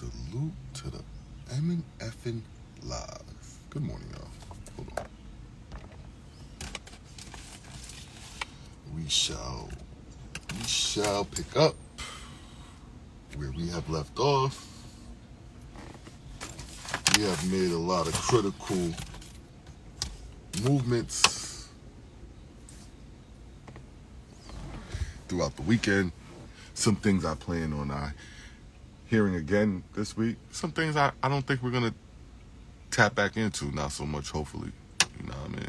Salute to the M and Effin Live. Good morning, y'all. Hold on. We shall pick up where we have left off. We have made a lot of critical movements throughout the weekend. Some things I plan on hearing again this week. Some things I don't think we're going to tap back into, not so much, hopefully. You know what I mean?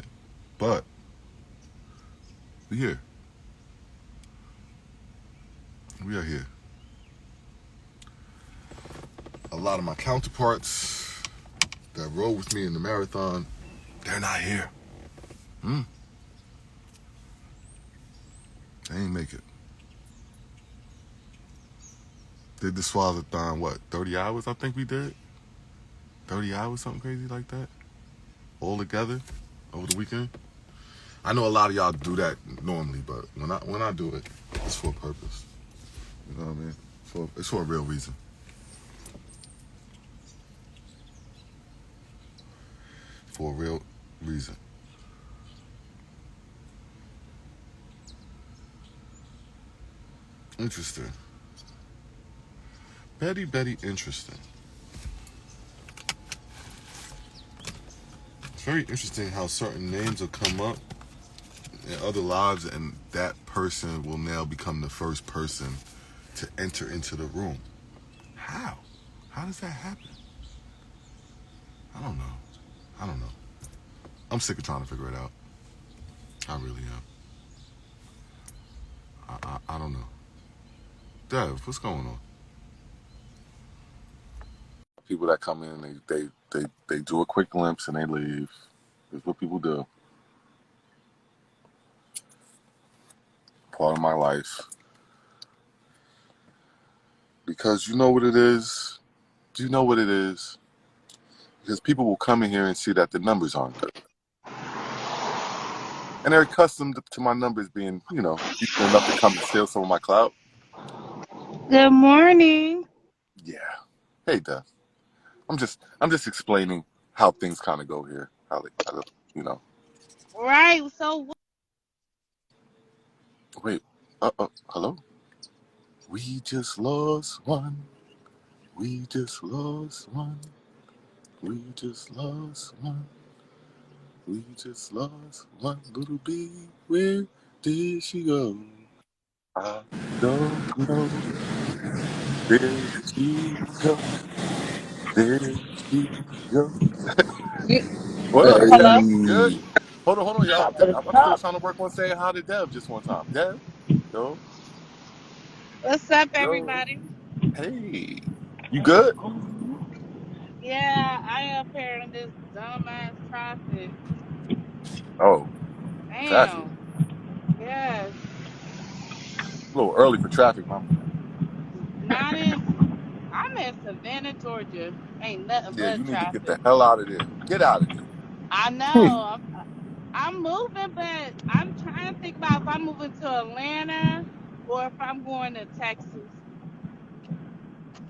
But we here. We are here. A lot of my counterparts that rode with me in the marathon, they're not here. They ain't make it. Did the Swazland, what, 30 hours I think we did? 30 hours, something crazy like that? All together over the weekend? I know a lot of y'all do that normally, but when I do it, it's for a purpose. You know what I mean? It's for a real reason. For a real reason. Interesting. Very, very interesting. It's very interesting how certain names will come up in other lives and that person will now become the first person to enter into the room. How? How does that happen? I don't know. I'm sick of trying to figure it out. I really am. I don't know. Dev, what's going on? People that come in, they do a quick glimpse and they leave. That's what people do. Part of my life. Because you know what it is? Do you know what it is? Because people will come in here and see that the numbers aren't good. And they're accustomed to my numbers being, decent enough to come and steal some of my clout. Good morning. Yeah. Hey, Dev. I'm just explaining how things kind of go here. How they. Right. So Wait. Hello? We just lost one. We just lost one. We just lost one. We just lost one little bee. Where did she go? I don't know. Where did she go? Where did she go? What up, hello. Dev? You good? Hey, Hold on, y'all. Top of the I'm still top. trying to work on saying hi to Dev just one time. Dev? Yo? What's up, Yo? everybody? Hey. You good? Yeah, I am here in this dumbass traffic. Oh, traffic. Damn. Yes. A little early for traffic, huh? Not in. I'm in Savannah, Georgia. Ain't nothing Yeah, but you need to get traffic. the hell out of there. Get out of there. I know. I'm moving, but I'm trying to think about if I'm moving to Atlanta or if I'm going to Texas.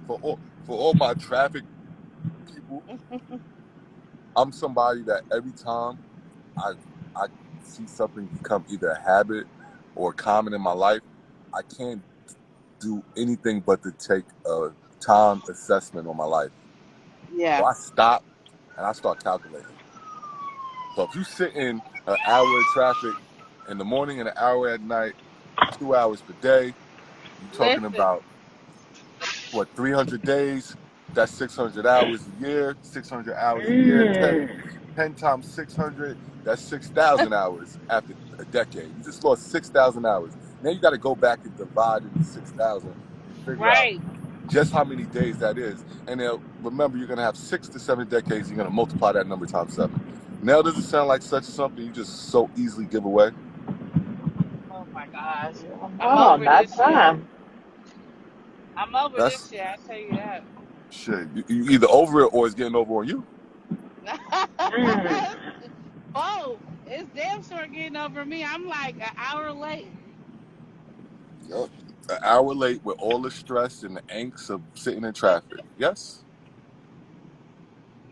For all my traffic people, I'm somebody that every time I see something become either a habit or common in my life, I can't do anything but to take a time assessment on my life. So Yeah. I stop and I start calculating. So if you sit in an hour of traffic in the morning and an hour at night, 2 hours per day, you're talking Listen. about 300 days? That's 600 hours a year. 600 hours a year. 10 times 600. That's 6,000 hours after a decade. You just lost 6,000 hours. Now you got to go back and divide into 6,000 and figure out Right. just how many days that is. And then remember, you're going to have 6 to 7 decades. You're going to multiply that number times 7. Now, does it sound like such something you just so easily give away? Oh my gosh. I'm oh, over about this shit. time. I'm over this That's shit, I tell you that. shit. You either over it or it's getting over on you. Mm. Oh, it's damn sure getting over me. I'm like an hour late. Yep. An hour late with all the stress and the angst of sitting in traffic. Yes,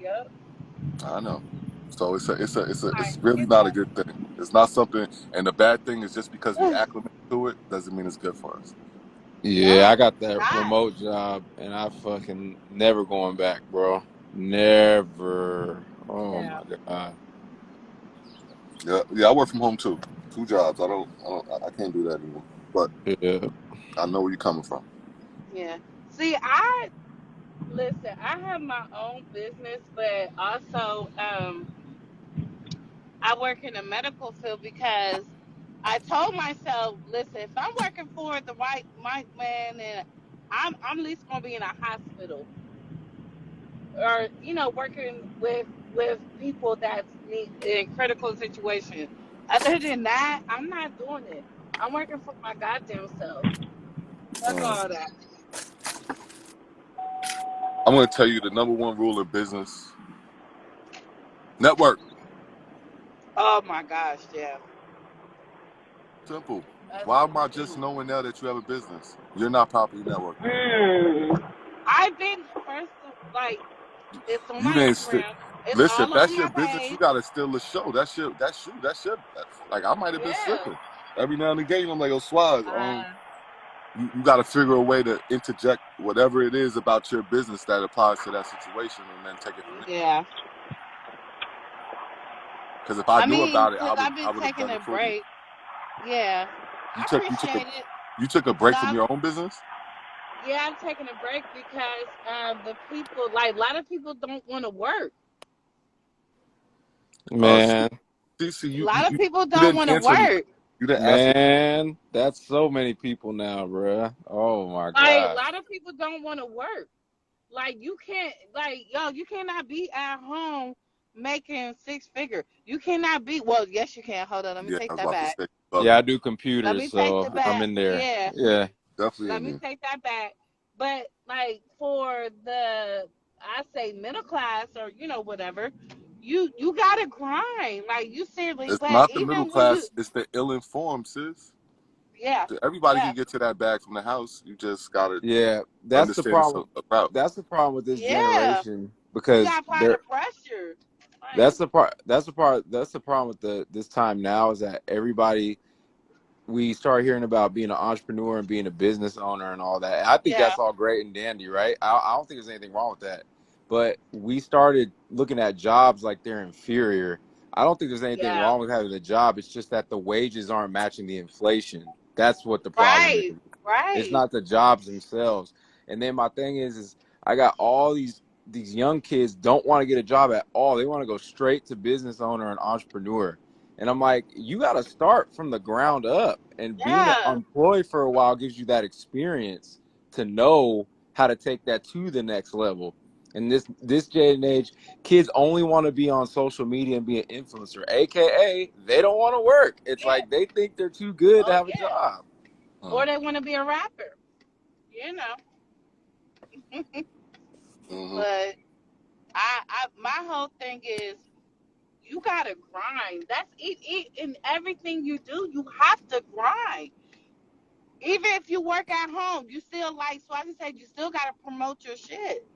Yep. I know. So it's Like, really not a good thing. It's not something. And the bad thing is just because we acclimate to it doesn't mean it's good for us. no, Yeah, I got it's that not. remote job and I fucking never going back, bro. Never. Oh Yeah. my God. Yeah, yeah. I work from home too. 2 jobs. I can't do that anymore. But Yeah. I know where you're coming from. Yeah. See, listen. I have my own business, but also, I work in the medical field because I told myself, listen, if I'm working for the right man, and I'm at least gonna be in a hospital, or working with people that's in critical situations. Other than that, I'm not doing it. I'm working for my goddamn self. Fuck Mm. all that. I'm going to tell you the number one rule in business: network. Oh my gosh, yeah. Simple. That's, Why am I just mm. knowing now that you have a business? You're not properly networking. I've been first, like, it's on You my didn't. Instagram. It's Listen, if all on that's your my business, you page. gotta steal the show. That's you. That's like I might have been Yeah. slipping. Every now and again, I'm like, "Yo, Swaz, Uh, you got to figure a way to interject whatever it is about your business that applies to that situation, and then take it from there." yeah. Because if I I knew mean, about it, because I've I been would have taking done a it for you. break. Yeah. You I took you took a appreciate it. you took a break from No, your own business. yeah, I'm taking a break because the people, like, a lot of people don't want to work. See, Man. A lot of people you don't didn't want to answer me. work. You didn't answer. Man, that's so many people now, bruh. Oh my Like, a gosh. lot of people don't want to work. Like, you can't, like, yo, you cannot be at home making six figure. You cannot be. Well, yes, you can. Hold on, let me Yeah, I take was that about to back. say Yeah, I bugging. do Let computers, me take so the I'm back. in there. Yeah, Yeah. Definitely let in me there. take that back. But, like, for the, I say middle class, or whatever, you gotta grind. Like, you seriously. It's But not the middle even when you, class. It's the ill-informed, sis. yeah, Everybody yeah, can get to that bag from the house. You just gotta Yeah. That's the understand it's problem. a route. That's the problem with this yeah, generation you because gotta apply the pressure. Like, that's the problem with this time now is that everybody we start hearing about being an entrepreneur and being a business owner and all that. And I think yeah, that's all great and dandy, right? I don't think there's anything wrong with that. But we started looking at jobs like they're inferior. I don't think there's anything yeah, wrong with having a job. It's just that the wages aren't matching the inflation. That's what the problem right, is. It's right, not the jobs themselves. And then my thing is I got all these young kids don't want to get a job at all. They want to go straight to business owner and entrepreneur. And I'm like, you got to start from the ground up. And being yeah, employed for a while gives you that experience to know how to take that to the next level. And this day and age, kids only want to be on social media and be an influencer, aka they don't want to work. It's yeah. like they think they're too good to Oh have a yeah. job. Or Mm. they want to be a rapper, you know. Hmm. But my whole thing is you gotta grind. That's it. In everything you do, you have to grind. Even if you work at home, you still, like Swati said, you still gotta promote your shit.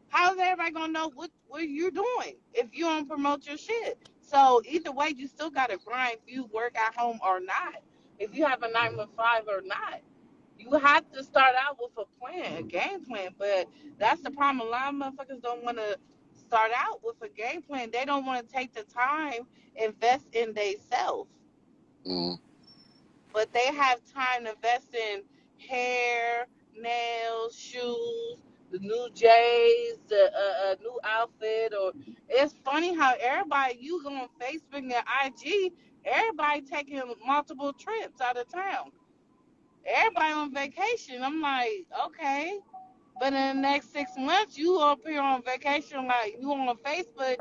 How's everybody gonna know what you're doing if you don't promote your shit? So either way, you still gotta grind if you work at home or not. If you have a 9 to 5 or not. You have to start out with a plan, a game plan. But that's the problem. A lot of motherfuckers don't want to start out with a game plan. They don't want to take the time, invest in themselves. Mm. But they have time to invest in hair, nails, shoes, the new J's, the new outfit. Or it's funny how everybody, you go on Facebook and IG, everybody taking multiple trips out of town. Everybody on vacation. I'm like, okay. But in the next 6 months, you up here on vacation, like you on Facebook,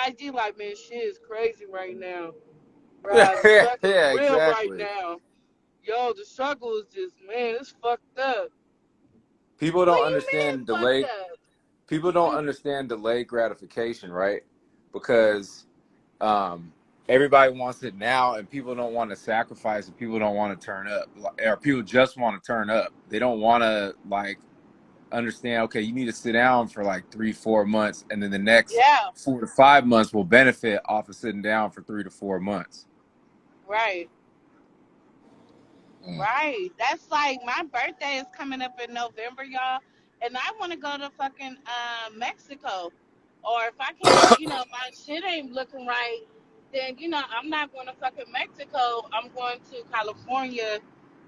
IG, like, man, shit is crazy right now. Bruh, the Yeah, struggle's yeah, real right exactly. now. Yo, the struggle is just, man, it's fucked up. People What don't do you mean understand it's fucked delayed. People don't up? understand delayed gratification, right? Because um, everybody wants it now, and people don't want to sacrifice, and people don't want to turn up, or people just want to turn up. They don't want to like understand. Okay, you need to sit down for like 3-4 months, and then the next Yeah, 4 to 5 months will benefit off of sitting down for 3 to 4 months. right. Mm. Right. That's like my birthday is coming up in November, y'all, and I want to go to fucking Mexico. Or if I can't, my shit ain't looking right, then I'm not going to fucking Mexico. I'm going to California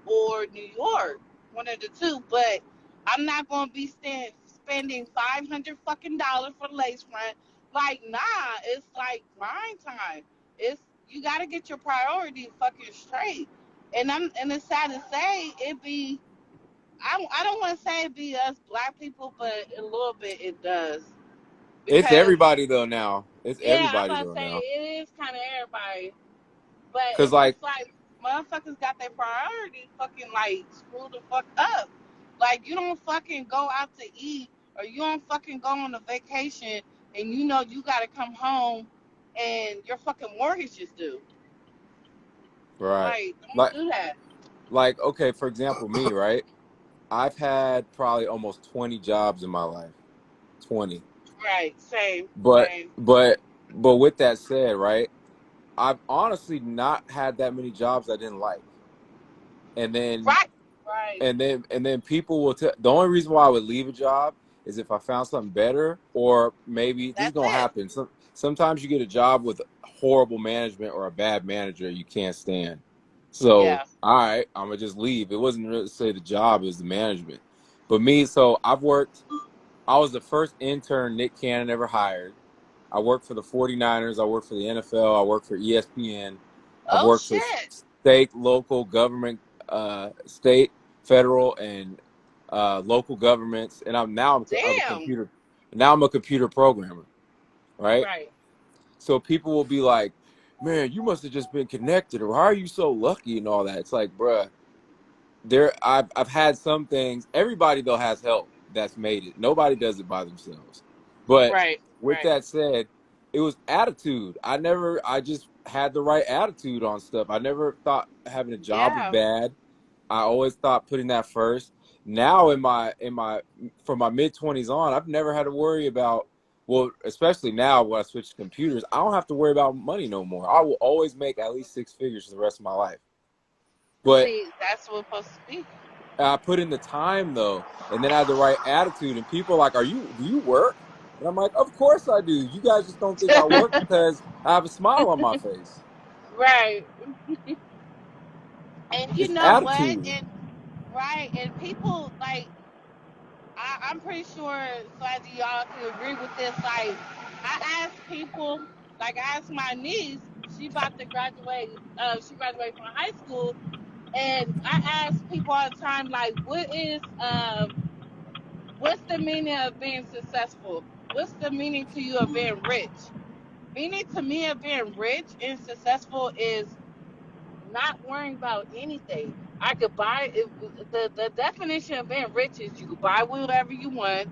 or New York, one of the two. But I'm not going to be spending $500 for lace front. Like, nah, it's like grind time. It's You got to get your priorities fucking straight. And it's sad to say it be I don't want to say it be us black people, but a little bit it does It's because everybody though now. It's yeah, I'm everybody about to though say now. it is kind of everybody, but Cause it's like just like motherfuckers got their priorities fucking like screwed the fuck up. Like you don't fucking go out to eat or you don't fucking go on a vacation and you gotta come home and your fucking mortgage is due. right, Like don't like do that. okay, for example, me, right? I've had probably almost 20 jobs in my life. 20. Right, same, But same. but but with that said, right? I've honestly not had that many jobs I didn't like. And then Right, right. and then people will tell. The only reason why I would leave a job is if I found something better, or maybe this is That's gonna it. happen. Sometimes you get a job with horrible management or a bad manager you can't stand. So Yeah. all right, I'm gonna just leave. It wasn't really say the job, it was the management. But me, so I've worked. I was the first intern Nick Cannon ever hired. I worked for the 49ers. I worked for the NFL. I worked for ESPN. I've Oh worked for shit. state, local government, state, federal, and local governments. And I'm a Damn. computer. Now I'm a computer programmer, right? Right. So people will be like, "Man, you must have just been connected, or how are you so lucky?" and all that. It's like, bruh, I've had some things. Everybody though has help that's made it. Nobody does it by themselves. But Right. with Right. that said, it was attitude. I just had the right attitude on stuff. I never thought having a job was Yeah. bad. I always thought putting that first. Now in my from my mid-20s on, I've never had to worry about, well, especially now when I switch to computers, I don't have to worry about money no more. I will always make at least 6 figures for the rest of my life. But See, that's what's supposed to be. I put in the time though, and then I had the right attitude. And people are like, do you work?" And I'm like, "Of course I do. You guys just don't think I work because I have a smile on my face. Right. And you It's know what? attitude." And right. And people like I'm pretty sure Swazzy y'all can agree with this. Like I ask people, like I asked my niece, she about to graduate. She graduated from high school, and I ask people all the time, like, what's the meaning of being successful? What's the meaning to you of being rich? Meaning to me of being rich and successful is not worrying about anything. I could buy it, the definition of being rich is you could buy whatever you want.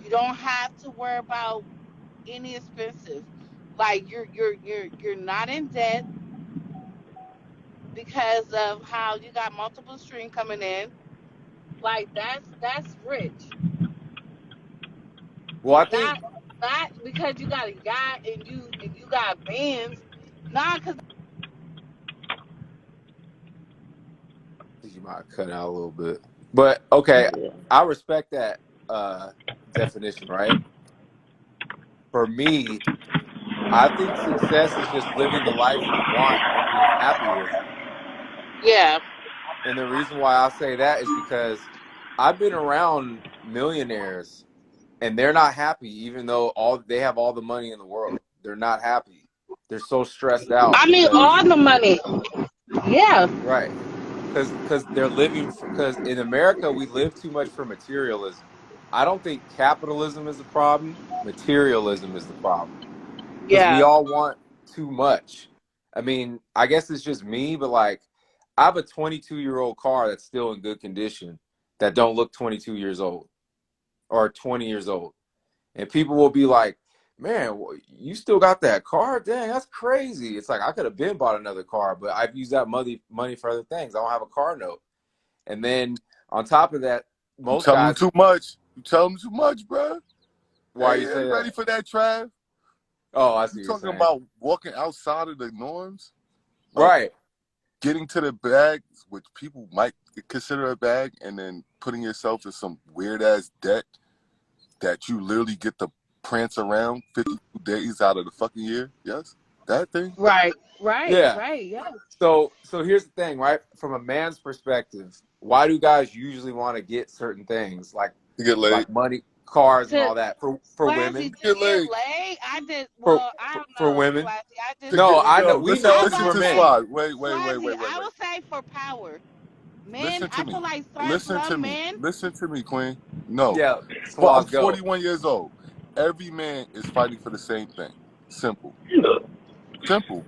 You don't have to worry about any expensive. Like you're not in debt because of how you got multiple stream coming in. Like that's rich. Well, I think Not not because you got a yacht and you got bands. Nah, cause you might cut out a little bit, but okay, Yeah. I respect that uh, definition. Right? For me, I think success is just living the life you want and being happy with it. yeah, And the reason why I say that is because I've been around millionaires and they're not happy, even though all they have all the money in the world. They're not happy. They're so stressed out I need because all the money. Yeah, right, because they're living because in America we live too much for materialism. I don't think capitalism is the problem. Materialism is the problem because we yeah. all want too much. I mean, I guess it's just me, but like I have a 22-year-old car that's still in good condition that don't look 22 years old or 20 years old. And people will be like, man, you still got that car? Dang, that's crazy. It's like I could have been bought another car, but I've used that money for other things. I don't have a car note. And then on top of that, You most tell them guys, too much. You tell them too much, bro. why They you say ain't ready that? for that, Trav. Oh, I see You what you're talking saying. about walking outside of the norms of Right. getting to the bag, which people might consider a bag, and then putting yourself in some weird ass debt that you literally get to prance around 52 days out of the fucking year. Yes, that thing. Right. Right. Yeah. Right. Yes. So here's the thing, right? From a man's perspective, why do guys usually want to get certain things You get laid. like money, cars, and To all that for Swazzy women? to You get get laid. laid, I just For I don't for know, women? Swazzy. I just To No, get, really I know. yo, We listen, know I was because listen gonna we're to men. say, Swaz. Swazzy, I Wait. would say for power. Men, Listen to I me. feel like Listen to some me. men. Listen to me, Queen. No. Yeah, But I'm Swaz, go. 41 years old. Every man is fighting for the same thing. Simple. Look. Simple.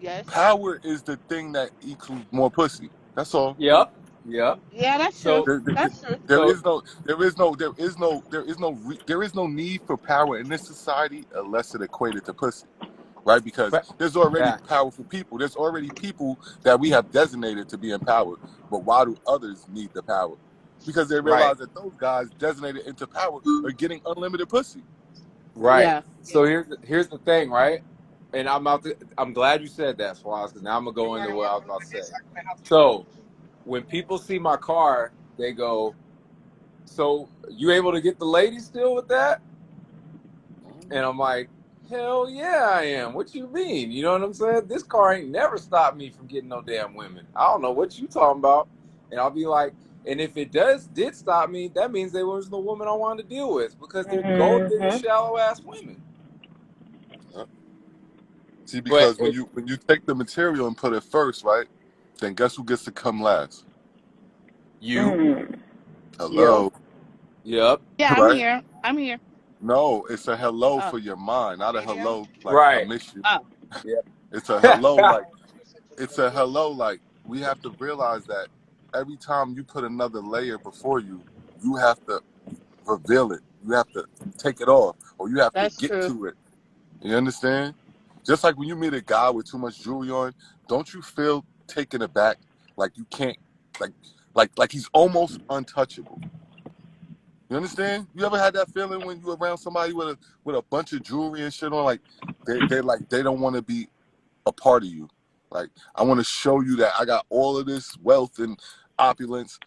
Yes. Power is the thing that equals more pussy. That's all. Yep. Yep. Yeah, that's true. So There, there, That's true. there so is no, there is no need for power in this society unless it equated to pussy, right? Because there's already facts. powerful people. There's already people that we have designated to be in power. But why do others need the power? Because they Right. realize that those guys designated into power are getting unlimited pussy. Right. Yeah. So here's the thing, right? And I'm glad you said that, Swaz, because now I'm gonna go into what I was about to say. So when people see my car, they go, "So you able to get the lady still with that?" And I'm like, "Hell yeah, I am. What you mean? You know what I'm saying? This car ain't never stopped me from getting no damn women. I don't know what you talking about." And I'll be like, and if it did stop me, that means there was no woman I wanted to deal with because they're gold digger, Mm-hmm. shallow ass women. See, But because when you take the material and put it first, right? Then guess who gets to come last? you, Mm. Yep. Hello, yep, Yeah, I'm right? here. I'm here. No, it's a hello Oh. for your mind, not a hello like I right, miss you. Oh. It's a hello like it's a hello like we have to realize that every time you put another layer before you, you have to reveal it. You have to take it off, or you have to That's get true. to it. You understand? Just like when you meet a guy with too much jewelry on, don't you feel taken aback? Like you can't, like, like he's almost untouchable. You understand? You ever had that feeling when you around somebody with a bunch of jewelry and shit on? Like they don't want to be a part of you. Like I want to show you that I got all of this wealth and opulence.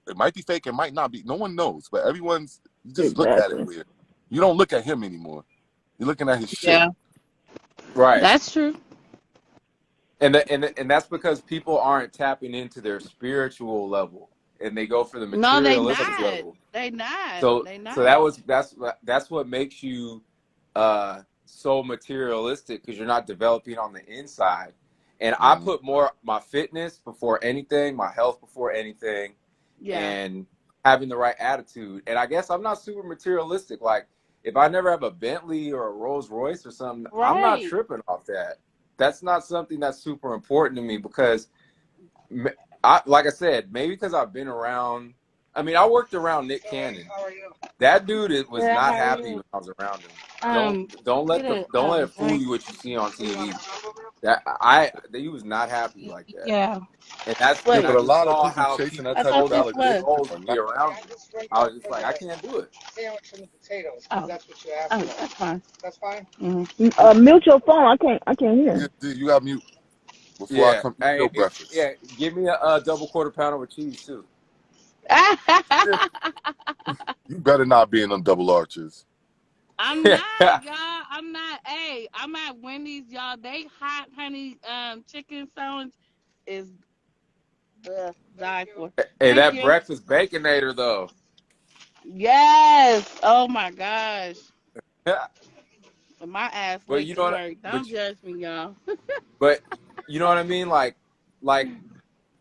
It might be fake, it might not be. No one knows, but everyone's you just look at it Exactly. weird. You don't look at him anymore. You're looking at his shit. Yeah. right. That's true. And that's because people aren't tapping into their spiritual level, and they go for the No, they materialistic not. level. They not. So They so not. that's what makes you so materialistic because you're not developing on the inside. And I Mm. put more my fitness before anything, my health before anything, Yeah. and having the right attitude. And I guess I'm not super materialistic. Like if I never have a Bentley or a Rolls Royce or something, I'm not Right. tripping off that. That's not something that's super important to me because I like I said, maybe because I've been around. I mean, I worked around Nick Cannon. That dude was Yeah, not how are happy you? when I was around him. Get a Don't let it fool drink. you what you see on TV. That he was not happy like that. Yeah. Yeah, And Wait, I but a just lot of saw people how chasing that I type thought of this big was. validation hoes are would be not. around him. I was just like, I can't do it. Oh, that's fine. Mute your phone. I can't hear. You got mute before I Yeah. come eat Hey, your breakfast. give me a double quarter pounder with cheese too. Yeah, you better not be in them double arches. I'm not, y'all. I'm not. Hey, I'm at Wendy's, y'all. They hot honey chicken sandwich is the die for. Hey, Thank that you. breakfast baconator though. Yes. Oh my gosh. My ass But late you to know what? work. Don't judge me, y'all. But you know what I mean? Like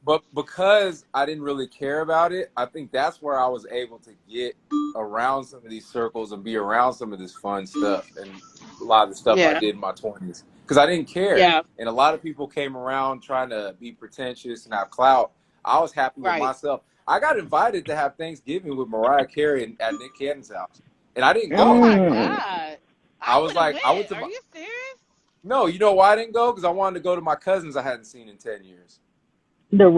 but because I didn't really care about it, I think that's where I was able to get around some of these circles and be around some of this fun stuff and a lot of the stuff I Yeah. did in my 20s because I didn't care. Yeah. And a lot of people came around trying to be pretentious and have clout. I was happy with Right. myself. I got invited to have Thanksgiving with Mariah Carey at Nick Cannon's house, and I didn't Oh go. my Mm. God. I I was would have like, I went went. to Are my. you serious? No, you know why I didn't go? Because I wanted to go to my cousins I hadn't seen in 10 years.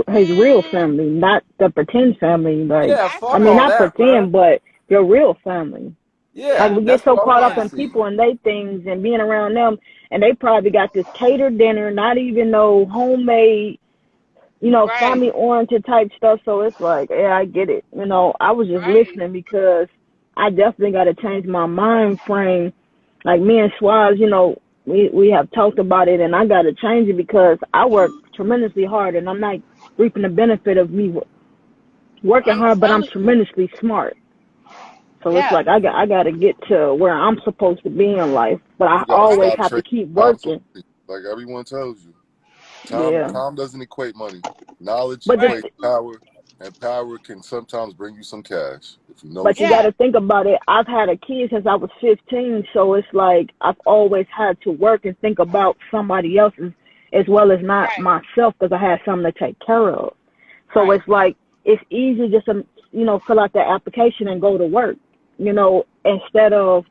His real Mm, family, not the pretend family. Like, Yeah, that's I fuck mean, all not right. that, bro. pretend, but your real family. Like, Yeah, we Yeah. get that's so what I caught up wanted to in Yeah. see. people and they things and being around them, and they probably got this catered dinner, not even no homemade, Right. family oriented type stuff. So it's like, yeah, I get it. I was just Right. listening because I definitely got to change my mind frame. Like me and Swaz, we have talked about it, and I got to change it because I work tremendously hard, and I'm not reaping the benefit of me working I'm hard, but I'm telling you. tremendously smart. So it's Yeah. like I got to get to where I'm supposed to be in life, but I You gotta always Right. stop have to trading keep time for working. money, like everyone tells you. Time Yeah. time doesn't equate money. Knowledge But the Right. equates power, and power can sometimes bring you some cash if you know But what you you're got doing. Yeah. to think about it. I've had a kid since I was 15, so it's like I've always had to work and think about somebody else's as well as not Right. myself because I had something to take care of. So Right. it's like it's easy just to fill out the application and go to work. Instead of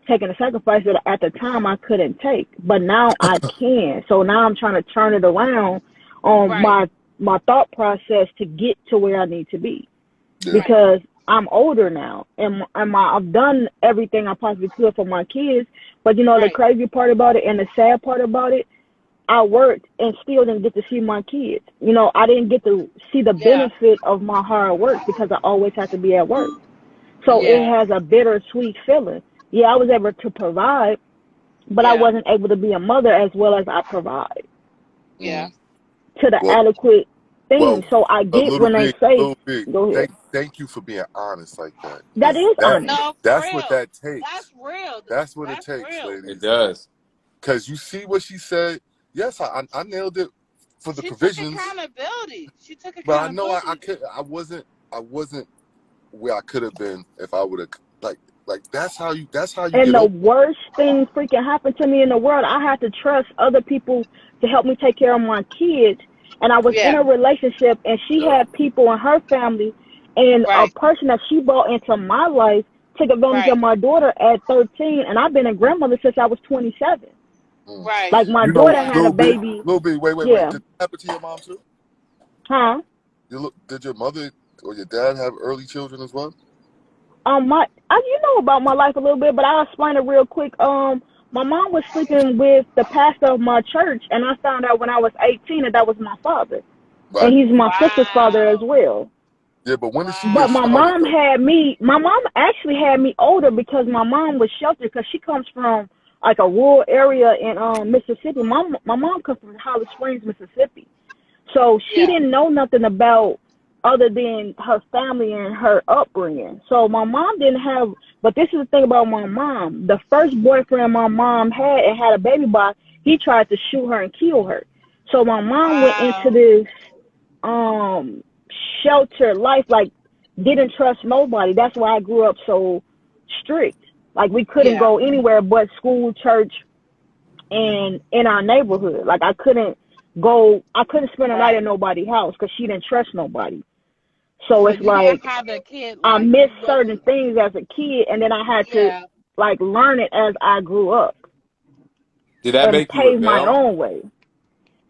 taking a sacrifice that at the time I couldn't take, but now I can. So now I'm trying to turn it around on Right. my thought process to get to where I need to be Yeah. Right. because I'm older now and I've done everything I possibly could for my kids. But the Right. crazy part about it and the sad part about it, I worked and still didn't get to see my kids. I didn't get to see the Yeah. benefit of my hard work because I always had to be at work. So it Yeah. has a bittersweet feeling. Yeah, I was able to provide, but I Yeah. wasn't able to be a mother as well as I provide Yeah. Mm. to the Well, adequate well, thing. So I a get little when they big, say, little big. go ahead. Thank you for being honest like that, That because is honest. No, for that's what real. that takes. That's real. That's what it That's takes, real. It ladies. does. Because you see what she said. Yes, I nailed it for the She took provisions, accountability. She took but I know I accountability. could. I wasn't where I could have been if I would have like that's how you And get the over. worst thing freaking happened to me in the world, I had to trust other people to help me take care of my kids. And I was in Yeah. a relationship, and she Yep. had people in her family, and a Right. person that she brought into my life took advantage of Right. my daughter at 13, and I've been a grandmother since I was 27. Mm. Right. Like my You know, daughter Yeah. had a baby. little bit. Wait. Yeah. Did that happen to your mom too? Huh? Did your mother or your dad have early children as well? You know about my life a little bit, but I'll explain it real quick. My mom was sleeping with the pastor of my church, and I found out when I was 18 that was my father, and Right. he's my sister's father as Wow. well. Yeah, but when did she But get Wow. started though? my mom actually had me older because my mom was sheltered because she comes from like a rural area in Mississippi. My mom comes from Holly Springs, Mississippi. So she Yeah. didn't know nothing about other than her family and her upbringing. So my mom didn't have, but this is the thing about my mom. The first boyfriend my mom had and had a baby by, he tried to shoot her and kill her. So my mom went into Wow. this um sheltered life, like didn't trust nobody. That's why I grew up so strict. Like we couldn't Yeah. go anywhere but school, church, and in our neighborhood. Like I couldn't spend a night Right. at nobody's house because she didn't trust nobody. So So it's you didn't like have a kid I like you missed certain wasn't. things as a kid, and then I had to Yeah. like learn it as I grew up Did that and make you pave my rebel? own way.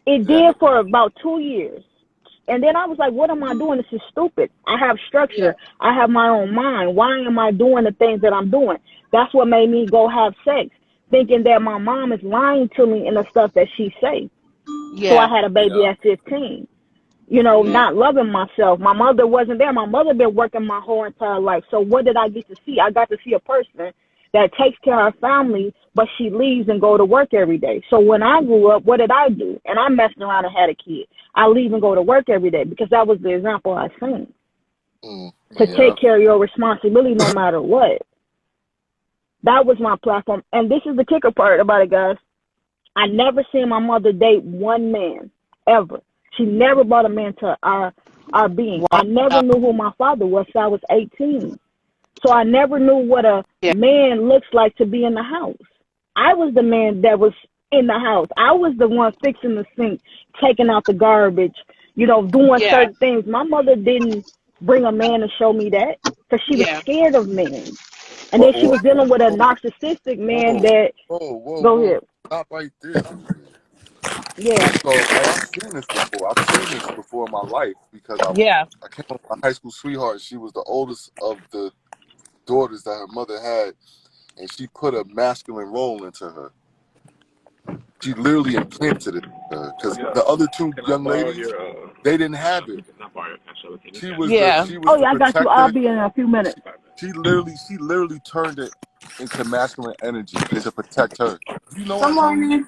It Did that did make for about 2 years. And then I was like, what am I doing? This is stupid. I have Yeah. structure. I have my own mind. Why am I doing the things that I'm doing? That's what made me go have sex, thinking that my mom is lying to me in the stuff that she say. So I Yeah. had a baby yeah. at 15. Yeah. Not loving myself. My mother wasn't there. My mother been working my whole entire life. So what did I get to see? I got to see a person that takes care of her family, but she leaves and go to work every day. So when I grew up, what did I do? And I messed around and had a kid. I leave and go to work every day because that was the example I seen. Mm. To Yeah. take care of your responsibility no matter what. That was my platform. And this is the kicker part about it, guys. I never seen my mother date one man ever. She never brought a man to our being. I never Wow. knew who my father was till I was 18. So I never knew what a Yeah. man looks like to be in the house. I was the man that was in the house. I was the one fixing the sink, taking out the garbage, doing Yeah. certain things. My mother didn't bring a man to show me that because she was Yeah. scared of men. And then But she was dealing with a whoa, narcissistic man whoa, that, go whoa. ahead. Stop right there. Yeah. So, and I've seen this before. I've seen this before in my life because Yeah. I came up with my high school sweetheart. She was the oldest of the daughters that her mother had, and she put a masculine role into her. She literally implanted it because the other two young ladies, they didn't have it. Yeah. She was Oh the yeah, I got you. I'll protector. be in a few minutes. She literally turned it into masculine energy to protect her. You know Good what, Tony? morning.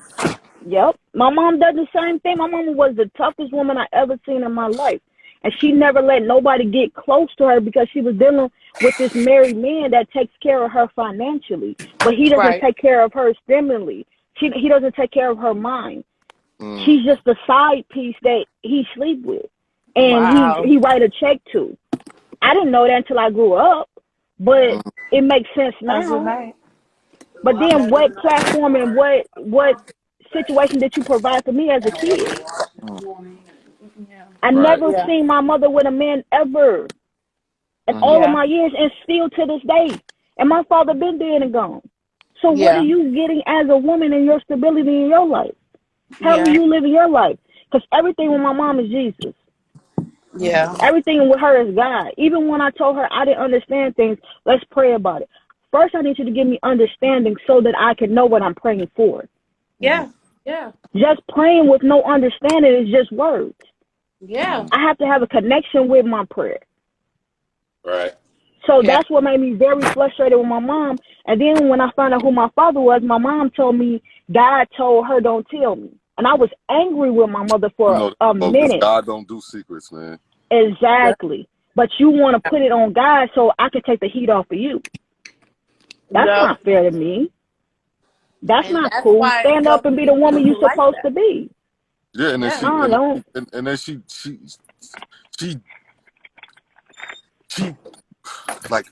Yep. My mom does the same thing. My mom was the toughest woman I ever seen in my life. And she never let nobody get close to her because she was dealing with this married man that takes care of her financially. But he doesn't Right. take care of her stimuli. He doesn't take care of her mind. Mm, She's just a side piece that he sleep with. And Wow. he write a check to. I didn't know that until I grew up. But mm, it makes sense How's your now. night? But then what platform and what situation did you provide for me as a kid? mm. I Right. never Yeah. seen my mother with a man ever in all of Mm-hmm. Yeah. my years and still to this day. And my father been dead and gone. So what are Yeah. you getting as a woman in your stability in your life? How are Yeah. you living your life? Because everything with my mom is Jesus. Yeah. Everything with her is God. Even when I told her I didn't understand things, let's pray about it. First, I need you to give me understanding so that I can know what I'm praying for. Mm-hmm. Yeah. Yeah. Just praying with no understanding is just words. Yeah. I have to have a connection with my prayer. Right. So Yeah. that's what made me very frustrated with my mom. And then when I found out who my father was, my mom told me God told her don't tell me. And I was angry with my mother You for know, a because minute. God don't do secrets, man. Yeah. Exactly. But you want to put it on God so I can take the heat off of you. That's Yep. not fair to me. That's And not that's cool. why Stand so up and be many the woman you're people like supposed to that. be. Yeah, and then Yeah. No, don't. she she like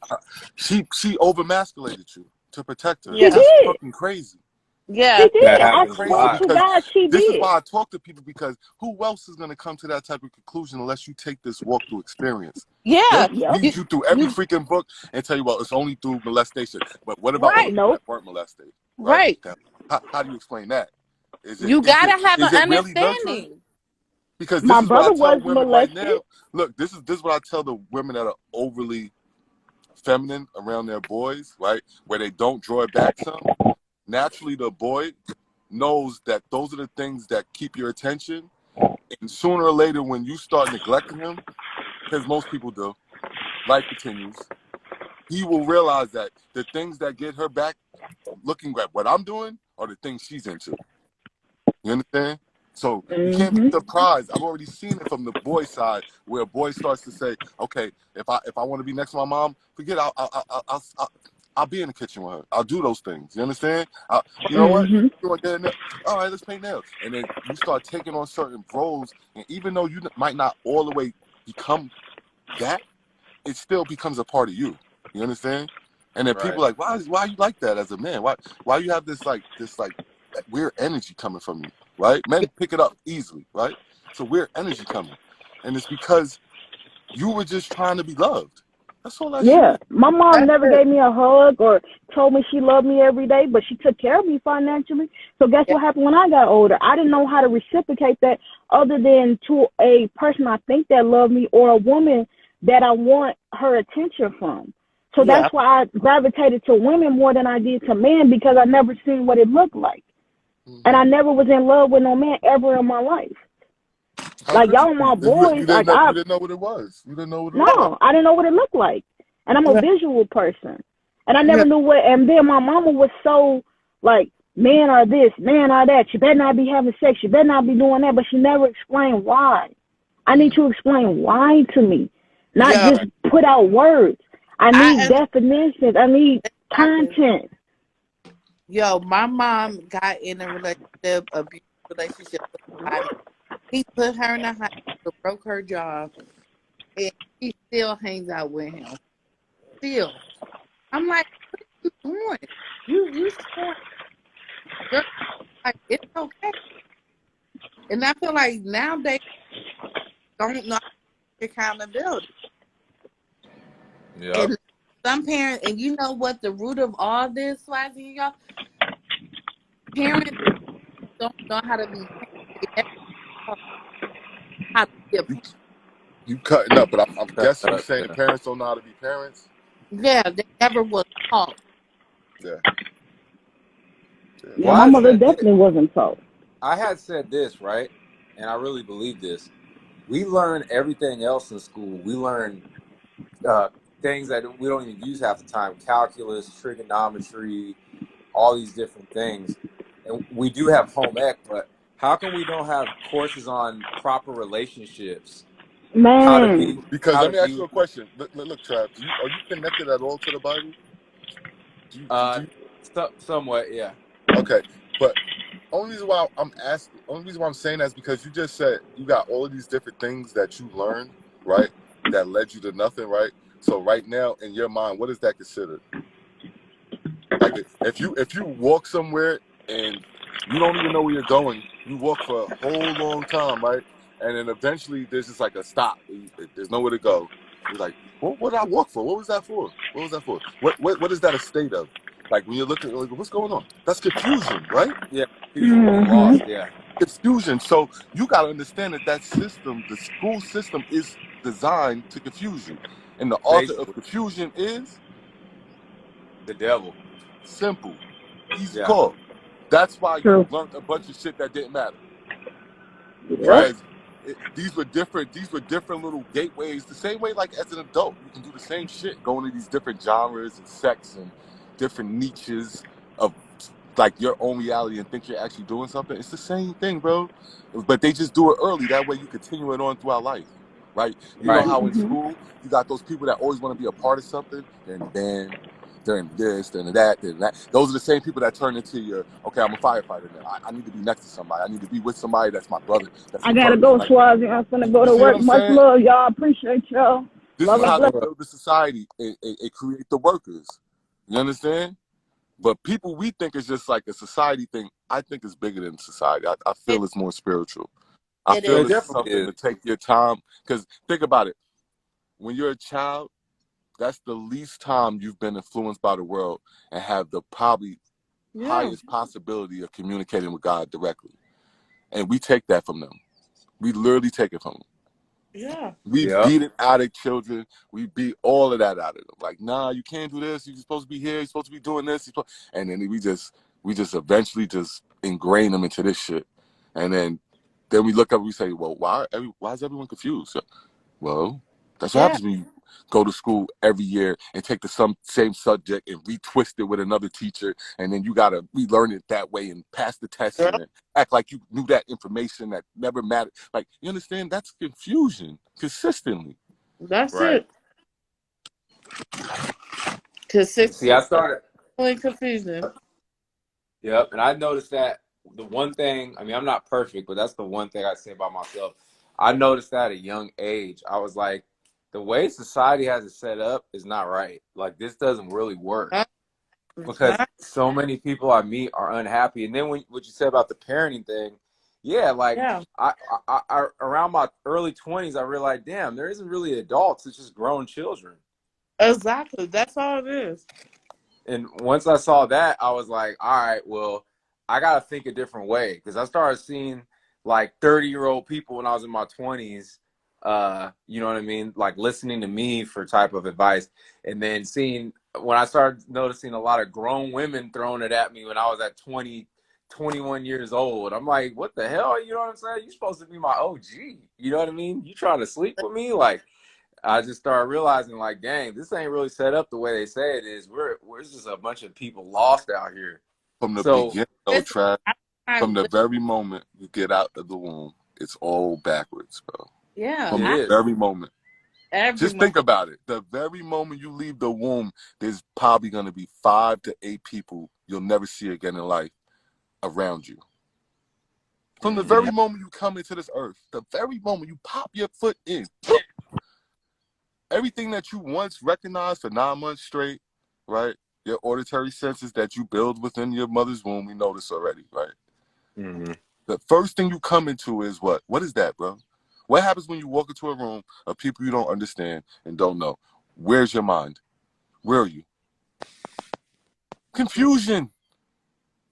she overmasculated you to protect her. She Yeah. That's did. fucking crazy. She Yeah. That did. Fucking I happens a crazy swear lot. to because God, she this is did. why I talk to people because who else is gonna come to that type of conclusion unless you take this walk through experience? Yeah. They'll Yep. You, read you through every you freaking book and tell you, well, it's only through molestation. But what about all the right. people Nope. that weren't molested? Right? Right. Now, how do you explain that? Is it You is it gotta have is an it really nurturing? understanding. Because this My is what I brother tell was women right molested. now. Look, this is what I tell the women that are overly feminine around their boys, right? Where they don't draw it back some. Naturally, the boy knows that those are the things that keep your attention. And sooner or later, when you start neglecting him, because most people do, life continues, he will realize that the things that get her back looking at what I'm doing are the things she's into. You understand? So you can't be Mhm. surprised. I've already seen it from the boy side, where a boy starts to say, "Okay, if I want to be next to my mom, forget. I'll be in the kitchen with her. I'll do those things. You understand? You know what? Mhm. You want to get in there? All right, let's paint nails." And then you start taking on certain roles, and even though you might not all the way become that, it still becomes a part of you. You understand? And then Right. people are like, why you like that as a man? Why you have this weird energy coming from you, right? Men pick it up easily, right? It's a weird energy coming. And it's because you were just trying to be loved. That's all that shit Yeah. is. My mom That's never it. gave me a hug or told me she loved me every day, but she took care of me financially. So guess Yeah. what happened when I got older? I didn't know how to reciprocate that other than to a person I think that loved me or a woman that I want her attention from. So Yeah. that's why I gravitated to women more than I did to men because I never seen what it looked like. And Mm-hmm. I never was in love with no man ever in my life. How Like could you y'all be? my If boys, like you didn't know what it was. You didn't know what it Yeah. was. no, I didn't know what it looked like. And I'm a Yeah. visual person. And I Yeah. never knew what, and then my mama was so like, men are this, men are that. You better not be having sex. You better not be doing that. But she never explained why. I need Mm. you to explain why to me, not Yo, just put out words. I need I definitions. I need exactly. content. Yo, my mom got in a relationship, abusive relationship with somebody. He put her in the hospital, broke her jaw, and she still hangs out with him. Still. I'm like, what are you doing? You showing girl like it's okay. And I feel like now they don't know accountability. Yep. And some parents, and you know what the root of all this, Swazzy, y'all? Parents don't know how to be parents. They never know how to be a You parent. you cutting up, but I'm Cut guessing you up, saying the yeah. parents don't know how to be parents. Yeah, they never was taught. Yeah. Yeah, Well, my I mother said this. definitely wasn't taught. I had said this, right? And I really believe this. We learn everything else in school. We learn uh, things that we don't even use half the time: calculus, trigonometry, all these different things. And we do have home ec, but how come we don't have courses on proper relationships? How to Man, be, Because how let to me ask be you a with, question. Look, Trav, are you connected at all to the Bible? uh, Do you somewhat, yeah. okay. But only reason why I'm asking, only reason why I'm saying that is because you just said you got all of these different things that you learned, right? That led you to nothing, right? So right now in your mind, what is that considered? Like if you walk somewhere and you don't even know where you're going, you walk for a whole long time, right? And then eventually there's just like a stop. There's nowhere to go. You're like, what did I walk for? What was that for? What was that for? What is that a state of? Like when you're looking, like, what's going on? That's confusion, right? Yeah, confusion, being hmm lost, yeah. Confusion. So you got to understand that system, the school system, is designed to confuse you, and the author of Basically, confusion is the devil. simple, easy Yeah, call. That's why you true. learned a bunch of shit that didn't matter. Yep. Whereas these were different. These were different little gateways. The same way, like as an adult, you can do the same shit, going to these different genres and sects and different niches of like your own reality and think you're actually doing something. It's the same thing, bro. But they just do it early. That way, you continue it on throughout life, right? You know right. how in hmm school you got those people that always want to be a part of something. They're in the band. They're in this, they're in that, they're in that. Those are the same people that turn into your, okay, I'm a firefighter now. I need to be next to somebody. I need to be with somebody that's my brother, that's I in gotta front of me. go, Like, Swazi. I'm finna go you to see what work. I'm Much saying? love, y'all. Appreciate y'all. This is Love and how Much they bless. love. build the society. It create the workers. You understand? But people we think is just like a society thing. I think it's bigger than society. I It, feel it's more spiritual. I it is. feel It it's definitely something is. to take your time. Because think about it. When you're a child, that's the least time you've been influenced by the world and have the probably Yeah, highest possibility of communicating with God directly. And we take that from them. We literally take it from them. yeah. We Yeah. beat it out of children. We beat all of that out of them. Like, nah, you can't do this. You're supposed to be here. You're supposed to be doing this. And then we just eventually just ingrain them into this shit. And then we look up and we say, well, why is everyone confused? Well, that's what Yeah, happens when you go to school every year and take the same subject and retwist it with another teacher, and then you gotta relearn it that way and pass the test girl, and act like you knew that information that never mattered. Like, you understand? That's confusion consistently. that's Right. it. See, I Consistent started. confusion. Yep. And I noticed that the one thing, I mean, I'm not perfect, but that's the one thing I say about myself. I noticed that at a young age. I was like, the way society has it set up is not right. Like, this doesn't really work Yeah, it's because not. so many people I meet are unhappy. And then what you said about the parenting thing, yeah, like Yeah, I around my early 20s, I realized, damn, there isn't really adults. It's just grown children. exactly. That's all it is. And once I saw that, I was like, all right, well, I got to think a different way. Because I started seeing like 30-year-old people when I was in my 20s, you know what I mean? Like listening to me for type of advice. And then seeing, when I started noticing a lot of grown women throwing it at me when I was at 20, 21 years old. I'm like, what the hell? You know what I'm saying? You're supposed to be my OG. You know what I mean? You trying to sleep with me? Like, I just started realizing, like, dang, this ain't really set up the way they say it is. We're just a bunch of people lost out here. From the So beginning, though, Listen, Trav, from I'm the very moment you get out of the womb, it's all backwards, bro. yeah, From it the is. very moment. every Just moment. think about it. The very moment you leave the womb, there's probably going to be 5 to 8 people you'll never see again in life around you. From the Mm-hmm. very moment you come into this earth, the very moment you pop your foot in, everything that you once recognized for 9 months straight, right? Your auditory senses that you build within your mother's womb, we know this already, right? Mm-hmm. The first thing you come into is what? What is that, bro? What happens when you walk into a room of people you don't understand and don't know? Where's your mind? Where are you? Confusion.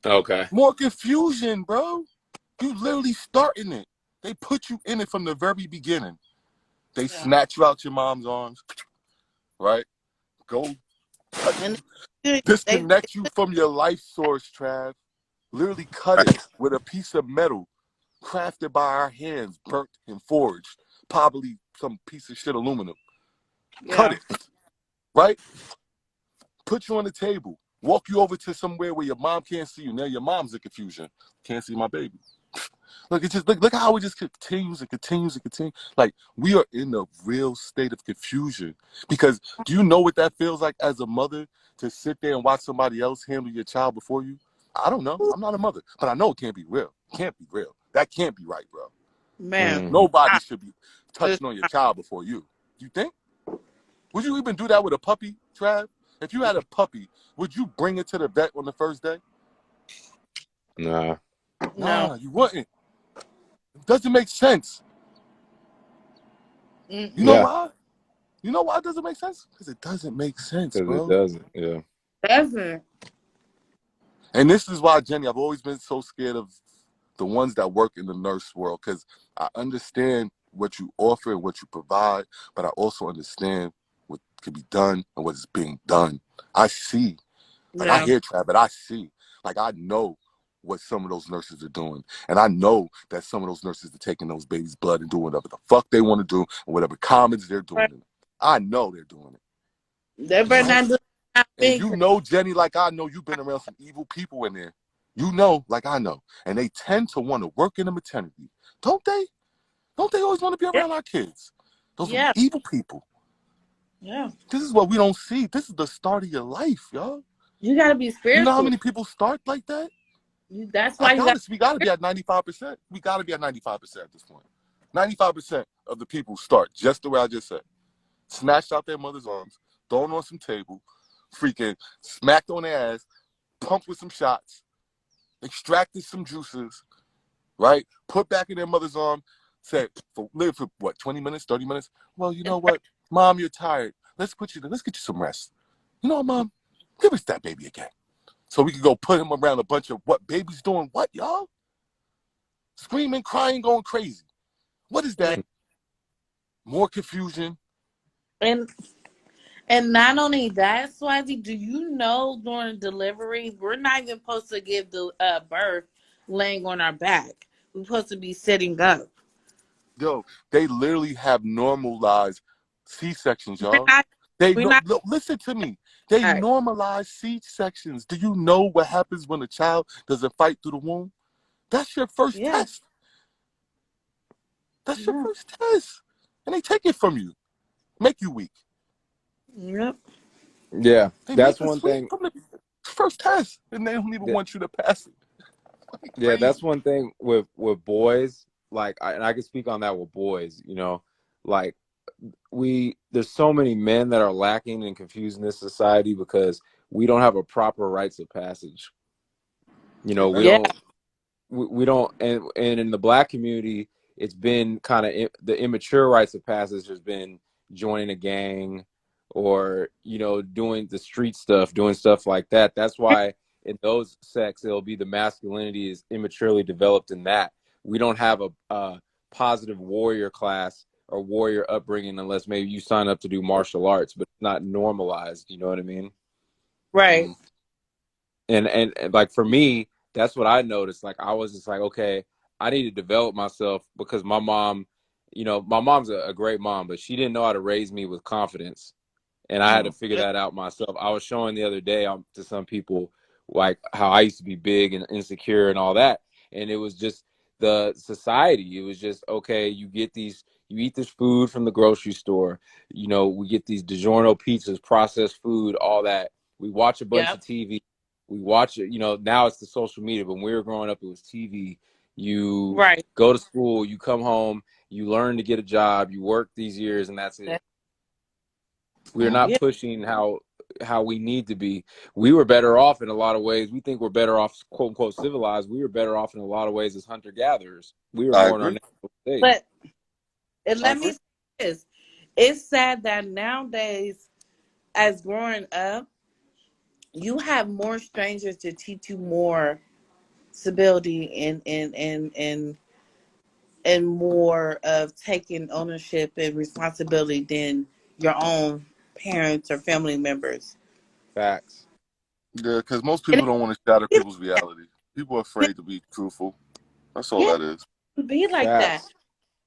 Okay. More confusion, bro. You literally starting it. They put you in it from the very beginning. They snatch you out your mom's arms, right? Go And they disconnect you from your life source, Trav. Literally cut it with a piece of metal crafted by our hands, burnt and forged. Probably some piece of shit aluminum. Cut it, right? Put you on the table. Walk you over to somewhere where your mom can't see you. Now your mom's in confusion. Can't see my baby. Look, it's just look how it just continues and continues and continues. Like, we are in a real state of confusion. Because do you know what that feels like as a mother to sit there and watch somebody else handle your child before you? I don't know. I'm not a mother, but I know it can't be real. It can't be real. That can't be right, bro. man, Nobody should be touching on your child before you. You think? Would you even do that with a puppy, Trav? If you had a puppy, would you bring it to the vet on the first day? Nah. Nah, you wouldn't. It doesn't make sense. You know why? You know why it doesn't make sense? Because it doesn't make sense, Because it bro. doesn't. Yeah. doesn't. And this is why, Jenny, I've always been so scared of the ones that work in the nurse world, because I understand what you offer and what you provide, but I also understand what can be done and what is being done. I see. Like, I hear Trav, but I see. Like, I know what some of those nurses are doing. And I know that some of those nurses are taking those babies' blood and doing whatever the fuck they want to do and whatever comments they're doing. I know they're doing it. They better not do that. And you know, Jenny, like I know, you've been around some evil people in there. You know, like I know. And they tend to want to work in a maternity. Don't they? Don't they always want to be around our kids? Those are evil people. Yeah. This is what we don't see. This is the start of your life, y'all. You gotta be spiritual. You know how many people start like that? That's why we gotta be at 95%. We gotta be at 95% at this point. 95% of the people start just the way I just said. Snatched out their mother's arms, thrown on some table, freaking smacked on their ass, pumped with some shots, extracted some juices, right? Put back in their mother's arm, said, live for what, 20 minutes, 30 minutes? Well, you know what? Mom, you're tired. Let's get you some rest. You know what, Mom? Give us that baby again. So we could go put him around a bunch of what babies doing what, y'all? Screaming, crying, going crazy. What is that? More confusion. And not only that, Swazee, do you know during delivery, we're not even supposed to give the birth laying on our back. We're supposed to be sitting up. Yo, they literally have normalized C-sections, y'all. Listen to me. They normalize C-sections. Do you know what happens when a child doesn't fight through the womb? That's your first test. That's your first test. And they take it from you. Make you weak. Yep. Yeah, that's one thing. From the first test. And they don't even want you to pass it. Yeah, that's one thing with boys. Like, and I can speak on that with boys, you know, like there's so many men that are lacking and confused in this society because we don't have a proper rites of passage. You know, we don't, and in the Black community, it's been kind of the immature rites of passage has been joining a gang or, you know, doing the street stuff, doing stuff like that. That's why in those sects, it'll be the masculinity is immaturely developed in that. We don't have a positive warrior class or warrior upbringing unless maybe you sign up to do martial arts, but it's not normalized. You know what I mean? Right. And like for me, that's what I noticed. Like I was just like, okay, I need to develop myself because my mom, you know, my mom's a great mom, but she didn't know how to raise me with confidence. And I had to figure that out myself. I was showing the other day to some people like how I used to be big and insecure and all that. And it was just the society. It was just, okay, you eat this food from the grocery store. You know, we get these DiGiorno pizzas, processed food, all that. We watch a bunch of TV. We watch it, you know, now it's the social media. But when we were growing up, it was TV. You go to school, you come home, you learn to get a job, you work these years, and that's it. We're not pushing how we need to be. We were better off in a lot of ways. We think we're better off, quote unquote, civilized. We were better off in a lot of ways as hunter gatherers. We were more in our natural state. But let me say this: it's sad that nowadays as growing up, you have more strangers to teach you more stability and more of taking ownership and responsibility than your own parents or family members. Facts. Yeah, because most And people don't want to shatter it people's reality. People are be afraid to be truthful. That's all yeah, that is. it be like that. Facts.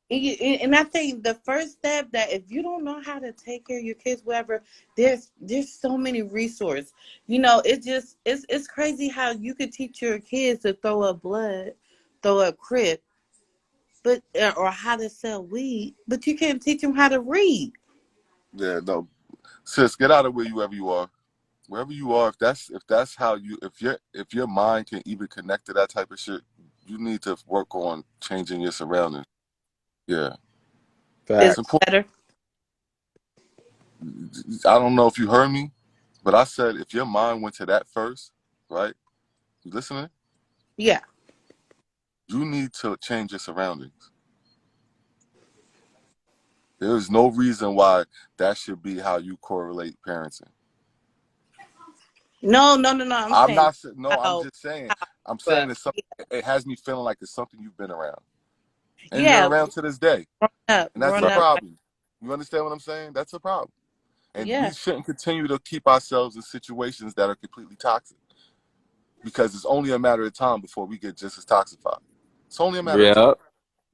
And I think the first step that if you don't know how to take care of your kids, whatever, there's so many resources. You know, it's crazy how you could teach your kids to throw up blood, throw up crip, but or how to sell weed, but you can't teach them how to read. Yeah, no. Sis, get out of wherever you are. Wherever you are, if that's how you if your mind can even connect to that type of shit, you need to work on changing your surroundings. Yeah. Is It's Facts. important. better? I don't know if you heard me, but I said if your mind went to that first, right? You listening? Yeah. You need to change your surroundings. There is no reason why that should be how you correlate parenting. No. I'm I'm saying not no, I'm how just saying. how I'm saying but it's something. It has me feeling like it's something you've been around, and you're yeah, around to this day, and that's a growing Right. up like problem. You understand what I'm saying? That's a problem, and we yeah. shouldn't continue to keep ourselves in situations that are completely toxic because it's only a matter of time before we get just as toxified. It's only a matter of time. Yep.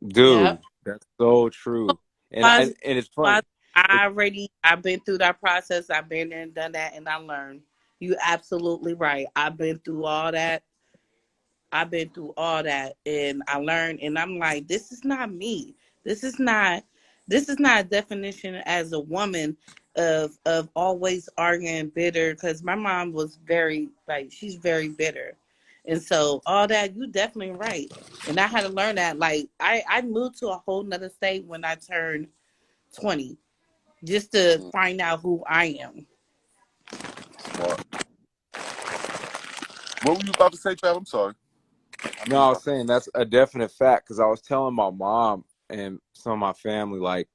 Yeah. Dude, that's so true. And Why and it's funny. why I've been through that process, I've been there and done that and I learned. You absolutely right. I've been through all that. I've been through all that and I learned and I'm like, this is not me. This is not this is not a definition as a woman of always arguing bitter because my mom was very like she's very bitter. And so all that you definitely right. And I had to learn that. Like I moved to a whole nother state when I turned 20 just to find out who I am. Smart. What were you about to say, Trav? I'm sorry. I No, mean, I was saying that's a definite fact because I was telling my mom and some of my family, like,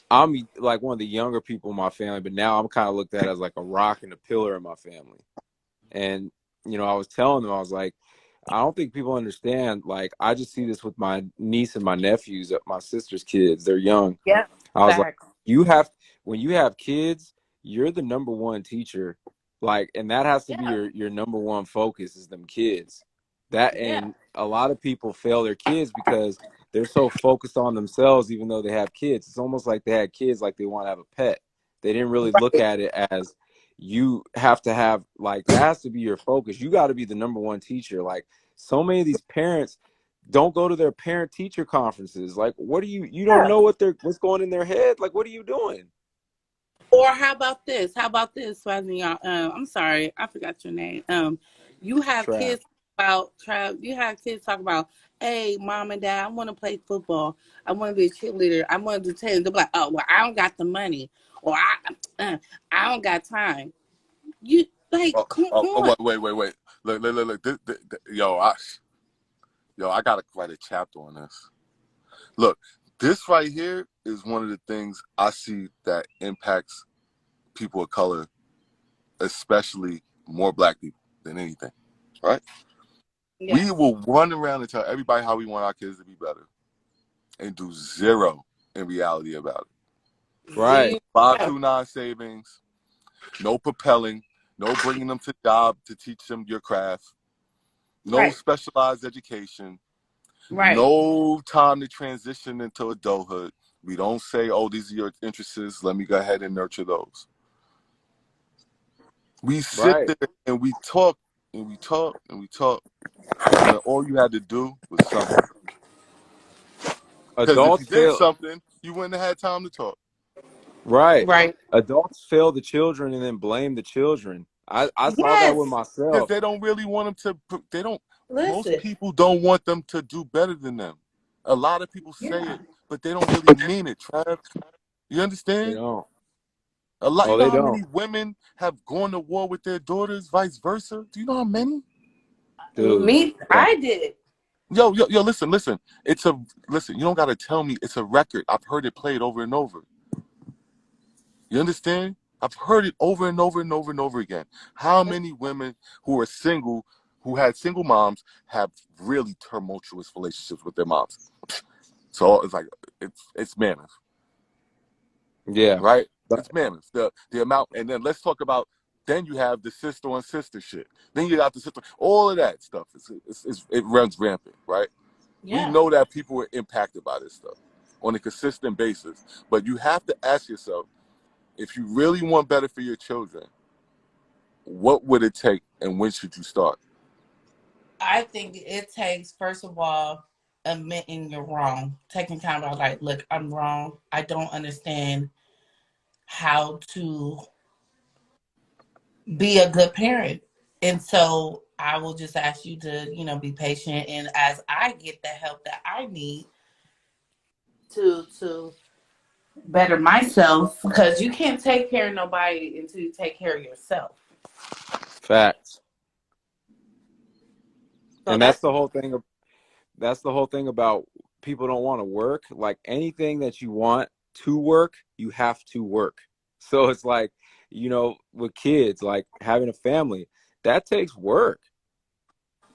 I'm like one of the younger people in my family, but now I'm kind of looked at as like a rock and a pillar in my family. And, I was telling them, I was like, I don't think people understand. Like, I just see this with my niece and my nephews, my sister's kids. They're young. Yep. I was like, Facts. you have, when you have kids, you're the number one teacher. Like, and that has to be Yeah. your number one focus is them kids. That, Yeah. and a lot of people fail their kids because they're so focused on themselves, even though they have kids. It's almost like they had kids like they want to have a pet. They didn't really look Right. at it as you have to have, like, that has to be your focus. You got to be the number one teacher. Like, so many of these parents don't go to their parent teacher conferences. Like, what do you don't Yeah. know what's going in their head? Like, what are you doing? Or how about this? How about this, Swazland? I'm sorry, I forgot your name. You have Trav. kids about you have kids talk about, hey, mom and dad, I want to play football. I want to be a cheerleader. I want to do tennis. They're like, oh, well, I don't got the money, or I don't got time. You like, oh, come oh, on. wait. Look. Yo, I gotta write a chapter on this. Look, this right here is one of the things I see that impacts people of color, especially more black people than anything. Right? We Yes. will run around and tell everybody how we want our kids to be better and do zero in reality about it. Right. 529 savings, no propelling, no bringing them to job to teach them your craft, no Right. specialized education, Right. no time to transition into adulthood. We don't say, oh, these are your interests. Let me go ahead and nurture those. We sit Right. there and we talk and we talk and we talk when all you had to do was something. Because if you Adults did fail. something, you wouldn't have had time to talk. Right. Right. Adults fail the children and then blame the children. I saw that with Yes. Because myself. they don't really want them to, most Listen. people don't want them to do better than them. A lot of people say Yeah. it, but they don't really mean it, Trav. You They understand? don't. A lot. Oh, You know they how don't. many women have gone to war with their daughters, vice versa? Do you know how many? Dude. Yeah. I did. Yo, listen. Listen. You don't gotta tell me. It's a record. I've heard it played over and over. You understand? I've heard it over and over and over and over again. How many women who are single, who had single moms, have really tumultuous relationships with their moms? So it's like it's mammoth, Yeah. right? But It's mammoth. The amount, and then let's talk about. Then you have the sister on sister shit. Then you got the sister. All of that stuff it runs rampant, right? We Yeah. know that people are impacted by this stuff on a consistent basis, but you have to ask yourself, if you really want better for your children, what would it take, and when should you start? I think it takes, first of all, admitting you're wrong. Taking time out, like, look, I'm wrong. I don't understand how to be a good parent. And so I will just ask you to, be patient. And as I get the help that I need to better myself, because you can't take care of nobody until you take care of yourself. facts. So And that's that's the whole thing about people don't want to work. Like anything that you want to work, you have to work. So it's like, with kids, like having a family, that takes work.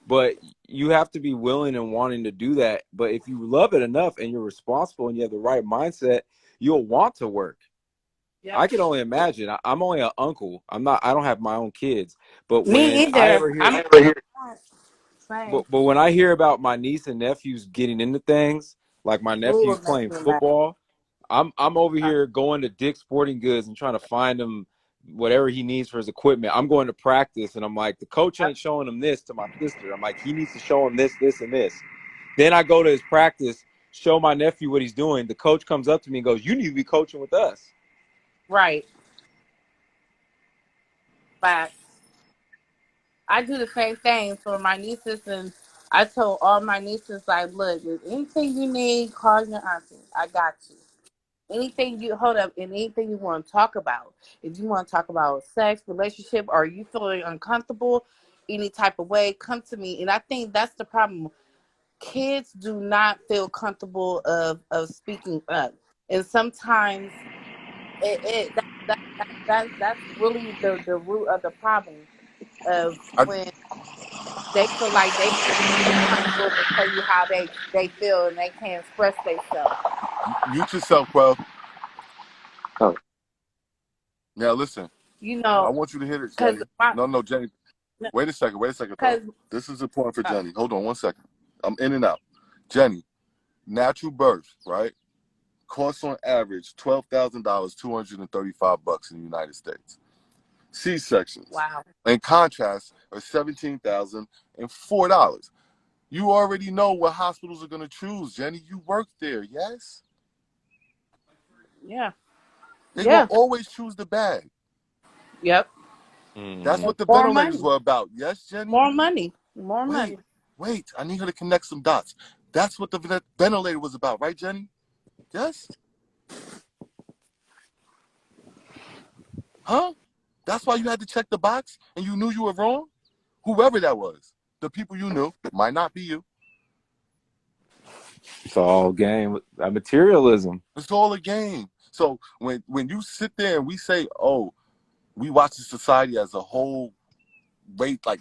But you have to be willing and wanting to do that. But if you love it enough and you're responsible and you have the right mindset, you'll want to work. yep. I can only imagine. I'm only an uncle. I don't have my own kids. But Me when I either. ever hear I'm same. but when I hear about my niece and nephews getting into things, like my Ooh, nephew's it makes playing me mad. football, I'm over here going to Dick's Sporting Goods and trying to find him whatever he needs for his equipment. I'm going to practice and I'm like, the coach ain't showing him this to my sister. I'm like, he needs to show him this, this, and this. Then I go to his practice, show my nephew what he's doing. The coach comes up to me and goes, "You need to be coaching with us." Right. But I do the same thing for my nieces, and I told all my nieces, like, look, if anything you need, call your auntie. I got you. Anything you hold up, and anything you want to talk about. If you want to talk about sex, relationship, or you feeling uncomfortable, any type of way, come to me. And I think that's the problem. Kids do not feel comfortable of speaking up, and sometimes it that's really the root of the problem of I, when they feel like they can't feel comfortable to tell you how they feel and they can't express themselves. mute yourself, bro. Oh, Now listen, You I know, want you to hear this, because Jenny. No, Jenny. Wait a second, bro. because This is important for Jenny. Hold on 1 second. I'm in and out. Jenny, natural birth, right? Costs on average $12,000, $235 in the United States. C-sections, wow, in contrast, are $17,004. You already know what hospitals are going to choose, Jenny. You work there, yes? yeah, They're going yeah, to always choose the bag. yep, That's mm, what the more ventilators money, were about, yes, Jenny? more money, more Wait, money. wait. I need her to connect some dots. That's what the ventilator was about, right, Jenny? Yes? Huh? That's why you had to check the box and you knew you were wrong? Whoever that was. The people you knew might not be you. it's all game. Materialism. It's all a game. So when you sit there and we say, oh, we watch the society as a whole, rate like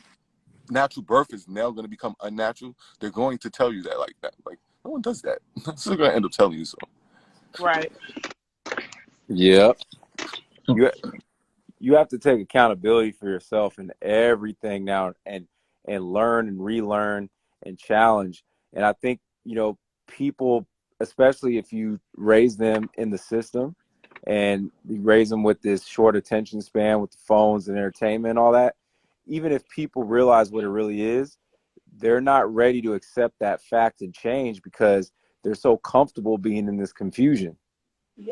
natural birth is now going to become unnatural, they're going to tell you that like that. Like, no one does that. So they're going to end up telling you so. Right. Yep. You you have to take accountability for yourself and everything now, and learn and relearn and challenge. And I think, people, especially if you raise them in the system and you raise them with this short attention span with the phones and entertainment and all that, even if people realize what it really is, they're not ready to accept that fact and change because they're so comfortable being in this confusion.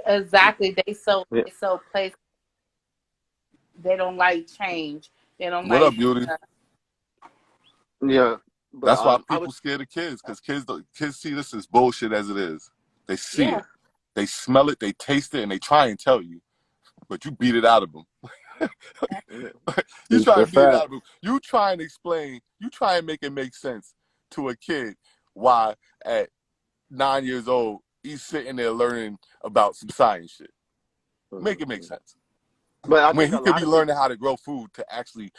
Exactly. Yeah. They so place. They don't like change. They don't What up, like. beauty? Yeah, but That's why I people was scared of kids, because kids see this as bullshit as it is. They see Yeah. it, they smell it, they taste it, and they try and tell you, but you beat it out of them. You try They're and beat it fat. out of them. You try and explain. You try and make it make sense to a kid why at 9 years old he's sitting there learning about some science shit. Make it make sense. But I When think he a could lot be of learning people, how to grow food to actually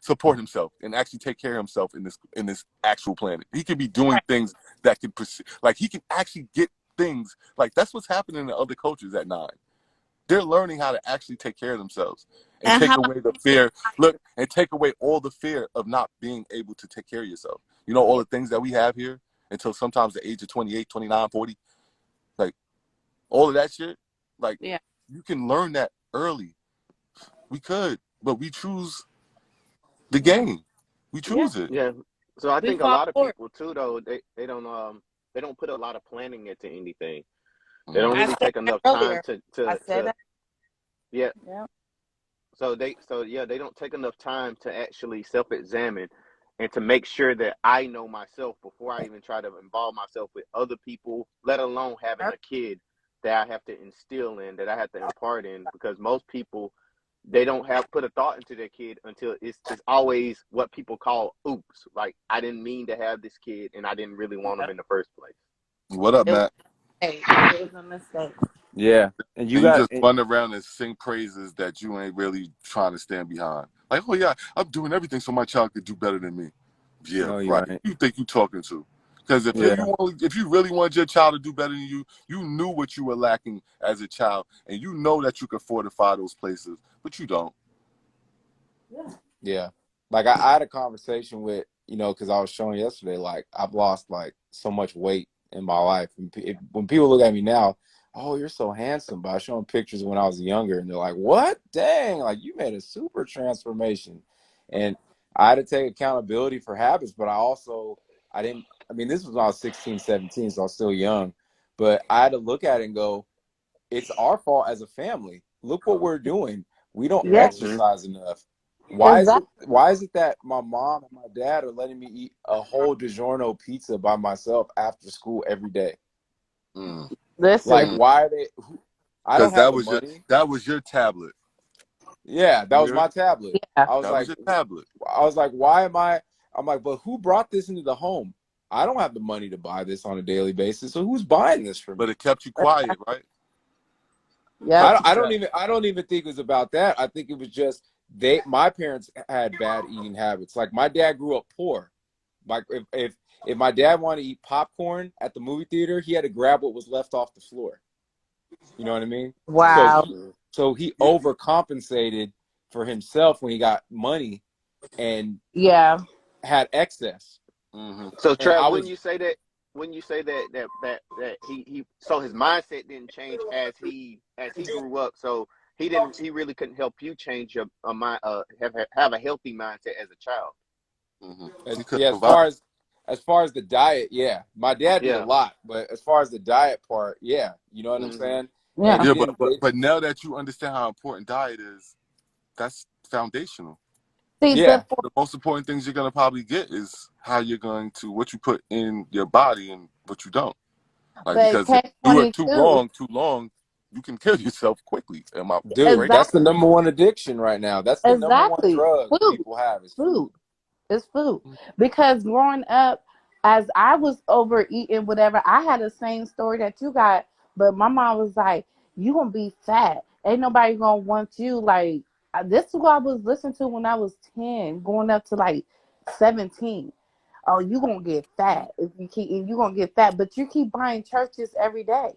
support himself and actually take care of himself in this actual planet. He could be doing things that could like he can actually get things like that's what's happening in the other cultures at 9. They're learning how to actually take care of themselves and And take how away the fear. Look, and take away all the fear of not being able to take care of yourself. You know, all the things that we have here until sometimes the age of 28, 29, 40, like all of that shit, like yeah. you can learn that early. We could, but we choose the game. We Yeah. choose it. yeah. So I We think a fought lot of for it. people too, though, they don't put a lot of planning into anything. They don't Mm-hmm. I really said take that enough time earlier. I said to that. yeah. Yeah. They don't take enough time to actually self-examine and to make sure that I know myself before I even try to involve myself with other people, let alone having a kid that I have to instill in, that I have to impart in, because most people they don't have put a thought into their kid until it's always what people call oops. Like I didn't mean to have this kid and I didn't really want him in the first place. What up, It was Matt? a mistake. It was a mistake. Yeah, and you And you got just run around and sing praises that you ain't really trying to stand behind. Like, oh yeah, I'm doing everything so my child could do better than me. Yeah, no, you right. ain't. You think you talking to? Because Yeah, if you really want your child to do better than you knew what you were lacking as a child, and you know that you could fortify those places, but you don't. yeah. Like I had a conversation with because I was showing yesterday. Like I've lost like so much weight in my life. And when people look at me now, oh, you're so handsome. But I show them pictures when I was younger, and they're like, "What? Dang! Like you made a super transformation." And I had to take accountability for habits, but I didn't. I mean, this was when I was 16, 17, so I was still young. But I had to look at it and go, it's our fault as a family. Look what we're doing. We don't Yeah. Mm-hmm. exercise enough. Exactly. Why is it that my mom and my dad are letting me eat a whole DiGiorno pizza by myself after school every day? Mm. Like Listen. Mm. why are they I Because don't have the money. that was your tablet. Yeah, that You was heard? my tablet. Yeah. That was your tablet. I was like, why am I'm like, but who brought this into the home? I don't have the money to buy this on a daily basis. So who's buying this for But me? it kept you quiet, right? It Yep. kept you quiet. I don't even think it was about that. I think it was just my parents had bad eating habits. Like my dad grew up poor. Like if my dad wanted to eat popcorn at the movie theater, he had to grab what was left off the floor. You know what I mean? So Wow. he overcompensated for himself when he got money and Yeah. had excess. Mm-hmm. So And Trav, I was when you say that he so his mindset didn't change as he grew up, so he really couldn't help you change your mind have a healthy mindset as a child. Mm-hmm. He as, couldn't yeah, provide. as far as the diet, yeah. My dad did a Yeah. lot, but as far as the diet part, yeah, you know what I'm Hmm. saying? And Yeah. he Yeah, didn't but now that you understand how important diet is, that's foundational. See yeah. the The most important things you're gonna probably get is how you're going to what you put in your body and what you don't. Like but because if catch you do it 22. too long, you can kill yourself quickly. Am I Dude, right? That that's the Exactly. number one addiction right now. That's the number one Exactly. drug Food. people have is Food. food. It's food. Because growing up, as I was overeating, whatever, I had the same story that you got. But my mom was like, "You gonna be fat? Ain't nobody gonna want you." Like this is what I was listening to when I was 10, going up to like 17. Oh, you gonna get fat if you keep. You gonna get fat, but you keep buying churches every day.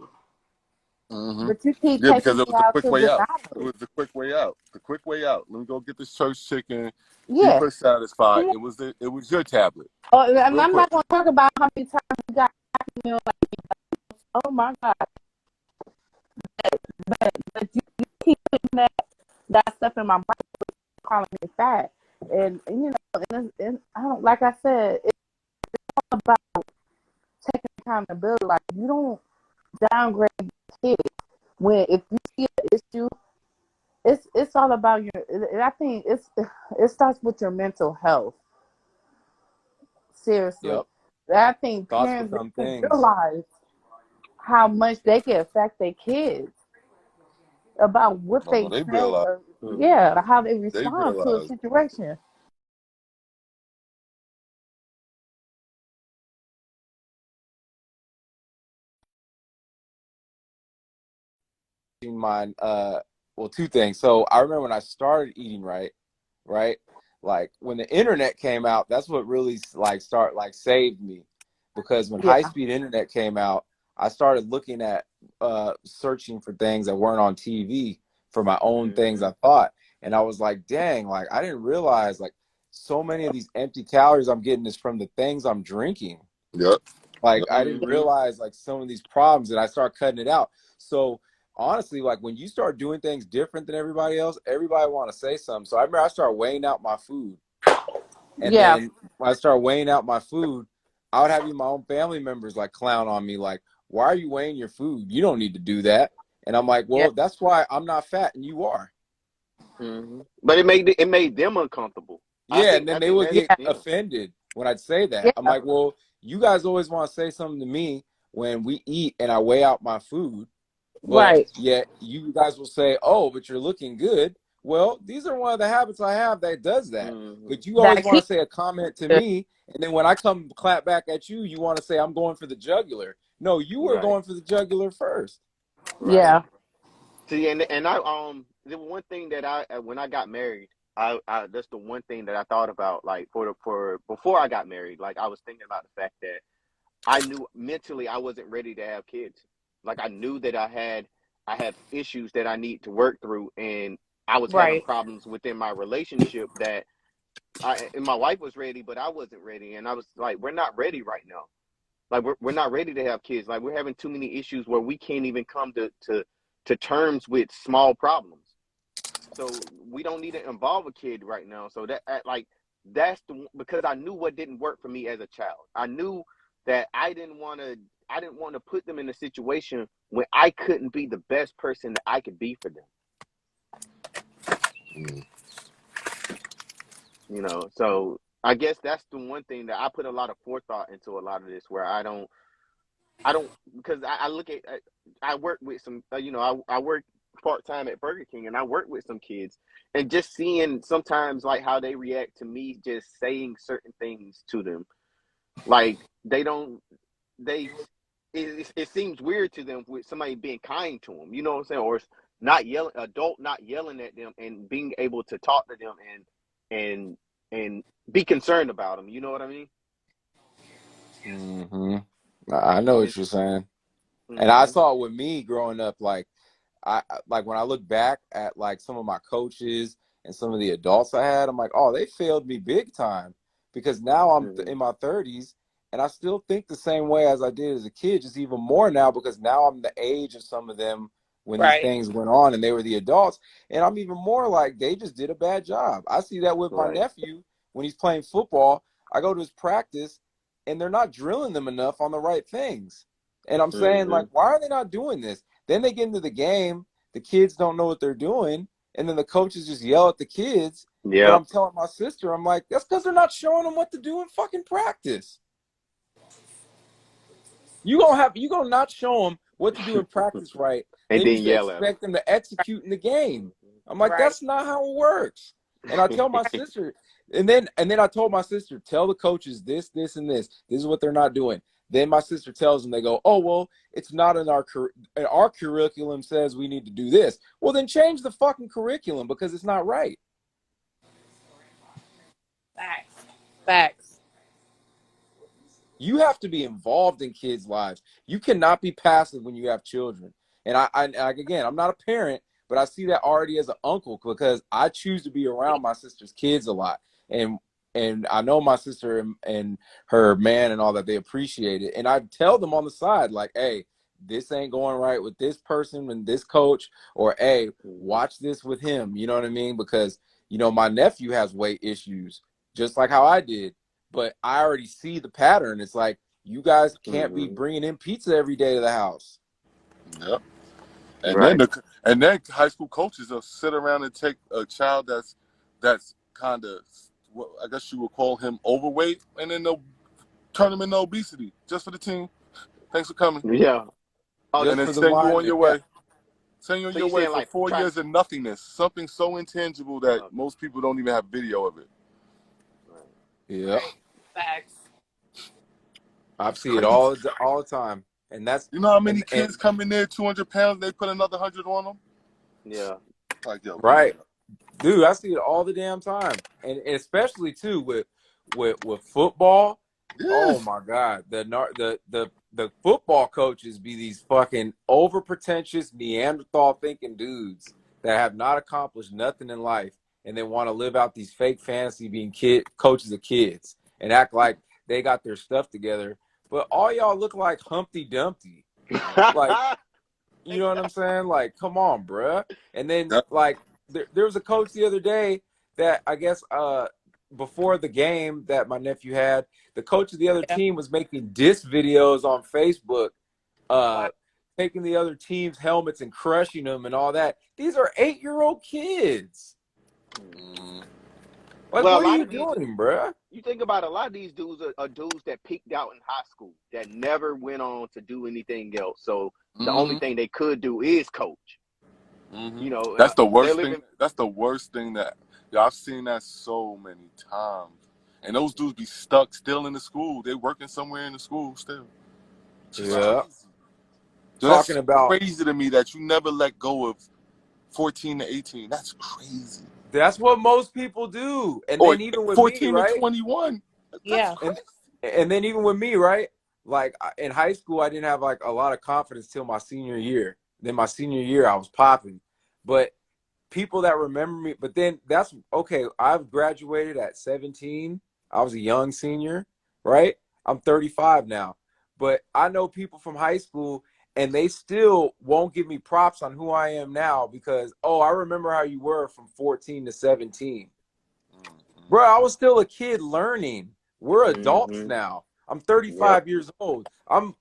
Mm-hmm. But you keep Yeah, taking because it me was the out quick to way the out. It dollar. was the quick way out. The quick way out. Let me go get this church chicken. Keep Yeah. her satisfied. Come on. It was your tablet. Oh, and Real I'm quick. not gonna talk about how many times you got me like, oh my god, but you keep putting that stuff in my brain, calling me fat, and and I don't like I said, it's all about taking accountability. Like you don't downgrade your kids when if you see an issue, it's all about your. And I think it starts with your mental health. Seriously, Yep. I think Thoughts parents become they don't things. realize how much they can affect their kids about what No, they they say realize. or yeah, how they They respond to a realize. situation. My well, two things. So I remember when I started eating right, right? Like when the internet came out, that's what really saved me. Because when Yeah. high-speed internet came out, I started looking at searching for things that weren't on TV for my own things Mm-hmm. I thought. And I was like, dang, like I didn't realize like so many of these empty calories I'm getting is from the things I'm drinking. Yep. Like Yep. I didn't Mm-hmm. realize like some of these problems, and I start cutting it out. So honestly, like when you start doing things different than everybody else, everybody want to say something. So I remember I started weighing out my food, and Yeah. then when I started weighing out my food, I would have even my own family members like clown on me, like, "Why are you weighing your food? You don't need to do that." And I'm like, Yeah. "Well, that's why I'm not fat and you are." Mm-hmm. But it made them uncomfortable. I Yeah, think and then I they think would that's get Yeah. yeah. offended when I'd say that. I'm Yeah. like, well, you guys always want to say something to me when we eat and I weigh out my food, but Right. yet you guys will say, oh, but you're looking good. Well, these are one of the habits I have that does that. Mm-hmm. But you always That want keep to say a comment to good. me, and then when I come clap back at you, you want to say I'm going for the jugular. No, you were Right. going for the jugular first. Right. Yeah. See, and I the one thing that I when I got married, I that's the one thing that I thought about, like for before I got married, like I was thinking about the fact that I knew mentally I wasn't ready to have kids. Like I knew that I had issues that I need to work through, and I was having Right. problems within my relationship that I and my wife was ready, but I wasn't ready, and I was like, we're not ready right now. Like we're not ready to have kids. Like we're having too many issues where we can't even come to terms with small problems. So we don't need to involve a kid right now. So like that's because I knew what didn't work for me as a child. I knew that I didn't want to put them in a situation when I couldn't be the best person that I could be for them. Mm. So I guess that's the one thing that I put a lot of forethought into a lot of this, where I don't because I look at I work with some I work part time at Burger King, and I work with some kids, and just seeing sometimes like how they react to me just saying certain things to them, like they don't they it seems weird to them with somebody being kind to them, you know what I'm saying, or not yelling, adult not yelling at them and being able to talk to them and and be concerned about them, you know what I mean? Hmm. I know what And you're saying. And I mm-hmm, saw it with me growing up, like like when I look back at like some of my coaches and some of the adults I had, I'm like, oh, they failed me big time because now I'm mm-hmm, in my 30s and I still think the same way as I did as a kid, just even more now because now I'm the age of some of them when these Right. things went on and they were the adults. And I'm even more like they just did a bad job. I see that with my right, nephew when he's playing football. I go to his practice and they're not drilling them enough on the right things. And I'm saying, mm-hmm, like, why are they not doing this? Then they get into the game, the kids don't know what they're doing, and then the coaches just yell at the kids. But yep, I'm telling my sister, I'm like, that's because they're not showing them what to do in fucking practice. You gonna not show them what to do in practice right. and Then you then should yell at them. expect them to execute in the game. I'm like, Right. that's not how it works. And I tell my sister, and then I told my sister, tell the coaches this, this, and this. This is what they're not doing. Then my sister tells them, they go, oh well, it's not in our curriculum says we need to do this. Well, then change the fucking curriculum because it's not right. Facts. Facts. You have to be involved in kids' lives. You cannot be passive when you have children. And again, I'm not a parent, but I see that already as an uncle because I choose to be around my sister's kids a lot. And I know my sister and her man and all that, they appreciate it. And I tell them on the side, like, hey, this ain't going right with this person and this coach, or hey, Mhm. watch this with him. You know what I mean? Because, my nephew has weight issues, just like how I did, but I already see the pattern. It's like you guys can't be Mhm. bringing in pizza every day to the house. Yep. And then Right. high school coaches will sit around and take a child that's kind of, well, I guess you would call him overweight, and then they'll turn him into obesity just for the team. Thanks for coming, Yeah. Oh, and Just then for the send you on alignment. your Yeah. way. Send you on so your you way saying for like 4 years of nothingness. Something so intangible that okay. most people don't even have video of it. Right. Yeah. Right. Facts. I It's see it crazy. all the time. And that's You know how many and kids come in there 200 pounds? They put another 100 on them. Yeah. Like, yo, give Right. it up. Dude, I see it all the damn time, and especially too with football. Oh Yes. my God, the football coaches be these fucking over pretentious Neanderthal thinking dudes that have not accomplished nothing in life, and they want to live out these fake fantasy being coaches of kids and act like they got their stuff together. But all y'all look like Humpty Dumpty, like, you know what I'm saying? Like, come on, bruh. And then Yep. like there was a coach the other day that I guess before the game that my nephew had, the coach of the other Yeah. team was making diss videos on Facebook, uh Wow. taking the other team's helmets and crushing them and all that. These are 8-year-old kids. Mm. Like, Well, a what are lot you of these, doing, bruh? you think about it, a lot of these dudes are dudes that peaked out in high school that never went on to do anything else. So the only Mm-hmm. thing they could do is coach. Mm-hmm. You know, That's the they're worst thing. living. That's the worst thing that, yo, I've seen that so many times. And those dudes be stuck still in the school. They working somewhere in the school still. Just Right. Yeah. crazy. So Talking that's about crazy to me that you never let go of 14 to 18. That's crazy. that's what most people do. And Or then even with me, 14 to right? 21. That's Yeah. crazy. And then even with me, right? Like in high school, I didn't have like a lot of confidence till my senior year. Then my senior year, I was popping. But people that remember me, but then that's okay. I've graduated at 17. I was a young senior, right? I'm 35 now. But I know people from high school and they still won't give me props on who I am now because, oh, I remember how you were from 14 to 17. Bro, I was still a kid learning. We're adults Mm-hmm. now. I'm Yep. 35 years old. I'm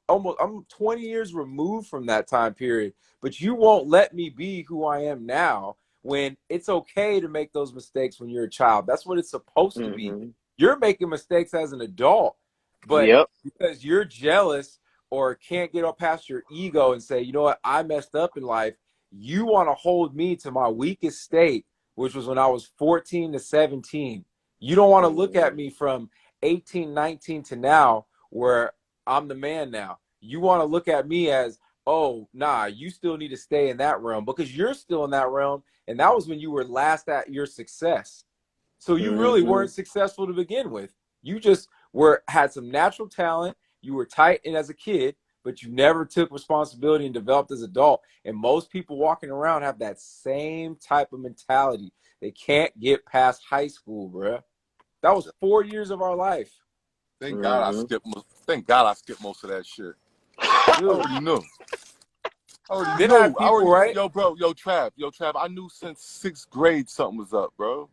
20 years removed from that time period, but you won't let me be who I am now when it's okay to make those mistakes when you're a child. That's what it's supposed to be. Mm-hmm. You're making mistakes as an adult, but Yep. because you're jealous or can't get up past your ego and say, you know what, I messed up in life, you want to hold me to my weakest state, which was when I was 14 to 17. You don't want to look at Mm-hmm. me from 18, 19 to now where I'm the man now. You want to look at me as, oh, nah, you still need to stay in that realm because you're still in that realm. And that was when you were last at your success. So you really Mm-hmm. weren't successful to begin with. You just had some natural talent. You were tight and as a kid, but you never took responsibility and developed as an adult. And most people walking around have that same type of mentality. They can't get past high school, bruh. That was 4 years of our life, Thank God I Mm-hmm. skipped. Thank God I skipped most of that shit. I dude. already knew. I already Then I knew. had people, right? Yo, bro, yo, Trav. I knew since sixth grade something was up, bro.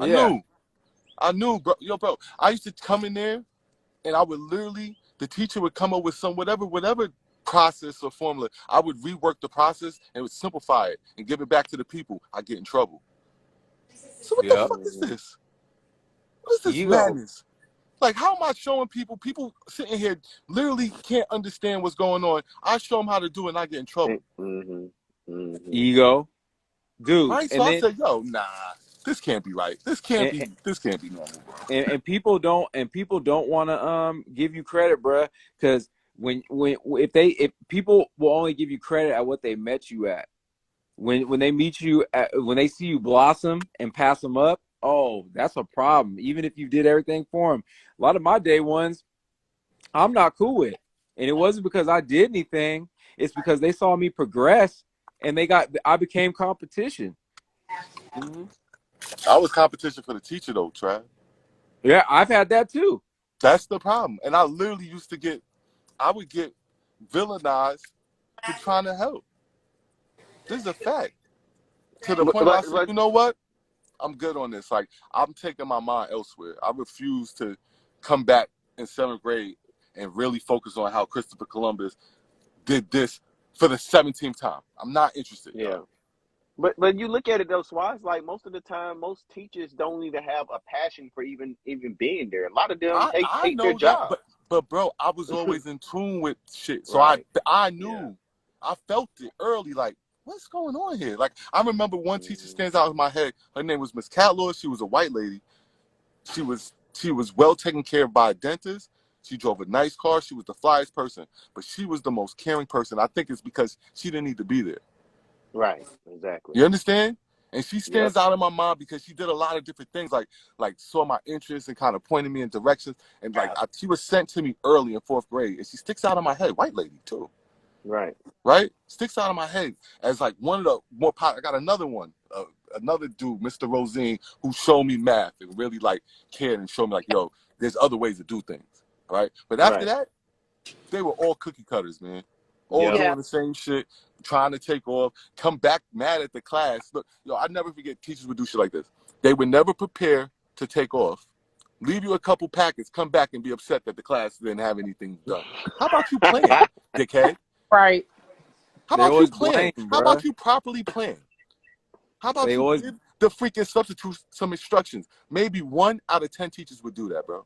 I Yeah, knew. I knew, bro. Yo, bro. I used to come in there and I would literally, the teacher would come up with some whatever process or formula. I would rework the process and would simplify it and give it back to the people. I get in trouble. So what the yeah. fuck is Mm-hmm. this? What is this Ego. madness? Like, how am I showing people sitting here literally can't understand what's going on? I show them how to do it and I get in trouble. Mm-hmm. Mm-hmm. Ego. Dude. Right? So And I then said, yo, nah, this can't be right. and, This can't be normal, bro. and people don't want to give you credit, bruh, because when if people will only give you credit at what they met you at. When they meet you at, when they see you blossom and pass them up, oh, that's a problem. Even if you did everything for them, a lot of my day ones, I'm not cool with, and it wasn't because I did anything. It's because they saw me progress, and I became competition. Mm-hmm. I was competition for the teacher though, Trav. Yeah, I've had that too. That's the problem. And I literally used to I would get villainized for trying to help. This is a fact. To the But, point where I but said, but you know what? I'm good on this. Like, I'm taking my mind elsewhere. I refuse to come back in seventh grade and really focus on how Christopher Columbus did this for the 17th time. I'm not interested, yeah. dog. But you look at it though, Swaz, like most of the time, most teachers don't even have a passion for even being there. A lot of them I hate their know that, job. but bro, I was always in tune with shit. So Right. I Yeah. knew, I felt it early. Like, what's going on here? Like, I remember one teacher Mm-hmm. stands out in my head. Her name was Miss Catlord. She was a white lady. She was well taken care of by a dentist. She drove a nice car. She was the flyest person, but she was the most caring person. I think it's because she didn't need to be there. Right. Exactly. You understand? And she stands out in my mind because she did a lot of different things, like saw my interests and kind of pointed me in directions. And like she was sent to me early in 4th grade, and she sticks out in my head. White lady too, Right. Sticks out in my head as like one of the more I got another one, another dude, Mr. Rosine, who showed me math and really like cared and showed me like, yo, there's other ways to do things, right? But after that, they were all cookie cutters, man. All doing the same shit, trying to take off, come back mad at the class. Look, yo, I never forget teachers would do shit like this. They would never prepare to take off, leave you a couple packets, come back and be upset that the class didn't have anything done. How about you plan, dickhead? Right. How They about you always plan? blame, How bro. about you properly plan? How about They you always give the freaking substitute some instructions? Maybe 1 out of 10 teachers would do that, bro.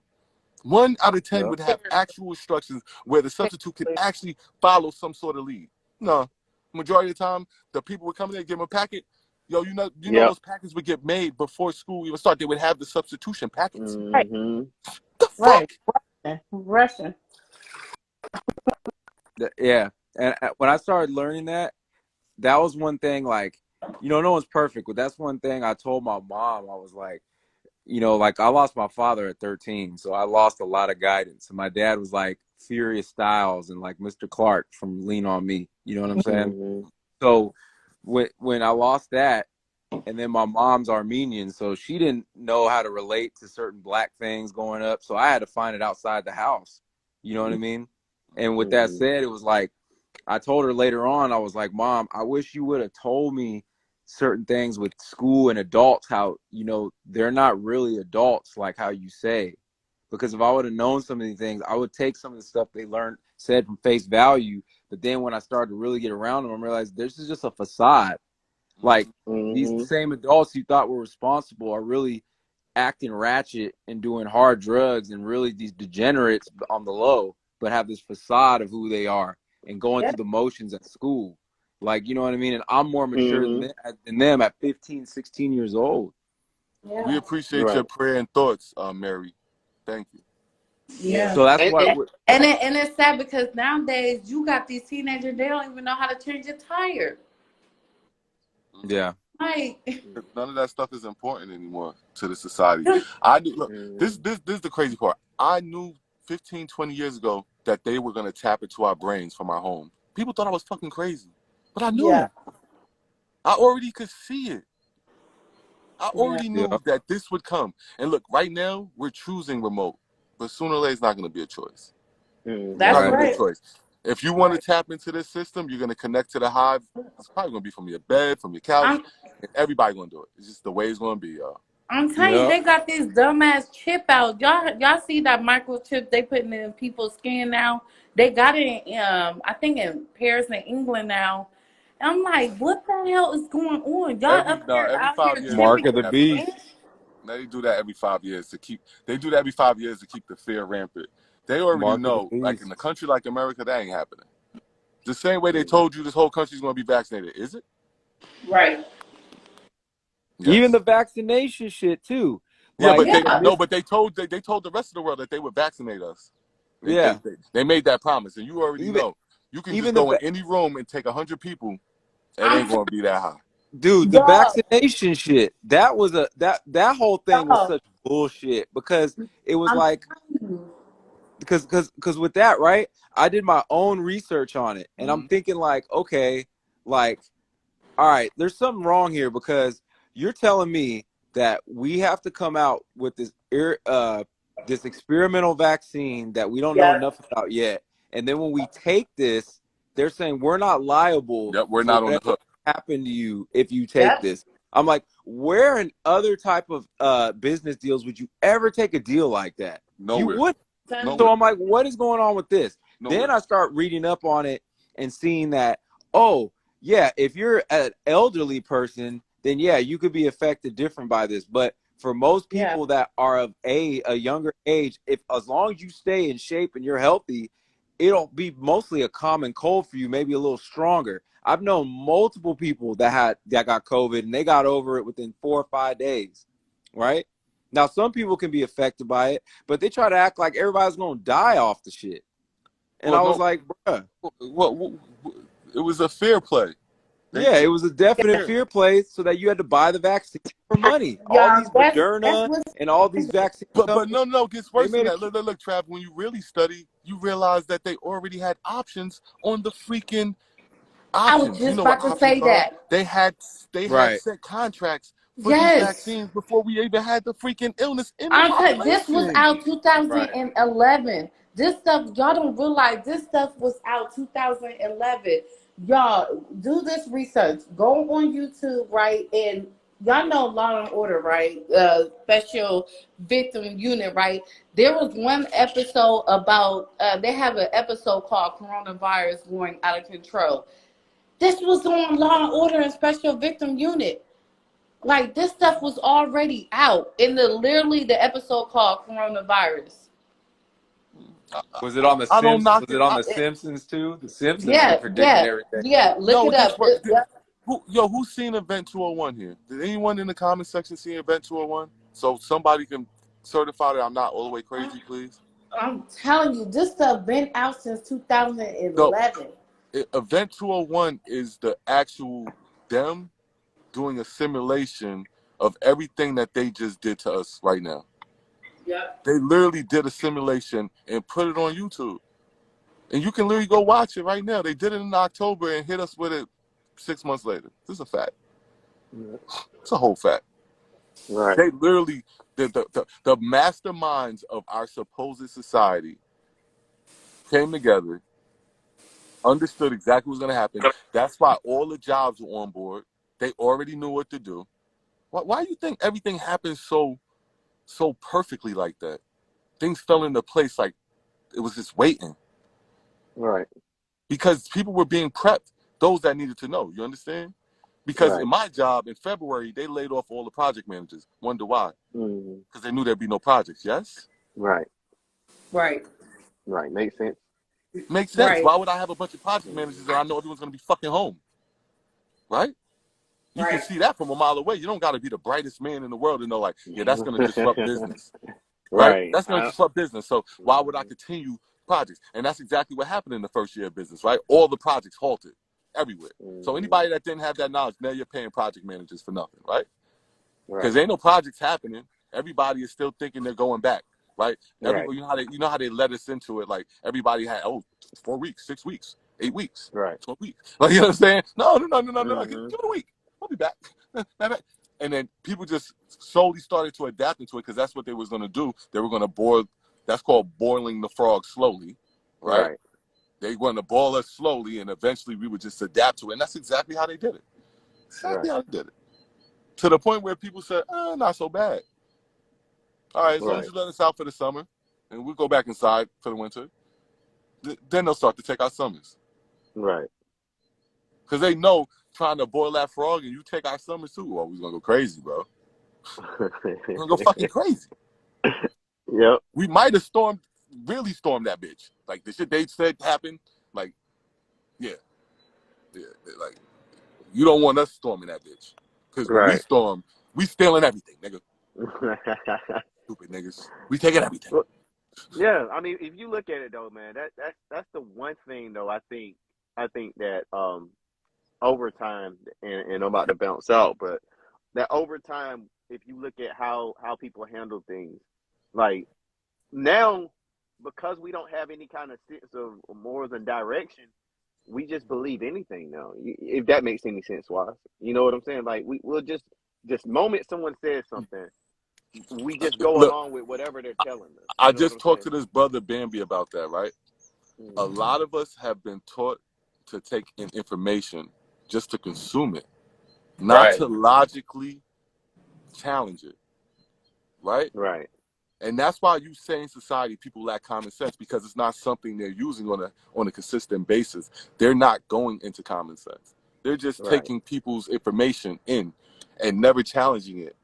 1 out of 10 would have actual instructions where the substitute could actually follow some sort of lead. No, majority of the time, the people would come in there and give them a packet. Yo, you know those packets would get made before school even start. They would have the substitution packets. Mm-hmm. The fuck? Right. Russian. yeah. And when I started learning that was one thing. Like, you know, no one's perfect, but that's one thing I told my mom. I was like, you know, like I lost my father at 13, so I lost a lot of guidance. And my dad was like Furious Styles and like Mr. Clark from Lean on Me. You know what I'm saying? Mm-hmm. So when I lost that, and then my mom's Armenian, so she didn't know how to relate to certain black things going up. So I had to find it outside the house. You know what I mean? And with that said, it was like, I told her later on, I was like, Mom, I wish you would have told me certain things with school and adults, how, you know, they're not really adults like how you say. Because if I would have known some of these things, I would take some of the stuff they said from face value. But then when I started to really get around them, I realized this is just a facade. Like, these same adults you thought were responsible are really acting ratchet and doing hard drugs and really these degenerates on the low, but have this facade of who they are and going through the motions at school. Like, you know what I mean? And I'm more mature than them at 15, 16 years old. Yeah. We appreciate your prayer and thoughts, Mary. Thank you. Yeah. So that's why. And it's sad because nowadays you got these teenagers, they don't even know how to change a tire. Yeah. Like, none of that stuff is important anymore to the society. I knew. Look, this is the crazy part. I knew 15, 20 years ago that they were gonna tap into our brains from our home. People thought I was fucking crazy, but I knew. Yeah. I already could see it. I already knew that this would come. And look, right now we're choosing remote, but sooner or later it's not gonna be a choice. That's not gonna right. be a choice. If you want to tap into this system, you're gonna connect to the hive. It's probably gonna be from your bed, from your couch, and everybody gonna do it. It's just the way it's gonna be, y'all. I'm telling you, they got this dumbass chip out. Y'all see that microchip they putting in people's skin now? They got it in, I think in Paris and England now. And I'm like, what the hell is going on? Y'all Every up here out 5 here years, Mark chipping of the your beast. skin? They do that every 5 years to keep. They do that every 5 years to keep the fear rampant. They already know, like in a country like America, that ain't happening. The same way they told you this whole country's gonna be vaccinated, is it? Right. Yes. Even the vaccination shit too. Yeah, Like, but they told the rest of the world that they would vaccinate us. They made that promise, and you already know. You can just go in any room and take 100 people. It ain't gonna be that high. Dude, the vaccination shit, that whole thing was such bullshit because it was like, because with that, right, I did my own research on it and I'm thinking like, okay, like, all right, there's something wrong here because you're telling me that we have to come out with this this experimental vaccine that we don't know enough about yet, and then when we take this, they're saying we're not liable. Yep, we're not on the hook. Happen to you if you take this. I'm like, where in other type of business deals would you ever take a deal like that? Nowhere. You would. Nowhere. So I'm like, what is going on with this? Nowhere. Then I start reading up on it and seeing that, oh yeah, if you're an elderly person, then yeah, you could be affected different by this. But for most people that are of a younger age, as long as you stay in shape and you're healthy, it'll be mostly a common cold for you, maybe a little stronger. I've known multiple people that got COVID and they got over it within 4 or 5 days, right? Now, some people can be affected by it, but they try to act like everybody's going to die off the shit. And I was like, bruh. Well, it was a fair play. Yeah, it was a definite fear play so that you had to buy the vaccine for money. All Yeah, these that's Moderna what's and all these vaccine But companies, no, it gets they worse than made that. it. Look, Trav, when you really study, you realize that they already had options on the freaking I was options. You just know what about to options say are? that. They had Right. set contracts for these Yes. vaccines before we even had the freaking illness in the This was population. out Right. 2011. This stuff, y'all don't realize this stuff was out 2011. Y'all do this research. Go on YouTube, right? And y'all know Law and Order, right? Special Victim Unit, right? There was one episode about, they have an episode called Coronavirus Going Out of Control. This was on Law and Order and Special Victim Unit. Like this stuff was already out in literally the episode called Coronavirus. Was it on the I don't Sims? knock Was it. it on the Simpsons too? The Simpsons were Yeah, predicting yeah, everything. yeah. Look No, it it gets up. worse. Who's seen Event 201 here? Did anyone in the comment section see Event 201? So somebody can certify that I'm not all the way crazy, please. I'm telling you, this stuff been out since No, 2011. Event 201 is the actual them doing a simulation of everything that they just did to us right now. Yep. They literally did a simulation and put it on YouTube. And you can literally go watch it right now. They did it in October and hit us with it 6 months later. This is a fact. It's a whole fact. Right. They literally, the masterminds of our supposed society came together, understood exactly what was going to happen. That's why all the jobs were on board. They already knew what to do. Why do you think everything happened so perfectly like that? Things fell into place like it was just waiting. Right. Because people were being prepped, those that needed to know. You understand? Because Right. in my job in February, they laid off all the project managers. Wonder why? Mm-hmm. Because they knew there'd be no projects. Yes? Right. Right. Right. Makes sense. Makes sense. Right. Why would I have a bunch of project managers Mm-hmm. and I know everyone's going to be fucking home? Right? You can Right. see that from a mile away. You don't got to be the brightest man in the world to know, like, yeah, that's going to disrupt business. Right? Right. That's going to disrupt business. So why would I continue projects? And that's exactly what happened in the first year of business, right? All the projects halted everywhere. So Mm-hmm. anybody that didn't have that knowledge, now you're paying project managers for nothing, right? Because Right. ain't no projects happening. Everybody is still thinking they're going back, right? Right. Everybody, you know how they let us into it. Like everybody had 4 weeks, 6 weeks, 8 weeks, Right. 12 weeks. Like you know what I'm saying? No. Give Mm-hmm. it a week. We'll be back. And then people just slowly started to adapt into it because that's what they was gonna do. They were gonna boil. That's called boiling the frog slowly, right? Right. They want to boil us slowly, and eventually we would just adapt to it. And that's exactly how they did it. Exactly how they did it. To the point where people said, not so bad. All right, as long as Right. you let us out for the summer, and we'll go back inside for the winter, then they'll start to take our summers. Right. Because they know trying to boil that frog and you take our summers too, well, we're going to go crazy, bro. We're going to go fucking crazy. Yep. We might have really stormed that bitch. Like, the shit they said happened, like, yeah. Like, you don't want us storming that bitch. Because when we Right. storm, we stealing everything, nigga. Stupid niggas. We taking everything. Well, yeah, I mean, if you look at it though, man, that's the one thing though. I think that over time, and I'm about to bounce out, but that over time, if you look at how people handle things, like now, because we don't have any kind of sense of morals and direction, we just believe anything now. If that makes any sense, why? You know what I'm saying? Like we'll just moment someone says something, we just go Look, along with whatever they're telling us. I You know what just I'm talked saying? to this brother Bambi about that, right? A Mm-hmm. lot of us have been taught to take in information just to consume it, not Right. to logically challenge it, right? Right. And that's why you say in society people lack common sense, because it's not something they're using on a consistent basis. They're not going into common sense. They're just Right. taking people's information in and never challenging it.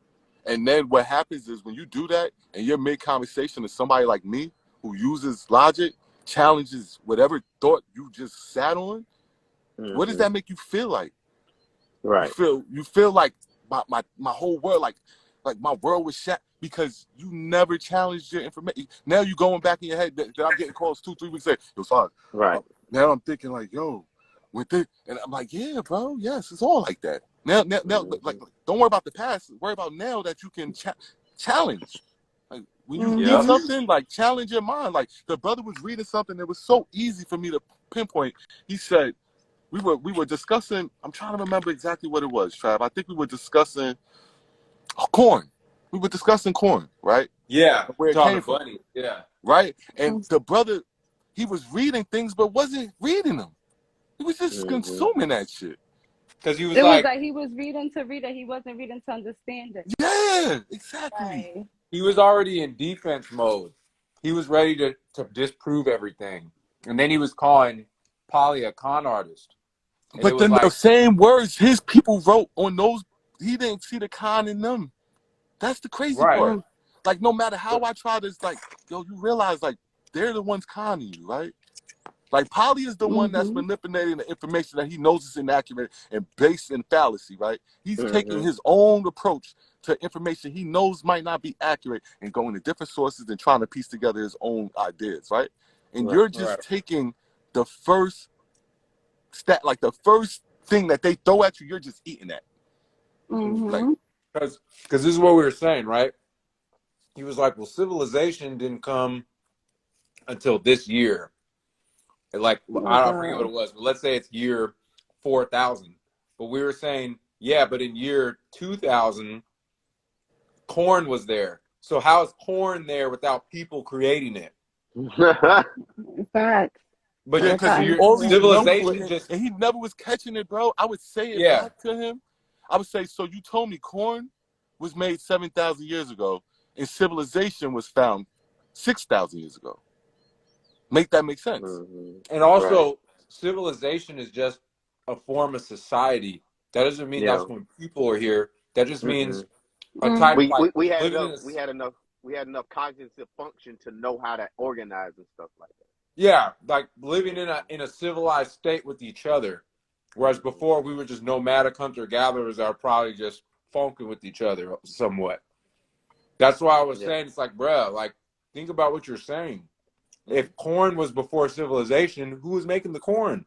And then what happens is when you do that and you're mid-conversation to somebody like me who uses logic, challenges whatever thought you just sat on, what does Mm-hmm. that make you feel like? Right. You feel like my whole world, like my world was shattered because you never challenged your information. Now you going back in your head that I'm getting calls 2-3 weeks later. It was hard. Right. Now I'm thinking like, yo, And I'm like, yeah, bro, yes, it's all like that. Now, like, don't worry about the past. Worry about now that you can challenge. Like when you read Yep. something, like challenge your mind. Like the brother was reading something that was so easy for me to pinpoint. He said we were discussing. I'm trying to remember exactly what it was, Trav. I think we were discussing corn. We were discussing corn, right? Yeah. Where it Talking came to from, Bunny. Yeah. right? And the brother, he was reading things, but wasn't reading them. He was just consuming that shit. Because he was It was like, like he was reading to read it. He wasn't reading to understand it. Yeah, exactly. Right. he was already in defense mode. He was ready to disprove everything. And then he was calling Polly a con artist. And it But was then the like, same words his people wrote on those, he didn't see the con in them. That's the crazy right. part. Like, no matter how I try to, like, yo, you realize, like, they're the ones conning you, right? Like, Polly is the one that's manipulating the information that he knows is inaccurate and based in fallacy, right? He's taking his own approach to information he knows might not be accurate and going to different sources and trying to piece together his own ideas, right? And you're just taking the first like the first thing that they throw at you, you're just eating that. Like, Because this is what we were saying, right? He was like, well, civilization didn't come until this year. And like, Oh I forget what God. it was, but let's say it's year 4,000. But we were saying, yeah, but in year 2000, corn was there. So how is corn there without people creating it? Facts. But yeah, because so Without your all these information. numbers were civilization in, just, and he never was catching it, bro. I would say it yeah, back to him. I would say, so you told me corn was made 7,000 years ago, and civilization was found 6,000 years ago. Make that make sense? and also civilization is just a form of society. That doesn't mean that's when people are here. That just means a type Mm. like We had living in enough a, we had enough cognitive function to know how to organize and stuff like that. yeah, like living in a civilized state with each other. Whereas before we were just nomadic hunter gatherers that are probably just funking with each other somewhat. That's why I was saying it's like, bruh, like think about what you're saying. If corn was before civilization, who was making the corn?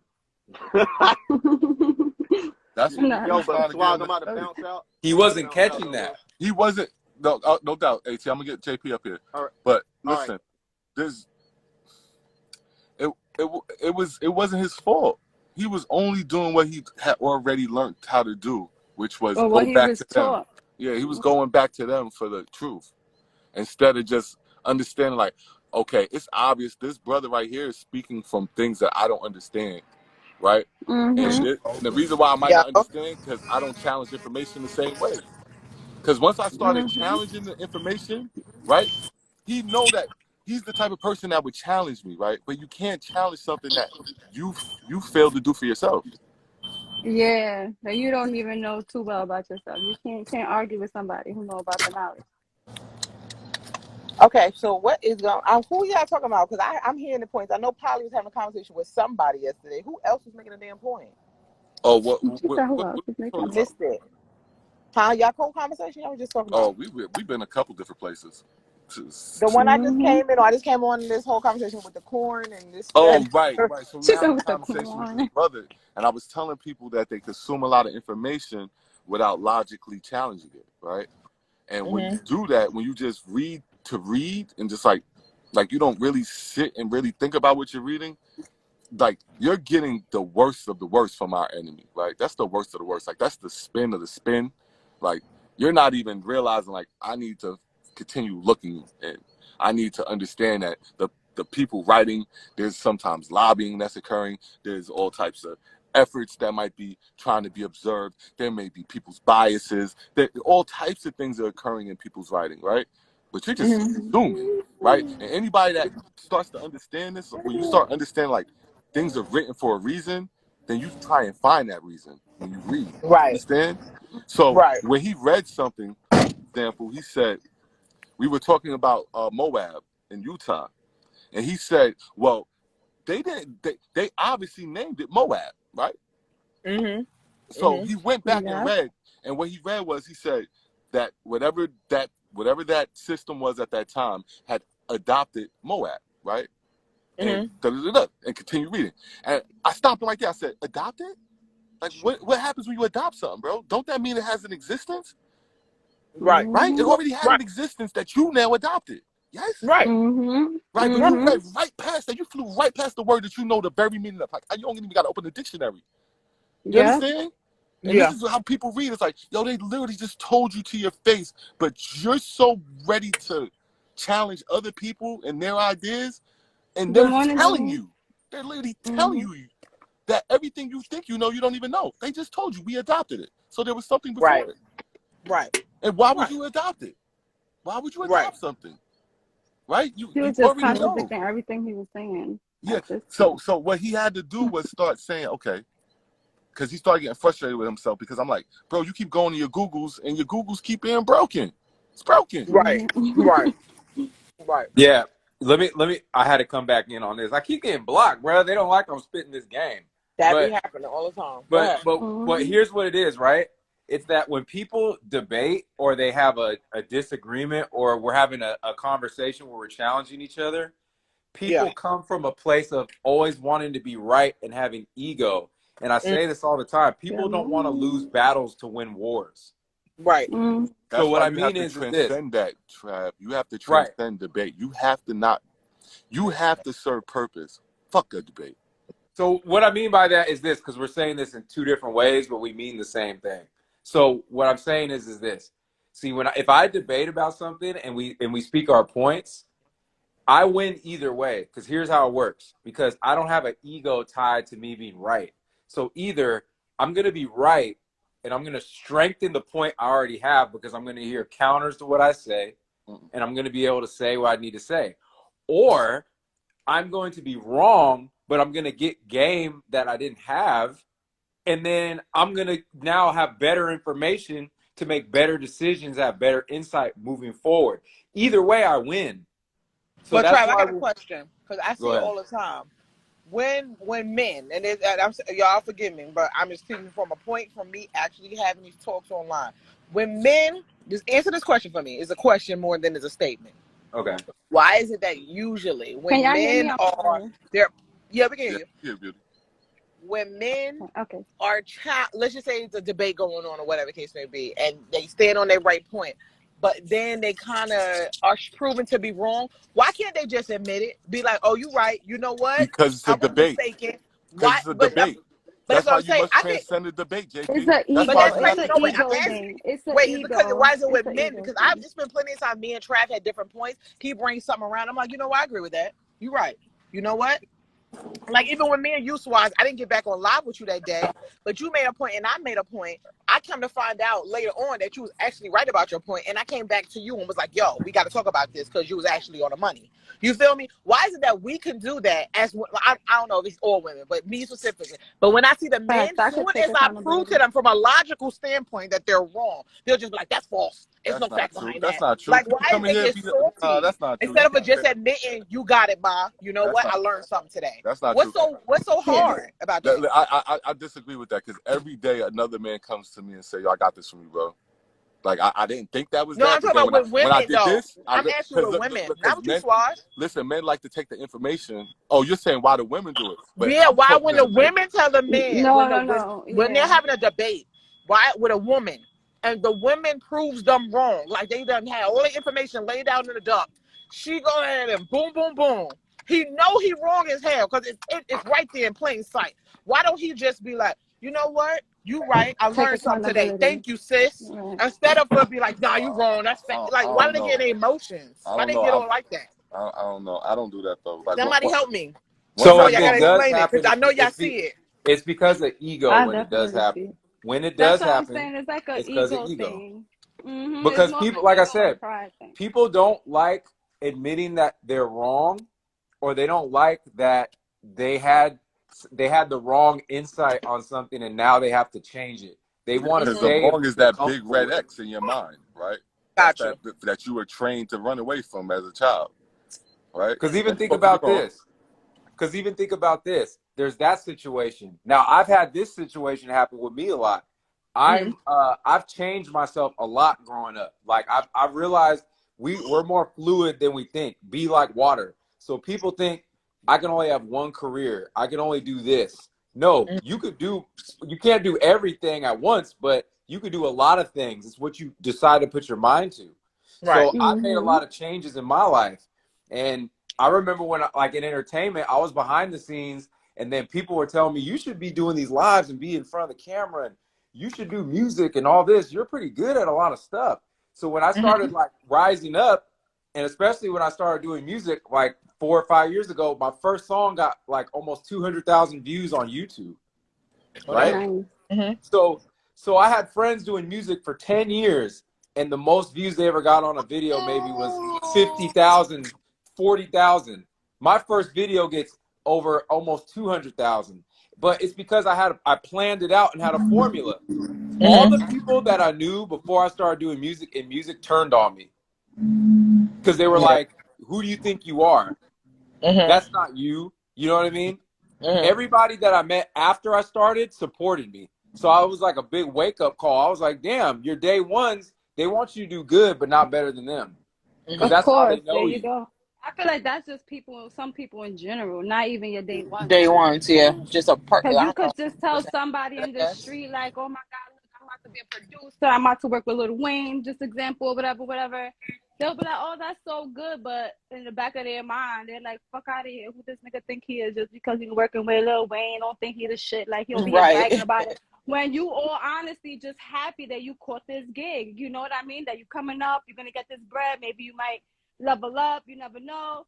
That's what we Nah. Yo, were but trying to get Swag, him I'm to about to say. bounce out. He I'm about to wasn't bounce out catching though, bro. that. He wasn't, no doubt, AT. I'm going to get JP up here. All right. But All right. listen, there's, it wasn't his fault. He was only doing what he had already learned how to do, which was Or go what he back was to them. taught. Yeah, he was going back to them for the truth instead of just understanding, like, okay, it's obvious this brother right here is speaking from things that I don't understand, right? And the reason why I might not understand because I don't challenge information the same way. Because once I started challenging the information, right, he know that he's the type of person that would challenge me, right? But you can't challenge something that you failed to do for yourself. Yeah, that you don't even know too well about yourself. You can't argue with somebody who know about the knowledge. Okay, so what is going on? Who y'all talking about? Because I'm hearing the points. I know Polly was having a conversation with somebody yesterday. Who else was making a damn point? Oh, She said, "Who else what is are you making I talking a about? missed it. Huh? Y'all co-conversation? Y'all was just talking Oh, about? we've been a couple different places. The one I just came in, or I just came on this whole conversation with the corn and this. Oh, That. right. So we She were said having a with the conversation with this corn." brother, and I was telling people that they consume a lot of information without logically challenging it, right? And when you do that, when you just read to read and just like you don't really sit and really think about what you're reading, like you're getting the worst of the worst from our enemy, right? That's the worst of the worst. Like that's the spin of the spin. Like you're not even realizing like I need to continue looking and I need to understand that the people writing, there's sometimes lobbying that's occurring. There's all types of efforts that might be trying to be observed. There may be people's biases. There all types of things are occurring in people's writing, right? But you're just consuming, right? And anybody that starts to understand this, when you start understanding like things are written for a reason, then you try and find that reason when you read. Right. Understand? So Right. when he read something, for example, he said, we were talking about Moab in Utah. And he said, well, they didn't, they obviously named it Moab, right? So he went back and Yeah. read, and what he read was he said that whatever that system was at that time had adopted Moab, right? and and continue reading. And I stopped him right there. I said, adopted? Like, what happens when you adopt something, bro? Don't that mean it has an existence? Right. Right? It Mm-hmm. already had Right. an existence that you now adopted. Yes? Right. Mm-hmm. Right, but you Mm-hmm. read right past that. You flew right past the word that you know the very meaning of. Like, you don't even got to open the dictionary. You Yeah. understand? And Yeah. this is how people read. It's like, yo, they literally just told you to your face, but you're so ready to challenge other people and their ideas, and Good they're morning, telling Junior. you, they're literally telling Mm-hmm. you that everything you think you know, you don't even know. They just told you we adopted it. So there was something Right. before it. Right. And why would Right. you adopt it? Why would you Right. adopt something? Right? He You was just already know. contradicting everything he was saying Yeah. at this So point. what he had to do was start saying, okay, because he started getting frustrated with himself because I'm like, bro, you keep going to your Googles and your Googles keep being broken. It's broken. Right. Mm-hmm. Right. Right. Yeah. Let me. I had to come back in on this. I keep getting blocked, bro. They don't like I'm spitting this game. That be But happening all the time. Go but ahead. but but Mm-hmm. here's what it is, right? It's that when people debate or they have a disagreement or we're having a conversation where we're challenging each other, Yeah. people come from a place of always wanting to be right and having ego. And I Mm, say this all the time. Good People don't want to lose morning. battles to win wars. right. Mm-hmm. So That's what why I you have mean to is this, transcend that, Trav. You have to right? transcend debate. You have to not, you have to serve purpose. Fuck a debate. So what I mean by that is this, because we're saying this in two different ways, but we mean the same thing. So what I'm saying is this. See, if I debate about something and we speak our points, I win either way. Because here's how it works. Because I don't have an ego tied to me being right. So either I'm gonna be right and I'm gonna strengthen the point I already have because I'm gonna hear counters to what I say, and I'm gonna be able to say what I need to say, or I'm going to be wrong, but I'm going to get game that I didn't have. And then I'm going to now have better information to make better decisions, have better insight moving forward. Either way, I win. So But that's Trav, I why got a question because I go see it ahead. all the time. When men y'all forgive me, but I'm just speaking from a point from me actually having these talks online. When men, just answer this question for me. It's a question more than it's a statement. Okay. Why is it that usually Can when y'all hear me? men I'm are sorry. there? Yeah, we can hear Yeah, you. yeah, beauty. When men Okay. are let's just say it's a debate going on or whatever the case may be, and they stand on their right point, but then they kind of are proven to be wrong. Why can't they just admit it? Be like, "Oh, you're right. You know what? Because it's I a was debate. mistaken." Because Why? it's a debate. But that's That's what why I'm you saying. must I can. transcend the debate, It's JP. an That's But why ego. that's you It's have crazy. an to. No, wait. I'm ego asking. thing. It's an Wait, is it because ego. why is it It's with an men? ego Because I've thing. just been plenty of time. Me and Trav had different points. He brings something around. I'm like, you know what? I agree with that. You're right. You know what? Like even when me and you, Swaz, I didn't get back on live with you that day, but you made a point and I made a point. I come to find out later on that you was actually right about your point, and I came back to you and was like, "Yo, we got to talk about this because you was actually on the money." You feel me? Why is it that we can do that as I don't know if it's all women, but me specifically. But when I see the men, Facts. I soon could take as I prove to accountability. them from a logical standpoint that they're wrong, they'll just be like, "That's false. There's no That's not fact true. behind That's that." not true. Like, People why come is in they here and get be. No, salty that's not true. instead of just admitting you got it, ma? You know That's what? not. I learned something today. That's not true. What's so Yeah. hard about that? I disagree with that because every day another man comes to me and say, "Yo, I got this from you, bro." Like I didn't think that was No, that, I'm but talking then about with when I women did though. this, I'm asking with women, not because with you, men Swaz. listen, men like to take the information. Oh, you're saying why the women do it, but Yeah, I'm why talking when as the a man. women tell the men No, no, no. when they're Yeah. having a debate, why with a woman, and the woman proves them wrong, like they done had all the information laid out in the duck. She go ahead and boom, boom, boom. He know he wrong as hell because it's right there in plain sight. Why don't he just be like, you know what? You right. I Take learned something today. accountability. Thank you, sis. Right. Instead of be like, nah, you wrong. That's I like, why do don't they get know. emotions? I Why don't they know. get all like that? I don't know. I don't do that though. Like Somebody help me. once So No, I if y'all know gotta it I'm wrong. does explain it because happen, I know y'all see it. it's because of ego I when it does definitely see. happen. When it That's does what I'm happen, saying. It's like an it's because of ego ego. thing. It's Because more of an people, like I ego and said, pride thing. people don't like admitting that they're wrong, or they don't like that they had the wrong insight on something and now they have to change it. They want to Because the Mm-hmm. say it wrong is because they're that big comfortable red with it. X in your mind, right? That's Got you. that you were trained to run away from as a child, right? Because even And think prove you about wrong. this. Because even think about this. There's that situation. Now I've had this situation happen with me a lot. Mm-hmm. I've changed myself a lot growing up. Like I've realized we're more fluid than we think. Be like water. So people think I can only have one career. I can only do this. No, you can't do everything at once, but you could do a lot of things. It's what you decide to put your mind to. Right. So I made a lot of changes in my life. And I remember when, like in entertainment, I was behind the scenes, and then people were telling me, you should be doing these lives and be in front of the camera, and you should do music and all this. You're pretty good at a lot of stuff. So when I started like rising up, and especially when I started doing music, like 4 or 5 years ago, my first song got like almost 200,000 views on YouTube, right? Nice. So I had friends doing music for 10 years, and the most views they ever got on a video maybe was 50,000, 40,000. My first video gets over almost 200,000. But it's because I planned it out and had a formula. All the people that I knew before I started doing music and music turned on me because they were like, who do you think you are? That's not you. You know what I mean? Everybody that I met after I started supported me. So I was like a big wake-up call. I was like, damn, your day ones, they want you to do good, but not better than them. Because that's how they know There you you. go. I feel like that's just some people in general, not even your day ones. Day ones, yeah. Just a Because you I don't could know. just tell somebody in the Yes. street, like, oh my God, look, I'm about to be a producer. I'm about to work with Lil Wayne, just example, whatever. They'll be like, oh, that's so good. But in the back of their mind, they're like, fuck out of here. Who this nigga think he is just because he's working with Lil Wayne? Don't think he the shit. Like, he'll be bragging about it. When you all honestly just happy that you caught this gig. You know what I mean? That you coming up, you're going to get this bread. Maybe you might level up. You never know.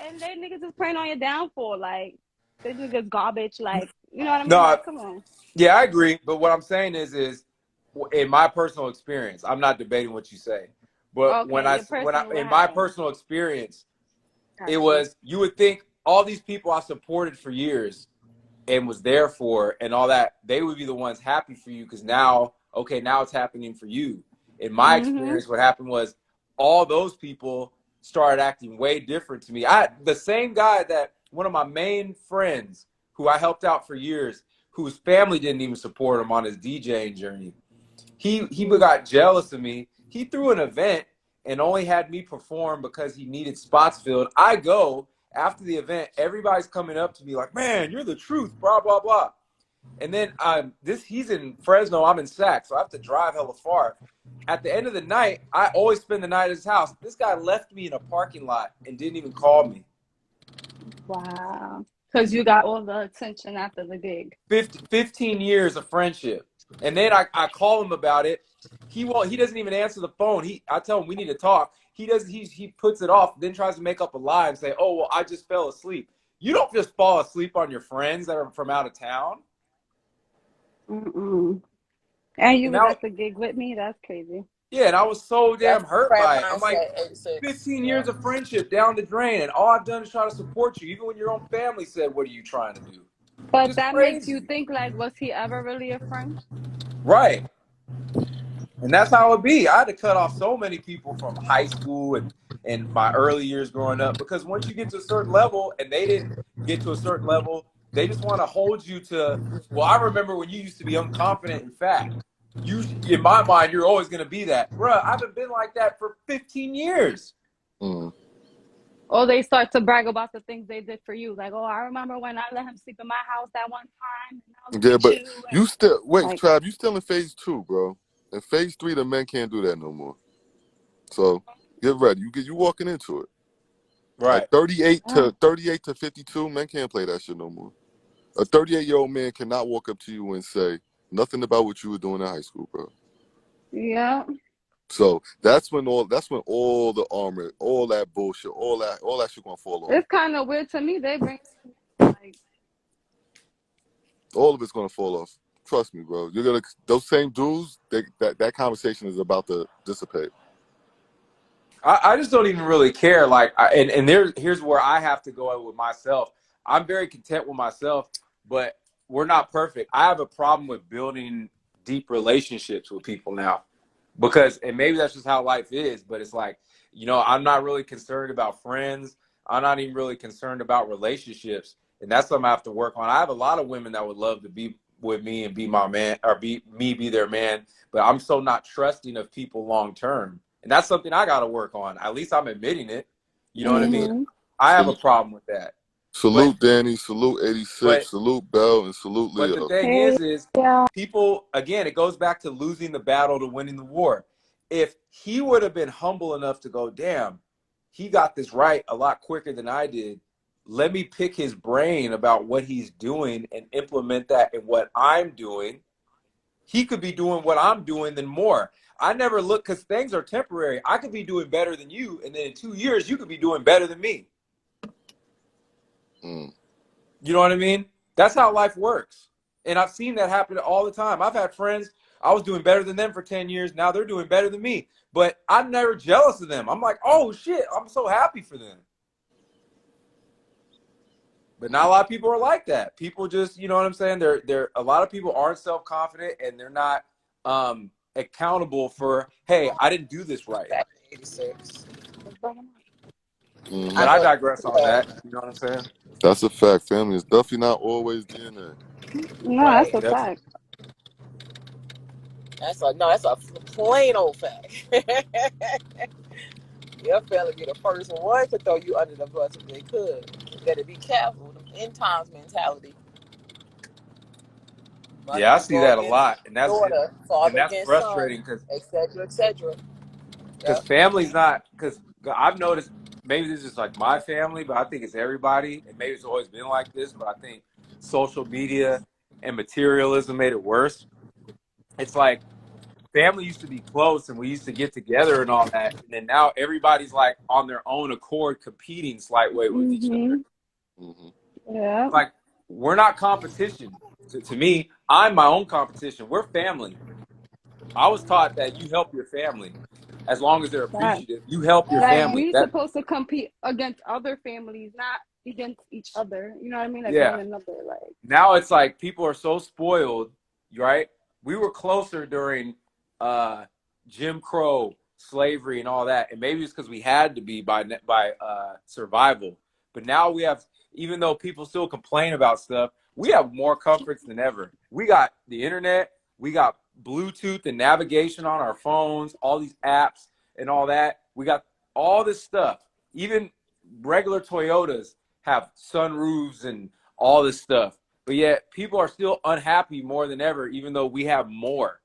And they niggas just praying on your downfall. Like, this nigga's garbage. Like, you know what I mean? No, Like, come on. yeah, I agree. But what I'm saying is in my personal experience, I'm not debating what you say. But Okay, your in what my happened? personal experience, it Gotcha. was, you would think all these people I supported for years and was there for and all that, they would be the ones happy for you because now it's happening for you. In my experience, what happened was all those people started acting way different to me. The same guy that one of my main friends who I helped out for years, whose family didn't even support him on his DJing journey, he got jealous of me. He threw an event and only had me perform because he needed spots filled. I go after the event, everybody's coming up to me like, man, you're the truth, blah, blah, blah. And then he's in Fresno, I'm in Sac, so I have to drive hella far. At the end of the night, I always spend the night at his house. This guy left me in a parking lot and didn't even call me. Wow. Because you got all the attention after the gig. 15 years of friendship. And then I call him about it. He doesn't even answer the phone. I tell him we need to talk. He puts it off, then tries to make up a lie and say, oh, well, I just fell asleep. You don't just fall asleep on your friends that are from out of town. And you was at the gig with me? That's crazy. Yeah, and I was so damn hurt by it. I'm like, 86. 15 years of friendship down the drain, and all I've done is try to support you, even when your own family said, what are you trying to do? But Just that makes you crazy. think, like, was he ever really a friend? Right. And that's how it would be. I had to cut off so many people from high school and my early years growing up, because once you get to a certain level and they didn't get to a certain level, they just want to hold you to, well, I remember when you used to be unconfident and fat. In my mind, you're always going to be that. Bruh, I haven't been like that for 15 years. Or they start to brag about the things they did for you. Like, oh, I remember when I let him sleep in my house that one time. And I was but you still, like, Trav, you still in phase 2, bro. In phase 3, the men can't do that no more. So get ready. You walking into it. Right. At 38 to 52, men can't play that shit no more. A 38-year-old man cannot walk up to you and say nothing about what you were doing in high school, bro. Yeah. So that's when all the armor, all that bullshit, all that shit gonna fall off. It's kind of weird to me. They bring like, all of it's gonna fall off. Trust me, bro. Those same dudes. That conversation is about to dissipate. I just don't even really care. Like, here's where I have to go with myself. I'm very content with myself, but we're not perfect. I have a problem with building deep relationships with people now, and maybe that's just how life is. But it's like, I'm not really concerned about friends. I'm not even really concerned about relationships, and that's something I have to work on. I have a lot of women that would love to be with me and be my man, or be their man, but I'm so not trusting of people long term. And that's something I got to work on. At least I'm admitting it. You know what I mean? I have a problem with that. Salute Danny, salute 86, but salute Bell, and salute but the Leo. thing Hey, is yeah. people, again, it goes back to losing the battle to winning the war. If he would have been humble enough to go, damn, he got this right a lot quicker than I did. Let me pick his brain about what he's doing and implement that in what I'm doing. He could be doing what I'm doing than more. I never look, because things are temporary. I could be doing better than you, and then in 2 years, you could be doing better than me. Mm. You know what I mean? That's how life works. And I've seen that happen all the time. I've had friends, I was doing better than them for 10 years. Now they're doing better than me. But I'm never jealous of them. I'm like, oh shit, I'm so happy for them. But not a lot of people are like that. People just, you know what I'm saying? They're a lot of people aren't self-confident, and they're not accountable for, hey, I didn't do this right. Back in 86. Mm-hmm. But I I know. digress on that. You know what I'm saying? That's a fact. Family is definitely not always DNA. No, that's Right. a That's fact. That's a plain old fact. Your family be the first one to throw you under the bus if they could. You better be careful. The end times mentality. Mother yeah, I can see go that a against lot. And daughter, and father that's against son, frustrating because etc., etc. because Yep. family's not, because I've noticed, maybe this is like my family, but I think it's everybody, and maybe it's always been like this, but I think social media and materialism made it worse. It's like family used to be close and we used to get together and all that, and then now everybody's like on their own accord competing slight way with each other. Mm-hmm. Yeah. Like, we're not competition. To me, I'm my own competition. We're family. I was taught that you help your family as long as they're Right. appreciative. You help your Like family. we That, supposed to compete against other families, not against each other. You know what I mean? Like one yeah. another. Like Now it's like people are so spoiled, right? We were closer during uh, Jim Crow, slavery, and all that, and maybe it's because we had to be by survival. But now we have, even though people still complain about stuff, we have more comforts than ever. We got the internet, we got Bluetooth and navigation on our phones, all these apps and all that. We got all this stuff. Even regular Toyotas have sunroofs and all this stuff. But yet people are still unhappy more than ever, even though we have more.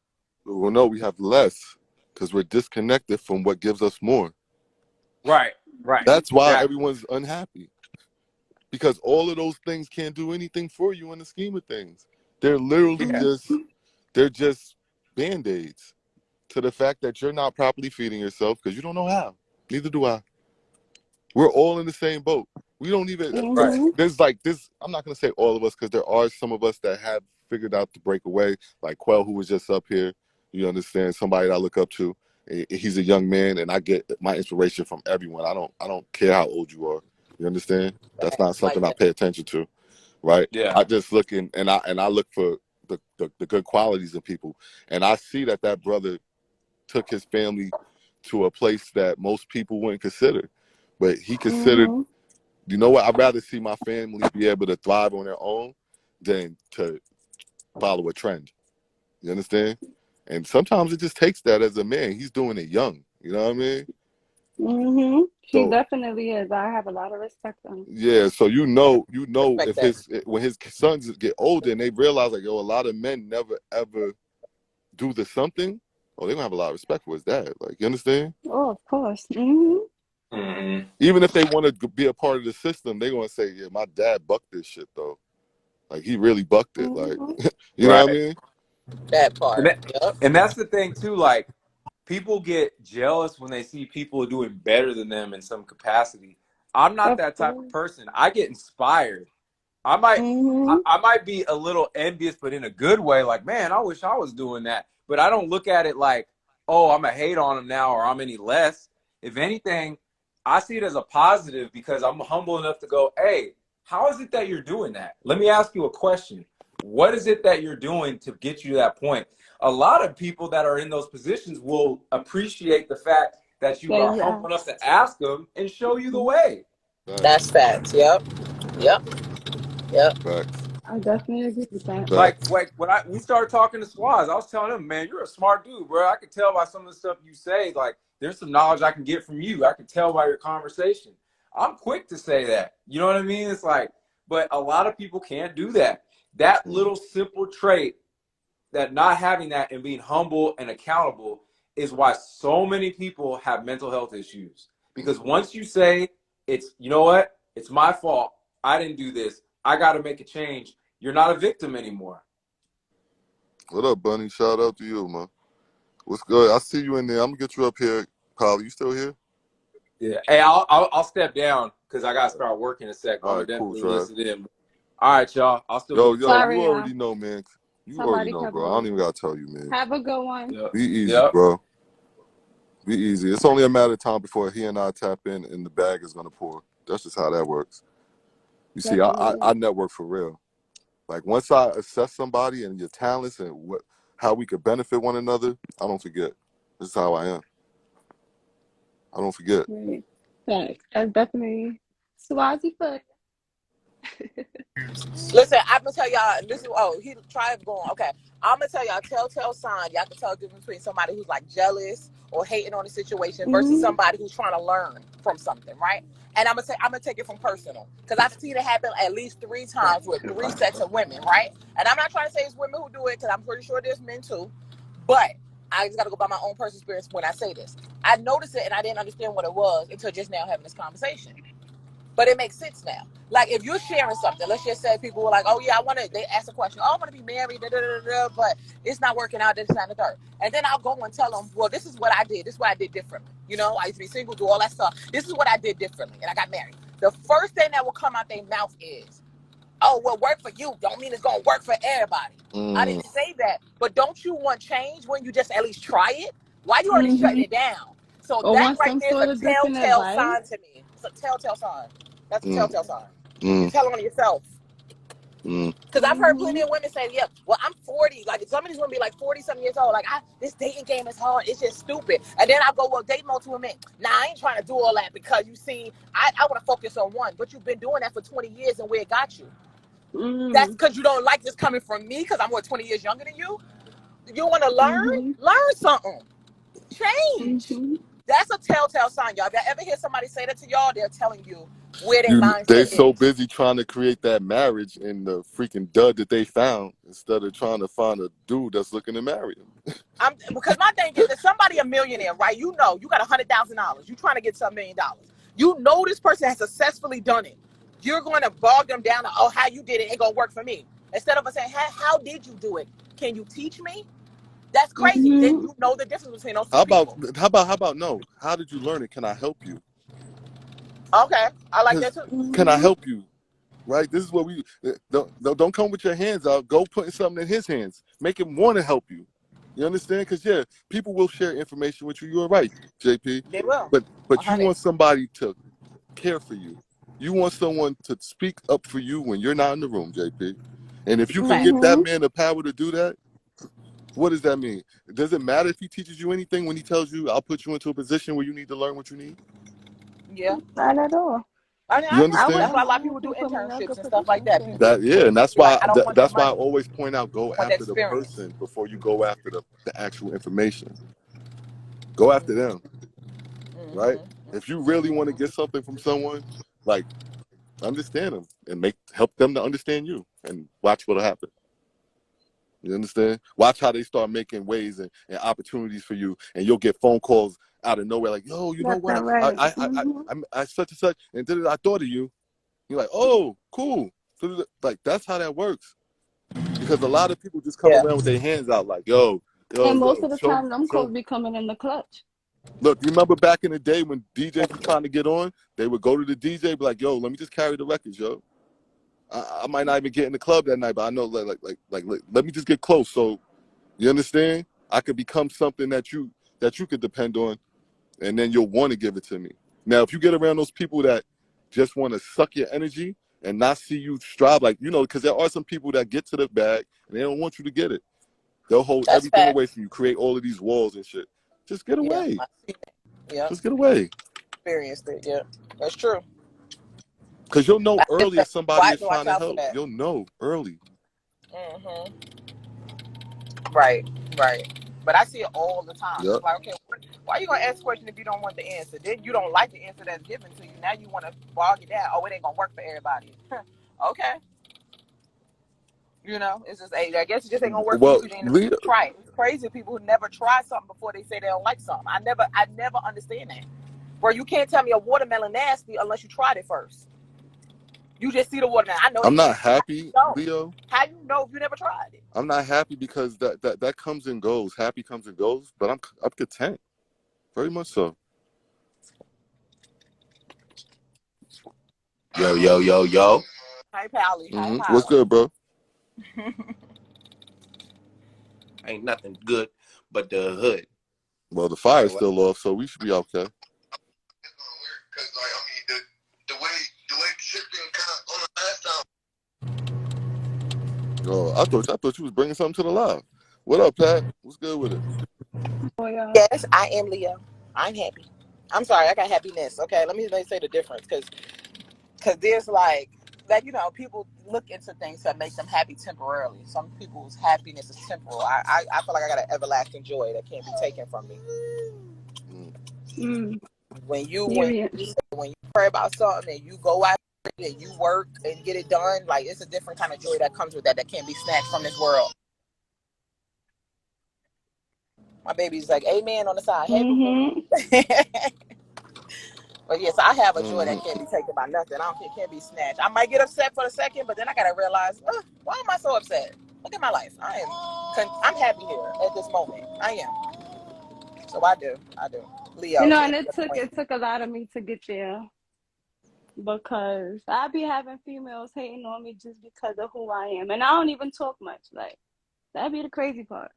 Well, no, we have less because we're disconnected from what gives us more. Right, right. That's why Exactly. everyone's unhappy, because all of those things can't do anything for you in the scheme of things. They're literally Yeah. just band-aids to the fact that you're not properly feeding yourself because you don't know how. Neither do I. We're all in the same boat. We don't even, Right. there's like this, I'm not going to say all of us because there are some of us that have figured out to break away, like Quell, who was just up here. You understand? Somebody that I look up to. He's a young man, and I get my inspiration from everyone. I don't care how old you are. You understand? That's not something I pay attention to, right? Yeah. I just look and I look for the good qualities of people, and I see that brother took his family to a place that most people wouldn't consider, but he considered, you know what, I'd rather see my family be able to thrive on their own than to follow a trend. You understand? And sometimes it just takes that as a man. He's doing it young. You know what I mean? She So definitely is. I have a lot of respect for him. yeah, so you know Respect if when his sons get older and they realize like, yo, a lot of men never ever do the something, oh, they're gonna have a lot of respect for his dad. Like, you understand? Oh, of course. Even if they want to be a part of the system, they're gonna say, yeah, my dad bucked this shit though. Like, he really bucked it. Like, you know what I Right. mean? that And part. that, Yep. and that's the thing too. Like, people get jealous when they see people doing better than them in some capacity. I'm not Of that type of course. person. I get inspired. I might I might be a little envious, but in a good way. Like, man, I wish I was doing that. But I don't look at it like, oh, I'm gonna hate on him now or I'm any less. If anything, I see it as a positive because I'm humble enough to go, hey, how is it that you're doing that? Let me ask you a question. What is it that you're doing to get you to that point? A lot of people that are in those positions will appreciate the fact that you Say are yeah. humble enough to ask them and show you the way. That's facts. Yep. Yep. Yep. Facts. I definitely agree with that. Like, Facts. when we started talking to Swaz, I was telling him, man, you're a smart dude, bro. I could tell by some of the stuff you say, like, there's some knowledge I can get from you. I can tell by your conversation. I'm quick to say that. You know what I mean? It's like, but a lot of people can't do that. That little simple trait, that not having that and being humble and accountable, is why so many people have mental health issues. Because once you say, it's, you know what, it's my fault, I didn't do this, I got to make a change, you're not a victim anymore. What up, Bunny? Shout out to you, man. What's good? I see you in there. I'm gonna get you up here. Polly, you still here? Yeah. Hey, I'll step down because I got to start working in a sec, but All I'm right, cool, definitely Trav. listening in. All right, y'all. I'll still be Yo, in touch. you Sorry, already know, man. You already somebody know, cut bro. I off. don't even gotta tell you, man. Have a good one. Yep. Be easy, Yep. bro. Be easy. It's only a matter of time before he and I tap in and the bag is gonna pour. That's just how that works. You see, Definitely. I network for real. Like once I assess somebody and your talents and how we could benefit one another, I don't forget. This is how I am. I don't forget. Right. Thanks. That's definitely Swazi foot. Listen, I'm gonna tell y'all. This is he tried going. Okay, I'm gonna tell y'all telltale sign. Y'all can tell the difference between somebody who's like jealous or hating on the situation versus somebody who's trying to learn from something, right? And I'm gonna take it from personal because I've seen it happen at least 3 times with 3 sets of women, right? And I'm not trying to say it's women who do it because I'm pretty sure there's men too, but I just gotta go by my own personal experience when I say this. I noticed it and I didn't understand what it was until just now having this conversation. But it makes sense now. Like if you're sharing something, let's just say people were like, "Oh yeah, they ask a question, oh, I want to be married, but it's not working out, this, that, and the third." And then I'll go and tell them, "Well, this is what I did. This is what I did differently. You know, I used to be single, do all that stuff. This is what I did differently, and I got married." The first thing that will come out their mouth is, "Oh, what worked for you don't mean it's gonna work for everybody." I didn't say that, but don't you want change when you just at least try it? Why you already shutting it down? So Or that want right some there is sort a of different telltale advice. sign to me. It's a telltale sign. That's a telltale sign. You're telling on yourself. Because I've heard plenty of women say, "Yeah, well, I'm 40." Like some of these women be like 40-something years old. Like, this dating game is hard. It's just stupid. And then I go, "Well, date multiple men." Nah, I ain't trying to do all that because you see, I want to focus on one. But you've been doing that for 20 years, and where it got you. That's because you don't like this coming from me because I'm 20 years younger than you. You want to learn? Learn something. Change. That's a telltale sign, y'all. If I ever hear somebody say that to y'all, they're telling you where their mindset They is. so busy trying to create that marriage in the freaking dud that they found instead of trying to find a dude that's looking to marry them. Because my thing is, if somebody a millionaire, right? You know, you got $100,000. You trying to get $1 million. You know this person has successfully done it. You're going to bog them down to, "Oh, how you did it ain't gonna work for me." Instead of saying, how did you do it? Can you teach me? That's crazy. Then you know the difference between those two people. How about no? How did you learn it? Can I help you? Okay, I like that too. Can I help you? Right? This is what we don't come with your hands out. Go putting something in his hands. Make him want to help you. You understand? Because people will share information with you. You're right, JP. They will. But you 100. want somebody to care for you. You want someone to speak up for you when you're not in the room, JP. And if you can get that man the power to do that, what does that mean? Does it matter if he teaches you anything when he tells you, "I'll put you into a position where you need to learn what you need"? Yeah. Not at all. I mean, You I agree. understand? That's why a lot of people do Put me in a internships good and stuff like that. position. People, And that's like, why I don't want the I money. always point out, go I want the after the experience. person before you go after the actual information. Go after them, right? If you really want to get something from someone, like, understand them and help them to understand you, and watch what'll happen. You understand? Watch how they start making ways and opportunities for you, and you'll get phone calls out of nowhere, like, "Yo, you know Left what? and right. I such and such, and I thought of you." You're like, "Oh, cool." So, like, that's how that works. Because a lot of people just come around with their hands out, like, yo, And most of the show time, them calls be coming in the clutch. Look, you remember back in the day when DJs were trying to get on? They would go to the DJ, be like, "Yo, let me just carry the records, yo. I might not even get in the club that night, but I know, like, let me just get close." So, you understand? I could become something that you could depend on, and then you'll want to give it to me. Now, if you get around those people that just want to suck your energy and not see you strive, like, because there are some people that get to the bag and they don't want you to get it. They'll hold everything away from you, create all of these walls and shit. Just get away. Yeah. Just get away. Experienced it. Yeah, that's true. Because you'll know early if somebody is trying watch to out for help. that. You'll know early. Right. But I see it all the time. Yep. It's like, okay, why are you gonna ask a question if you don't want the answer? Then you don't like the answer that's given to you. Now you want to bog it down. Oh, it ain't gonna work for everybody. Okay. You know, it's just, I guess it just ain't gonna work for you Well, because you ain't Leah, never tried it. It's crazy people who never try something before they say they don't like something. I never understand that. Where you can't tell me a watermelon nasty unless you tried it first. You just see the watermelon. I know I'm it's not nasty. happy, Leo. How you know if you never tried it? I'm not happy because that comes and goes. Happy comes and goes, but I'm content. Very much so. Yo. Hi, Pally. Hi, What's Pally. good, bro? Ain't nothing good but the hood. Well, the fire's still off, so we should be okay. Because, like, I mean, the way shit been kind of on the last time. Oh, I thought you was bringing something to the live. What up, Pat? What's good with it? Oh, yeah. Yes, I am Leo. I'm happy. I'm sorry, I got happiness. Okay, let me say the difference because there's like you know, people look into things that make them happy temporarily. Some people's happiness is temporal. I feel like I got an everlasting joy that can't be taken from me. When you pray about something and you go out and you work and get it done, like it's a different kind of joy that comes with that can't be snatched from this world. My baby's like, amen on the side. Hey, but yes, I have a joy that can't be taken by nothing. I don't care, it can't be snatched. I might get upset for a second, but then I gotta realize, why am I so upset? Look at my life. I'm happy here at this moment. I am. So I do. Leo. You know, and it took a lot of me to get there because I be having females hating on me just because of who I am, and I don't even talk much. Like that'd be the crazy part.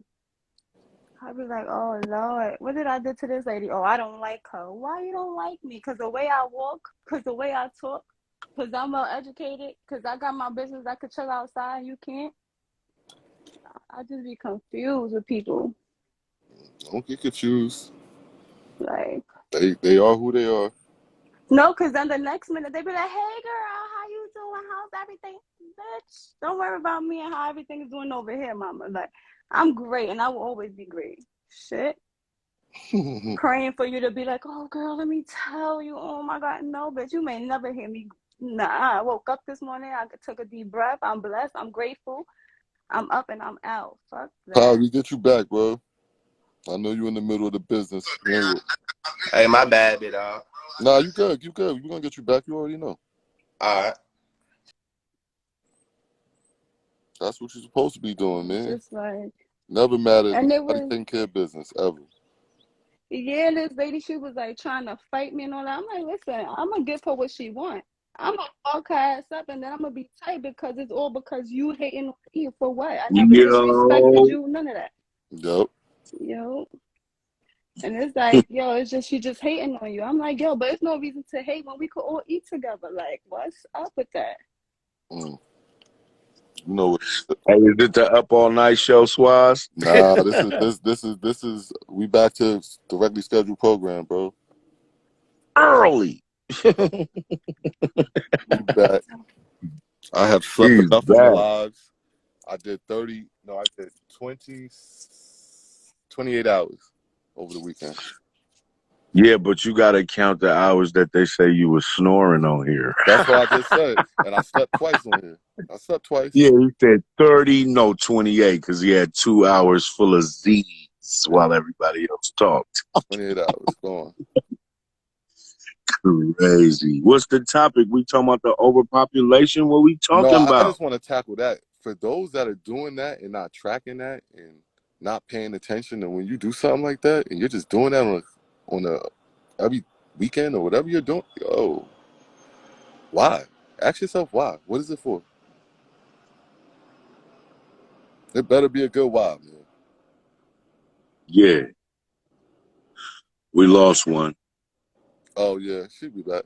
I'd be like, oh Lord, what did I do to this lady? Oh, I don't like her. Why you don't like me? Because the way I walk, because the way I talk, because I'm well educated, because I got my business. I could chill outside and you can't. I just be confused with people. Don't get confused. Like they are who they are. No, because then the next minute they be like, hey girl, how you doing? How's everything? Bitch, don't worry about me and how everything's doing over here, mama. Like, I'm great and I will always be great. Shit. Praying for you to be like, oh girl, let me tell you. Oh my God, no, bitch, you may never hear me. Nah, I woke up this morning, I took a deep breath. I'm blessed, I'm grateful. I'm up and I'm out. Fuck that. Kyle, we get you back, bro. I know you in the middle of the business. Hey, my bad, bit dog. Nah, you good. We're gonna get you back. You already know. All right. That's what you're supposed to be doing, man. Just like Never mattered. And it Nobody was taking care of business ever. Yeah, this lady, she was like trying to fight me and all that. I'm like, listen, I'm gonna give her what she wants. I'm gonna fuck her ass up and then I'm gonna be tight because it's all because you hating on me for what? I never disrespected you, none of that. Yep. Yo. And it's like, yo, it's just she just hating on you. I'm like, yo, but it's no reason to hate when we could all eat together. Like, what's up with that? You know what? Hey, is it the Up All Night show, Swaz? Nah, this is we back to directly scheduled program, bro. Early. We back. I have slept He's enough in the back. lives. I did 28 hours over the weekend. Yeah, but you got to count the hours that they say you were snoring on here. That's what I just said. And I slept twice on here. I slept twice. Yeah, he said 28, because he had 2 hours full of Z's while everybody else talked. 28 hours. Go on. Crazy. What's the topic? We talking about the overpopulation? What we talking I about? just want to tackle that. For those that are doing that and not tracking that and not paying attention, and when you do something like that and you're just doing that on a every weekend or whatever you're doing, why? Ask yourself why. What is it for? It better be a good why, man. Yeah. We lost one. Oh yeah, she'll be back.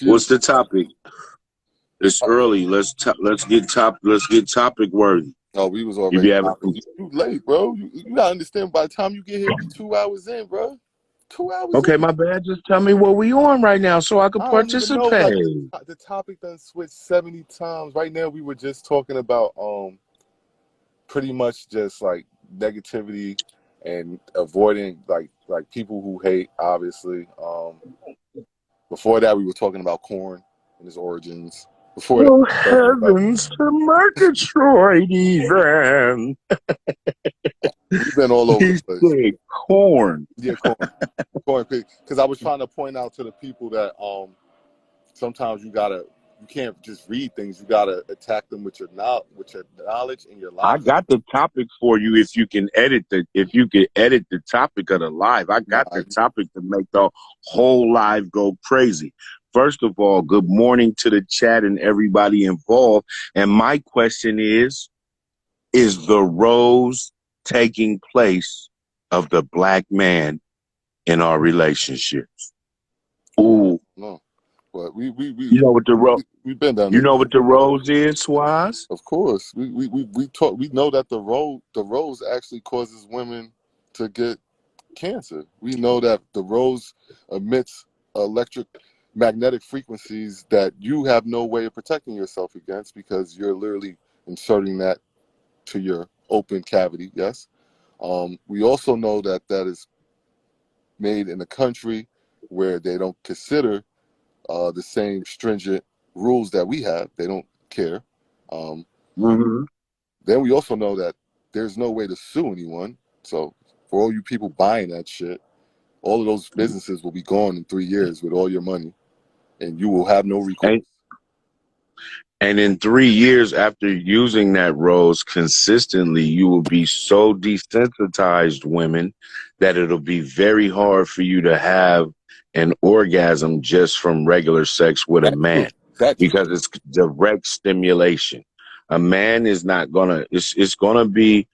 What's the topic? It's early. Let's get topic worthy. Oh, we was already. You late, bro. You gotta understand. By the time you get here, we 2 hours in, bro. 2 hours. Okay, my bad. Just tell me what we on right now so I can participate. Even know, the topic done switched 70 times. Right now, we were just talking about pretty much just like negativity and avoiding like people who hate, obviously. Before that, we were talking about corn and its origins. Before that, Oh, we were talking about, heavens to Murgatroyd even. we've been all over He the place. said corn. Yeah, corn pig. Because I was trying to point out to the people that sometimes you can't just read things. You gotta attack them with your knowledge and your I logic. got the topic for you if you can edit the topic of the live. I Nah, got the topic to make the whole live go crazy. First of all, good morning to the chat and everybody involved. And my question is the rose taking place of the black man in our relationships? Ooh. no. But we've been down You this. know what the rose is, Swaz? Of course, we know that the rose actually causes women to get cancer. We know that the rose emits electromagnetic frequencies that you have no way of protecting yourself against because you're literally inserting that to your open cavity. Yes. We also know that is made in a country where they don't consider the same stringent rules that we have. They don't care. Mm-hmm. Then we also know that there's no way to sue anyone. So for all you people buying that shit, all of those businesses will be gone in 3 years with all your money, and you will have no recourse. And in 3 years after using that rose consistently, you will be so desensitized, women, that it'll be very hard for you to have an orgasm just from regular sex with a man. Because it's direct stimulation. A man is not gonna, it's gonna be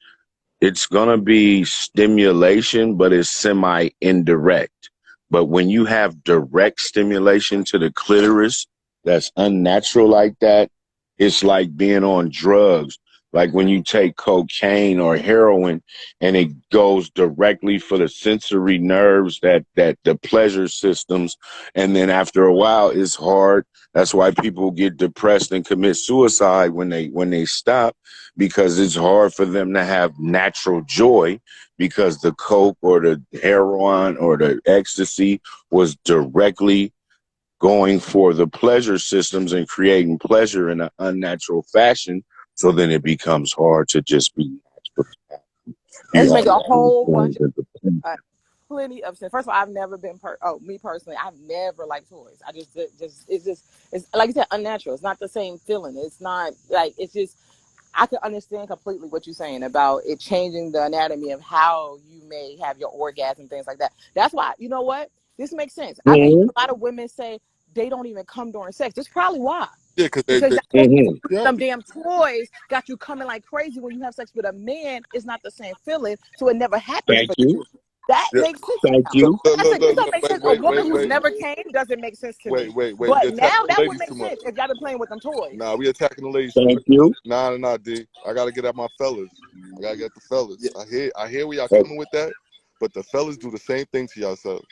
stimulation, but it's semi-indirect. But when you have direct stimulation to the clitoris, that's unnatural like that, it's like being on drugs. Like when you take cocaine or heroin and it goes directly for the sensory nerves, that the pleasure systems. And then after a while, it's hard. That's why people get depressed and commit suicide when they stop, because it's hard for them to have natural joy, because the coke or the heroin or the ecstasy was directly going for the pleasure systems and creating pleasure in an unnatural fashion. So then it becomes hard to just be natural. Let's You make have a to whole bunch understand that plenty of sense. First of all, I've never been me personally, I've never liked toys. I just it's like you said, unnatural. It's not the same feeling. It's not like, it's just, I can understand completely what you're saying about it changing the anatomy of how you may have your orgasm, things like that. That's why, you know what? This makes sense. I've been hearing a lot of women say they don't even come during sex. That's probably why. Yeah, because them damn toys got you coming like crazy. When you have sex with a man, it's not the same feeling, so it never happens for you. That makes sense. Thank you. It don't make sense. A woman who's never came doesn't make sense to me. Wait. But now that would make sense if y'all been playing with them toys. Nah, we attacking the ladies. Thank you. Nah, D. I gotta get at my fellas. I gotta get the fellas. I hear where y'all coming with that, but the fellas do the same thing to yourselves.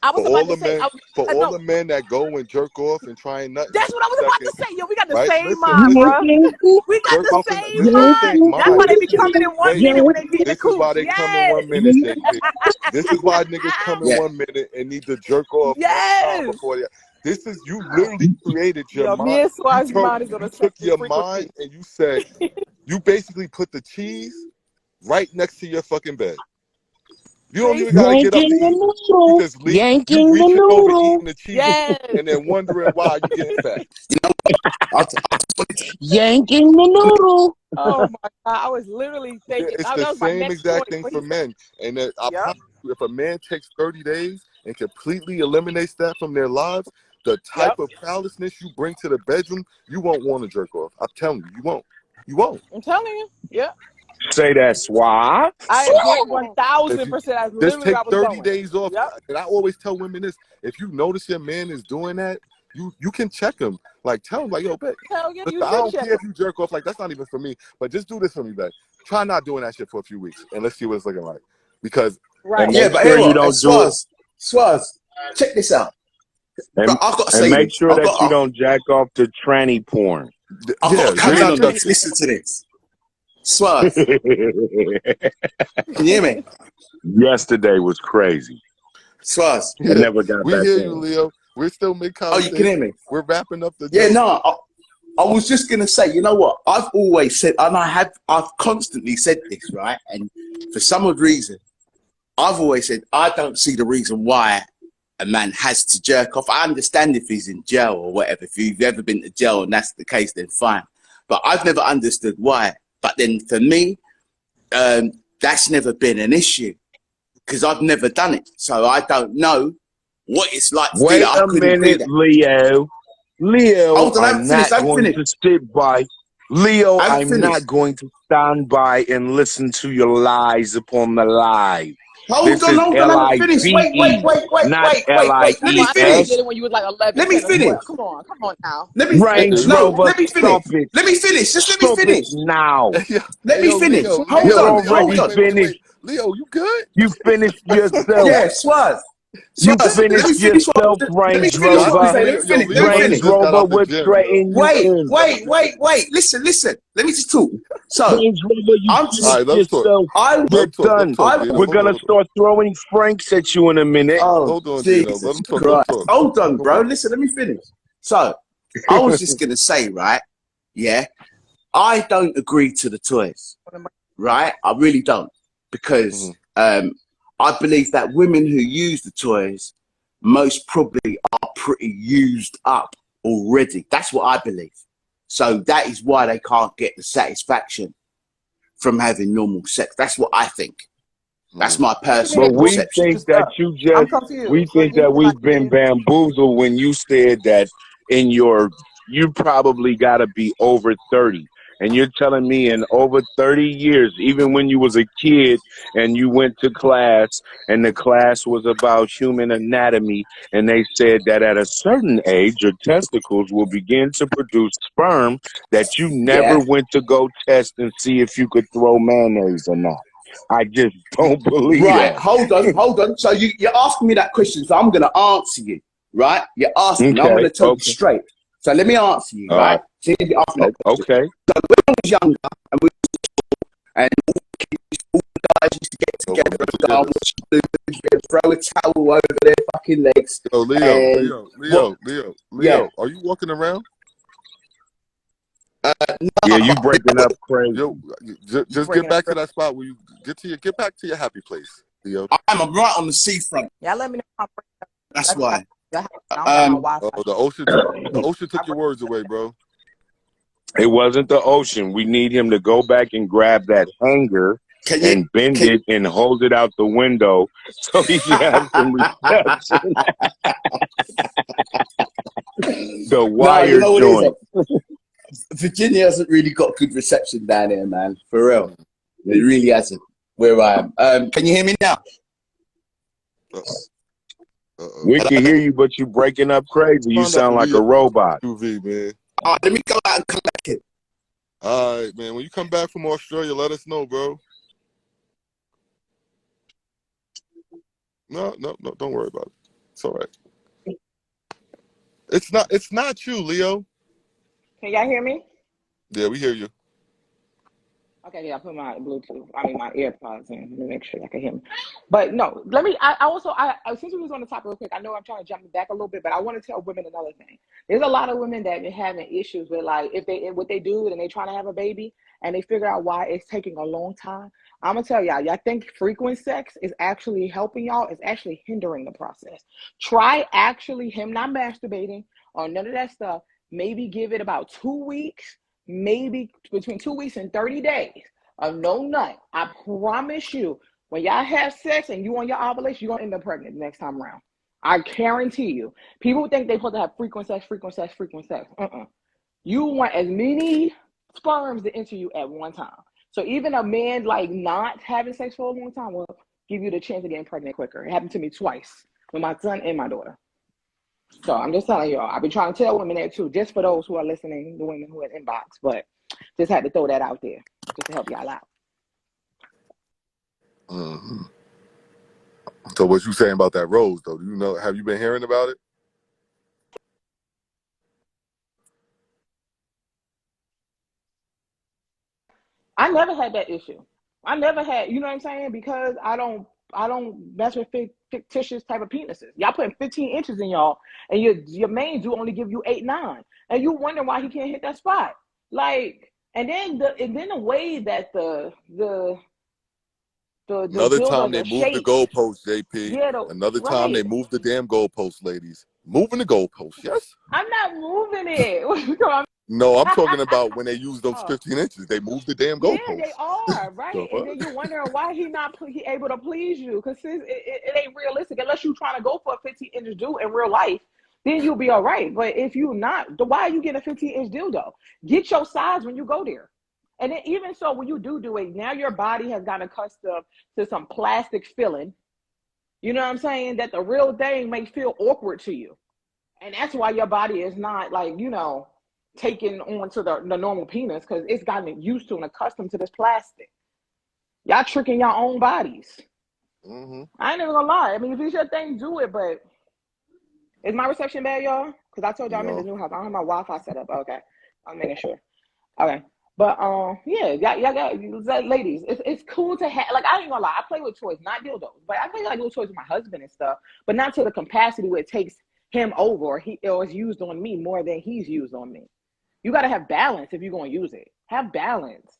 For all the men that go and jerk off and try and nut. That's what I was about to say. Yo, we got the same mind, mind, bro. We got the same mind. That's why they be coming in 1 minute when they need the cooch. This is why they come in 1 minute, JP. This is why niggas come in 1 minute and need to jerk off 1 time before they. This is, you literally created your mind. Me and Swaz's mind is on you took your mind and you said, you basically put the cheese right next to your fucking bed. You don't even gotta get up to eat. You just leave. You reaching over eating the cheese and then wondering why you getting fat. Yanking the noodle. Oh my God! I was literally thinking. It's the same exact thing for men. And I promise you, if a man takes 30 days and completely eliminates that from their lives, the type of callousness you bring to the bedroom, you won't want to jerk off. I'm telling you, you won't. You won't. I'm telling you. Yeah. Say that, Swaz. I agree 1,000%. That's just literally take where I was 30 going. days off. And I always tell women this: if you notice your man is doing that, you can check him. Like, tell him, like, yo, babe, Hell yeah, I don't care if you jerk off. Like, that's not even for me. But just do this for me, babe. Try not doing that shit for a few weeks, and let's see what it's looking like. Because yeah, but sure you don't Swaz, check this out. And, I've got to and say make this. sure that you don't jack off to tranny porn. Listen to this. Swaz, can you hear me? Yesterday was crazy. Swaz. I Yeah, never got we back hear you, in. Leo. We're still mid Oh, you can hear conversation. me? We're wrapping up the Yeah, joke. no, I was just gonna say, you know what? I've always said, and I've constantly said this, right? And for some odd reason, I've always said I don't see the reason why a man has to jerk off. I understand if he's in jail or whatever. If you've ever been to jail and that's the case, then fine. But I've never understood why. But then for me, that's never been an issue because I've never done it. So I don't know what it's like to do that. Wait I a couldn't do minute, that. Leo. Leo, Hold on, I I'm haven't finished. not I haven't going finished. to sit by. Leo, I haven't I'm finished. not going to stand by and listen to your lies upon the live. Hold This on, is hold on, I haven't finished. Wait, LIVE, wait, wait, wait, not wait, wait, wait. Let Oh, me I know you finish. did LIES. it when you was like 11, Let me 10, or finish. 12. Come on now. Let me Range no. Rover, Let me finish. stop it. Let me finish. Just let me Stop it finish. now. Hey, yo, Let hey, me yo, finish. Leo, Hold You're Leo, on. Leo. Hold already Wait, on. wait, wait, wait. finished. Leo, you good? You finished yourself. Yeah, Swaz. You Swaz. Let finished me finish what I was. yourself, Let me Range finish Yo, I what I'm Rover. think saying. Let Leo, me yo, finish. Let me Leo Range really finish. just got Rover out the was gym, yo. straighten you Wait, in. wait, wait, wait. Listen, listen. Let me just talk. So Range Rover, you I'm All just. finished right, let him talk. yourself. I. Let You're him talk. Let him done. talk, I. Gino. We're Hold on, gonna hold on. start throwing Franks at you in a minute. Oh, Hold on, Gino. Let Jesus him talk. Let him Christ. talk. Hold on, Hold bro. on. Listen, let me finish. So I was just gonna say, right? Yeah, I don't agree to the toys, right? I really don't, because Mhm. I believe that women who use the toys most probably are pretty used up already. That's what I believe. So that is why they can't get the satisfaction from having normal sex. That's what I think. That's Mhm. my What you mean But personal they we perception. think used that up? you I'm just, we confused. What think do you that mean like we've been they? bamboozled when you said that in your, you probably got to be over 30. And you're telling me in over 30 years, even when you was a kid and you went to class and the class was about human anatomy, and they said that at a certain age, your testicles will begin to produce sperm, that you never Yeah. went to go test and see if you could throw mayonnaise or not. I just don't believe Right. that. Hold on. Hold on. So you're asking me that question. So I'm going to answer you. Right. You're asking me. I'm going Okay, to tell you okay, straight. So let me answer you. all Right. right, So you ask me that question. okay. I was younger and and all the guys used to get Yo, we're together gonna and go forget and this. watch the movies and throw a towel over their fucking legs. Yo, Leo, And Leo, what? Leo, Leo, Yeah. Leo. Are you walking around? Yeah, No, you breaking up crazy. Yo, You just get breaking up? back to that spot where you get back to your happy place, Leo. I'm right on the seafront. Y'all let me know. If I'm breaking up. That's Let me know. why. I don't got my Um. Wi-Fi. Oh, the ocean I took your words away, bro. It wasn't the ocean. We need him to go back and grab that hanger Can you? and bend Can. it and hold it out the window so he can have some reception. The No, you wire know what it is. joint. Virginia hasn't really got good reception down here, man. For real, Mm. it really hasn't. Where I am. Can you hear me now? Uh-oh. Uh-oh. We can Hello? hear you, but you breaking up crazy. You Find out sound like a Leo robot. QV, man. All right, let me go out and come back in. All right, man. When you come back from Australia, let us know, bro. No, no, no. Don't worry about it. It's all right. It's not you, Leo. Can y'all hear me? Yeah, we hear you. Okay, yeah, I put my Bluetooth, my AirPods in to make sure y'all can hear me. But no, let me, I also, since we was on the topic real quick, I know I'm trying to jump back a little bit, but I want to tell women another thing. There's a lot of women that been having issues with, like, what they do and they trying to have a baby and they figure out why it's taking a long time. I'm going to tell y'all think frequent sex is actually helping y'all. It's actually hindering the process. Try actually him not masturbating or none of that stuff. Maybe give it about 2 weeks, maybe between 2 weeks and 30 days of no nut. I promise you, when y'all have sex and you on your ovulation, you're going to end up pregnant the next time around. I guarantee you. People think they're supposed to have frequent sex, frequent sex, frequent sex. You want as many sperms to enter you at one time. So even a man like not having sex for a long time will give you the chance of getting pregnant quicker. It happened to me twice with my son and my daughter. So I'm just telling y'all, I've been trying to tell women that too, just for those who are listening, the women who are inbox, but just had to throw that out there just to help y'all out. Mm-hmm. So what you saying about that rose, though? Do you know? Have you been hearing about it? I never had that issue. I never had, you know what I'm saying? Because I don't mess with fictitious type of penises. Y'all putting 15 inches in y'all, and your main do only give you 8, 9, and you wonder why he can't hit that spot. Like, and then the way that the Another dildo, time they the moved the shape, goalpost, JP. yeah, Another time they right. moved the damn goalpost, ladies. Moving the goalpost, yes? I'm not moving it. No, I'm talking about when they use those Oh, 15 inches. They moved the damn yeah, they goalpost. are, The right? And then fuck? you're wondering why he able to please you, because it ain't realistic unless you trying to go for a 15-inch dude in real life. Then you'll be all right. But if you not, why are you getting a 15-inch dildo? Get your size when you go there. And then even so, when you do it, now your body has gotten accustomed to some plastic filling. You know what I'm saying? That the real thing may feel awkward to you. And that's why your body is not like, taking on to the normal penis, because it's gotten used to and accustomed to this plastic. Y'all tricking your own bodies. Mm-hmm. I ain't even gonna lie. I mean, if it's your thing, do it. But is my reception bad, y'all? Because I told y'all I'm in the No. new house. I don't have my Wi-Fi set up. Okay, I'm making sure. Okay, but yeah, y'all got ladies. It's cool to have. Like, I ain't gonna lie. I play with toys, not dildos, but I play like little toys with my husband and stuff. But not to the capacity where it takes him over, or is used on me more than he's used on me. You got to have balance if you're going to use it. Have balance.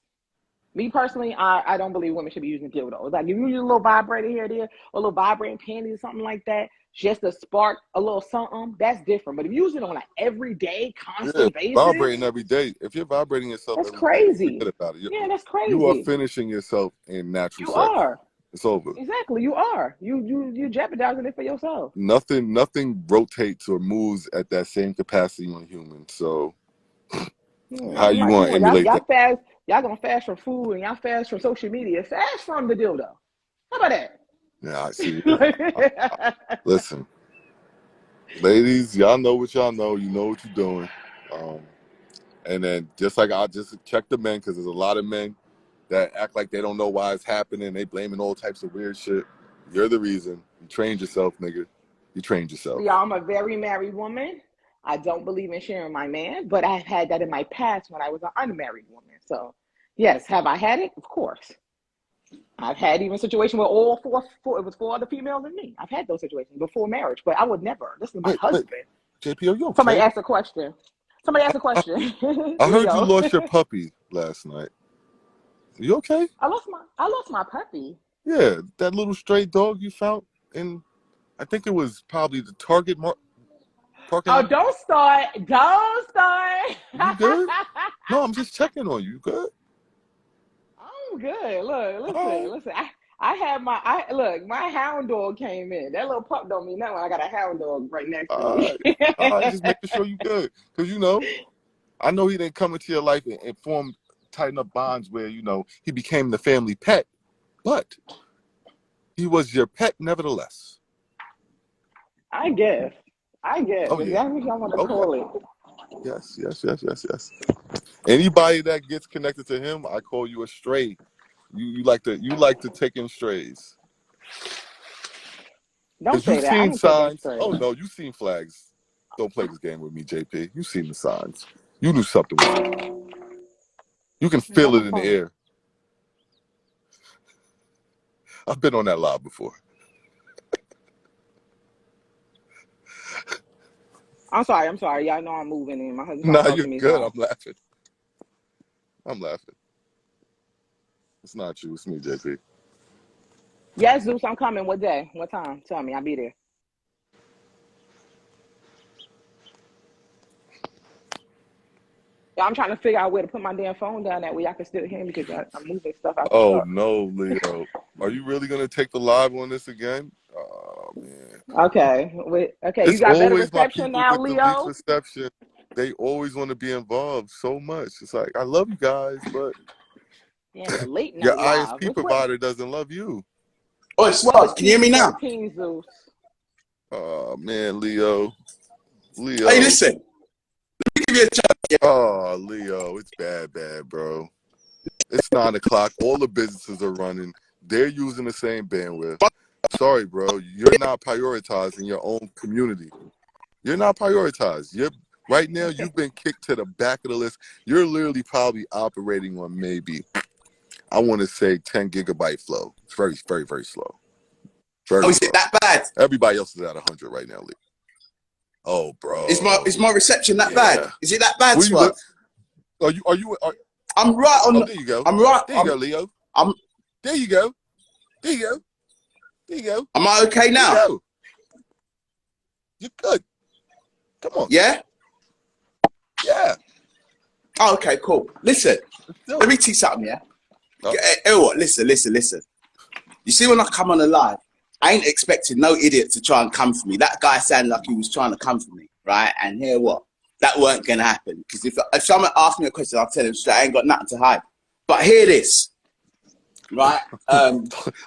Me personally, I don't believe women should be using dildos. Like, if you use a little vibrator here or there, or a little vibrating panties or something like that, just to spark a little something, that's different. But if you use it on an everyday, Yeah, constant basis, vibrating every day. If you're vibrating yourself that's every day, crazy. forget about it. Yeah, that's You are crazy. finishing yourself in natural You sex. are. It's over. Exactly, you are. You jeopardizing it for yourself. Nothing rotates or moves at that same capacity on humans. So Yeah, how I'm you like, come want to on, y'all, emulate y'all that? fast. Y'all gonna fast from food and y'all fast from social media. Fast from the dildo. How about Yeah, I see. that? Listen, ladies, y'all know what y'all know. You know what you're doing. And then just like I just check the men, because there's a lot of men that act like they don't know why it's happening. They blaming all types of weird shit. You're the reason. You trained yourself, nigga. You trained yourself. See, I'm a very married woman. I don't believe in sharing my man, but I've had that in my past when I was an unmarried woman. So, yes, have I had it? Of course. I've had even a situation where it was four other females and me. I've had those situations before marriage, but I would never. This is my Wait, husband. JP, are you Somebody okay? asked a question. Somebody asked a question. I heard you Leo. lost your puppy last night. You okay? I lost my puppy. Yeah, that little stray dog you found in, I think it was probably the Target parking Oh, lot. don't start. Don't start. You good? No, I'm just checking on you. You good? I'm good. Look, All listen, right. listen. I had my hound dog came in. That little pup don't mean nothing when I got a hound dog right next to All me. right. All right. Just making sure you good. Because, I know he didn't come into your life and form, tighten up bonds where, he became the family pet, but he was your pet nevertheless. I guess. Oh, If yeah. that's what y'all want to Oh, yeah. call it. Yes. Anybody that gets connected to him, I call you a stray. You like to take in strays. Don't Because say you've that. I seen ain't taking signs. straight. Oh, no, you've seen flags. Don't play this game with me, JP. You've seen the signs. You knew something was wrong. You can Y'all feel my it in the phone. air. I've been on that live before. I'm sorry. Y'all know I'm moving and my husband's trying to Nah, talk you're to me, good. so. I'm laughing. It's not you. It's me, JP. Yes, Zeus, I'm coming. What day? What time? Tell me. I'll be there. Yeah, I'm trying to figure out where to put my damn phone down that way I can still hear me because I'm moving stuff out the Oh, truck. no, Leo. Are you really going to take the live on this again? Oh, man. Okay. Okay, you It's got better always my reception people now, with the least Leo? reception. They always want to be involved so much. It's like, I love you guys, but Damn, the late your night live. ISP provider doesn't love you. Oh, It's Swaz, can you hear me now? PG-13, Zeus. Oh, man, Leo. Hey, listen. Let me give you a chance. Oh, Leo. It's bad, bro. It's 9 o'clock. All the businesses are running. They're using the same bandwidth. Sorry, bro. You're not prioritizing your own community. You're not prioritized. Right now, you've been kicked to the back of the list. You're literally probably operating on maybe I want to say 10 gigabyte flow. It's very, very, very slow. Very Oh, is slow. it that bad? Everybody else is at 100 right now, Lee. Oh, bro. Is my reception that bad? Is it that bad, Where you live? Swaz? Are I'm right on. there you go. I'm right. There you go, Leo. There you go. There you go. There you go. Am I okay now? There you go. You're good. Come on. Yeah? Yeah. Oh, okay, cool. Listen, let me tell you something, yeah? Listen. You see, when I come on the live, I ain't expecting no idiot to try and come for me. That guy sounded like he was trying to come for me, right? And hear what? That weren't going to happen. Because if someone asked me a question, I'll tell him straight, I ain't got nothing to hide. But hear this, right?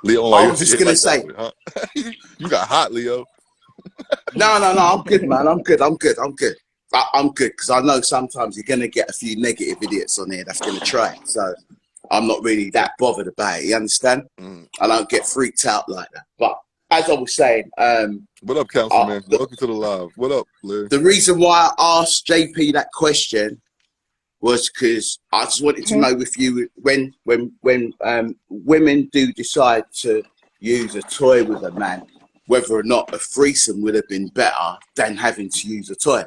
Leo, I was just going to say. Huh? You got hot, Leo. No, I'm good, man. I'm good because I know sometimes you're going to get a few negative idiots on here that's going to try it. So I'm not really that bothered about it. You understand? I don't get freaked out like that. But as I was saying, what up, Councilman? Welcome to the live. What up, Leo? The reason why I asked JP that question was because I just wanted to know if you, when women do decide to use a toy with a man, whether or not a threesome would have been better than having to use a toy.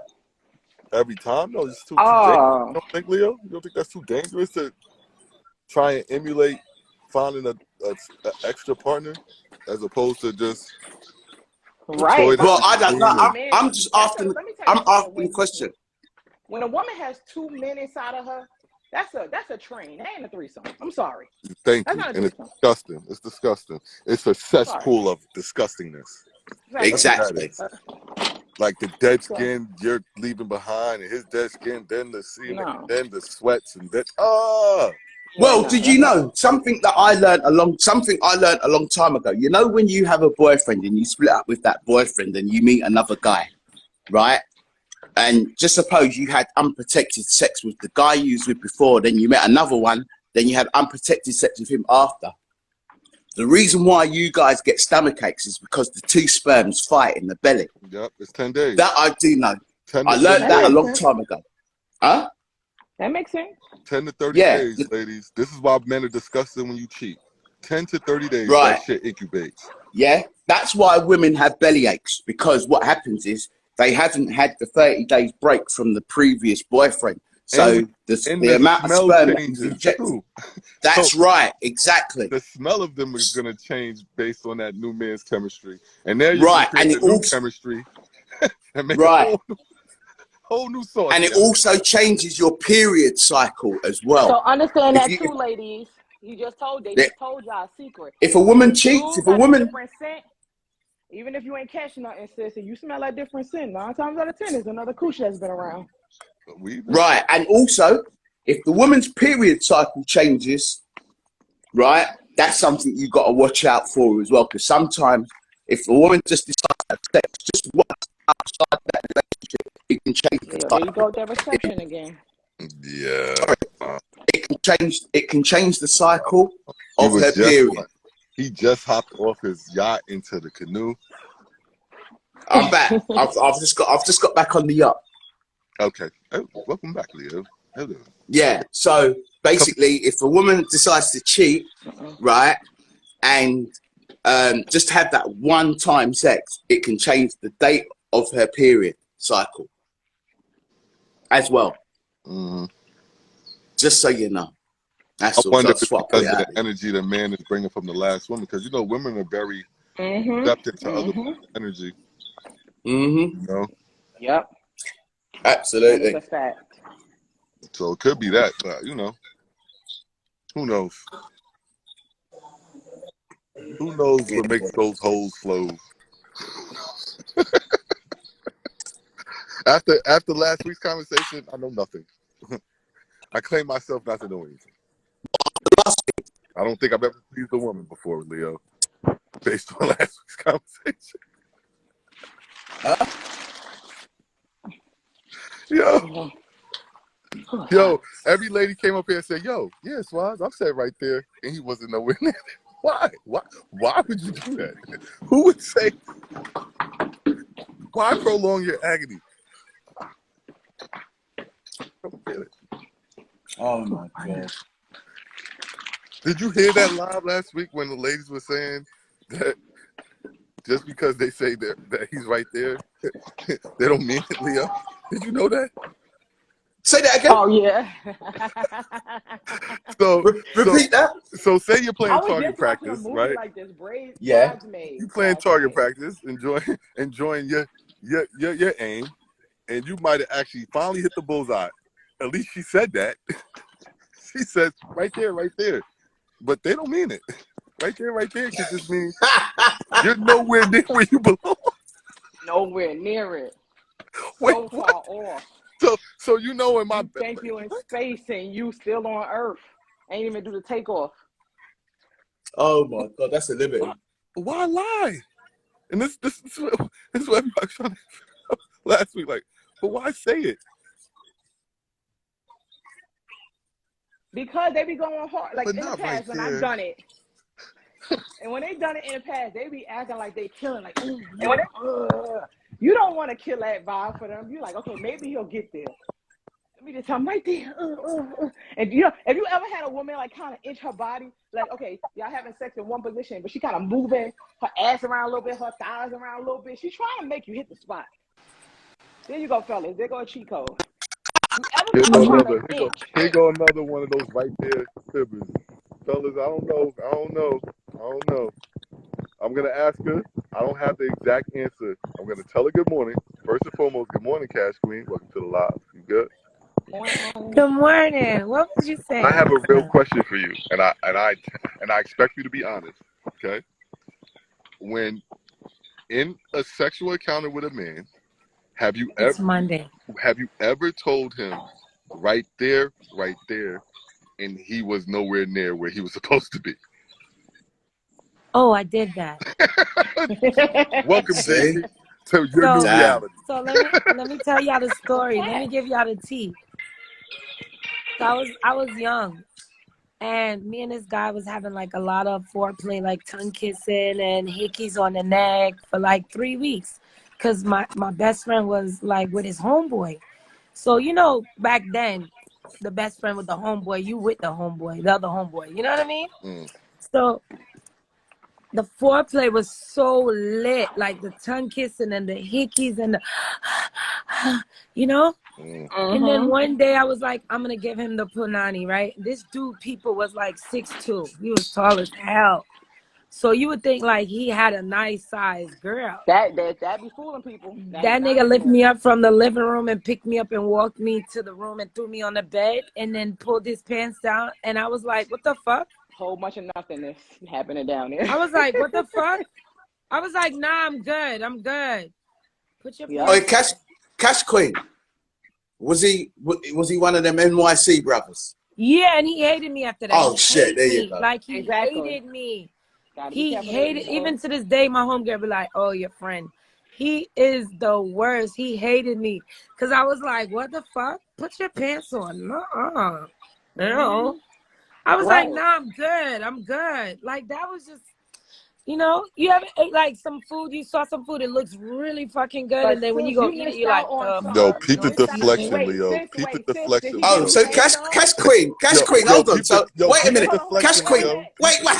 Every time? No, it's too dangerous. You don't think, Leo? You don't think that's too dangerous to try and emulate finding an extra partner as opposed to just right? Well, I don't know. I'm just asking. I'm asking the question. When a woman has 2 men inside of her, that's a train. That ain't a threesome. I'm sorry. Thank you. And it's disgusting. It's disgusting. It's a cesspool of disgustingness. Exactly. Like the dead skin you're leaving behind, and his dead skin, then the semen, then the sweats, and then Well, did you know something that I learned a long time ago? You know, when you have a boyfriend and you split up with that boyfriend and you meet another guy, right? And just suppose you had unprotected sex with the guy you was with before, then you met another one, then you had unprotected sex with him after. The reason why you guys get stomach aches is because the two sperms fight in the belly. Yep, it's 10 days. That I do know. I learned that a long time ago. Huh? That makes sense. 10 to 30 days, ladies. This is why men are disgusted when you cheat. 10 to 30 days, right. That shit incubates. Yeah, that's why women have belly aches, because what happens is they haven't had the 30 days break from the previous boyfriend. So the amount of sperm that is injected. That's right, exactly. The smell of them is going to change based on that new man's chemistry. And there you and it new also, chemistry. And make a whole new sauce. And it also changes your period cycle as well. So understand that too, ladies. You just told just told y'all a secret. If a woman cheats, if a woman scent, even if you ain't catching nothing, sis, and you smell like different scent, 9 times out of 10 is another cooch that's been around. Right, and also if the woman's period cycle changes, right, that's something you got to watch out for as well. Because sometimes if a woman just decides to have sex just once outside that relationship, it can change the cycle. There you go with that reception again. Yeah. It can change the cycle of her period. He just hopped off his yacht into the canoe. I'm back. I've just got back on the yacht. Okay. Oh, welcome back, Leo. Hello. Yeah. So basically, if a woman decides to cheat, right, and just have that one-time sex, it can change the date of her period cycle as well. Just so you know. That's I wonder if it's because of the energy the man is bringing from the last woman, because you know women are very receptive to other energy. You know. Yep. Absolutely. That's a fact. So it could be that, but you know, who knows? Who knows what makes those holes flow? After last week's conversation, I know nothing. I claim myself not to know anything. I don't think I've ever pleased a woman before, Leo, based on last week's conversation. Yo, every lady came up here and said, yo, yeah, Swaz, I'm sitting right there, and he wasn't nowhere near. Why? Why would you do that? Who would say, why prolong your agony? Oh my God. Did you hear that live last week when the ladies were saying that just because they say that he's right there, they don't mean it, Leo? Did you know that? Say that again. Oh yeah. So Repeat that. so say you're I playing was target just watching a practice, movie right? like this, Yeah. Bridesmaids You playing last target night. practice, enjoying your aim, and you might have actually finally hit the bullseye. At least she said that. She says right there. But they don't mean it. Right there could just mean you're nowhere near where you belong. Nowhere near it. Wait, So what? far off. So in my You think you in space and you still on Earth. Ain't even do the takeoff. Oh my God, that's a limit. why lie? And this is what everybody was trying to last week. Like, but why say it? Because they be going hard. Like But in the not right past when I've there. done it. And when they done it in the past, they be acting like they killing, like, oh no, you don't want to kill that vibe for them. You're like, okay, maybe he'll get there. Let me just tell him right there. And you know, if you ever had a woman like kind of inch her body, like, okay, y'all having sex in one position, but she kind of moving her ass around a little bit, her thighs around a little bit. She's trying to make you hit the spot. There you go, fellas. There go a cheat code. You ever Here caught her go trying another. to inch? Here go another one of those right there fibbers, fellas. I don't know. I'm gonna ask her. I don't have the exact answer. I'm gonna tell her good morning. First and foremost, good morning, Cash Queen. Welcome to the live. You good? Good morning. What was you saying? I have a real question for you, and I expect you to be honest. Okay? When in a sexual encounter with a man, have you It's Monday. ever told him right there, and he was nowhere near where he was supposed to be? Oh, I did that. Welcome, See? JP, to your new So Damn. reality. so let me tell y'all the story. Let me give y'all the tea. So I was young, and me and this guy was having like a lot of foreplay, like tongue kissing and hickeys on the neck for like 3 weeks, cause my best friend was like with his homeboy. So you know back then, the best friend with the homeboy, you with the homeboy, the other homeboy. You know what I mean? Mm, So the foreplay was so lit, like the tongue kissing and the hickeys and the, you know. mm. And then one day I was like, I'm gonna give him the punani, right? This dude, people was like 6'2". He was tall as hell. So you would think like he had a nice sized girl. That be fooling people. That nigga 99 lifted do. me up from the living room and picked me up and walked me to the room and threw me on the bed and then pulled his pants down. And I was like, what the fuck? Whole bunch of nothingness happening down there. I was like, what the fuck? I was like, nah, I'm good. Put your Yep. Oh, pants on. Cash Queen. Was he one of them NYC brothers? Yeah, and he hated me after that. Oh He shit! hated There you me. go. Like he Exactly. hated me. Gotta be He careful there, hated, people. even to this day, my homegirl be like, oh, your friend. He is the worst. He hated me. Because I was like, what the fuck? Put your pants on. Nuh-uh. No. I was like, Right. nah, I'm good. Like, that was just, you know, you ever ate like some food, you saw some food, it looks really fucking good. But And then when you sis, go you eat it, missed you're like, out on the Yo, something. fuck? You peep the Don't missed eat that. deflection, Wait, Leo. sis, Peep the did deflection, he Oh, give Leo. you so head Cash though? Queen, Yo, hold on. So wait a peep the minute, Hold on. Cash deflection, Queen. Leo. Wait, wait.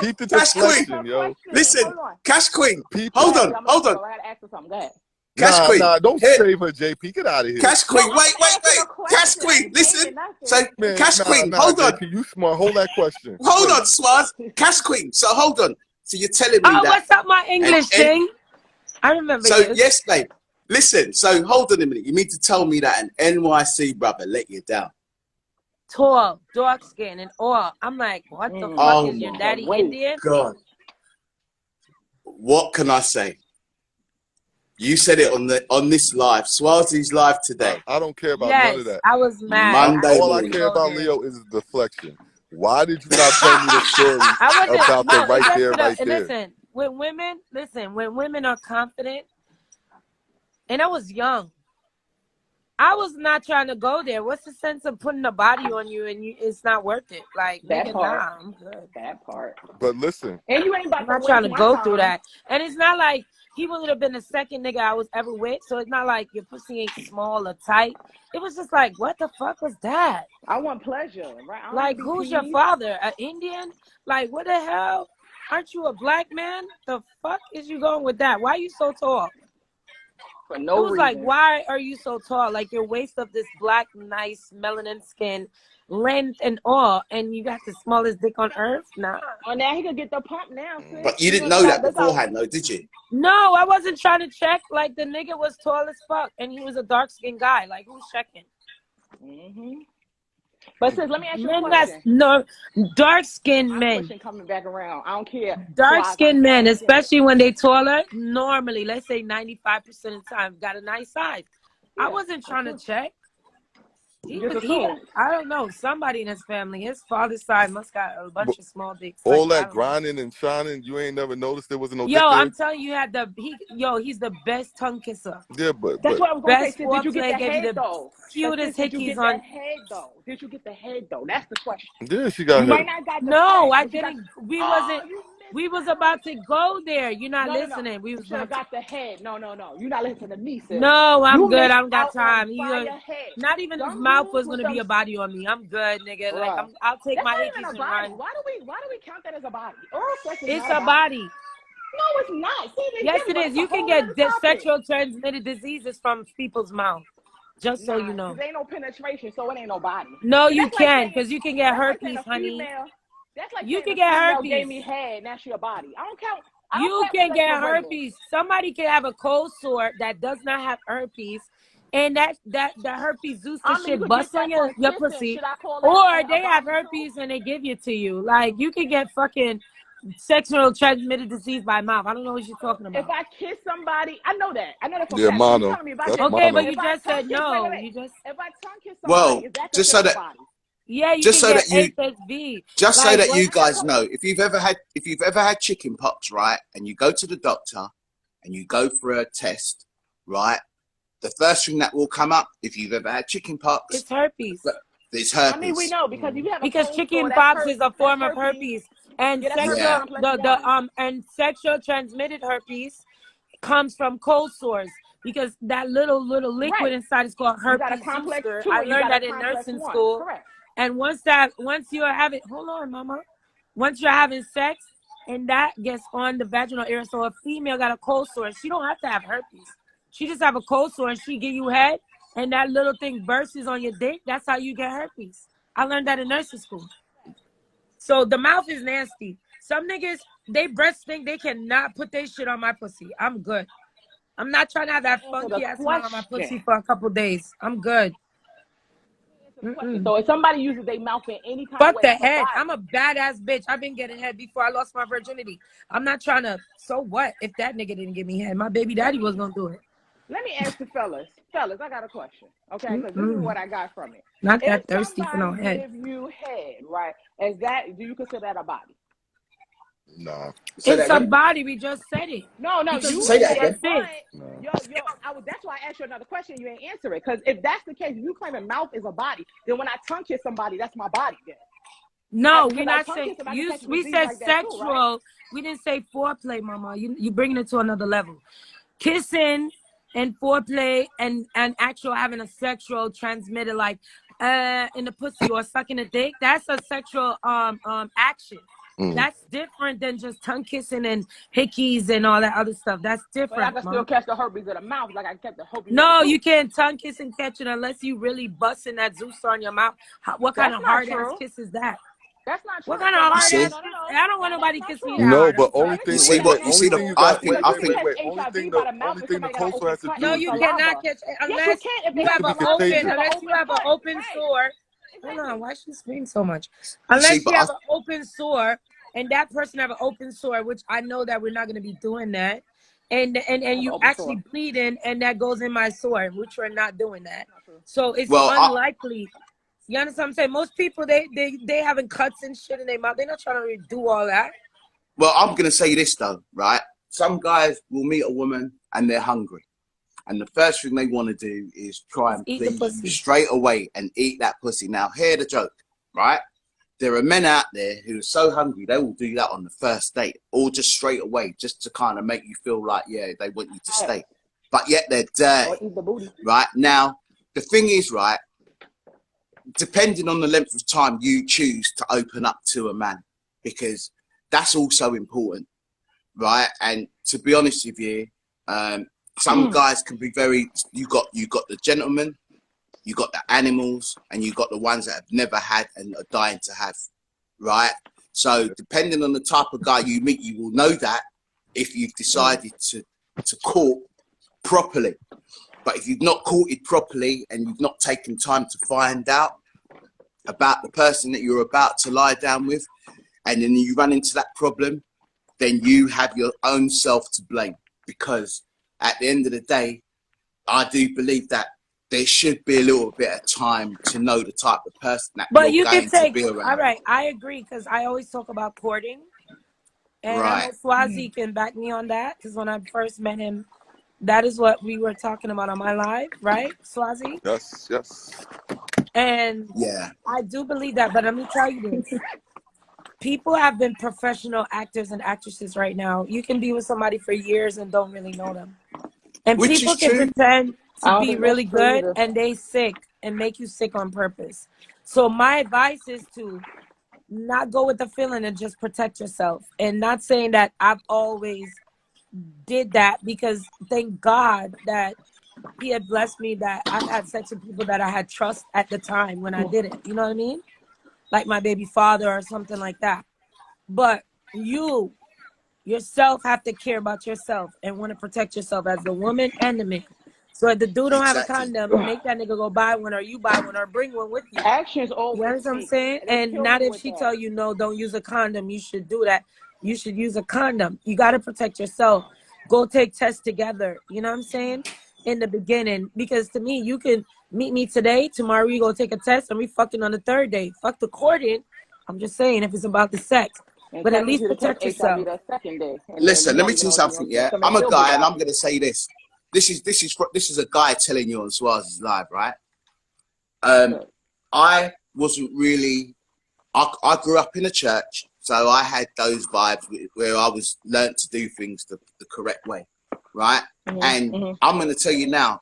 Peep the Cash Queen. deflection, Her yo. question. Listen, Hold on. Cash Queen. Peep Go the Hold ahead, on, Leo. I'm gonna let hold you on. go. I gotta ask her something. Go ahead. Cash Queen. Don't Here, save her, JP. Get out of here. Cash No, Queen. I'm asking Wait. a Cash question. I Queen. ain't Listen. saving So nothing. Man, Cash Queen, hold on. JP. You smart. Hold that question. Hold Wait. on, Swaz. Cash Queen. So hold on. So you're telling me Oh, that what's up, my English and thing? I remember so you. yes, babe. Listen, so hold on a minute. You mean to tell me that an NYC brother let you down? Tall, dark skin, and all. I'm like, what the fuck Oh is your my daddy Wait. Indian? God. What can I say? You said it on this live, Swazi's live today, I don't care about none of Yes, that. I was mad. I Monday All didn't I even morning. care go about, there. Leo, is deflection. Why did you not tell me the story I wasn't. about the No, it right gets there, to the. right And there? listen. When women are confident, and I was young. I was not trying to go there. What's the sense of putting a body on you and it's not worth it? Like, That nigga, part. nah, I'm good. That part. But listen, And you ain't I'm about to not trying waste to my go through time. that. And it's not like he would have been the second nigga I was ever with. So it's not like your pussy ain't small or tight. It was just like, what the fuck was that? I want pleasure, right? I don't Like, want to who's be your teased. father? An Indian? Like, what the hell? Aren't you a black man? The fuck is you going with that? Why are you so tall? For It no was like, reason. why are you so tall? Like, your waist of this black, nice melanin skin, length and all, and you got the smallest dick on earth? Nah. Oh, now he could get the pump now, sis. But you didn't know that beforehand, though, did you? No, I wasn't trying to check. Like, the nigga was tall as fuck, and he was a dark-skinned guy. Like, who's checking? But sis, let me ask you a Men question. that's no dark-skinned I'm men. pushing coming back around. I don't care. Dark-skinned men, I don't care. especially when they taller, normally, let's say 95% of the time, got a nice size. Yeah, I wasn't trying to check. Just assume. I don't know. Somebody in his family, his father's side must got a bunch but of small dicks. all Like, I that don't know. grinding and shining, you ain't never noticed there wasn't no Yo, dick there? I'm telling you, he's the best tongue kisser. Yeah, but That's what I was gonna say. Best Sis, did you get foreplay, the gave you head the though? But cutest sis, did you hickeys get on. the head though? Did you get the head though? That's the question. yeah, she got You her. might not got the No, fat, I but you got. didn't. We Oh, wasn't. you We missed was out. about to go there. You're not No. listening. We You was should have about to. got the head. No. You're not listening to me, sis. No, I'm You good. missed I don't got out on time. fire head. Not even his Some mouth dudes was with gonna be them. a body on me. I'm good, nigga. Like Bruh. I'll take That's my not even hickeys a and body. run. Why do we count that as a body? Oral sex is It's not a a body. body. No, it's not. See, Yes, it but is. it's a You can whole get other topic. sexual transmitted diseases from people's mouth. Just so you know. Because ain't no penetration, so it ain't no body. No, See, you that's like can, saying, because you can get that's like saying herpes, a honey. female. That's like You saying can a get female herpes. gave me head, now she a body. I don't count. I You don't count can sex get for regular. herpes. Somebody can have a cold sore that does not have herpes, and that herpes zoster I mean, you shit could busts get on that from your kissing. pussy, Should I call that or a they have body herpes and they give it to you. Like you can get fucking sexual transmitted disease by mouth. I don't know what you're talking If about. I kiss somebody, I know that for Yeah, a fact. So you mono. telling me if I That's just Okay, but mono. you if I just tongue said kiss, no. wait. You just If I tongue kiss somebody, Well, is that just so considered a that body? yeah, you just can so get that you HSV. just so Like that what? you guys know, if you've ever had chicken pox, right, and you go to the doctor and you go for a test, right, the first thing that will come up if you've ever had chicken pox, It's herpes. it's herpes. I mean, we know because if you have a Because cold chicken sore, pox is a form of herpes, and Yeah, that's herpes Yeah. complex 1. and sexual transmitted herpes comes from cold sores because that little liquid Right. inside is called You got a herpes complex zoster. 2 I and you learned got a that in complex nursing 1. school. Correct. And once you're having, hold on, mama. Once you're having sex and that gets on the vaginal area, so a female got a cold sore, she don't have to have herpes. She just have a cold sore and she give you head and that little thing bursts on your dick. That's how you get herpes. I learned that in nursing school. So the mouth is nasty. Some niggas, they breast think they cannot put their shit on my pussy. I'm good. I'm not trying to have that funky ass smell on my pussy for a couple days. I'm good. So if somebody uses their mouth in any kind of Fuck way, the that's a head. body. I'm a badass bitch. I've been getting head before I lost my virginity. I'm not trying to. So what if that nigga didn't give me head? My baby daddy was gonna do it. Let me ask the fellas. Fellas, I got a question. Okay, because this is what I got from it. Not that If thirsty for no somebody head. give you head, right? Do you consider that a body? Nah. It's a body. We just said it. No, you Say in that that again. front. No. That's why I asked you another question. You ain't answer it. Because if that's the case, if you claiming mouth is a body, then when I tongue kiss somebody, that's my body. Then. No, we're not saying. We said like sexual. Too, right? We didn't say foreplay, mama. You bringing it to another level. Kissing and foreplay and actual having a sexual transmitter like in the pussy or sucking a dick. That's a sexual action. That's different than just tongue kissing and hickeys and all that other stuff. That's different. But I can still catch the herpes in the mouth, like I kept the herpes. No, you can't tongue kiss and catch it unless you really busting that zoster on your mouth. What kind of hard ass kiss is that? That's not true. What kind of hard ass? No. I don't want nobody kiss me that No, hard. but only thing. see Wait, what- wait. you Only see the- thing you I got. think- Wait, I wait, think- wait, wait. Only thing the coastal has to do. No, you cannot catch it unless you have an contagious. open. Unless you have an open sore. Hold on, why she scream so much? Unless you have an open sore, and that person have an open sore, which I know that we're not going to be doing that, and you actually bleeding, and that goes in my sore, which we're not doing that. So it's unlikely. You understand what I'm saying? Most people they having cuts and shit in their mouth. They're not trying to do all that. Well, I'm gonna say this though, right? Some guys will meet a woman and they're hungry, and the first thing they want to do is try and Eat the please you pussy. straight away and eat that pussy. Now, hear the joke, right? There are men out there who are so hungry they will do that on the first date, or just straight away, just to kind of make you feel like, yeah, they want you to stay. But yet they're dirty, Or eat the booty. right? Now, the thing is, right, depending on the length of time you choose to open up to a man, because that's also important, right? And to be honest with you, some guys can be very, you got the gentlemen, you got the animals, and you got the ones that have never had and are dying to have, right? So depending on the type of guy you meet, you will know that if you've decided to court properly. But if you've not courted properly and you've not taken time to find out about the person that you're about to lie down with, and then you run into that problem, then you have your own self to blame. Because at the end of the day, I do believe that there should be a little bit of time to know the type of person that But you're you can going to take, be all around. right, I agree, because I always talk about courting. And I Right. know Swazee can back me on that, because when I first met him, that is what we were talking about on my live, right, Swazee? Yes, yes. And Yeah. I do believe that, but let me tell you this. People have been professional actors and actresses right now. You can be with somebody for years and don't really know them. And Which people is can true. pretend I to don't be think that's really true good either. and they sick and make you sick on purpose. So my advice is to not go with the feeling and just protect yourself. And not saying that I've always did that, because thank God that he had blessed me that I've had sex with people that I had trust at the time when I did it. You know what I mean? Like my baby father or something like that. But you yourself have to care about yourself and want to protect yourself as the woman and the man. So if the dude don't have a Exactly. condom, make that nigga go buy one, or you buy one, or bring one with you. Actions You always understand what I'm speak. saying? They And kill not me if with she that. tell you no, don't use a condom. You should do that. You should use a condom. You got to protect yourself. Go take tests together. You know what I'm saying? In the beginning, because to me, you can meet me today, tomorrow you go take a test, and we fucking on the third day. Fuck the courting. I'm just saying if it's about the sex, And but at test least positive test protect HIV yourself. that second day. And then Listen, you let don't me even tell you know, something. Yeah, some may I'm a still be guy, and out. I'm going to say this. This is a guy telling you on Swaz's live, right? I wasn't really. I grew up in a church, so I had those vibes where I was learnt to do things the correct way, right? And I'm going to tell you now,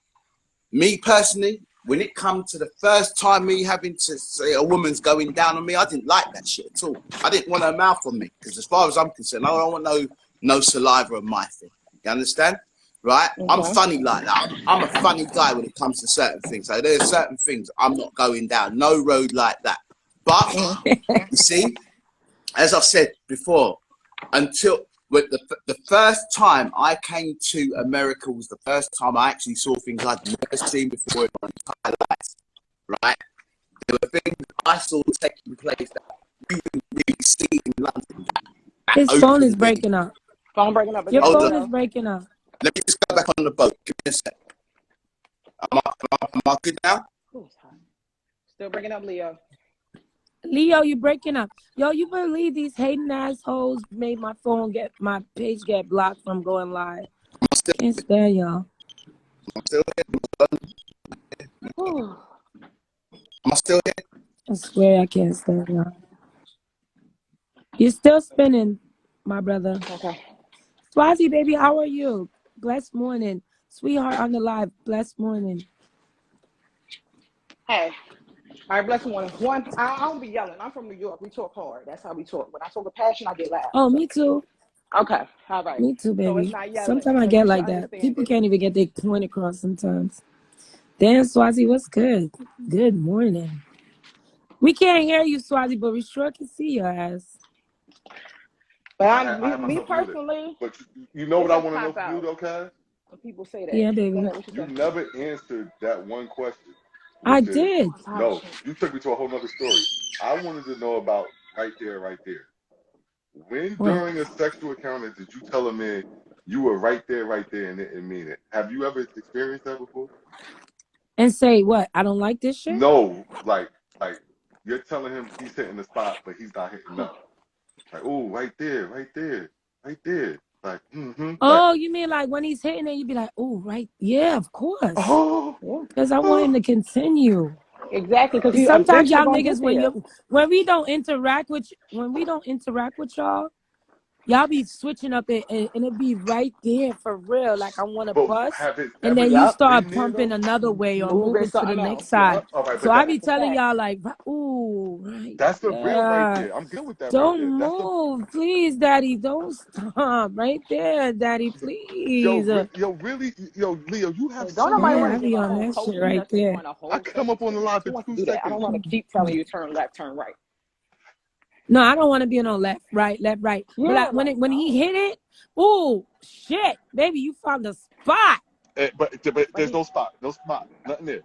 me personally, when it comes to the first time me having to say a woman's going down on me, I didn't like that shit at all. I didn't want her mouth on me, because as far as I'm concerned, I don't want no saliva on my thing. You understand? Right? I'm funny like that. I'm a funny guy when it comes to certain things. So there's certain things I'm not going down. No road like that. But you see, as I've said before, until with the first time I came to America was the first time I actually saw things I'd never seen before in my entire life. Right? There were things I saw taking place that you wouldn't really see in London. That His phone is opened me. breaking up. Phone breaking up Your again. Hold phone on. is breaking up. Let me just go back on the boat. Give me a sec. Am I good now? Ooh, it's hot. Still breaking up, Leo. Leo, you breaking up. Yo, you believe these hating assholes made my page get blocked from going live? Can't stand y'all. I'm still here. Am I still here? I swear I can't stand y'all. You're still spinning, my brother. Okay. Swazee, baby, how are you? Blessed morning. Sweetheart on the live. Blessed morning. Hey. All right, bless one. I don't be yelling. I'm from New York. We talk hard. That's how we talk. When I talk with passion, I get loud. Oh, So. me too. Okay. All right. Me too, So it's baby. not yelling. Sometimes I So get you should like that. understand People it. can't even get their point across sometimes. Damn, Swazee, what's good? Good morning. We can't hear you, Swazee, but we sure can see your ass. But I have me myself muted. personally, But you know it what I just want to know pop from you out though, Kaz? when people say that. Yeah, Go baby. ahead. What you You say? never answered that one question, I which is did. no. You took me to a whole nother story. I wanted to know about right there, right there. When What? during a sexual encounter did you tell a man you were right there, and didn't mean it? Have you ever experienced that before? And say what? I don't like this shit? No, like you're telling him he's hitting the spot, but he's not hitting up. Like, oh, right there, right there, right there. Like, like, Oh, you mean like when he's hitting it, you'd be like, oh, right. Yeah, of course. oh, Yeah, Because I want him oh. to continue. exactly. Because 'Cause he sometimes eventually y'all gonna get niggas, there. when we don't interact with y'all, y'all be switching up it and it be right there for real. Like I want to But bust. have it And ever then you Yup. start been there pumping though? another way or Moving moving to the something next else. side. Yup. All right, So but I that be That's a telling fact. y'all like, ooh, right that's the real right there. there. I'm good with that right Don't there. That's the move, please, daddy. Don't stop. Right there, daddy, please. really, Leo, you have And don't so nobody many. want Yeah, to I give be a on whole that shit coaching right session there. during a I whole come session up on the today. line Who for wants to two do that? I don't seconds. want to keep telling you turn left, turn right. No, I don't want to be on left, right, left, right. But Yeah, when like when he no. hit it, ooh, shit, baby, you found the spot. But But there's no spot, nothing there.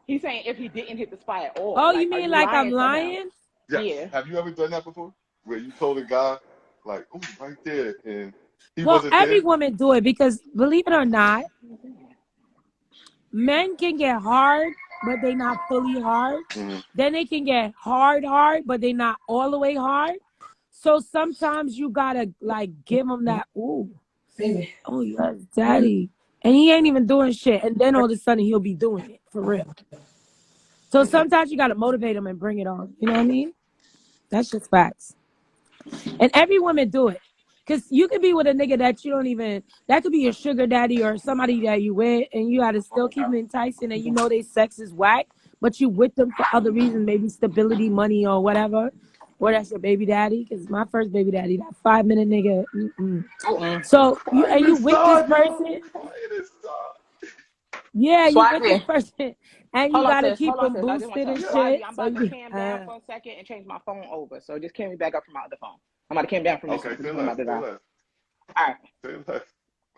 he's saying if he didn't hit the spot at all, Oh, like, you are mean you like I'm lying to him? lying? Yes. Yeah. Have you ever done that before? Where you told a guy, like, oh, right there, and he Well, wasn't every there? woman do it because believe it or not, men can get hard, but they not fully hard. Mm-hmm. Then they can get hard, but they not all the way hard. So sometimes you gotta like give them that ooh, baby. Oh yes, daddy, and he ain't even doing shit, and then all of a sudden he'll be doing it for real. So Mm-hmm. sometimes you gotta motivate him and bring it on. You know what I mean? That's just facts. And every woman do it. Cause you could be with a nigga that you don't even, that could be your sugar daddy or somebody that you with, and you gotta still keep them enticing and you know they sex is whack, but you with them for other reasons, maybe stability, money, or whatever. Or that's your baby daddy. Cause my first baby daddy, that 5 minute nigga. Mm-mm. So Quiet you with this inside, yo. person? Quiet inside. Yeah, you with this Swazi, person, and you gotta keep hold on, them sis. I just want boosted to and tell Swazi, shit. I'm So about you to be, cam down for a second and change my phone over. So just carry me back up from my other phone. I'm about to cam down from this one Okay, because say this one less, about to say die. less, All right. say less.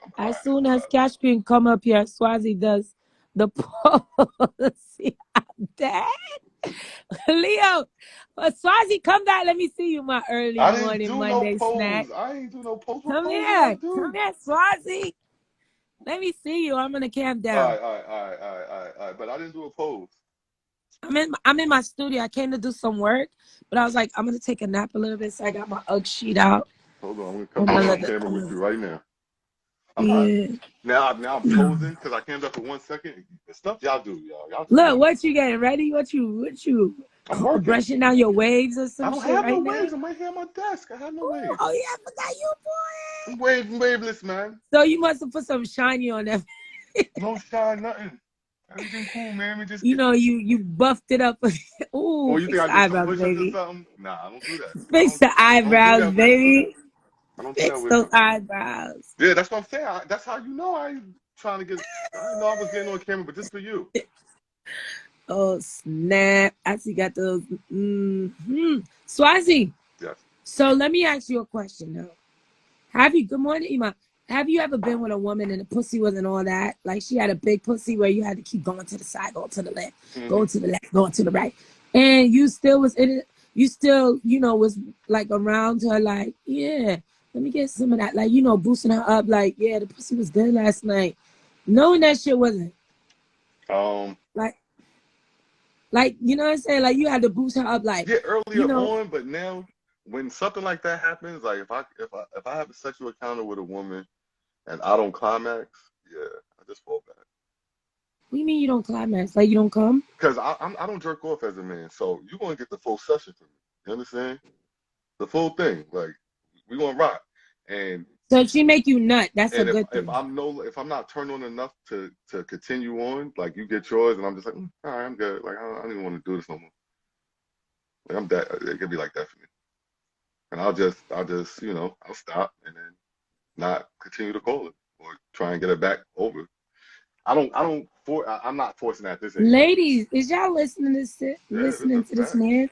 I'm as quiet soon as inside. Cashpin come up here, Swazi does the policy. I'm dead. Leo, Swazi, come back. Let me see you, my early I didn't morning do no Monday snack. pose. I ain't do no pose. What Come pose did I here. do? Come here, Swazi. Let me see you. I'm gonna camp All down. right, all right, all right, all right, all right, all right. But I didn't do a pose. I'm in my studio. I came to do some work, but I was like, I'm gonna take a nap a little bit. So I got my UGG sheet out. Hold on, I'm gonna Oh come my on God. camera with you right now. I'm all right. Yeah. Now I'm posing because I came up for 1 second. The stuff y'all do, y'all too Look, much. what you getting ready? What you I'm working. brushing down your waves or I some don't shit have no right now? waves. I'm right here on my desk. I have no Ooh, waves. oh yeah, I forgot you, boy. I'm waveless, man. So you must have put some shiny on that. No shine, nothing. Everything cool, man. We just You get. know, you buffed it up. Ooh, Or you think fix I the did some eyebrows, push-ups or baby. something? Nah, I don't do that. Fix the I don't do eyebrows, that with you. baby. I don't do that Fix with those you. eyebrows. Yeah, that's what I'm saying. That's how you know I ain't trying to get. I didn't know I was getting on camera, but just for you. Oh snap! I see got those. Swazi. Yes. So let me ask you a question though. Have you? Good morning, Ima. Have you ever been with a woman and the pussy wasn't all that? Like she had a big pussy where you had to keep going to the side, going to the left, Mm-hmm. going to the left, going to the right, and you still was in it. You still, was like around her, like, yeah, let me get some of that, like, boosting her up, like, yeah, the pussy was good last night, knowing that shit wasn't Um. like, you know what I'm saying? Like you had to boost her up, like, Yeah, earlier you know, on, but now when something like that happens, like if I have a sexual encounter with a woman and I don't climax, yeah, I just fall back. what do you mean you don't climax? Like you don't come? Because I don't jerk off as a man, so you're gonna get the full session from me. You understand? The full thing. Like we gonna rock. And So if she make you nut, that's a and good if thing. I'm not turned on enough to continue on, like you get yours, and I'm just like, all right, I'm good. Like I don't even want to do this no more. Like I'm that. It could be like that for me. And I'll just I'll stop and then not continue to call it or try and get it back over. I'm not forcing at this age. Ladies, is y'all listening to Yeah, it's listening a to this fact. man?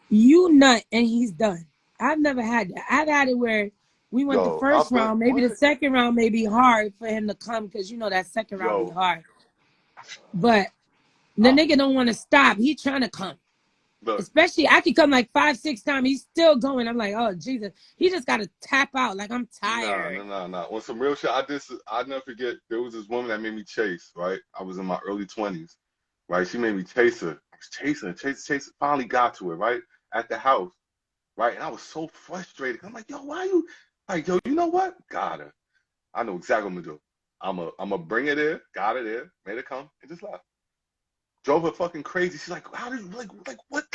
You nut and he's done. I've never had that. I've had it where we went the Yo, first but round, maybe the what? second round may be hard for him to come because that second round be Yo, hard. But the I, nigga don't want to stop. He trying to come. look, Especially I could come like 5, 6 times. He's still going. I'm like, oh Jesus. He just gotta tap out. Like I'm nah, tired. nah, nah, nah. On some real shit, I never forget. There was this woman that made me chase. Right, I was in my early 20s. Right, she made me chase her. I was chasing, chasing. Finally got to her. Right at the house. Right, and I was so frustrated. I'm like, yo, why you? Like, yo, you know what? Got her. I know exactly what I'm gonna do. I'm gonna bring her there, got her there, made her come, and just left. Drove her fucking crazy. She's like, how did like what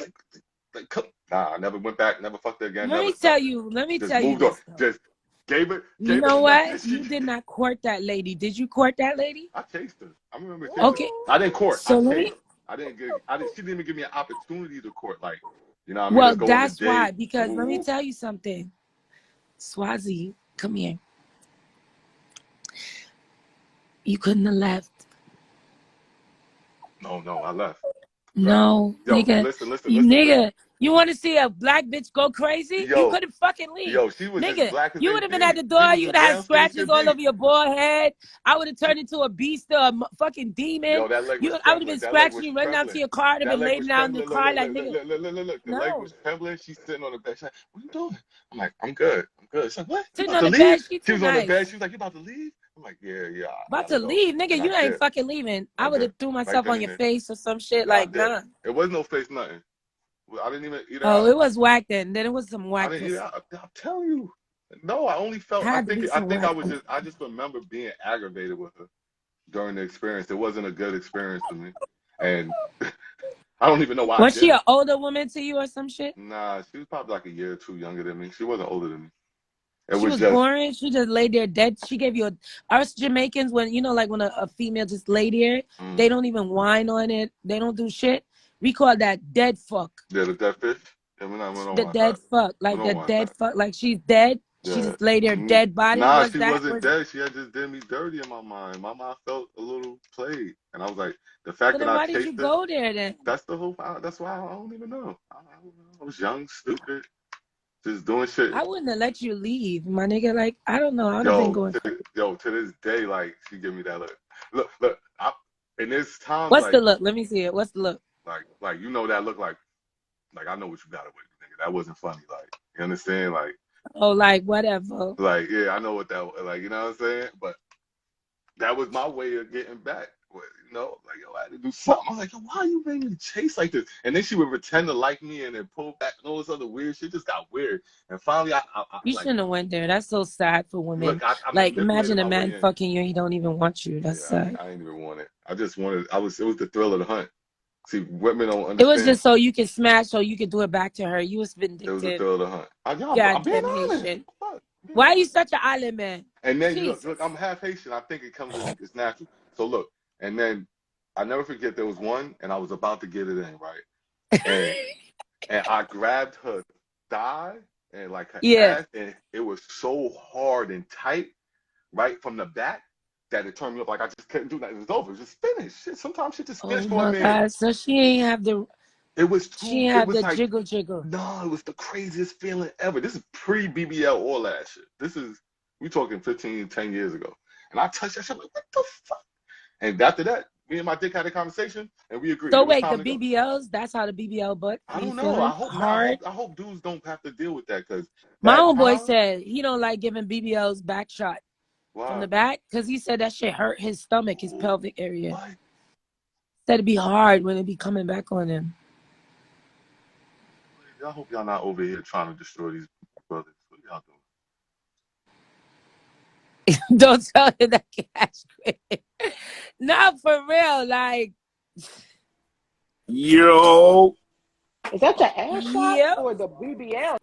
come? Nah, I never went back, never fucked her again, Let never me tell nothing. you. Let me Just tell you moved on. this though. Just gave her You the know what? message. You did not court that lady. Did you court that lady? I chased her. I remember chasing Okay. her. I didn't court. I So let me. chased. She didn't even give me an opportunity to court. Like, you know what I mean? Well, Let's go on a that's why. date. Because let me Ooh. tell you something. Swazee, come here. You couldn't have left. No, I left. No, Yo, nigga. listen. Nigga, you want to see a black bitch go crazy? You Yo, couldn't fucking leave. she was as Nigga, black as you they would have been at be. the She door. was You'd as have had brown skin as scratches could all be. over your bald head. I would have turned into a beast or a fucking demon. Yo, that leg was I would have been trembling. That leg scratching was you, running out to trembling. your car, and That been leg laying was down in the trembling. car like, nigga, Look. The leg no. was trembling. She's sitting on the bed. She's like, what are you doing? I'm like, I'm good. She's like, what? You Sitting about on to the bed, leave? she She too was on the bed. nice. She was like, you about to leave? I'm like, yeah, I About gotta to go. leave, nigga. And I You ain't did. fucking leaving. I I would did. have threw Right myself then on and your there. face or some shit. I Like, did. nah. It was no face, nothing. I didn't even eat her Oh, out. it was whack then. Then it was some I whack didn't eat it pussy. out. I'm telling you. No, I only felt. Had to be I some think whack pussy. I just remember being aggravated with her during the experience. It wasn't a good experience to me, and I don't even know why I Was she did an it. older woman to you or some shit? Nah, she was probably like a year or two younger than me. She wasn't older than me. It She was was just, boring. She just lay there dead. She gave you us Jamaicans, when you know, like when a female just lay there, they don't even whine on it. They don't do shit. We call that dead fuck. yeah, the dead fish. Yeah, we don't The want that. dead fuck, We like the don't want dead that. fuck, like she's dead. She Yeah. just lay there dead body. Nah, Was she that wasn't was? dead. She had just did me dirty in my mind. My mind felt a little played, and I was like, the fact So that then I why did you chased her. go there then? That's the whole. That's why I don't even know. I don't know. I was young, stupid, just doing shit. I wouldn't have let you leave, my nigga. Like I don't know. I would have been Yo, going. to this day, like she give me that look. Look. And there's times What's the look? Let me see it. What's the look? like you know that look like I know what you got it with, nigga. That wasn't funny. Like you understand? Oh, like whatever. Like yeah, I know what that like. You know what I'm saying? But that was my way of getting back. You know, like yo, I had to do something. I was like, yo, why are you making me chase like this? And then she would pretend to like me and then pull back and all this other weird shit. Just got weird. And finally, I You like shouldn't have went there. That's so sad for look, women. I Like manipulated imagine a my way man in. fucking you and he don't even want you. That's Yeah, sad. I ain't even want it. I just wanted. It was the thrill of the hunt. See, women don't It was understand. just so you could smash, so you could do it back to her. You was It was the vindictive. thrill of the hunt. I'm being Goddamn honest. Haitian. Fuck, being Why are you honest. such an island man? And then Jesus. look, I'm half Haitian. I think it comes as it's natural. So look, and then I never forget there was one, and I was about to get it in right, and I grabbed her thigh and like her Yeah. ass, and it was so hard and tight right from the back that it turned me up. Like I just couldn't do that. It was over. It was just finished. Shit, sometimes shit just Oh finished for a my man. God. So she ain't have the It was she too. ain't It have was the like jiggle. no. It was the craziest feeling ever. This is pre BBL all that shit. This is we talking 10 years ago. And I touched that shit. I'm like, what the fuck? And after that, me and my dick had a conversation, and we agreed So it was wait, time the to go. BBLs, that's how the BBL butt I be don't know. I feeling? hope not. Hard. I hope dudes don't have to deal with that because My that homeboy time. said he don't like giving BBLs back shot from Why? the back because he said that shit hurt his stomach, his Oh, pelvic area. what? Said it'd be hard when it be coming back on him. I hope y'all not over here trying to destroy these brothers. What y'all doing? Don't tell him that cash quit. Not for real. Like, Yo. Is that the ass shot yeah. or the BBL?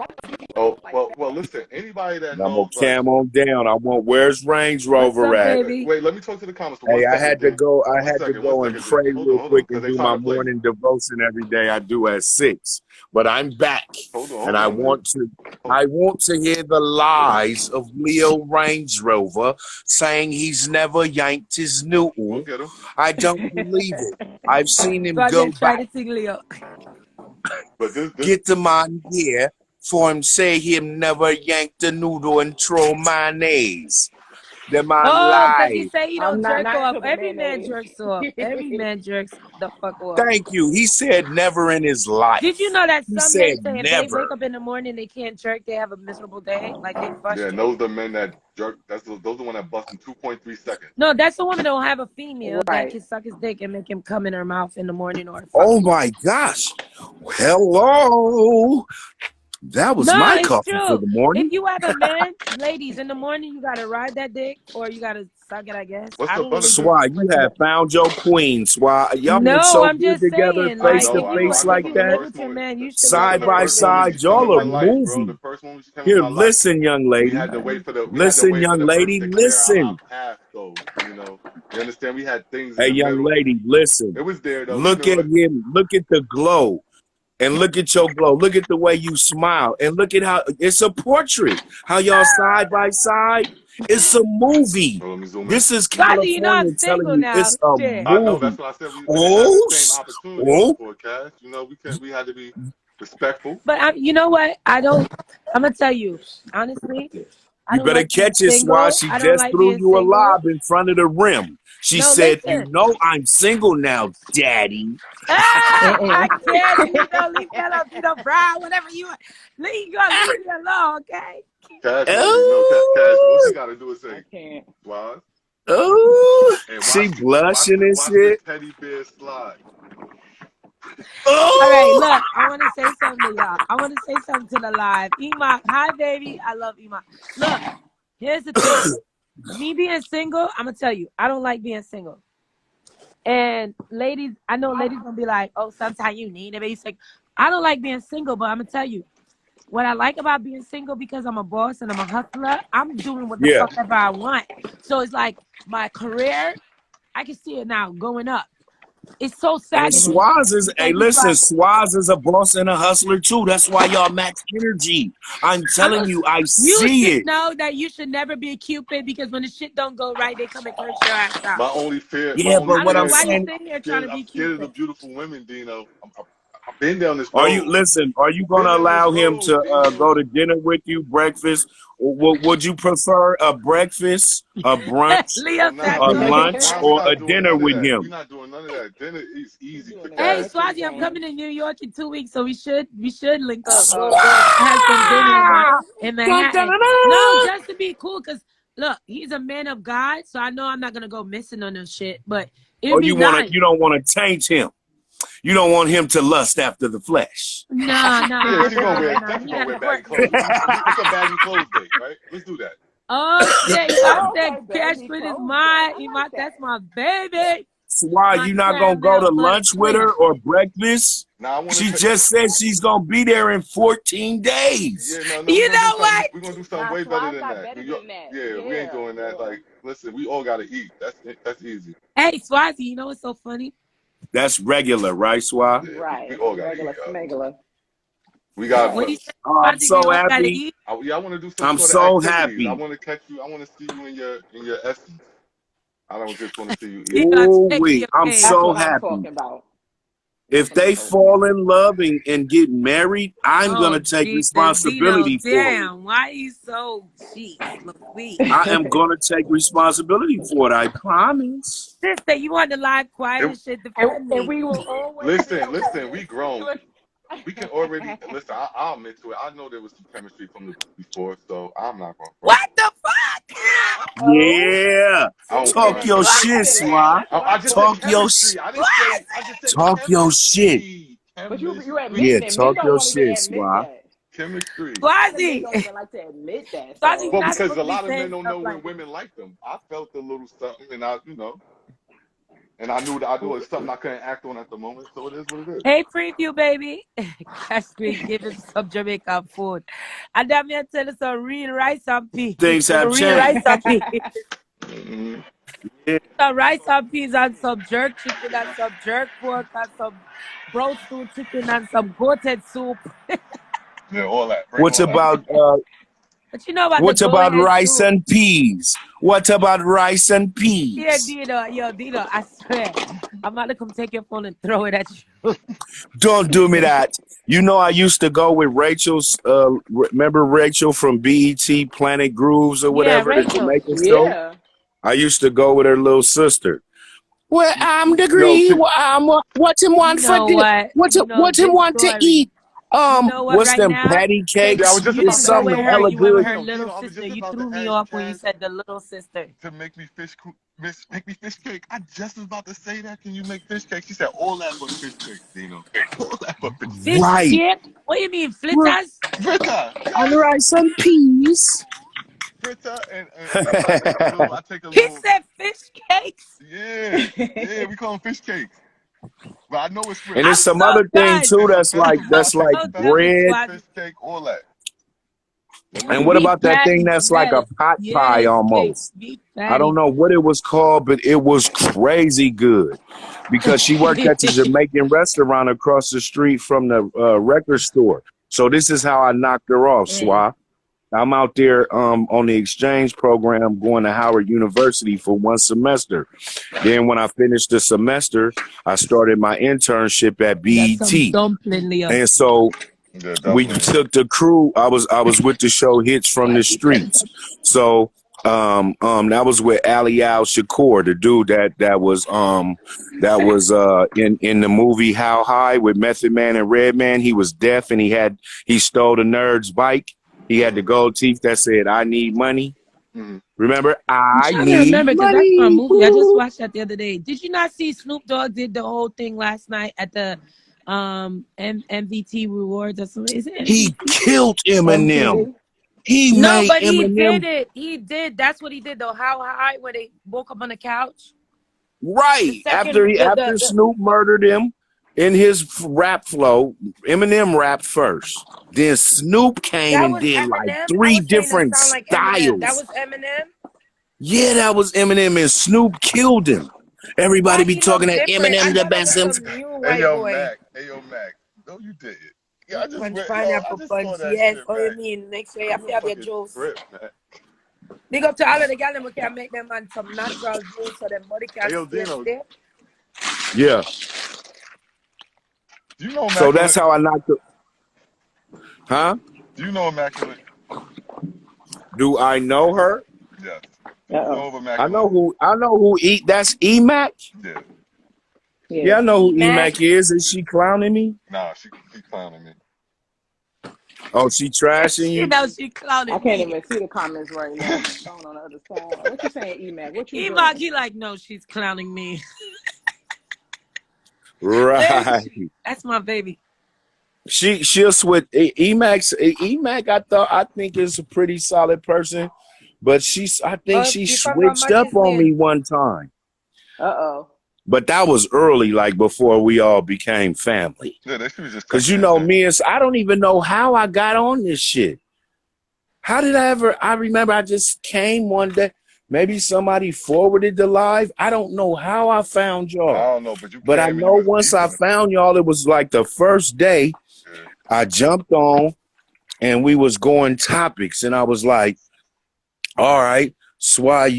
Oh well. Listen. Anybody that I'm gonna knows, like, cam on down. I want where's Range What's Rover up, at? baby? wait. Let me talk to the comments for Hey, one I second, had to D. go. I One had to second. One go and second, D. pray real Hold on, quick because and they do trying my to play. morning devotion every day. I do at 6, but I'm back, and Hold on, D. I want to hear the lies of Leo Range Rover saying he's never yanked his We'll noodle. get him. I don't believe it. I've seen him So I go didn't try back. to sing Leo. But this. Get the man here for him say him never yanked the noodle and throw mayonnaise. The man Oh, because he lied. say he I'm don't not jerk off. to the Every man mayonnaise. jerks off. Every man jerks the fuck off. Thank you. He said never in his Did you life. know that He some men said say if they wake never. up in the morning they can't jerk, they have a miserable day? Like they Yeah, and those frustrated. the men that jerk. Those the one that bust in 2.3 seconds. No, that's the woman that don't have a female that Right. can suck his dick and make him come in her mouth in the morning or fuck Oh him. my gosh. Hello. That was No, my it's coffee for true. the morning. If you have a man, ladies, in the morning you gotta ride that dick or you gotta suck it, I guess. What's I the don't really benefit? Swag, you have found your queen, Swag. Y'all been No, so I'm good just together, saying, I face like to know, if I know. face I you know if like from you the that, live first with your moment. man, you should From make side the by sure first that moment side. she come in Y'all my are life, bro. The moving. first moment she came in Here, my life, listen, young we lady. had to wait for Listen, young the person lady, to clear our listen. path, though. You know, you understand? We had things in Hey, the young middle. lady, listen. It was there, though. We Look knew at it. him. Look at the glow. And look at your glow. Look at the way you smile. And look at how it's a portrait. How y'all side by side. It's a movie. So let me zoom in. This is Bobby, you know I'm California telling single you now. it's a Shit. I know. movie. That's what I said. We didn't have the Oh, same opportunities oh. before, Cash. You know, we had to be respectful. But you know what? I'm gonna tell you, honestly, I You don't better like being catch it, Swat. single. She I don't just like threw being you a single. lob in front of the rim. She No, said, "You listen. know I'm single now, Daddy." I can't, Dino. Leave me alone, Dino Brown. Whatever you want. Leave me alone, okay? Cash already know. Cash. All she Oh, got to do is say, I can't. "Swaz," oh. and She blushing and watch this shit. teddy bear slide. All right, Oh. look, I want to say something to y'all. I want to say something to the live. Ema, hi, baby. I love Ema. Look, here's the thing. Me being single, I'm going to tell you, I don't like being single. And ladies, I know ladies going to be like, oh, sometimes you need to be single. I don't like being single, but I'm going to tell you, what I like about being single, because I'm a boss and I'm a hustler, I'm doing what the Yeah. fuck ever I want. So it's like my career, I can see it now going up. It's so And sad to me Swaz is, hey, because it's listen, like, Swaz is a boss and a hustler too. That's why y'all match energy. I'm telling you, I you see should it. know that you should never be a Cupid, because when the shit don't go right, they come and curse your ass out. My Yeah, only but I don't what know I'm fear why is you saying, sitting here trying to I'm be scared of the Cupid. beautiful women, Dino. I've been down this are you, road. listen, are you I've going been to down this allow him road, to go Dino. to dinner with you, breakfast? Would you prefer a breakfast, a brunch, Oh Leo nah, said a we not. lunch, Why we or a not doing dinner none of with that? We him? not doing none of that. Dinner is He's easy for doing the hey, Cash. dancing Swazi, I'm game. coming to New York in 2 weeks, so we should link up. Oh God. I had some dinner in Dun, dun, Manhattan. dun, No, dun. just to be cool, because look, he's a man of God, so I know I'm not gonna go missing on this shit. But it'd Or be nice. you don't want to taint him. You don't want him to lust after the flesh. Nah, Yeah, she gonna wear nah. definitely He gonna had wear to baggy work. clothes. It's a baggy clothes day, right? Let's do that. Oh shit, Iman Oh, said okay, Cash baggy with his clothes day. mind. I like Iman, that. that's my baby. So why My you not gonna go caramel to butter lunch with twist. her or breakfast? Now I want to She take. just said she's gonna be there in 14 days. Yeah, no, You know what? we're gonna do something Nah, way better Swaz than got that. New better York. than that. Yeah, we ain't Yeah, doing that. yeah. Like, listen, we all gotta eat. That's easy. Hey, Swazi, you know what's so funny? That's regular, right, Swa? Yeah, we Right. all gotta eat, Regular yo. smegular. We got. What do you say, Oh, I'm Swazi? We so all gotta happy. eat. I want to do some I'm sort of so activities. I happy. want to catch you. I want to see you in your essence. I don't just want to see you He eat. gonna Ooh take wee. your I'm pain. That's so what I'm happy. talking about. That's If what I'm they talking fall about. in love and get married, I'm Oh gonna take Jesus, Dino, responsibility for it. damn! Why you so jeez, Louise? I am gonna take responsibility for it. I promise. Sister, you want the live quiet It, and shit? And, Defend and me. we will always listen, feel listen. We grown. look. We can already listen. I'll admit to it. I know there was some chemistry from the before, so I'm not gonna front. What the fuck? Oh, Yeah. I don't Talk front. your see, What? look shit, at it now. Swa. That's what I I'm just said Talk talking your about. chemistry. sh- I just said talk your shit. chemistry. But you Yeah, admitting it. Men talk don't your want to even shit, admit Swa. that. Chemistry. A lot of men Swazi, don't even like to admit that. Swazi, you're So Well, not because supposed a to be lot of men saying don't stuff know when like women that. like them. I felt a little something, and and I knew that I knew it was something I couldn't act on at the moment. So it is what it is. Hey, preview, baby. Cash Green, give him some Jamaican food. And then me tell you some real rice and peas. Things Some have real changed. rice and peas. Mm-hmm. Yeah. Some rice and peas and some jerk chicken and some jerk pork and some roast stew chicken and some goated soup. Yeah, all that. Bring What all that. about But you know about the what about goated rice soup? and peas? What about rice and Yeah, peas? Dino, I swear. I'm about to come take your phone and throw it at you. Don't do me that. You know, I used to go with Rachel's. Remember Rachel from BET Planet Grooves or Yeah, whatever, the Rachel. Jamaican show? yeah. I used to go with her little sister. Well, I'm Yo, degree. What him You want for know dinner? what? You know What him this want to story. eat? You know what? What's Right them now, patty since yeah, I was cakes? just you about It's didn't to go ask with something you her, that. hella you went with good. her Dino, little I was sister. just You about to threw me ask you, off when you Cash, said the little sister. to make me make me fish cake. I just was about to say that. Can you make fish cake? She said all that but fish cake, Dino. All that but fish cake. Fish Right. cake? What do you mean, Right. flitters? Britta, And yes, rice and peas. Britta, and I take a little. He said fish cakes. Yeah, we call them fish cakes. But I know it's And Fritz. there's I'm some so other thing done. too It's a that's like festival. I that's I'm take like a so done with festival, bread. Swaz. fish cake, all that. And what Beef about that thing patties. that's like a Yes. pot pie Yes. Cake. almost? Beef I don't patties. know what it was called, but it was crazy good because she worked at the Jamaican restaurant across the street from the record store. So this is how I knocked her off, Swa. I'm out there on the exchange program going to Howard University for 1 semester. Then when I finished the semester, I started my internship at Got some BET. dumpling, Leo. And so Yeah, we dumpling. took the crew. I was with the show Hits from the Streets. So that was with Ali Al Shakur, the dude that was in the movie How High with Method Man and Redman. He was deaf and he stole the nerd's bike. He had the gold teeth that said "I need money." Mm-hmm. Remember, I'm I trying to need remember because that's my money. movie. I just watched that the other day. Did you not see Snoop Dogg did the whole thing last night at the MVT Rewards or something? Is it He MVT? killed Eminem. MTV. He No, made but he did Eminem it. He did. That's what he did though. How high when they woke up on the couch? The right second, after Snoop murdered him in his rap flow. Eminem rapped first, then Snoop came that and was did like Eminem. I 3 was saying that different sound like Eminem. That styles. was Eminem. Yeah, that was Eminem, and Snoop killed him. Everybody Why be he look talking that different? I Eminem the thought that best. was some new Hey white yo, boy. Mac. Hey yo, Mac. No, you didn't. Yeah, I just Punch went. Yo, I pineapple just saw punch. that Yes. shit, Oh, you Mac. mean next day You after a have your fucking juice. trip, Mac. Big up to all of the gals who can make them man some natural juice so their body can Hey yo, stay Dino. stiff. Yeah, Do you know so that's Immaculate? how I knocked it. Huh? Do you know Immaculate? Do I know her? Yes. Uh You know oh. of I Immaculate? know who that's Emac. Yeah. Yeah, Yeah. I know who E-Mac. Emac is. Is she clowning me? Nah, she clowning me. Oh, she trashing She you? knows she I clowning can't me. even see the comments right now. My phone on the other side. What you saying, Emac? What you E-Mac, doing? he like, no, she's clowning me. Right. That's my baby. She'll switch. Emac, I think is a pretty solid person, but I think Oh, she you forgot switched up Matches on me Lane. one time. Uh-oh. But that was early, like before we all became family. Yeah, she was just Cause texting me today. I don't even know how I got on this shit. How did I remember I just came one day. Maybe somebody forwarded the live. I don't know how I found I y'all. don't know, but you But I came and you know was once I beefing. found y'all, it was like the first day Yeah. I jumped on and we was going topics. And I was like, all right, Swaz.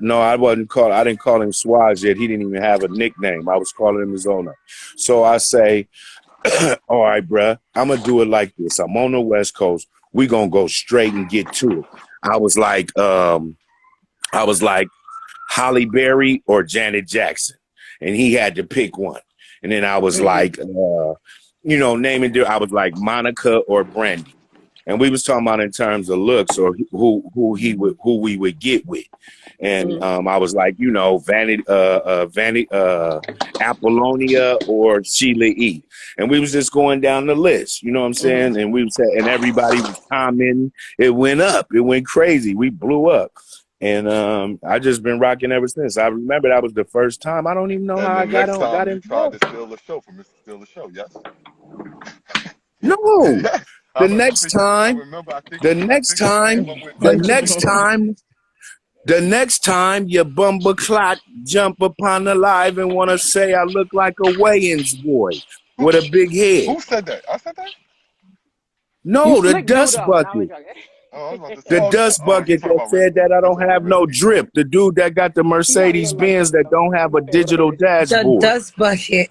No, I didn't call him Swaz yet. He didn't even have a nickname. I was calling him his own. So I say, all right, bruh, I'm going to do it like this. I'm on the West Coast. We going to go straight and get to it. I was like Holly Berry or Janet Jackson. And he had to pick one. And then I was like, naming I was like Monica or Brandy. And we was talking about in terms of looks or who we would get with. And I was like, Apollonia or Sheila E. And we was just going down the list, you know what I'm saying? And we was and everybody was commenting. It went up. It went crazy. We blew up. And I just been rocking ever since. I remember that was the first time. I don't even know And how the I got next time you tried involved. to steal the show from Mr. Steal the Show, yes? No. Yes. The next time, the next time your bumble clot jump upon the live and want to say I look like a Wayans boy with a big head. Who said that? I said that? No, the dust bucket. Oh, I was about to say, The dust bucket that said that I don't have no drip. The dude that got the Mercedes Benz that don't have a digital The dashboard. dust bucket.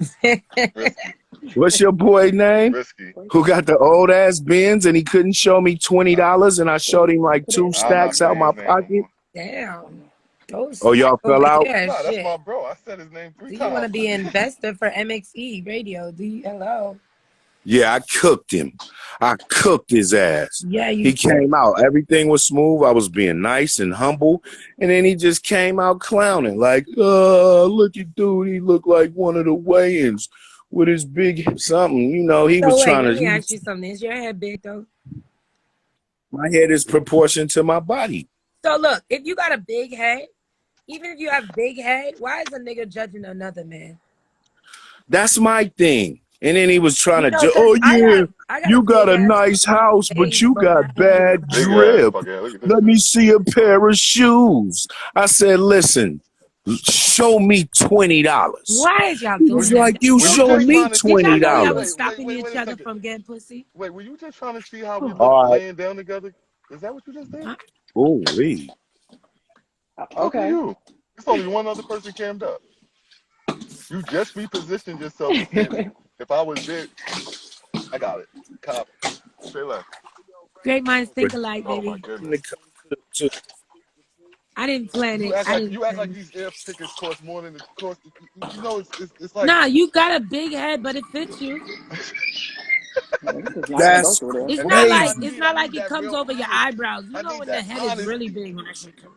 What's your boy name? Risky. Who got the old ass Benz and he couldn't show me $20 and I showed him like 2 stacks out my pocket. Damn. Those Oh, y'all over fell out? there, Nah, that's shit. my bro. I said his name 3 Do times. you want to be an investor for MXE Radio? Hello? Yeah, I cooked him. I cooked his ass. Yeah, He came out. Everything was smooth. I was being nice and humble. And then he just came out clowning. Like, look at dude. He looked like one of the Wayans with his big something. You know, he So was wait, trying let to. me ask you something. Is your head big though? My head is proportion to my body. So look, if you got a big head, even if you have big head, why is a nigga judging another man? That's my thing. And then he was trying You to know, judge. because Oh yeah, I got a you got big a ass nice fucking house, but face, you but my got head is bad Big not. ass drip. fucking. Look at this Let me shit. see a pair of shoes. I said, listen, show me $20. Why is y'all He Were was doing you that? like, That's you were you show just selfish. me trying to Did y'all wait, know wait, y'all wait, was $20. wait, wait, stopping wait, each wait a other second. from getting pussy? Wait, were you just trying to see how we look All right. laying down together? Is that what you just did? Huh? Oh, wait. Talking to Okay. you. It's only one other person cammed up. You just repositioned yourself to see if I was there. I got it. Copy. Say less. Great minds But think alike, Oh my baby. when goodness. it comes to I didn't plan it. I didn't You act plan like it. these air tickets cost more than it cost. You know it's like. Nah, you got a big head, but it fits you. Well, this is not gonna go that's through there. It's And that's not what like I crazy. it's need. I not like need it that comes real over your honest. eyebrows. You I know need when the that head is really honesty. big when that shit comes.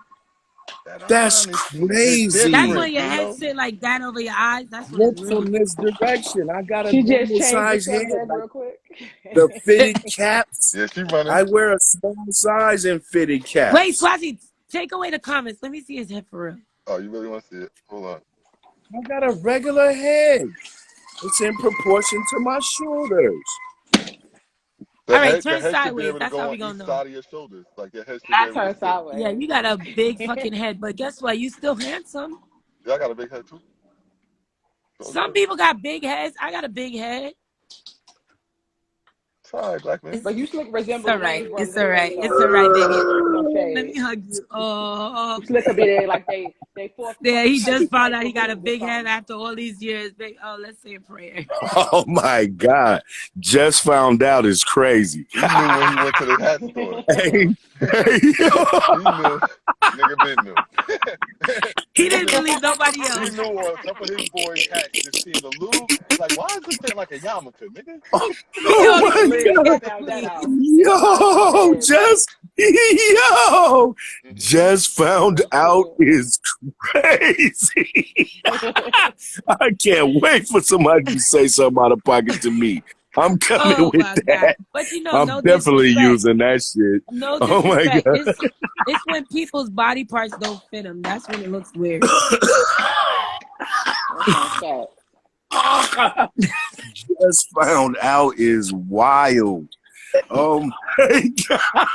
That That's honesty is That's crazy. when different, your head Dino. sit like that over your eyes. That's when it's Look really from this direction. I got a She just normal changed the size head. subject Like real quick. the big. fitted caps. Yeah, she running. I wear a small size in fitted Wait, caps. Swazi, take away the comments. Let me see his head for real. Oh, you really want to see it? Hold on. I got a regular head. It's in proportion to my shoulders. All right, The turn head should be sideways. able to That's how go on we each gonna know. side of your shoulders. Like your head should be Not able to turn sit. Yeah, sideways. you got a big fucking head, but guess what? You still handsome. Yeah, I got a big head too. So Some good. people got big heads. I got a big head. It's all right, black man. It's, But you slick it's resemble all the right. Wayne's It's brothers all anyway, right. It's so all right, baby. no Let me shade. hug you. Oh, You slick could be there like they fourth yeah. He just found type out he got a cahoots or big head something. after all these years. Oh, let's say a prayer. Oh my God. Just found out is crazy. He knew when he went to the hat store. Hey, hey, He knew. Nigga been knew. He he didn't knew. believe nobody He else. knew on some of his boys' hats just seemed a little like, why is this thing like a yarmulke, nigga? oh Yo, my Believe he God. found that please. out. That's why I was Yo, dead. just found Real out shit. is crazy. I can't wait for somebody to say something out of pocket to me. I'm coming Oh with my God. that. But you know, I'm no definitely disrespect. using that shit. No Oh my disrespect. God. It's when people's body parts don't fit them. That's when it looks weird. That's not fact. Just found out is wild. Oh my God.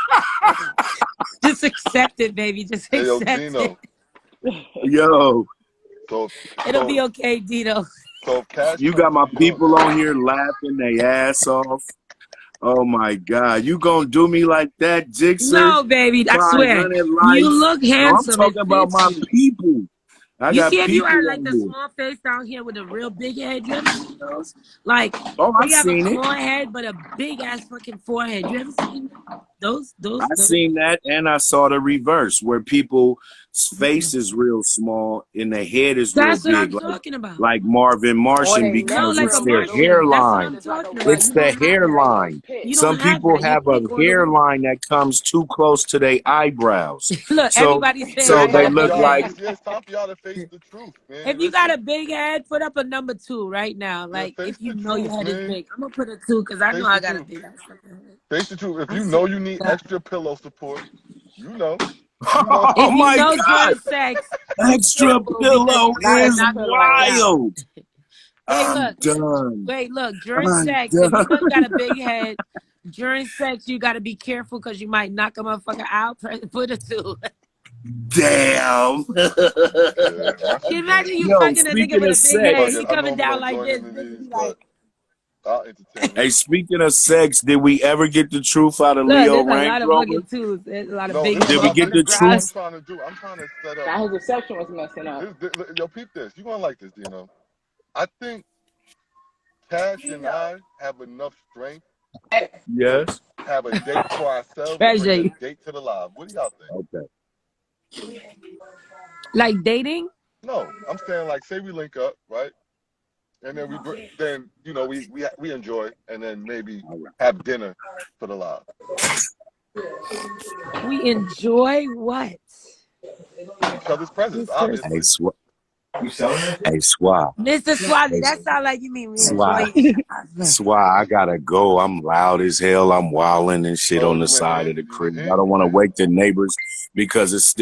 Just accept it, baby. Just Hey yo, accept it. Dino. Yo, So It'll so be okay, Dito. so if Cash you comes got to my New York, people on here laughing their ass off. Oh my God. You gonna do me like that, Jixer? No, baby. I swear. 500 You likes. look No, I'm handsome. It talking about fits my you. people. I You got see if you people are like on the here. small face down here with a real big head. You ever seen those? Like Oh, where I you have a seen it. small head but a big ass fucking forehead. You ever seen that? I Those. seen that, and I saw the reverse where people's face is real small and their head is real That's what I'm big, talking about. like Marvin Or Martian, they No, neck because like a it's real their Martian. loose That's what hairline. I'm and it's like a talking wet about. It's You the don't have that. like a hairline. You pit. don't Some have people that. You're have a thick all the way. hairline that comes too close to their eyebrows, Look, so everybody's saying yeah, so I it's got they a time for look big y'all. like. head. It's time for y'all to face the truth, man. If you got Listen, a big head, put up a number 2 right now. yeah, Like face if you the know your truth, head is man. big, I'm gonna put a 2 because I know Face I the got a truth. big ass fucking head. Face the truth. If I you swear know to you need God. extra pillow support, you know. You know. Oh If you my know God! during sex, be Extra careful because pillow you Not might is extra knock a fucker pillow. out. wild. Hey, I'm look, done. wait, look. During I'm sex, if you done. know you got a big head, during sex you got to be careful because you might knock a motherfucker out. Put a 2. Damn. Yeah, my Can you shit imagine joint. you Yo, fucking a nigga speaking with of a big sex, head? Fuck it. He I coming normally down don't like join this. into Nigga these, be but like, I'll entertain it. hey, speaking of sex, did we ever get the truth out of look, Leo there's a Rank lot of Rover? fucking 2s. There's a lot of No, big this is Did head what we I'm. get motherfuckers. the This is what I'm truth? trying to do. I'm trying to set up. Now his reception was messing up. Yo, peep this. You gonna like this, Dino? I think Cash and I have enough strength to Yes. have a date for ourselves and bring Treasure a you. date to the live. What do y'all think? Okay. Like dating? No, I'm saying like, say we link up, right? And then then we enjoy, and then maybe All right. have dinner for the live. We enjoy what? Each other's presence, This person. Hey, obviously. Hey, Swab. Mr. Swazi, Hey, that sound like you mean me and Swab. Joy. Swab, I gotta go. I'm loud as hell. I'm wilding and shit Oh, on the you went side of in? the You went crib. I in? don't want to Okay. wake the neighbors because it's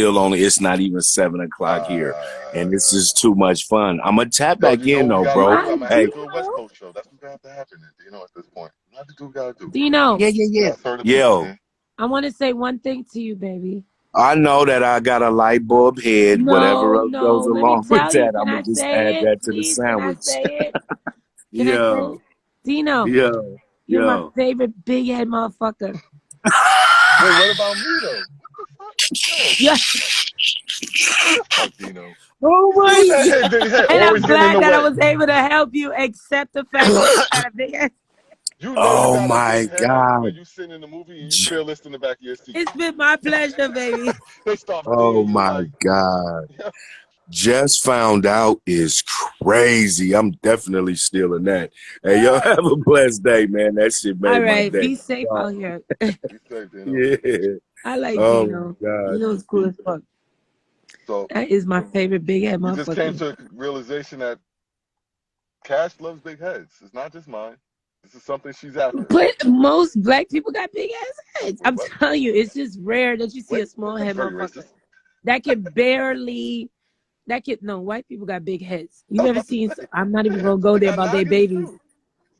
not even 7 o'clock here. And this is too much fun. I'm gonna tap Yo, back you know in what we though, gotta bro. do? I'm Why, gonna have Hey, to do a West Dino? Coast show. That's what's gonna have to happen. You know, at this point, we have to do what we gotta do. Dino, We gotta serve the people, yo, man. I want to say one thing to you, baby. I know that I got a light bulb head. Whatever No, else no. goes Let me along with tell you. that, Can I'm I gonna just say add it, that to the please? Can I sandwich. say it? Can I say it? Yo, Dino, yo, you're my yo. favorite big head motherfucker. Wait, what about me though? What the fuck? Yo, Yeah. what the fuck, Dino? Oh See my what that head, big head And I'm always getting in glad the that I way. was able to help you accept the fact that you got a big head. You know you Oh got a big my head when God. you sit in the movie and you fearless in the back of your seat. It's been my pleasure, baby. They start Oh dinging you my like, God. Just found out is crazy. I'm definitely stealing that. Hey, y'all have a blessed day, man. That shit All made my right. day. Be safe Wow. out here. be safe, Dino. Yeah. I like Oh Dino. my God. Dino's cool as fuck. So That is my favorite big head we just came motherfucker. to a realization that Cash loves big heads. It's not just mine. This is something she's after. But most black people got big ass heads. I'm What? telling you, it's just rare that you see Wait, a small that's head very motherfucker racist. that can barely. No, white people got big heads. I You was ever about to seen? say, I'm not even yeah, gonna go they there got about their noggins babies too.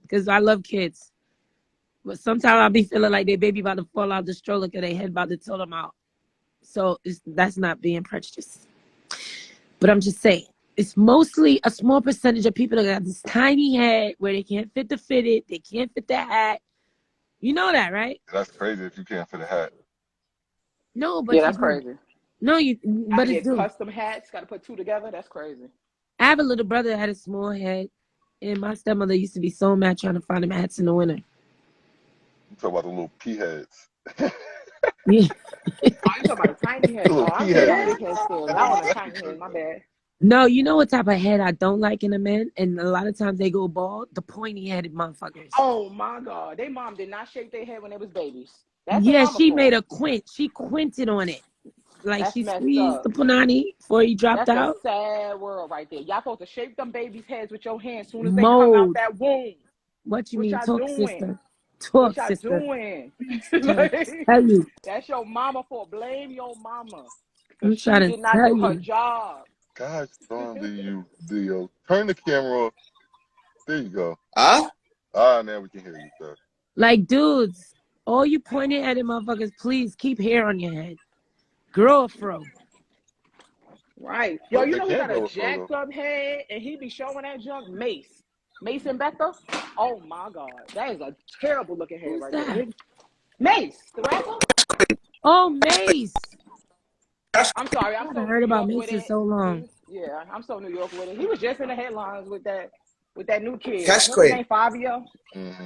because I love kids. But sometimes I'll be feeling like their baby about to fall out the stroller because their head about to tilt them out. So that's not being prejudiced. But I'm just saying, it's mostly a small percentage of people that got this tiny head where they can't fit the fitted, they can't fit the hat. You know that, right? That's crazy if you can't fit a hat. No, Yeah, but you that's do. crazy. No, you. Got to But it's get do. custom hats. Got to put two together. That's crazy. I have a little brother that had a small head, and my stepmother used to be so mad trying to find him hats in the winter. You talk about the little pea heads. Yeah. Oh, you talking about a tiny The head? Oh, little I pea get my heads. big head story. I want a tiny head. My bad. No, you know what type of head I don't like in a man, and a lot of times they go bald. The pointy headed motherfuckers. Oh my God, they mom did not shake their head when they was babies. That's their Yeah, mama she made fault. a quint. She quinted on it, like That's she messed squeezed the up. punani before he dropped That's a out. sad world right there. Y'all supposed to shape them babies' heads with your hands soon as they come out Mold. that womb. What you What mean, y'all talk, doing? sister? What Talk, y'all sister. doing? Trying to Like, tell you. that's your mama fault. Blame your mama. Because I'm she trying did to not tell do her you. job. Gosh darn you, Dio. Turn the camera off. There you go. Huh? Ah, now we can hear you, sir. Like, dudes, all you pointed headed motherfuckers, please keep hair on your head. Grow a fro. Right. Yo, Nope, you they know who can't got a grow a fro though. jacked up head and he be showing that junk? Mace. Mace and Becca. Oh my God. That is a terrible looking head Who's right there. that? Mace, the rapper? Oh, Mace. I'm sorry, I I'm haven't so New heard about York with Mace in it. so long. Yeah, I'm so New York with it. He was just in the headlines with that new kid. Cash What's his Queen. name? Fabio? Hmm.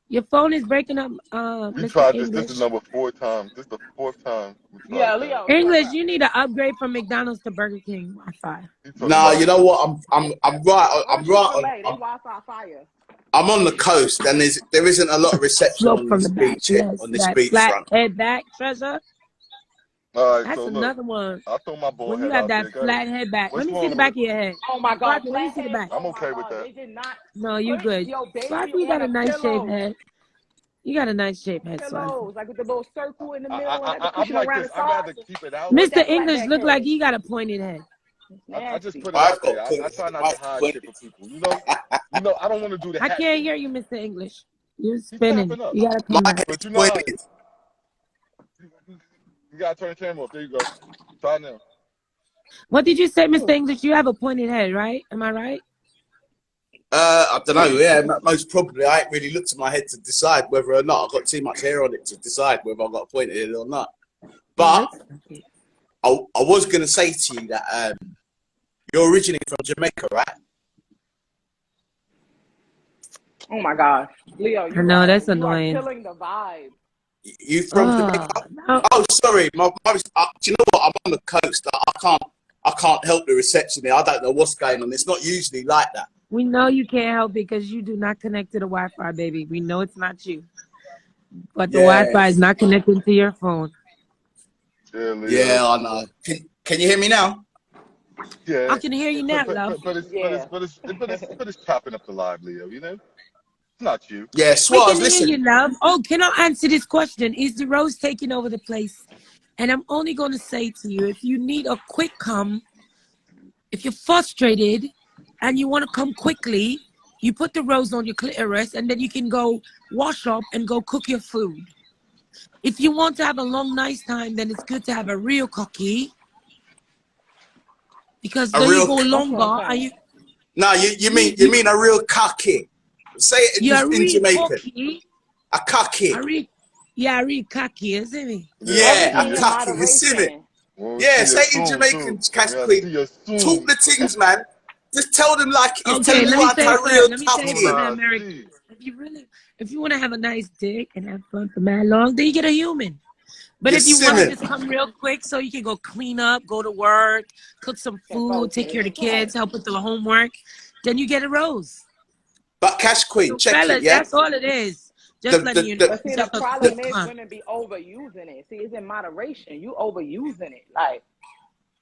Your phone is breaking up, We Mr. tried this. This is English. number 4 times. This is the 4th time we tried Yeah, that. Leo, Leo English, rap. you need to upgrade from McDonald's to Burger King Wi-Fi. He talking Nah, about you know what? I'm right. Or Chick-fil-A. They Wi-Fi fire. I'm on the coast, and there isn't a lot of reception Slope on from this the back. beach here, Yes, on this that flat beachfront. head back, treasure. all right, That's so look, another one. I'll throw my bald When you head have out that there. Go ahead. flat head back. Let What's me see wrong the with back it? of your head. Oh my God, Swati, let me see the flathead. back. I'm Oh my okay with God, that. they did not No, you put good. your Swati, baby you on got a a nice shaped pillow. head. You got a nice shaped head, Swati. Pillows, like with the little circle in the middle and got the I'm cushion like around this. the I'd rather sides. keep it out. With Mr. that flat English back look like head. he got a pointed head. It's I just nasty. put it I've out got there. I pointed. try not to I've hide pointed. shit from people. I don't want to do the I hat can't thing. hear you, Mr. English. You're He's spinning. tapping up. You gotta My come back. head's But you know how pointed. you gotta turn the camera off. There you go. Try now. What did you say, Mr. Ooh. English? You have a pointed head, right? Am I right? I don't know. Yeah, most probably. I ain't really looked at my head to decide whether or not I've got too much hair on it to decide whether I've got a pointed head or not. It But looks like it. I was going to say to you that you're originally from Jamaica, right? Oh my gosh. Leo, I know, that's you are annoying. killing the vibe. You from Jamaica? Oh, no. Oh, sorry. Do you know what? I'm on the coast. I can't help the reception there. I don't know what's going on. It's not usually like that. We know you can't help because you do not connect to the Wi-Fi, baby. We know it's not you. But the Yeah, Wi-Fi is not connecting to your phone. Yeah, Leo. yeah, I know. Can you hear me now? Yeah, I can hear you now, love. Yeah. but it's chopping up the live, Leo. You know, it's not you. Yeah, We Swaz, can hear listen. you, love. Oh, can I answer this question? Is the rose taking over the place? And I'm only going to say to you, if you need a quick come, if you're frustrated and you want to come quickly, you put the rose on your clitoris and then you can go wash up and go cook your food. If you want to have a long, nice time, then it's good to have a real cocky because A then you real, go That's what I'm longer and saying. no, you you mean a real cocky. Say it you're in real Jamaican. cocky. A cocky. I read, yeah, I read cocky, isn't it? Yeah, I want to Yeah, see a Everything you. in cocky. You see it? moderation. I want to Yeah, see say you it in soon Jamaican, too. Cash I gotta Queen. see you Talk soon. the things, man. Just tell them like it's Okay, telling you let me what say a it for real let me say it Soon for cocky. the I American. see. If you want to have a nice dick and have fun for mad long, then you get a human. But You if you see want to me? just come real quick so you can go clean up, go to work, cook some Can food, take focus. care of the Right. kids, help with the homework, then you get a rose. But Cash Queen, So check it, fellas, yeah? that's all it is. The Just letting the you know. the But see, It's the just a quick problem is come. women be overusing it. See, it's in moderation. You overusing it. Like,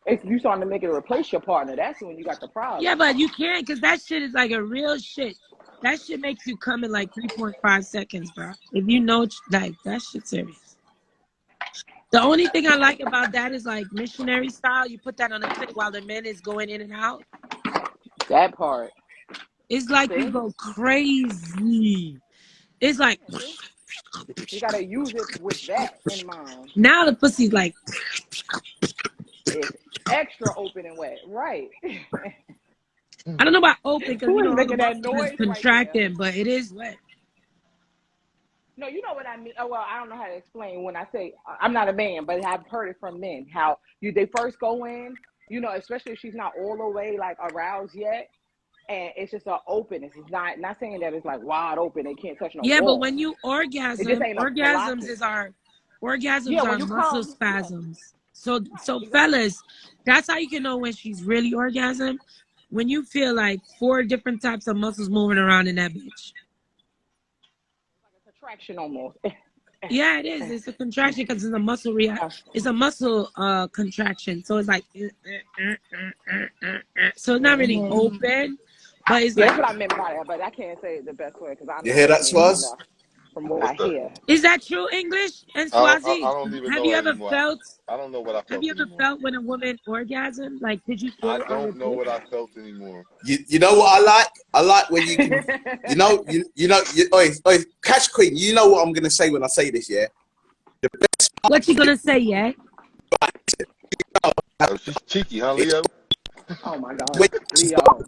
if you starting to make it replace your partner, that's when you got the Yeah, problem. but you can't because that shit is like a real shit. That shit makes you come in like 3.5 seconds, bro. If you know, like, that shit's serious. The only thing I like about that is like missionary style. You put that on the clip while the man is going in and out. That part. It's like you See? go crazy. It's like See? You got to use it with that in mind. now the pussy's like It's extra open and wet. Right. I don't know about open because Who you is know all the making that muscles is noise right there? contracting, but it is wet. No, you know what I mean. Oh, well, I don't know how to explain when I say I'm not a man, but I've heard it from men how they first go in, especially if she's not all the way like aroused yet, and it's just an openness. It's not saying that it's like wide open. They can't touch no Yeah, but when walls. you It just orgasm, ain't a blockage. orgasms Yeah, are when you muscle come, yeah, spasms. So exactly. fellas, that's how you can know when she's really orgasm. When you feel like 4 different types of muscles moving around in that bitch. It's like a contraction almost. Yeah, it is. It's a contraction because it's a muscle react. It's a muscle contraction. So it's like so it's not really Mm-hmm. open, but it's Yeah, like that's what I meant by that, but I can't say it the best way because I'm you not hear a that, man Swaz? enough from what What's I that? hear. is that true English and I Swazi? don't even Have know you it ever anymore. felt I don't know what I have felt you ever anymore. felt when a woman orgasm? Like did you I feel it on your don't know dick? what I felt anymore. You know what I like? I like when you can, oi, Cash Queen, you know what I'm going to say when I say this, yeah? What you gonna say, yeah? Oh, she's cheeky, huh, It's Leo? Oh my when God, she's got Leo.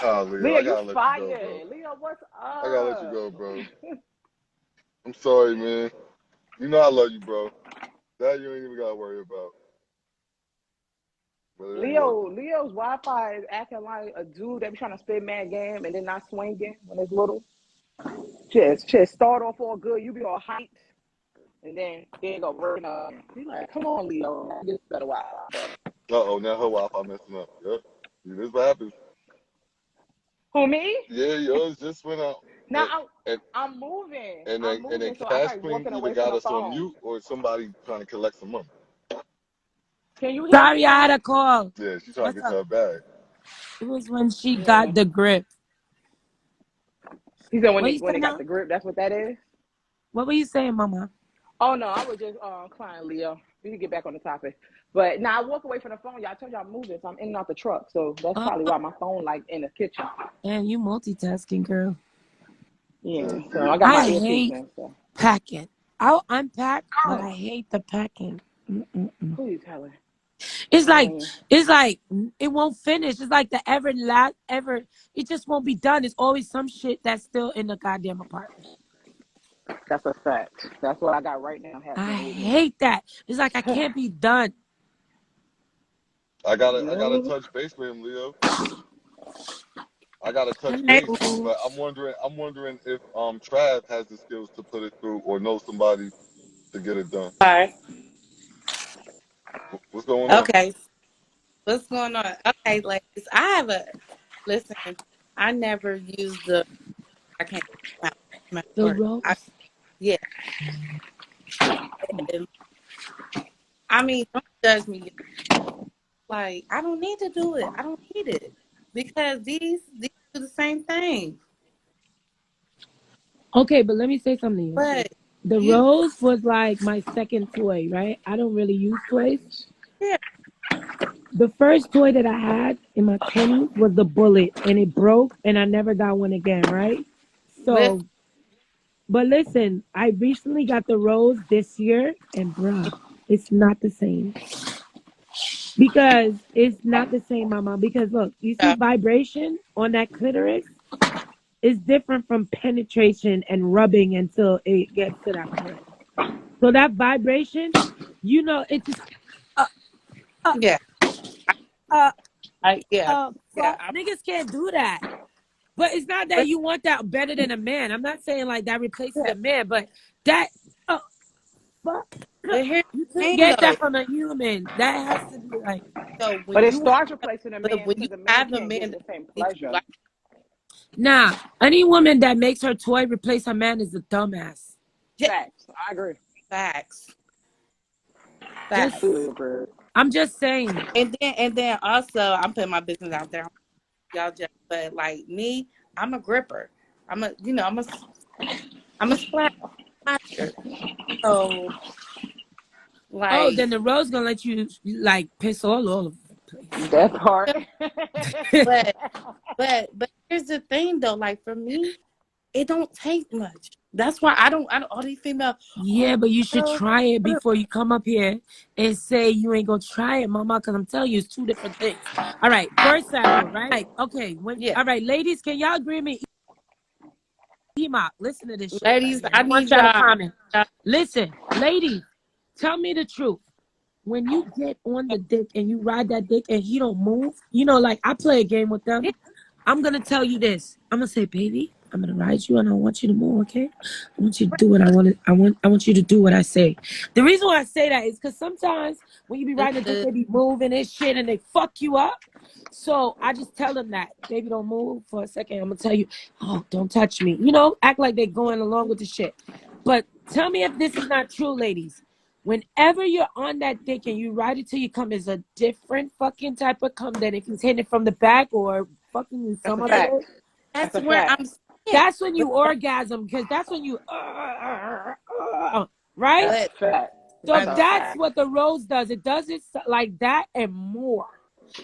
Oh, Leo, Leo, I you gotta let you go, bro. fired. Leo, what's I gotta let you up? go, bro. I'm sorry, man. You know I love you, bro. That you ain't even gotta worry about. But it ain't working. Leo's Wi-Fi is acting like a dude that be trying to spit mad game and then not swinging when it's little. Just start off all good. You be all hyped, and then go breaking up. Be like, come on, Leo, get better Wi-Fi. Uh-oh, now her Wi-Fi messing up. Yep. See, this what happens. Who me? Yeah, yours just went out. Now And and I'm moving. then So I'm Cash probably Queen walking either away from got the us on phone. mute or somebody trying to collect some money. Can you hear me Sorry, I had now? a call. Yeah, she's trying to What's get to up? her bag. It was when she Yeah. got the grip. He said when What you he saying got now? the grip, that's what that is. What were you saying, Mama? Oh no, I was just crying, Leo. We can get back on the topic. But now I walk away from the phone. Y'all, I told you I'm moving, so I'm in and out the truck. So that's Oh, probably why my phone like in the kitchen. man, you multitasking, girl. Yeah. Yeah, So see? I got I my earpiece hate in. So packing. I'll unpack, but oh, I hate the packing. Mm-mm-mm. who you telling? It's like Man, it's like it won't finish. It's like the ever. It just won't be done. It's always some shit that's still in the goddamn apartment. that's a fact. That's what I got right now I happening with me. hate that. It's like I can't be done. I gotta No. touch base with him, Leo. I gotta touch base. Hello. But I'm wondering if Trav has the skills to put it through or knows somebody to get it done. Sorry. What's going on? Okay. What's going on? Okay, ladies. I have a listen. I never used the. I can't. My The word. rose. Yeah. And, I mean, don't judge me. like, I don't need to do it. I don't need it because these do the same thing. Okay, but let me say something to you. But The you, rose was like my second toy, right? I don't really use toys. yeah, The first toy that I had in my 20s was the bullet, and it broke, and I never got one again, right? listen, So, but listen, I recently got the rose this year, and bruh, it's not the same. Because it's not the same, mama. Because look, you see yeah, vibration on that clitoris is different from penetration and rubbing until it gets to that point. So that vibration, it's just uh, uh, yeah, uh, yeah, yeah. fuck. Niggas can't do that. But it's not that you want that better than a man. I'm not saying like that replaces Yeah. a man, but that, uh, fuck. But here's You the can't thing, get though. that from a human. That has to be like, So But it starts replacing a man when you because a man have a can't man get that the same makes you pleasure. like, nah. Any woman that makes her toy replace her man is a dumbass. Facts. I agree. facts, Just, facts. Absolutely agree. I'm just saying. And then also, I'm putting my business out there. Y'all just, but like me, I'm a gripper. I'm a splasher. So Oh, like, then the rose gonna let you like piss all over the That part. but but here's the thing though. Like for me, it don't take much. That's why I don't all these females. Yeah, Oh, but you should girl, try it before you come up here and say you ain't gonna try it, mama, because I'm telling you it's two different things. All right, first sample, right? like Okay, yeah, all right, ladies, can y'all agree with me? Ema, listen to this shit right ladies, here. I I want need y'all to y'all. comment. Listen, ladies, tell me the truth. When you get on the dick and you ride that dick and he don't move, like I play a game with them. Yeah, I'm gonna tell you this. I'm gonna say, baby, I'm gonna ride you and I want you to move, okay? I want you to do what I want. I want you to do what I say. The reason why I say that is because sometimes when you be riding a dick, they be moving and shit and they fuck you up. So I just tell them that, baby, don't move for a second. I'm gonna tell you, oh, don't touch me. Act like they're going along with the shit. But tell me if this is not true, ladies. Whenever you're on that dick and you ride it till you come is a different fucking type of come than if he's hitting it from the back or fucking in That's some a other fact. way. That's that's a where fact. I'm saying. That's when But you orgasm because that's when you right. That's a but fact. So That's I'm a that's fact. what the rose does. It does it like that and more.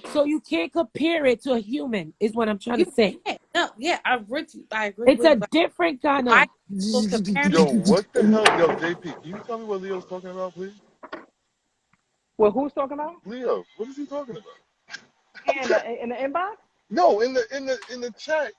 So you can't compare it to a human. Is what I'm trying you to say. can't. No, yeah, I agree It's with a you. But different kind why of. people comparing? Yo, what the hell? Yo, JP, can you tell me what Leo's talking about, please? Well, who's talking about? Leo, what is he talking about? In the inbox? No, in the chat.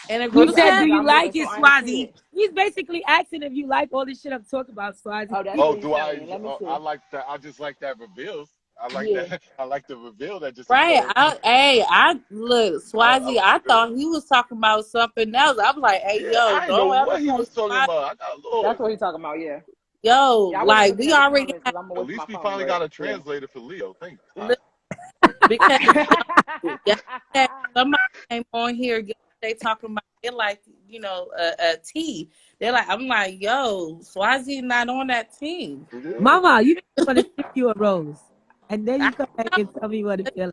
In a He group Yeah, said, chat? "Do because you I'm moving, like so it, I ain't see Swazi?" it. He's basically asking if you like all this shit I'm talking about, Swazi. Oh, that's Oh, what he's do I? saying. Let me I see. like that. I just like that reveals. I like Yeah. that. I like the reveal that just Right. occurred. I look, I Swazi, like I the reveal. thought he was talking about something else. I'm like, hey, Yeah, yo, I didn't know don't ever what he play was talking Swazi. about. I got That's lost. what he's talking about, yeah. Yo, Yeah, I wasn't like, looking we at the already comments have, because I'm At away from least my we phone, finally but got a yeah. translator for Leo. Thank God. look, because somebody came on here yesterday talking about it like, a T. They're like, I'm like, yo, Swazi not on that team. Yeah. Mama, you want to stick you a rose, and then I you come back and tell me what it feels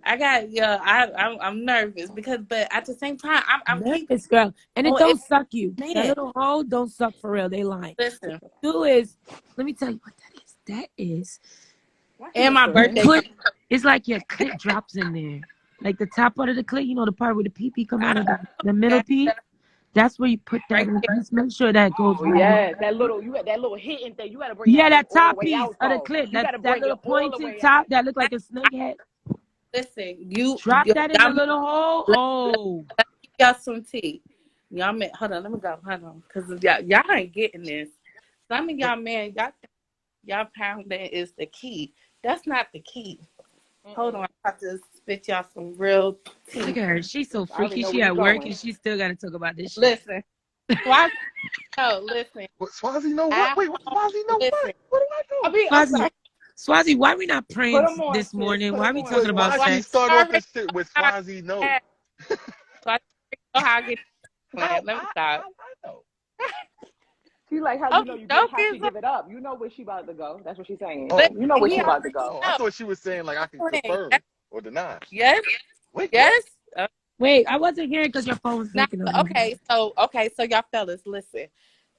I got yeah, I'm nervous because, but at the same time, I'm like. keeping Nervous, girl, and it on it. don't suck you. That Man, little hole don't suck for real. They lying. listen, Do is, let me tell you what that is. That is, Why she and look my so you birthday put. coming. It's like your clit drops in there, like the top part of the clit. You know the part where the pee pee come out of the middle Got pee. That's where you put that right in. there. Just make sure that goes Oh right in. yes, you got that little hitting thing. You got to bring Yeah, that thing that all the top way piece out of the though. clip, You that got to that bring it little all the pointed way top out. that look like a snake head. Listen, Drop that in the y'all little hole. let, Oh, let me give y'all some tea. Y'all man, hold on, let me go. Hold on, because y'all ain't getting this. Some of y'all man, y'all pounding is the key. That's not the key. Hold on, Mm-mm. I'm about to spit y'all some real look tea. at her. She's so I already freaky. know She where you at work going. and she still got to talk about this shit. Listen, Swazi, no, listen. What, Swazi know what? I Wait, what, Swazi know what? listen. What did I I do? mean, I'm Swazi, sorry. Swazi, why we not Put praying them on, this sis. morning? Put Why them we on, talking Wait, about why sis. she sex? start off Already this shit with know Swazi know? how so I know how I get How plan. Let me stop. I know? She like how Oh, you know you have to joking. give it up. You know where she about to go. That's what she's saying. Oh, You know where He she oh, about to already go. oh! I know. thought she was saying like I can confirm or deny. Yes, Wait, what? yes. Wait, I wasn't hearing because your phone was Now, breaking up. so y'all fellas, listen.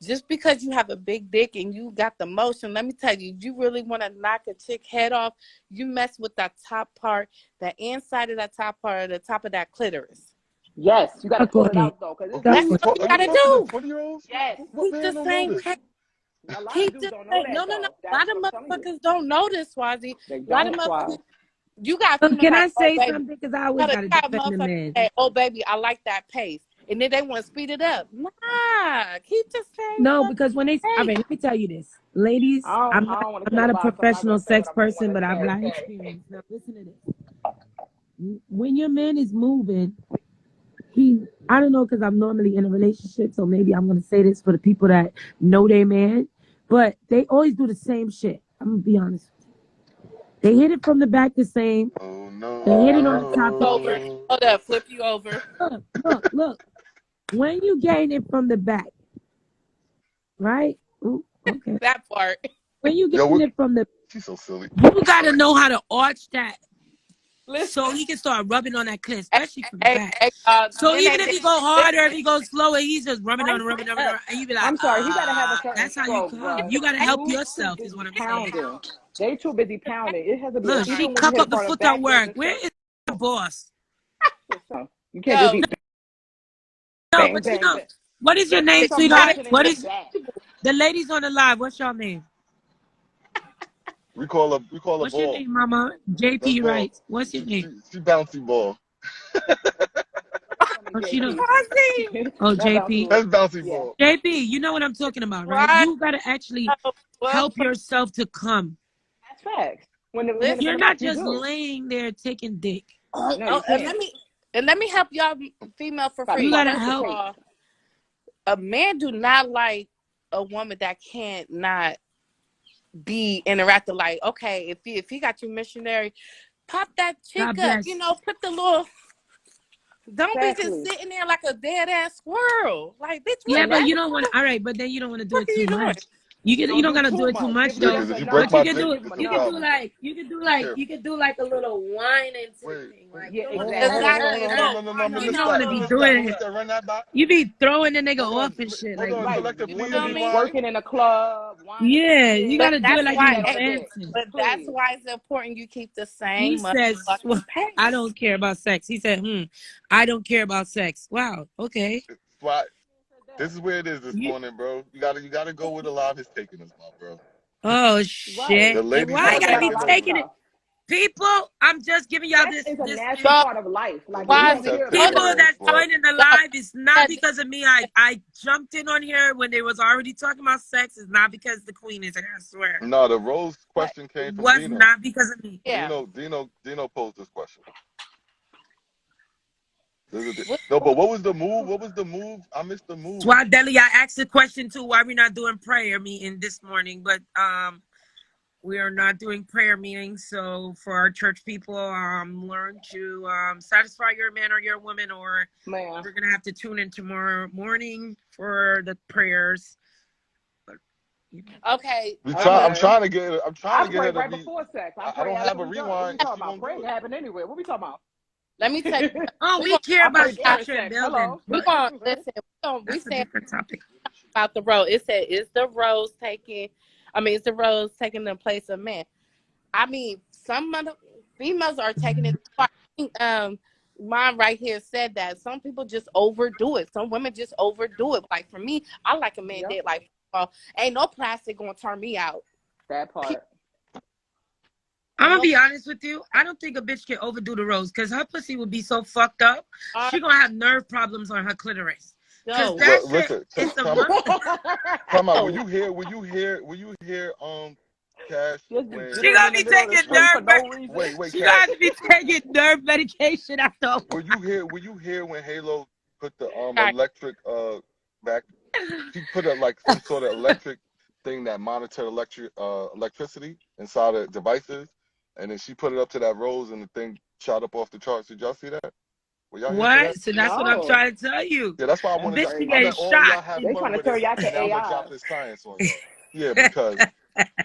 Just because you have a big dick and you got the motion, let me tell you, you really want to knock a chick head off, you mess with that top part, the inside of that top part, the top of that clitoris. Yes, you got to Suck pull on it it. out though, because it's Okay, That's Suck like on what it. you are you gotta talking to do. 20-year-olds? yes. What Keep man the don't know same this? pace. A lot of Keep dudes the don't know same. that No, no, no. though. A That's lot what of I'm telling you. motherfuckers don't know this, Swazi. They A lot of don't, Swaz. motherfuckers. You got Look, females can like, I oh say baby, something? Because I always you got to got defend the motherfuckers man. say, oh baby, I like that pace, and then they want to speed it up. Nah, keep the same No, fucking because when they, all pace. right, let me tell you this. Ladies, I don't want to I'm kill a not a vibe, so I'm not professional gonna say what sex I want person, to but I've say. got experience. Now, listen to this. When your man is moving, I don't know, because I'm normally in a relationship, so maybe I'm going to say this for the people that know their man, but they always do the same shit. I'm going to be honest. They hit it from the back the same. Oh They hit it on the top the Over. same. no! Hold up, flip you over. Look. When you gain it from the back, right? Ooh, okay. That part. When you Yo, gain it from the, she's so silly. you got to know how to arch that Listen, so he can start rubbing on that clit, hey, especially from the hey, back. hey, So then even they if he go harder, if listen. he goes slower, he's just rubbing on, and you be like, I'm sorry, he got to have a certain that's how you stroke, come. bruh. You got to help Dudes too yourself, is what busy I'm saying. pounding. They too busy pounding. It has to be a Look, she system when you cuck hit it up the from the foot at back. There's work. a Where is the boss? system. You can't just Yo, be No, bang, but you bang, know, bang. what is your name, There's some you gotta sweetheart? motion in What the is back. the ladies on the live? What's your name? We call a What's your ball. name, Mama? That's JP ball. Wright. What's your name? She bouncy ball. Call me Oh, she don't. Swazi. Oh, That bounce JP. rule. That's bouncy Yeah. ball. JP, you know what I'm talking about, right? What? You gotta actually Well, help yourself to come. That's facts. When it hit listen. from You're the not back, you just do. laying there taking dick. Oh, No, oh, you can't. and let me help y'all female for Gotta You free. gotta First of help. participate. all, a man do not like a woman that can't not be interactive. Like, okay, if he got you missionary, pop that chick God up. bless. Put the little. Don't be just Exactly. sitting there like a dead ass squirrel. Like, bitch, Yeah, And but that's you don't want to. All right, but then you don't want to do what it are too you doing? much. You don't don't do gotta too do it too much. much Give them Yeah, though. because just if you But break enough you my can to dick, do give it. them it's a You can enough. do problem. like Careful. a little whine and Wait. something like Yeah, Hold exactly. on, hold on, Hey, hold on, Exactly. A hold on. little No, no, no. I'm whine, gonna you miss don't that. want I'm to gonna be miss that. I'm doing gonna miss it. that. Run that back. You be throwing the nigga Hold on. off and shit. Hold Like, on. right. Selector, You please feel me? rewind. Working in a club, whining and yeah, you But shit. gotta do that's it like We you need why. that on the dick. dancing. But that's Please. why it's important you keep the He same says, motherfucking I pace. don't care about sex. He said, I don't care about sex. Wow, okay. Why? Said that. This is where it is this You, morning, bro. You gotta go with the live is taking us, my bro. oh Right. The shit. ladies Why are I Women gotta got a be taking lot of over. taking it? stuff. People, I'm just giving y'all Sex this is a this natural So, part of life. The Like we ladies don't Quasi, have care hold about taken people up. it. over, that's Swat. joining the No, live is not because of me. I jumped in on here when they was already talking about sex. It's not because the queen is here, I swear. No, the Rose Right. question It came from was Dino. not because of me. yeah. Dino posed this question. What, No, but what was the move? What was the move? I missed the move. Swat Deli, I asked the question too, why we not doing prayer meeting this morning, but we are not doing prayer meetings. So for our church people, learn to satisfy your man or your woman, or Man. we're gonna have to tune in tomorrow morning for the prayers. But, okay. I'm Okay. trying to get. I'm trying I to get pray her to right be. before sex. I I pray don't have after a we done. What we rewind if talking she about? gonna Prayer do can it. happen anywhere. What we talking about? Let me tell you. oh, We're we gonna care I about pray during structure and sex. building, Hello. we but gonna listen. We that's a saying different topic. about the role. It said, is the rose taking? I mean, is the rose taking the place of man? I mean, some females are taking it. I think, mine right here said that some people just overdo it. Some women just overdo it. Like for me, I like a man Yep. that like, ain't no plastic gonna turn me out. That part. I'm Ain't gonna no. be honest with you. I don't think a bitch can overdo the rose because her pussy would be so fucked up. Uh, She gonna have nerve problems on her clitoris. Cause no, that Well, shit listen. is a Time, muscle. time out. Will no. you hear? Cash Just be when? She jittering gonna in the be middle of the taking street for nerve. no reason. Wait, She gonna Cash. have to be taking nerve medication after a Will you hear? Will you hear when Halo put the Right. electric back? She put up like some sort of electric thing that monitored electricity inside of devices, and then she put it up to that rose, and the thing shot up off the charts. Did y'all see that? Were y'all here for What? that? So that's what I'm No, trying to tell you. Yeah, that's why I that's wanted to. Bitch be I getting let crazy. all of y'all shot. have They fun trying to with turn it, y'all and to now I'm gonna AI. drop this science on y'all. Yeah, because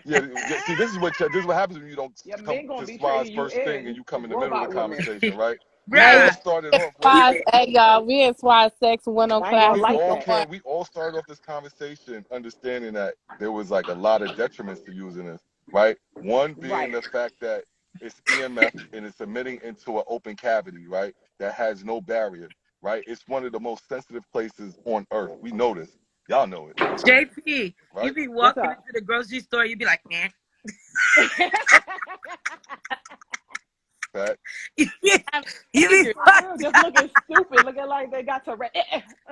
see, this is what happens when you don't Yeah, come men gonna to be Swaz trading you first thing and in you come as in the middle of the robot women. conversation, right? We Hey, all Bruh. started off. Wait, You wait. Swaz, be, hey y'all, we in Swaz Sex One on I ain't gonna class We like all that. 201. came. We all started off this conversation understanding that there was like a lot of detriments to using this, right? One being Right. the fact that it's EMF and it's emitting into an open cavity, right? That has no barrier, right? It's one of the most sensitive places on Earth. We know this. Y'all know it, JP, you right? be What's walking up? into the grocery store, you be like, man. Fact. You be, I'm you be dangerous. For real, fucked just up. looking stupid, looking like they got to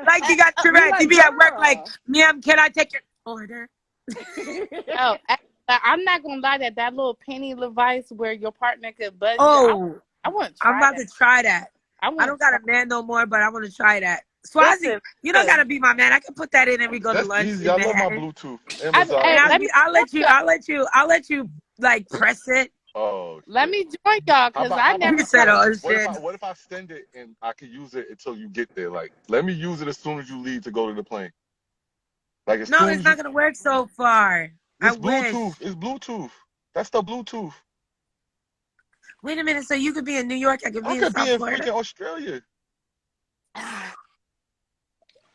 Like you got be Tourette's. You like, be at work like, girl. ma'am, can I take your order? Yo, I'm not gonna lie that little penny device where your partner could buzz you. Oh, I want to I'm try about that. to try that. I I want don't to got try. a man no more, but I want to try that. Swazi, Listen, you don't listen. gotta be my man. I can put that in and we go to That's lunch easy. in I love my Manhattan. Bluetooth. Amazon. And Hey, let me join y'all. I'll let you like press it. Oh Let shit. me join y'all How because about I how about You never said, tried. okay? oh What if shit. I send it and I can use it until you get there? Like, let me use it as soon as you leave to go to the plane. Like as No, soon it's as you not gonna work so far. I it's wish. Bluetooth. It's Bluetooth. That's the Bluetooth. Wait a minute, so you could be in New York, I could I be in could be South in Florida. freaking Australia.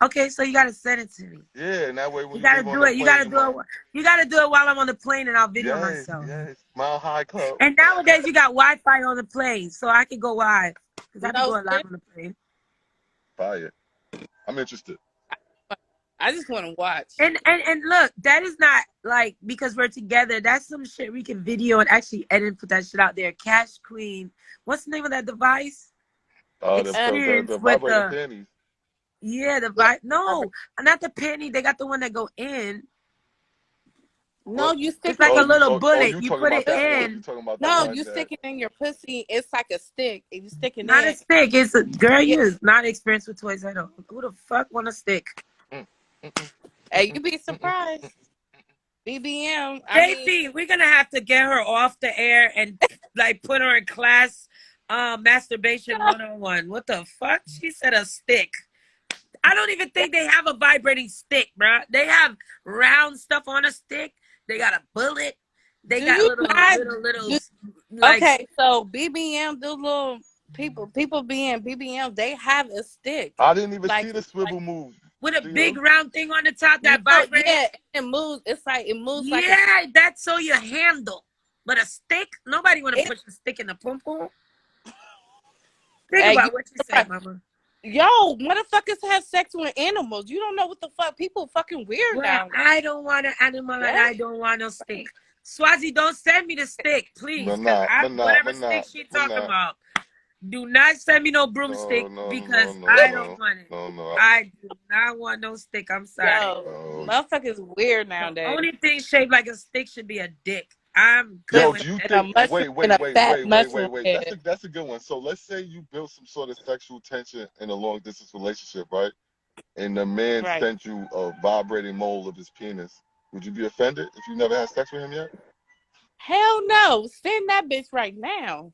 Okay, so you gotta send it to me. Yeah, and that way when You you gotta leave on do the it. You plane, gotta you do it. might. You gotta do it while I'm on the plane, and I'll video Yes, myself. yes. Mile High Club. And nowadays you got Wi-Fi on the plane, so I can go live because I be No, going live on the plane. Fire. I'm interested. I just want to watch. And look, that is not like because we're together. That's some shit we can video and actually edit and put that shit out there. Cash Queen. What's the name of that device? Experience The with vibrator the panties. Yeah. No, not the penny. They got the one that go in. No, What? you stick It's it like Oh, a in. little you bullet. You talking put about it that one? Pussy. You in. talking about the No, one you that? stick it in your pussy. It's like a stick. And you stick it Not a in. stick. It's a girl. Yeah. You is not experienced with toys at all. Who the fuck want a stick? Mm, mm, mm, Hey, mm, you be mm, mm, surprised. BBM. I mean, JP, we're gonna have to get her off the air and like put her in class masturbation 101. What the fuck? She said a stick. I don't even think they have a vibrating stick, bruh. They have round stuff on a stick. They got a bullet. They do got you not? little Do, like okay, so BBM, those little people being BBM, they have a stick. I didn't even Like, see the swivel move. with a big Gio. round thing on the top you that know, yeah, vibrates. it moves. It's like it moves like a Yeah, that's so you handle. But a stick, nobody want to it, push a stick in the pum pum. Think hey, you about what you say, mama. yo, motherfuckers have sex with animals. You don't know what the fuck. People fucking weird Well, now. I don't want an animal and Yeah. I don't want no stick. Swazi, don't send me the stick, please. Cause whatever stick she talking about, do not send me no No, broomstick no, no, because no, I don't no, want it. no, no, I do not want no stick. I'm sorry. Yo, no. motherfuckers weird The nowadays. only thing shaped like a stick should be a dick. I'm good Yo, with do you that. And a think? mushroom and a fat mushroom head. That's a good one. So let's say you built some sort of sexual tension in a long distance relationship, right? And the man Right. sent you a vibrating mold of his penis. Would you be offended if you never had sex with him yet? Hell no. Send that bitch right now.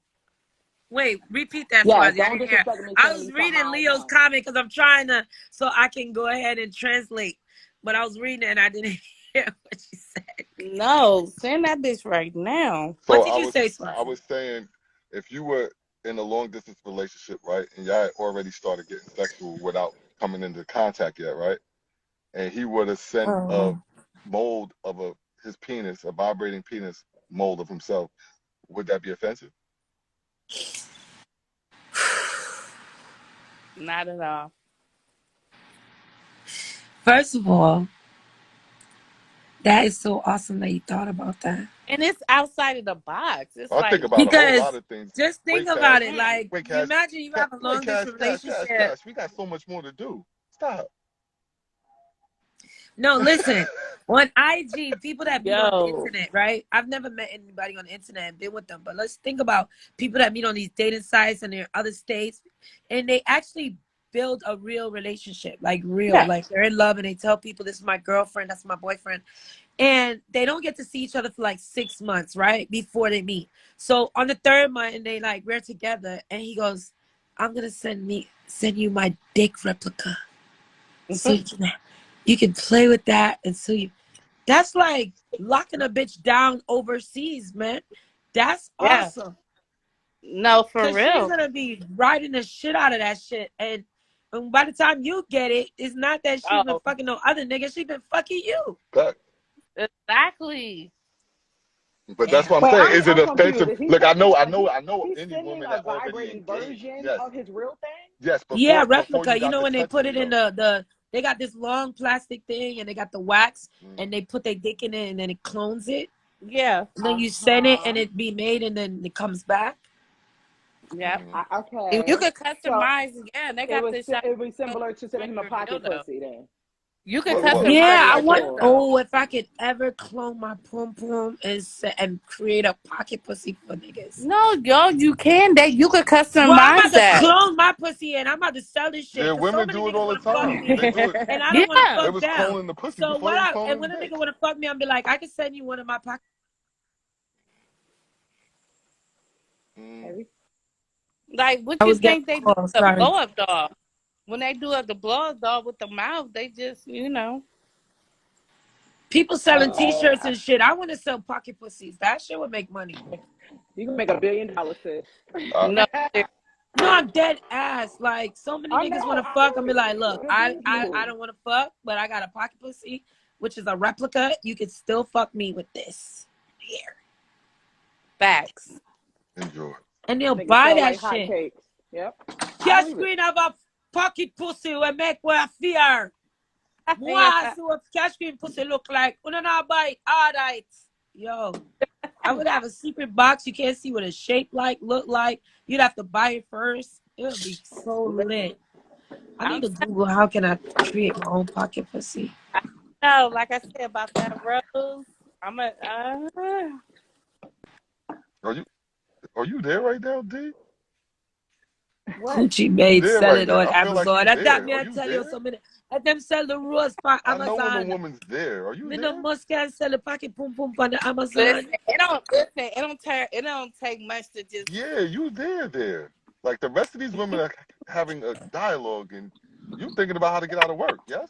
Wait, repeat that, Yeah, Swazi. I don't didn't hear. disrespect me I telling was me something I reading don't Leo's know. comment because I'm trying to, so I can go ahead and translate. But I was reading it and I didn't hear what she said. No, send that bitch right now. What So did you say, I Swazi? was saying, if you were in a long distance relationship, right, and y'all had already started getting sexual without coming into contact yet, right, and he were to send a mold of his penis, a vibrating penis mold of himself, would that be offensive? Not at all. First of all, that is so awesome that you thought about that. And it's outside of the box. It's I think like, about a whole lot Because of things. just think Wait, Cash. about it. Like, Wait, you Cash. imagine you have a Wait, long distance relationship. Cash. We got so much more to do. Stop. No, listen. On IG, people that meet on the yo, internet, right? I've never met anybody on the internet and been with them, but let's think about people that meet on these dating sites and in other states, and they actually build a real relationship, like real, yeah. like they're in love, and they tell people, "This is my girlfriend, that's my boyfriend," and they don't get to see each other for like 6 months, right? Before they meet. So on the third month, and they like we're together, and he goes, I'm gonna send you my dick replica, so you can play with that, and so you. That's like locking a bitch down overseas, man. That's Yeah. awesome. No, for Cause she's real. gonna be riding the shit out of that shit, and by the time you get it, it's not that she's been Oh, fucking no other nigga. She been fucking you. That, exactly. but that's Yeah. what I'm Wait, saying. I'm Is it I'm confused. offensive? Is he Look, I sending know, I a know, I know he's any sending woman a that already vibrating engaged. version Yes, of his real thing? yes. Yeah, Before you replica. You got know to when they touching put me it in though. they got this long plastic thing and they got the wax Mm, and they put their dick in it and then it clones it. Yeah. And then you send it and Uh-huh. it be made and then it comes back. Yep. You Okay. could So customize. Yeah, they got this shop. it was similar to sending him a Regular pocket dildo. pussy then. You could What, It was what, him customize Yeah, sending I your it want. to him. dildo. Oh, if I could ever clone my pum pum and create a pocket pussy for niggas. No, yo, you can. You could Well, I'm customize about to that. clone my pussy and I'm about to sell this shit yeah, because so women many do it niggas all the want to fuck time. They me do it. and I don't want to Yeah. They fuck was them. cloning the pussy So before they was and cloning when the a nigga dick. want to fuck me, I'm be like, I can send you one of my pocket. Mm. Heavy. Like, what I you was getting think they a do call. with the Sorry. blow up doll? When they do up the blow up doll with the mouth, they just, People selling T-shirts Uh, and shit. I want to sell pocket pussies. That shit would make money. you can make $1 billion, sis. Uh, no. No, I'm dead ass. Like so many I niggas want know. to I fuck. I'm be feel like, you. look, Good I people. don't want to fuck, but I got a pocket pussy, which is a replica. You can still fuck me with this here, Facts. enjoy. and they'll They can buy sell that like shit. hotcakes. Yep. I Cash believe it. queen have a pocket pussy will make well fear. Moi, Yeah. see what cash queen pussy look like. Una not buy it, alright. Yo, I would have a secret box. You can't see what a shape look like. You'd have to buy it first. It would be so lit. I need I'm to Google how can I create my own pocket pussy. so, like I said about that rose, I'm a, Are you are you there right now, D? what? Gucci You made there sell right it now? on I feel like Amazon. you That got there. me. Are I you tell you there? so many. Let them sell the rose on I know when a Amazon. woman's there. Are you Me no there? must can sell the pocket pum pum on the Listen, Amazon. it don't take much to just Yeah, you there. Like the rest of these women are having a dialogue and you thinking about how to get out of work, yes?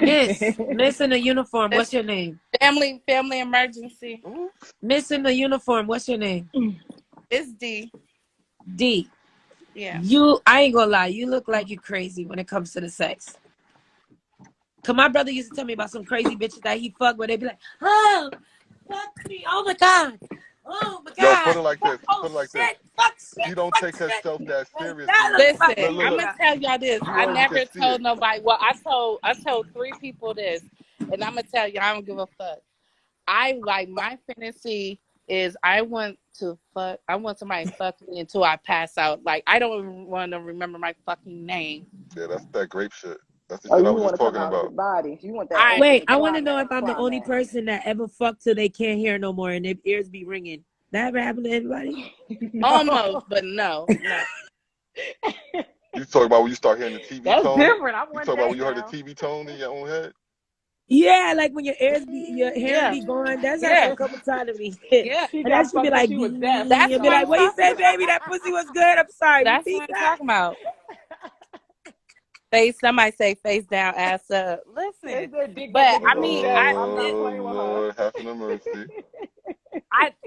Miss in the uniform. What's your name? family emergency. Ooh. Miss in the uniform. What's your name? It's D. D. Yeah. I ain't gonna lie. You look like you crazy when it comes to the sex. Cause my brother used to tell me about some crazy bitches that he fucked where they be like, oh, fuck me. Oh my God. Oh my Yo, put God. it like Fuck, this. oh Put it like this. shit. Fuck She shit. don't Fuck take shit. herself that And that seriously. look Listen, fucking Look, I'm look. gonna yeah. tell y'all this. You I only can never see it. told nobody. Well, I told 3 people this, and I'm gonna tell you, I don't give a fuck. My fantasy is I want somebody to fuck me until I pass out. Like I don't even want to remember my fucking name. Yeah, that's that grape shit. That's the Oh, shit I you was want just to come talking out of his about. body. You want that I Wait, ultimate I want to know if I'm the only climax. person that ever fucked till they can't hear no more and their ears be ringing. That ever happened to anybody? almost, No. but no. You talk about when you start hearing the TV That's tone. different. I You want talk about that when you heard the now. TV tone in your own head. Yeah, like when your hair Yeah, be going. That's happened a yeah, couple times to me. yeah. She And that got should be fucked till like, she was deaf. That's and be what like, I'm what you talking say, about. baby? That pussy was good. I'm sorry. That's Repeat what I'm that. talking about. Somebody say face down, ass up. Listen, It's that dick that but nigga I was mean, deaf. I'm not Oh playing with her. Lord, having a mercy.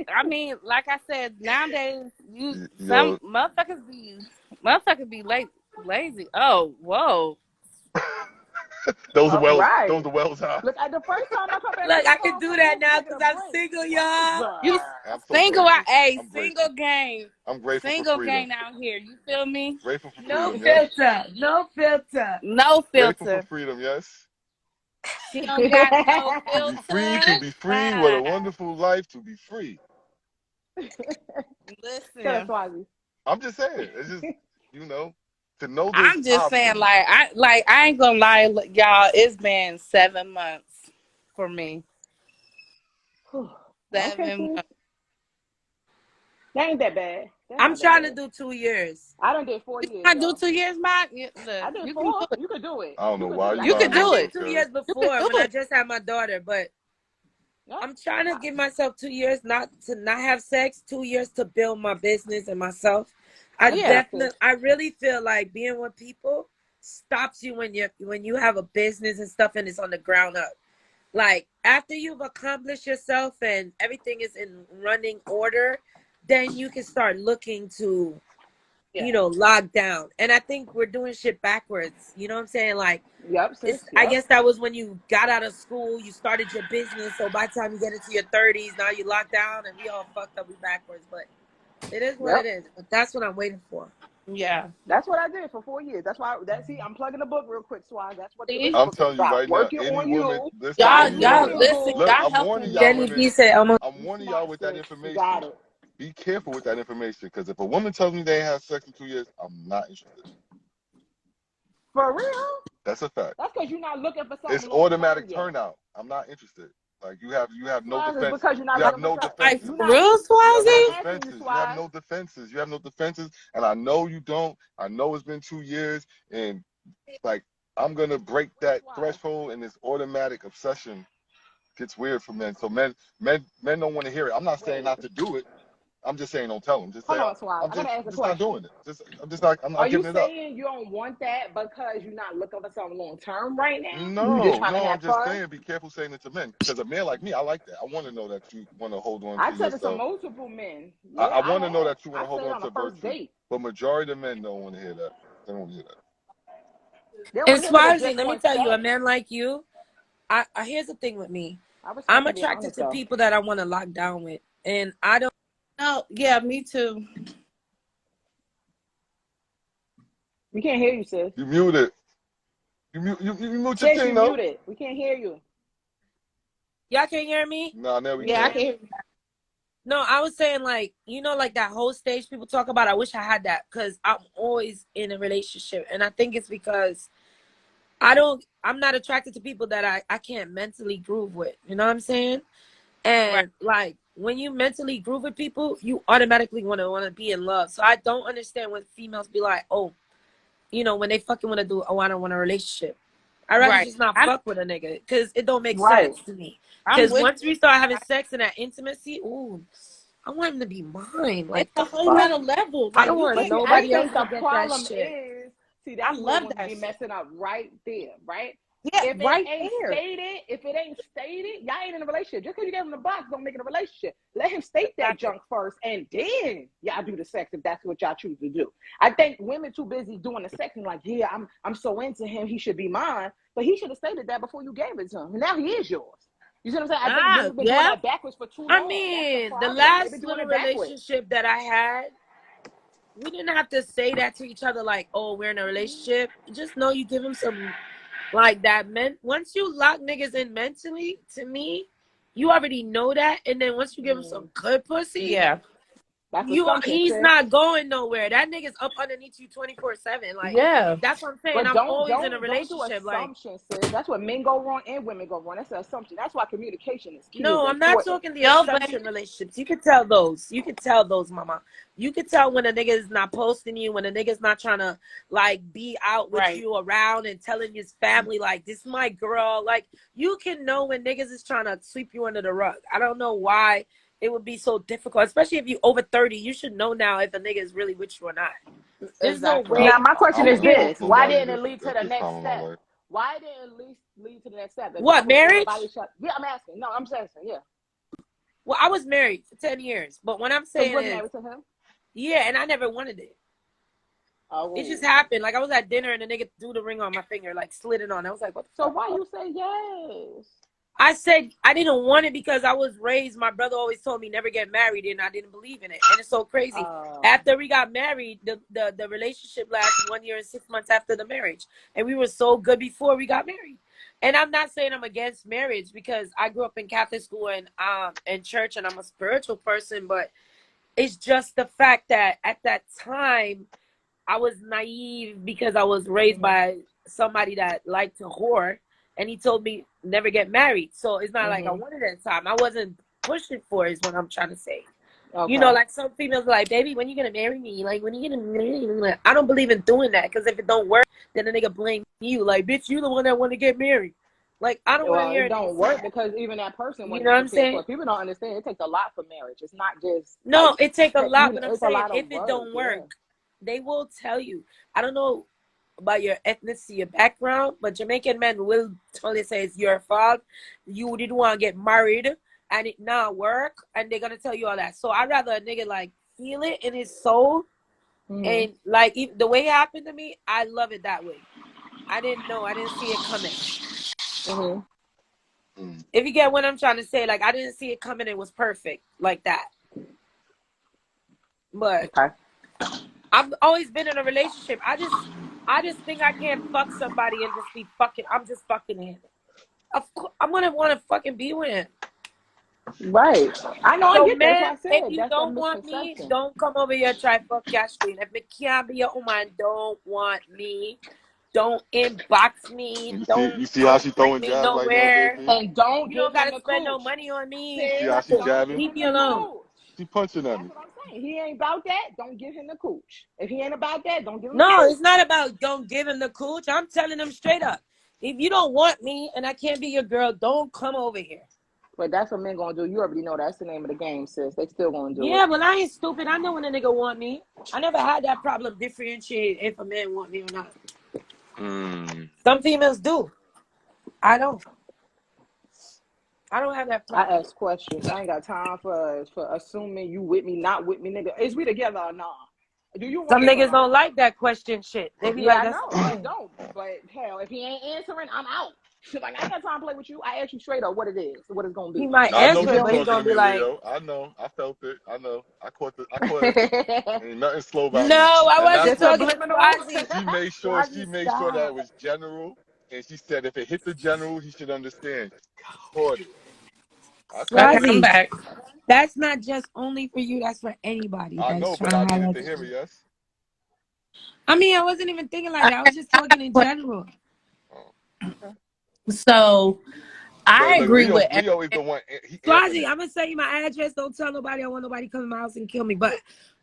I mean, like I said, nowadays some Yo, motherfuckers be lazy. Oh, whoa. those are All wells. Those right. are wells high. Look, the first time I come back to Look, this I can do motherfucker, that we'll be now taking because a I'm break. single, What y'all. You the? I'm so single grateful. out, hey, I'm single grateful. gang, I'm grateful for single freedom. gang out here. You feel me? Grateful for No freedom. Yes. filter. No filter. No Grateful for filter. freedom. Yes. She don't got no To be free. To filter. be free. What a Ah, wonderful life to be free. Tell us, listen, Swazi. I'm just saying. It's just you know to know there's I'm just saying, options. I ain't gonna lie, y'all. It's been 7 months for me. Okay, 7 sis. months. That ain't that bad. That's I'm not that trying to bad. do 2 years. I done did 4 You years, trying to do y'all. 2 years, Mike? I did You can do 4. it. You could do it. I don't know You could why do it. you I You did can lying I do on me, did it. 2 because years You can before do when I it. just had my daughter, but Yep. I'm trying to give myself 2 years not to not have sex, 2 years to build my business and myself. Yeah, sis. I really feel like being with people stops you when you have a business and stuff and it's on the ground up. Like after you've accomplished yourself and everything is in running order, then you can start looking to, Yeah. lock down. And I think we're doing shit backwards. You know what I'm saying? Like Yep, sis. I Yep. guess that was when you got out of school, you started your business. So by the time you get into your 30s, now you locked down and we all fucked up, we backwards. But it is what it Yep. is. But that's what I'm waiting for. Yeah. That's what I did for 4 years. That's why see, I'm plugging the book real quick, Swaz. That's what the See, original I'm book was telling you about. right now, Working any on woman, you. listen, y'all, Got any you y'all woman, looking listen. good. look, Y'all I'm helping warning me. y'all Jenny women, B said almost. I'm warning y'all Smart, with that sis. You got information. it. Be careful with that information, because if a woman tells me they ain't had sex in 2 years, I'm not interested. For real? That's a fact. That's because you're not looking for It's something long term automatic yet. turnout. I'm not interested. Like you have no Swaz, is defense. because you're not You have looking for no something. Like defenses. for You're not. real, You have I'm no Swazi? asking you, defenses. You have Swaz. no defenses. You have no defenses. And I know you don't. I know it's been 2 years. And like, I'm going to break Wait, that Swaz. threshold, and this automatic obsession gets weird for men. So men don't want to hear it. I'm not saying Wait. not to do it. I'm just saying don't tell them. Just Hold say, on, Swaz. I'm I gotta just, ask I'm a just not question. doing it. I'm Are not you giving it up. saying you don't want that because you're not looking for something long term right now? You just No, trying to no, I'm have just fun? saying be careful saying it to men. Because a man like me, I like that. I want to know that you want to hold on to I said it to yourself. multiple men. I, Yeah, I I want to know have. that you want I to hold said it on on the to first virtue. date. But majority of men don't want to hear that. They don't want to hear that. They don't And want to hear because they Swazi, just let me want tell you, a sex. man like you, I here's the thing with me. I respect I'm you being attracted honest to though. people that I want to lock down with. And I don't. No, yeah, me too. We can't hear you, sis. You muted. You mute your Sis, thing you though. muted. We can't hear you. Y'all can't hear me? Nah, now we Yeah, I can. can hear you. No, I was saying like, like that whole stage people talk about. I wish I had that because I'm always in a relationship. And I think it's because I'm not attracted to people that I can't mentally groove with. You know what I'm saying? Right. And like when you mentally groove with people, you automatically want to be in love. So I don't understand when females be like, oh, when they fucking want to do, oh, I don't want a relationship. I'd rather Right. just not I'm fuck with a nigga because it don't make Right. sense to me. I'm Because with once we start having you. sex and that intimacy, ooh, I want him to be mine. It's Like a the whole fuck? nother level. I Like don't you want But get see, I nobody married. else think to the get that problem shit. is, see, I that's where love women that be shit. messing up right there, right? Yeah, If it right ain't there. stated, y'all ain't in a relationship. Just because you gave him the box don't make it a relationship. Let him state that Exactly. junk first, and then y'all do the sex if that's what y'all choose to do. I think women too busy doing the sex and like, yeah, I'm so into him, he should be mine. But he should have stated that before you gave it to him. And now he is yours. You see what I'm saying? I think Ah, women been doing yeah. that backwards for too I long. That's the mean, the problem. They've been last doing little it backwards. relationship that I had, we didn't have to say that to each other like, oh, we're in a relationship. You just know you give him some like that. Once you lock niggas in mentally, to me, you already know that. And then once you give him some good pussy, Yeah. That's assumption, he's sis. not going nowhere. That nigga's up underneath you 24/7. Like Yeah. that's what I'm saying. But I'm don't always in a don't don't do relationship. Like, assumptions, sis. That's what men go wrong and women go wrong. That's an assumption. That's why communication is key, is no, I'm not important. talking the Yo, baby. assumption relationships. You could tell those. You could tell those, mama. You could tell when a nigga is not posting you, when a nigga's not trying to like be out with Right. you around and telling his family like this is my girl. Like you can know when niggas is trying to sweep you under the rug. I don't know why it would be so difficult, especially if you over 30. You should know now if a nigga is really with you or not. There's no Exactly. Now way my I question you is wouldn't can. post this: why nobody didn't it this lead to at the this next time in my step? life. Why didn't it lead to the next step? If What, that was everybody marriage? shut. Yeah, I'm asking. No, I'm just asking. Yeah, Well, I was married for 10 years, but what I'm so you saying wasn't is, married to him. yeah, and I never wanted it. It just Oh, happened. Like I was at dinner and the nigga threw the ring on my finger, like slid it on. I was like, what the so fuck? why you say yes? I said I didn't want it because I was raised. My brother always told me never get married, and I didn't believe in it. And it's so crazy. Uh, After we got married, the relationship lasted 1 year and 6 months after the marriage, and we were so good before we got married. And I'm not saying I'm against marriage because I grew up in Catholic school and church, and I'm a spiritual person. But it's just the fact that at that time I was naive because I was raised by somebody that liked to whore, and he told me never get married. So it's not like I wanted it at the time. I wasn't pushing for it, is what I'm trying to say. okay. Like some females are like, baby, when you gonna marry me? Like, when you gonna marry me? Like, I don't believe in doing that because if it don't work, then the nigga blame you. Like, bitch, you the one that want to get married. Like, I don't want to Well, hear it a nigga don't say work that. because even that person You wasn't know what I'm prepared for saying? it. People don't understand. It takes a lot for marriage. It's not just like No, it take a lot, but I'm it's a saying lot of if it work. don't Yeah. work, they will tell you. I don't know about your ethnicity, your background, but Jamaican men will totally say it's your fault. You didn't want to get married and it not work, and they're gonna tell you all that. So I'd rather a nigga like feel it in his soul, and like the way it happened to me, I love it that way. I didn't see it coming. If you get what I'm trying to say, like I didn't see it coming. It was perfect like that. But I've always been in a relationship. I just think I can't fuck somebody and just be fucking. I'm just fucking him. Of course, I'm gonna want to fucking be with him. Right. I know. So I get that. That's why man, I said if you that's that don't want me, misconception. don't come over here try fuck Ashley. If it can't be your woman, don't want me. Don't inbox me. You see how she Bring throwing me jabs right now, nowhere. JP? And don't You give don't him gotta the spend no cooch. money on me. You see Sis, how she don't jabbing? give Leave him me the alone. cooch. She punching at That's me. what I'm saying. He ain't about that. Don't give him the cooch. If he ain't about that, don't give him the No, cooch. it's not about don't give him the cooch. I'm telling him straight up. If you don't want me and I can't be your girl, don't come over here. But that's what men gonna do. You already know that's the name of the game, sis. They still gonna do Yeah, it. well, I ain't stupid. I know when a nigga want me. I never had that problem differentiate if a man want me or not. Some females do. I don't. I don't have that I problem. ask questions. I ain't got time for assuming you with me, not with me, nigga. Is we together or not? Do you want Some me to niggas come? don't like that question shit. They be Yeah, like, I that's know. They annoying. don't. But hell, if he ain't answering, I'm out. Like I ain't got time to play with you. I ask you straight up what it is, what it's gonna He be. might I know You answer it, she feel but he me? talking gonna to be me, like, Leo. I know. I felt it. I know. I caught it. Ain't nothing slow about me. no, I And wasn't that's Just what talking to subliminal. Swazi. she Swazi, made sure that it stop. was general. And she said if it hit the general, he should understand. Caught it. I caught Okay, it. I'm Swazi, back. that's not just only for you. That's for anybody I that's know, trying but to I have needed that. to hear it, yes? I mean, I wasn't even thinking like that. I was just talking in general. Oh, okay. So I But look, agree with Leo is the one he answering Swazi, it. I'm gonna send you my address. Don't tell nobody. I want nobody come to my house and kill me. But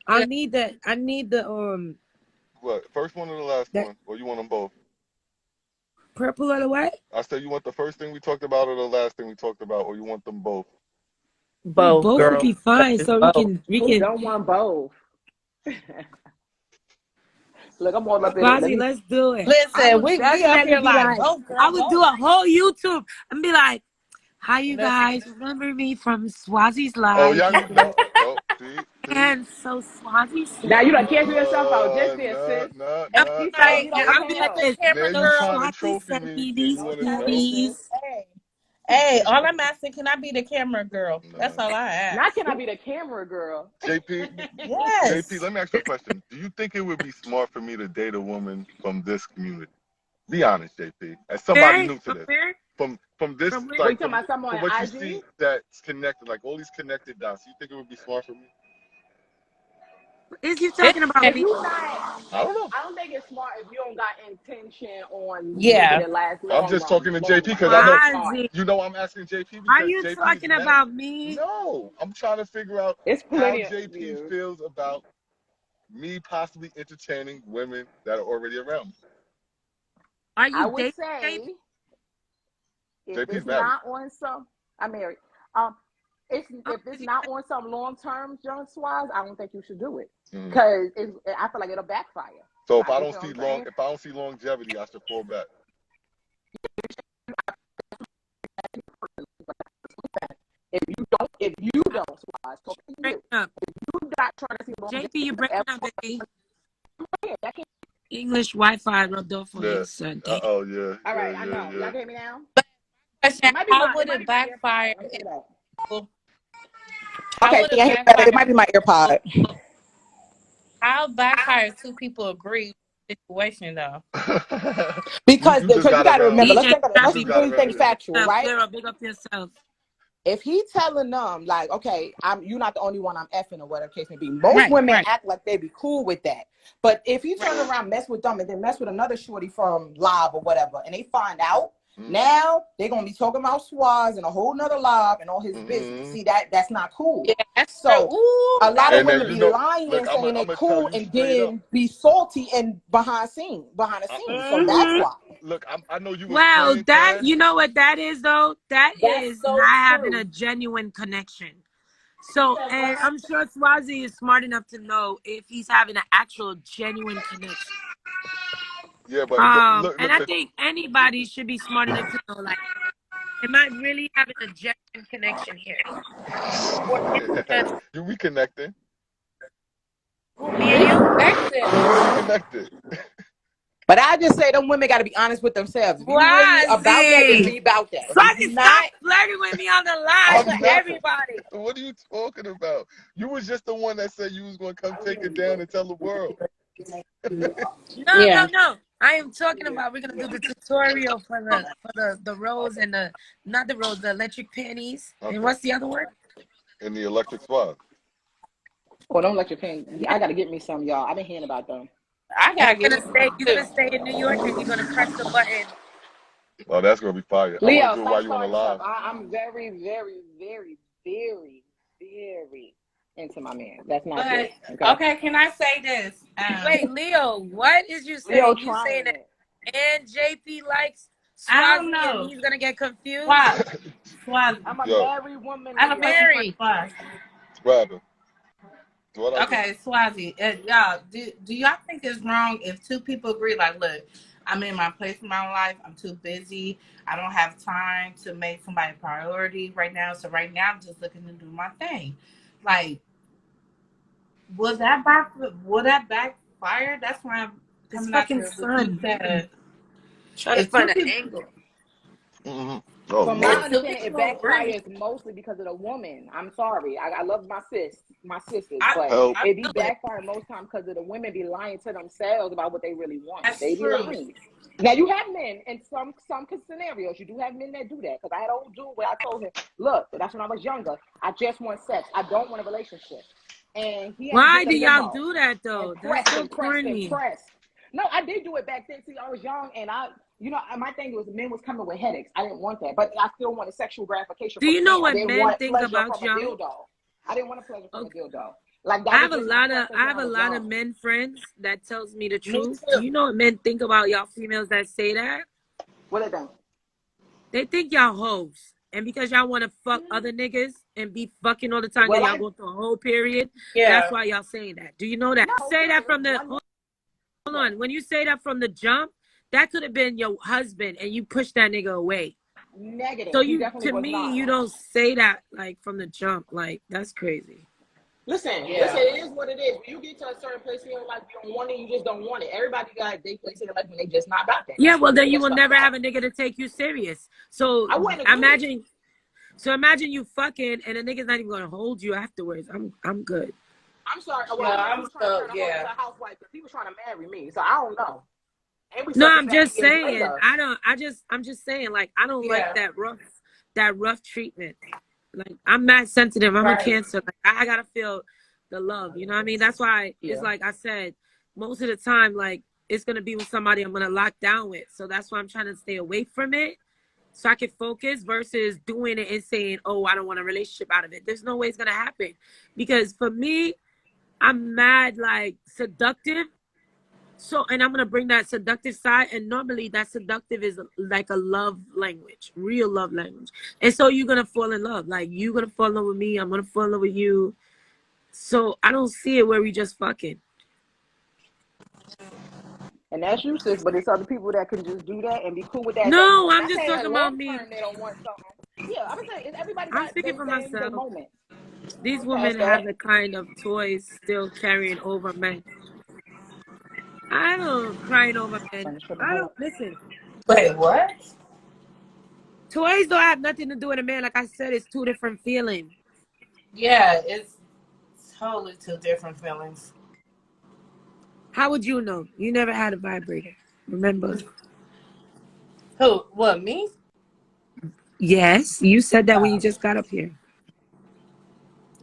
I need the What? First one or the last that one? Or you want them both? purple or the what? I said you want the first thing we talked about or the last thing we talked about, or you want them both? Ooh, both, both would girl. be fine. It's So we both. can Who don't want both? Look, I'm all up in it. Let Swazi, me. let's do it. I Listen, would we up definitely here be like like, both, girl, I would do both. a whole YouTube and be like, hi you Listen, guys, remember me from Swazi's Oh, live? y'all no, no, see. And so Swazi said, Now you done cancel yourself out just there, No, sis. no, I'm If no, he tell you no. you like, don't See, want to I'll I'm be pay like not no. the this. camera now you So girl. trying to Swazi trophy sent me me and you these want to Okay. know? CDs. Hey, all I'm asking, can I be the camera girl? That's No. all I Now ask. can I be the camera girl? JP, Yes. let me ask you a question. Do you think it would be smart for me to date a woman from this community? Be honest, JP. As somebody Where? new to From this. where? From this, From where? What you like talking about? Someone from on what you IG? see that's connected, like all these connected dots, you think it would be smart for me? Is you It talking about If me? you not, I don't know. I don't think it's smart if you don't got intention on making Yeah. it last I'm long just run. talking to Long JP run. because I That's know not smart. Swazi, I'm asking JP are because you JP is talking married. about me? No, I'm trying to figure out It's how plenty of JP views. feels about me possibly entertaining women that are already around me. Are I you would dating? say if JP's it's married. not on some, I'm married. If it's not on some long term junk wise, I don't think you should do it Mhm. because I feel like it'll backfire. So You feel what I'm saying? if I don't see longevity, I should fall back. If you don't, Swaz, talk to Breaking you. up. If you not trying to see JP, longevity, you breaking up, baby. that can't. English Wi-Fi rubbed off on Yeah. your son. Damn. Oh yeah, All yeah, right, I yeah, know. Y'all yeah. can hear me now. Question, how It would might it be my backfire AirPod. Let me if take it out. how Okay, would can it I hear better? It backfire might be my AirPod. how backfire two people agree with the situation though? Because You just you got got to around remember, me. DJ You let's just Scrappy, got really around think big up me. factual, yourself. right? Clear up, big up yourself. If he telling them like, okay, you're not the only one I'm effing or whatever case may be. Most Right, women right. act like they be cool with that. But if he turn around, mess with them, and then mess with another shorty from live or whatever, and they find out, now they're gonna be talking about Swaz and a whole nother live and all his business. See that's not cool. Yeah, that's true. So Ooh, a lot that's of And true. then women be lying, look, saying they I'm gonna tell cool, you and straight up. then be salty and behind the I, scenes. So that's Mm-hmm. why. look, I know you was Well, playing, that Cash. you know what that is though. That That's is not so having a true. genuine connection. So, and I'm sure Swazi is smart enough to know if he's having an actual genuine connection. Yeah, but look, And look, I think anybody should be smart enough to know, like, am I really having a genuine connection here? Or is it just you reconnecting. who, me and you? You reconnected. But I just say them women got to be honest with themselves. If you really about that, then Swazi! be about that. If you Swazi, stop not, flirting with me on the live for I'm not. everybody. What are you talking about? You was just the one that said you was gonna come take it down and tell the world. No, yeah. no. I am talking about we're gonna do the tutorial for the rose and the not the rose, the electric panties. And Okay. what's the other one? In the electric swab. Oh, don't let your pen. I got to get me some, y'all. I've been hearing about them. I And gotta get me some you're too. gonna stay in New York and you're gonna press the button. Oh, that's gonna be fire. I want to Leo, do it while stop you on the starting stuff. live. I'm very, very, very, very, very into my man. That's not true. But Okay. okay, can I say this? Wait, Leo, what is you Leo saying? You saying trying that it. and JP likes I don't Swazi and know. he's gonna get confused? Swaz, Swaz. I'm a Yo, married woman, I have a Leo. question for Mary. Swaz. Swabber. What I do? Okay, Swazi, y'all, do y'all think it's wrong if two people agree? Like, look, I'm in my place in my life. I'm too busy. I don't have time to make somebody a priority right now. So right now, I'm just looking to do my thing. Like, will that backfire? That's why I'm It's coming out fucking to what you fun. said. Trying to If two find an people, angle. Mm-hmm. Oh From my if Lord. two understanding, it people agree, backfires mostly because of the woman. I'm sorry. I love my sisters, I but Help. I it be feel it. backfiring most time because of the women be lying to themselves about what they really want. That's They be true. lying. Now you have men in some scenarios. You do have men that do that. Because I had an old dude where I told him, "Look, that's when I was younger. I just want sex. I don't want a relationship." And he had to Why get the do y'all limo do that and though? That's pressed so and pressed and corny. pressed. No, I did do it back then. See, I was young and my thing was men was coming with headaches. I didn't want that, but I still wanted sexual gratification Do from you a know man. I what didn't men want think pleasure about from a y'all? dildo. I didn't want a pleasure from a Okay. dildo. Like that I was have a just my lot of preference I when have I a was lot of young. men friends that tells me the Me truth. Do too. you know what men think about y'all females that say that? What they think? They think y'all hoes. And because y'all want to fuck other niggas and be fucking all the time because Well, y'all I go through a whole period, that's Yeah. why y'all saying that. Do you know that? no Say that period. from the One hold though. on. When you say that from the jump, that could have been your husband and you push that nigga away. So Negative. He you definitely to was me, not. you don't say that like from the jump. Like that's crazy. Listen, Yeah. it is what it is. When you get to a certain place in your life, you don't want it, you just don't want it. Everybody got their place in their life when they just not about that. Yeah, That's well just the then way you that will stuff never go. have a nigga to take you serious. So I wouldn't agree. imagine imagine you fucking and the nigga's not even gonna hold you afterwards. I'm good. I'm sorry. Well, No, I guess he I'm was trying to so turn a hoe into yeah. a housewife because he was trying to marry me. So I don't know. And we No, sucking I'm back just years saying. later. I'm just saying. Like I don't like Yeah. that rough treatment. Like I'm mad sensitive. I'm a Right. Cancer. Like I gotta feel the love. You know what I mean? That's why it's Yeah. like I said. Most of the time, like it's gonna be with somebody I'm gonna lock down with. So that's why I'm trying to stay away from it, so I can focus versus doing it and saying, "Oh, I don't want a relationship out of it." There's no way it's gonna happen, because for me, I'm mad like seductive. So, and I'm gonna bring that seductive side, and normally that seductive is like a love language, real love language. And so you're gonna fall in love. Like you're gonna fall in love with me, I'm gonna fall in love with you. So I don't see it where we just fucking. And that's you, sis. But it's other people that can just do that and be cool with that. No, I'm Not just saying talking in about long me. term they don't want something. Yeah, I'm saying everybody I'm got speaking for their myself. moment. These I'm past women have that. the kind of toys still carrying over men. I don't crying over men. Finish with the I hoe. don't listen. Wait, what? Toys don't have nothing to do with a man. Like I said, it's two different feelings. Yeah, it's totally two different feelings. How would you know? You never had a vibrator. Remember? Who? What, me? Yes, you said that when you Oh, just got up here.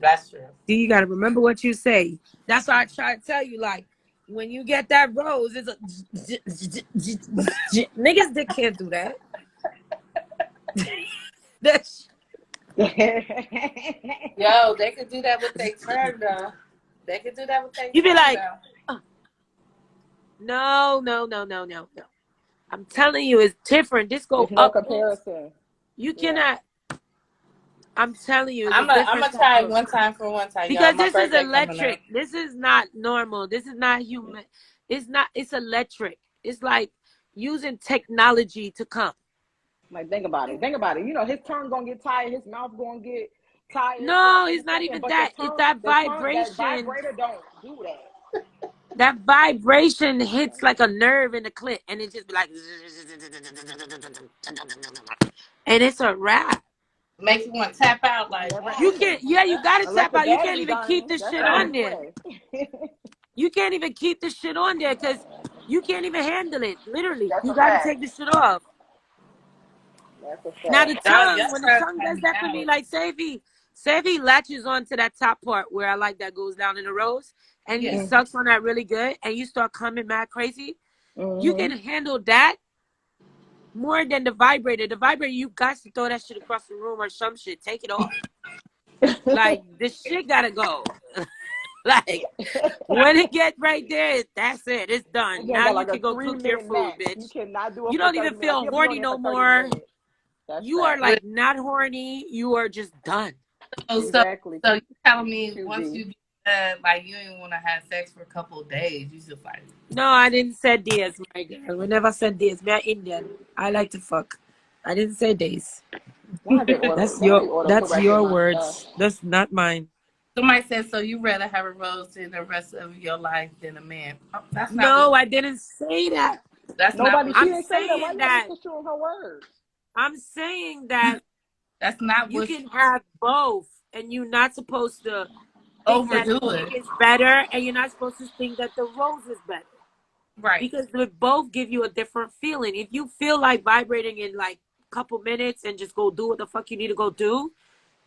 that's true. See, you gotta remember what you say. That's why I try to tell you, like, when you get that rose, it's a niggas that can't do that. That's Yo, they could do that with their tongue, though. They could do that with their you be tongue, like, though. no, no, no, no, no, no. I'm telling you, it's different. This go There's no up close. comparison. You Yeah. cannot. I'm telling you, it's a I'm different gonna type try it of. one time for one time, y'all. Because My this is birthday coming up. electric. This is not normal. This is not human. It's not. It's electric. It's like using technology to come. Like, think about it. Think about it. You know, his tongue gonna get tired. His mouth gonna get tired for No, any it's not second. even But that. It's that that vibration. vibrator don't do that. That vibration hits like a nerve in the clit, and it just be like, and it's a wrap. Makes you want to tap out. Like, Never You oh, can't. ending. Yeah, you gotta Unless tap the out. You can't battery even keep dying. the That's shit the on only there. way. You can't even keep the shit on there because you can't even handle it. Literally, That's you a gotta fact. take the shit off. That's a Now fact. the y'all tongue, when the trying to tongue tap does me that for me, out. like Savy latches on to that top part where I like that goes down in the rose, and he Yeah. sucks on that really good, and you start coming mad crazy. You Mm-hmm. can handle that more than the vibrator. The vibrator, you got to throw that shit across the room or some shit. Take it off. Like the shit gotta go. Like when it get right there, that's it. It's done. Again, Now got you like a can go cook your 3-minute food, max. You bitch. cannot do it You for don't 30 even minutes. Like, feel he'll be on horny there no for 30 more. minutes. That's You are fact. like not horny. You are just done. Exactly. So you telling me QB. once you get done, like you ain't want to have sex for a couple of days, you just like. No, I didn't say days, my girl. We never said days. We are Indian. I like to fuck. I didn't say days. Why is they That's auto correcting my stuff? words. That's not mine. Somebody said, so you rather have a rose in the rest of your life than a man. Oh, that's not No, what. I didn't say that. That's not Nobody, what. she I'm didn't say that. Why saying you that. misconstruing her words? I'm saying that That's not you what. can have both, and you're not supposed to think that Overdo the dick it. is better, and you're not supposed to think that the rose is better. Right. Because they both give you a different feeling. If you feel like vibrating in like a couple minutes and just go do what the fuck you need to go do,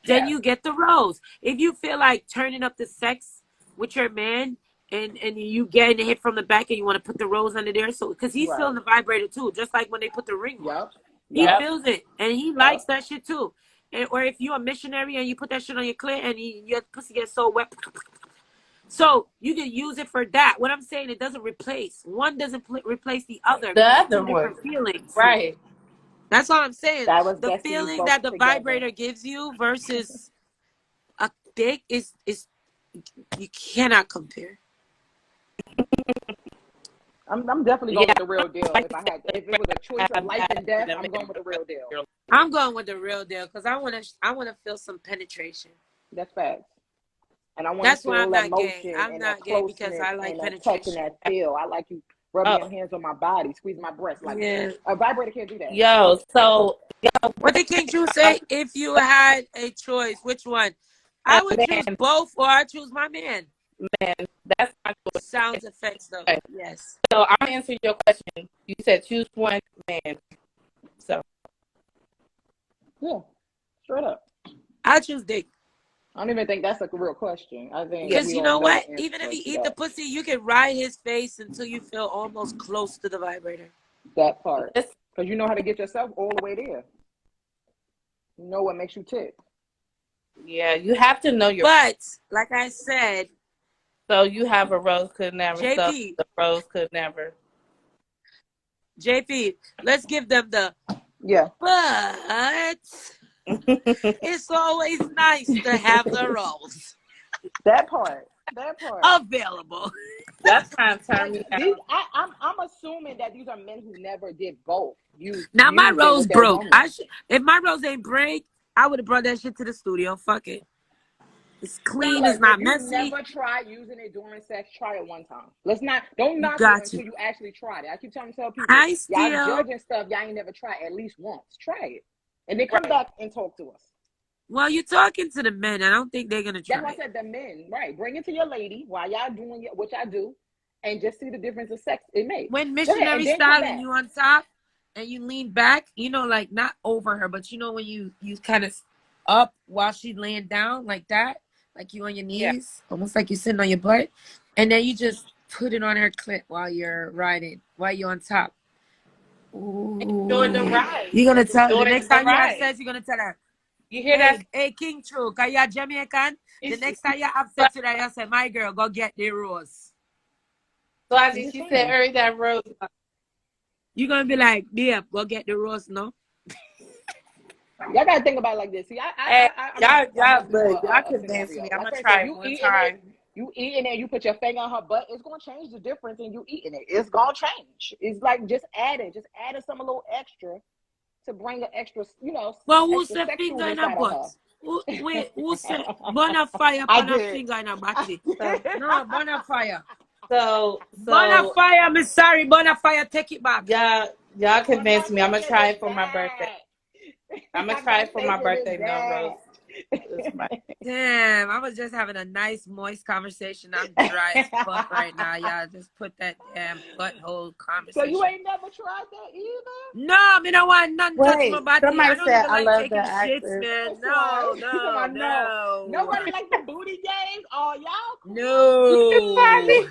then Yeah. you get the rose. If you feel like turning up the sex with your man and you getting hit from the back and you want to put the rose under there, so because he's Right. feeling the vibrator too, just like when they put the ring on. Yup. He Yup. feels it and he likes that shit too. And, or if you're a missionary and you put that shit on your clit and your pussy gets so wet, so you can use it for that. What I'm saying, it doesn't replace. One doesn't replace the other The because it's other two one. different feelings. Right. That's all I'm saying. That was The best to use feeling both that the together. vibrator gives you versus a dick is you cannot compare. I'm definitely going Yeah. with the real deal. Like If it was a choice of life and death, I'm going with the real deal. I'm going with the real deal because I wanna feel some penetration. That's facts. And I want to That's why I'm feel not gay. emotion I'm and that not gay because closeness I like and that touch and penetration. that feel. I like you rubbing your Oh, hands on my body, squeeze my breast. Like Yeah. a vibrator can't do that. yo. So What did King True say? If you had a choice, which one? I would choose man, both, or I choose my man. that's my choice. Sounds effects, though. Okay. Yes. So I'm answering your question. You said choose one man. So Yeah, straight up. I choose dick. I don't even think that's a real question. I think Because we you all know know what? the Even if answer you to eat the that. pussy, you can ride his face until you feel almost close to the vibrator. That part. let's. Because you know how to get yourself all the way there. You know what makes you tick. Yeah, you have to know your. But, like I said, So you have a rose could never. So JP, the rose could never. JP, let's give them the Yeah. but it's always nice to have the rolls That part. That part. available. That's trying to turn Like me these, out. I'm assuming that these are men who never did both. Now my Used it rose with their broke. woman. If my rose ain't break, I would have brought that shit to the studio. Fuck it. It's clean. It's Look, if not you messy. never tried using it during sex, try it one time. Don't You knock it got to. until you actually tried it. I keep trying to tell people, I y'all still. judging stuff y'all ain't never tried at least once. Try it. And then come Right. back and talk to us. Well, you're talking to the men. I don't think they're gonna That's try why I it. said the men, right? Bring it to your lady while y'all doing what y'all do and just see the difference of sex it makes. When Go ahead and missionary then come style and back. you on top and you lean back, like not over her, but when you kind of up while she's laying down like that, like you on your Yeah. knees, almost like you're sitting on your butt, and then you just put it on her clit while you're riding, while you're on top. Enjoy the Ooh. ride. You're gonna tell the Enjoy next the time you have ride. sex, you're gonna tell her, You hear that? hey, King True, are you Jamaican? The next time you have sex with her, you say, my girl, go get the rose. Swazee, she said, "Hurry that rose." You're gonna be like, babe, go get the rose, no? Y'all gotta think about it like this. See, Hey, I'm gonna give you y'all a convinced me. scenario. I'm Like gonna for try instance, it one time. you eating it, you put your finger on her butt, it's gonna change the difference in you eating it. It's gonna change. It's like just adding some a little extra to bring an extra, But who extra said finger in sexualness a out of butt? her. Who said burn a fire I upon a did. finger in a body? I No, burn a fire. did. Burn a fire, I'm sorry, burn a fire, take it back. Y'all Burn a convinced me. I'm gonna finger, try take it for it my back. birthday. I'm gonna I'm try not it for my taking birthday, it back. Melrose. Damn, I was just having a nice, moist conversation. I'm dry as fuck right now, y'all. Just put that damn butthole So you conversation. ain't never tried that either? No, I don't want none touch my Wait, body. I somebody don't said even I like love the taking shits, actor. man. That's why. No, I no, know. no. Nobody like the booty games. Oh, y'all No. crazy.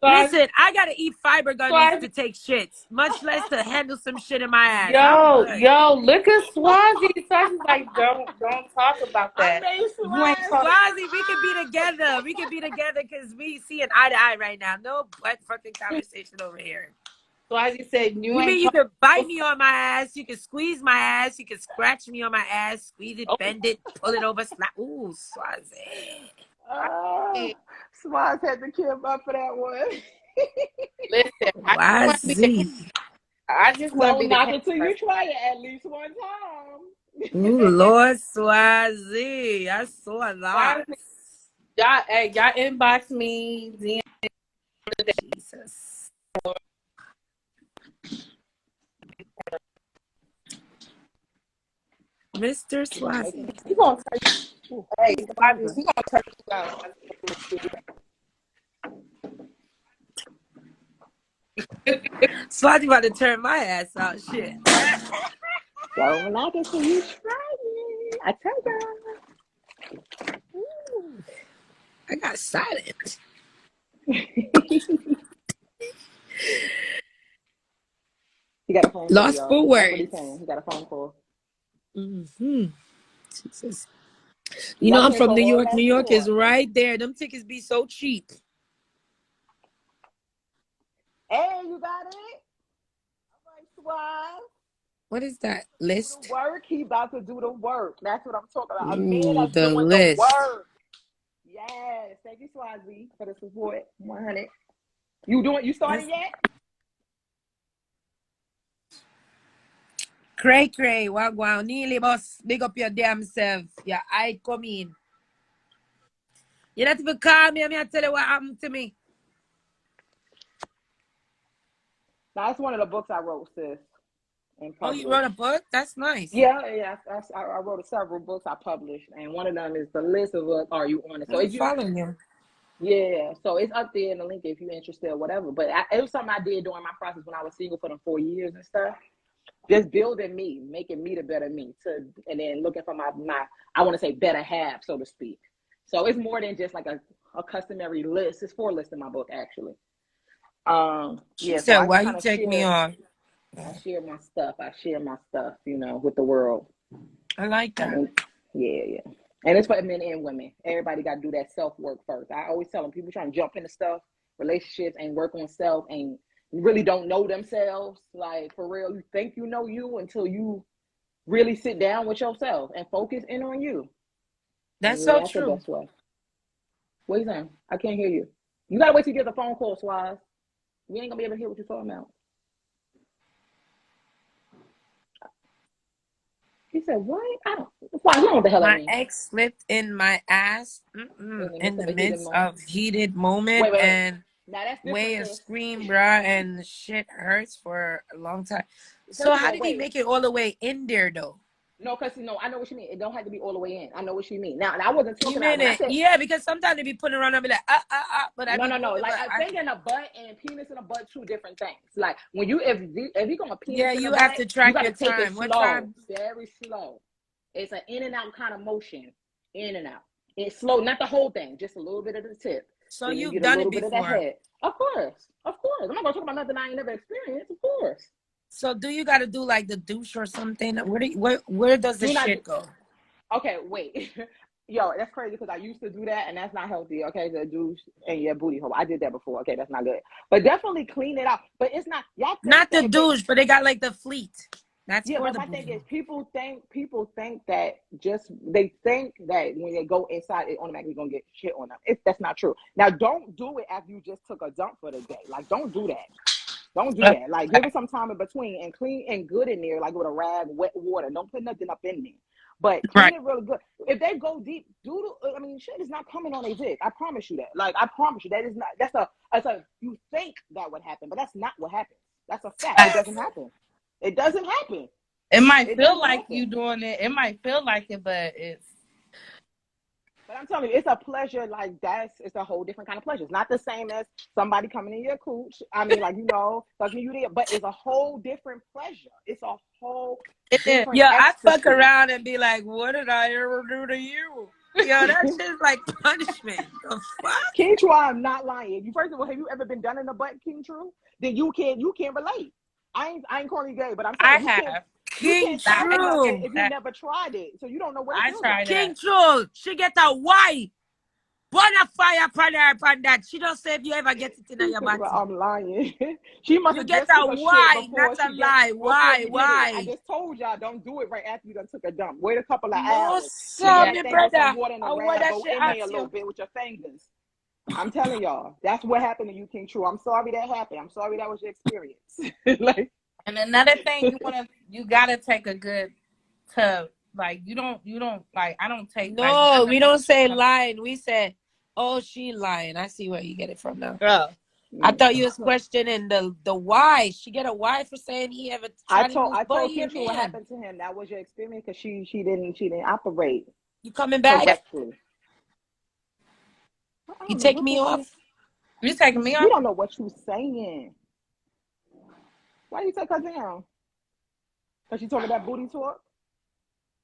Listen, I gotta eat fiber gummies Swazi, to take shits, much less to handle some shit in my ass. I'm yo, good. look at Swazi. Swazi's like, don't talk about I that. made You ain't talk. Swazi, we could be together. We could be together because we see an eye to eye right now. No butt fucking conversation over here. Swazi said you You mean ain't you talk. can bite me on my ass, you can squeeze my ass, you can scratch me on my ass, squeeze it, Oh, bend it, pull it over, slap. Ooh, Swazi. Swaz had to kill up for that one. Listen, Swazi. I just want to Don't be the knock camera it till you person. try it at least one time. Ooh, Lord Swazi. I saw a lot. Swazi, y'all inbox me. DM. Jesus. Mr. Swazi. He gonna turn. Hey, Swazi, he gonna turn you out. Swazi about to turn my ass out. Shit. Don't knock it till you try it. I tell y'all. Ooh, I got silent. He got a phone call, Lost y'all. for That's what he's words. saying. He got a phone call. Mm-hmm. Jesus. You Y'all know, I'm can't from go New all York. that New York is tour. right there. Them tickets be so cheap. Hey, you got it? All right, Swaz. What is that? The List? work, he about to do the work. That's what I'm talking about. A man Ooh, that's the doing the list. work. Yes. Thank you, Swazi, for the support. 100. You started yet? Cray cray, wagwan, nearly boss. Big up your damn self. Your eye come in. You not even call me. I'm here to tell you what happened to me. That's one of the books I wrote, sis, and Oh, you published. wrote a book? That's nice. Yeah. I wrote several books I published, and one of them is the list of what are you on it. So I'm if you, following you. yeah, so it's up there in the link if you're interested or whatever. But it was something I did during my process when I was single for them 4 years and stuff. Just building me, making me the better me, and then looking for my I want to say better half, so to speak. So it's more than just like a customary list. It's 4 lists in my book actually. She Yeah, so said, I why you kind of take me on? share my stuff. I share my stuff, with the world. I like I that. mean, yeah. And it's for men and women. Everybody got to do that self work first. I always tell them, people trying to jump into stuff, relationships, and work on self, and really don't know themselves. Like for real, you think you know you until you really sit down with yourself and focus in on you. That's And yeah, so that's the true. best way. What you saying? I can't hear you. You gotta wait till you get the phone call, Swaz. We ain't gonna be able to hear what you're talking about. He said, "What? I don't. Swaz, you know what the hell that My means?" ex slipped in my ass In the in midst the of a heated midst moment. of heated moment Wait. and Now that's different, way of sis. scream, bruh, and the shit hurts for a long time. So First of how all, did he wait. make it all the way in there though? No, because I know what you mean. It don't have to be all the way in. I know what you mean. Now, and I wasn't You talking about mean when I it? said Yeah, because sometimes they be putting around and be like, but I be no. doing it, Like but a I finger in the butt and penis in the butt, two different things. Like when if you gonna penis yeah, in the you have butt, to you track got your to take it time. What slow, time? very slow. It's an in and out kind of motion, in and out. It's slow, not the whole thing, just a little bit of the tip. So Then you you've get a done it little bit of the before. head. Of course. I'm not gonna talk about nothing I ain't never experienced. Of course. So do you got to do like the douche or something? Where does the Do not. shit go? Okay, wait. Yo, that's crazy because I used to do that and that's not healthy. Okay, the douche and your booty hole. I did that before. Okay, that's not good. But definitely clean it out. But it's not. Y'all think Not the that if they douche, but they got like the fleet. That's Yeah, for but the my thing is bougie. people think that they think that when they go inside it automatically gonna get shit on them. That's not true. Now don't do it after you just took a dump for the day. Like don't do that. Don't do that. Like give it some time in between and clean and good in there, like with a rag, wet water. Don't put nothing up in there. But clean Right. it really good. If they go deep, I mean, shit is not coming on a dick. I promise you that. Like I promise you, that is not. That's a. You think that would happen, but that's not what happens. That's a fact. It doesn't happen. It doesn't happen. It might It feel doesn't like happen. you doing it. It might feel like it, but it's But I'm telling you, it's a pleasure. Like it's a whole different kind of pleasure. It's not the same as somebody coming in your cooch. I mean, like fucking you there, but it's a whole different pleasure. It's a whole it is. different Yo, I fuck ecstasy. around and be like, what did I ever do to you? Yo, that shit's like punishment. The fuck? King True, I'm not lying. You first of all, have you ever been done in the butt, King True? Then you can't relate. I ain't calling you gay, but I'm I saying have. you King can't talk about that True. if you never tried it. So you don't know what it I feels tried like. King that. True. She get a wife. Bona fire upon her upon that. She don't say if you ever get it in She your talking about body. I'm lying. She must You have get just a took a shit why, not before a lie. Why? you did it. I Why? just told y'all don't do it right after you done took a dump. Wait a couple of No, hours. Get sir, that Yeah. me thing with some brother. water and a I want rag. that Go shit in there a ask little you. bit with your fingers. I'm telling y'all, that's what happened to you, King True. I'm sorry that happened. I'm sorry that was your experience. Like, And another thing you gotta take a good tub. Like you don't like I don't take like No, because we of don't say the lying. We say, oh, she lying. I see where you get it from now. girl. I mm. thought you was questioning the why. She get a why for saying he ever tried to use I boy told your King True what man. happened to him. That was your experience because she didn't operate You coming back? correctly. I You don't know take what me the hell. off? You taking me We off? don't know what you saying. Why you take her down? Because she talking that booty talk?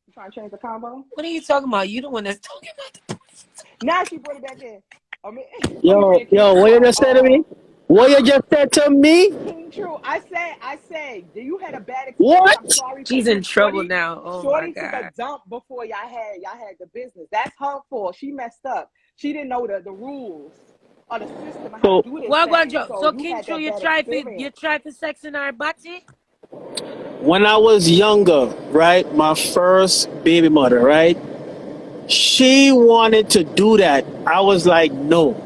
You trying to change the combo? What are you talking about? You the one that's talking about the Now she brought it back in. I mean, Yo, bring King yo, True what you up. just said to me? What you just said to me? King True. I said, you had a bad experience. I'm What? sorry for She's you. in trouble now. Oh my Shorty took a god. dump before y'all had the business. That's her fault. She messed up. She didn't know the rules of the system of how to So, do this Well, thing. Joe. So So you King had True, that bad experience. you try for sex in our body? when I was younger, right, my first baby mother, right, she wanted to do that. I was like, no.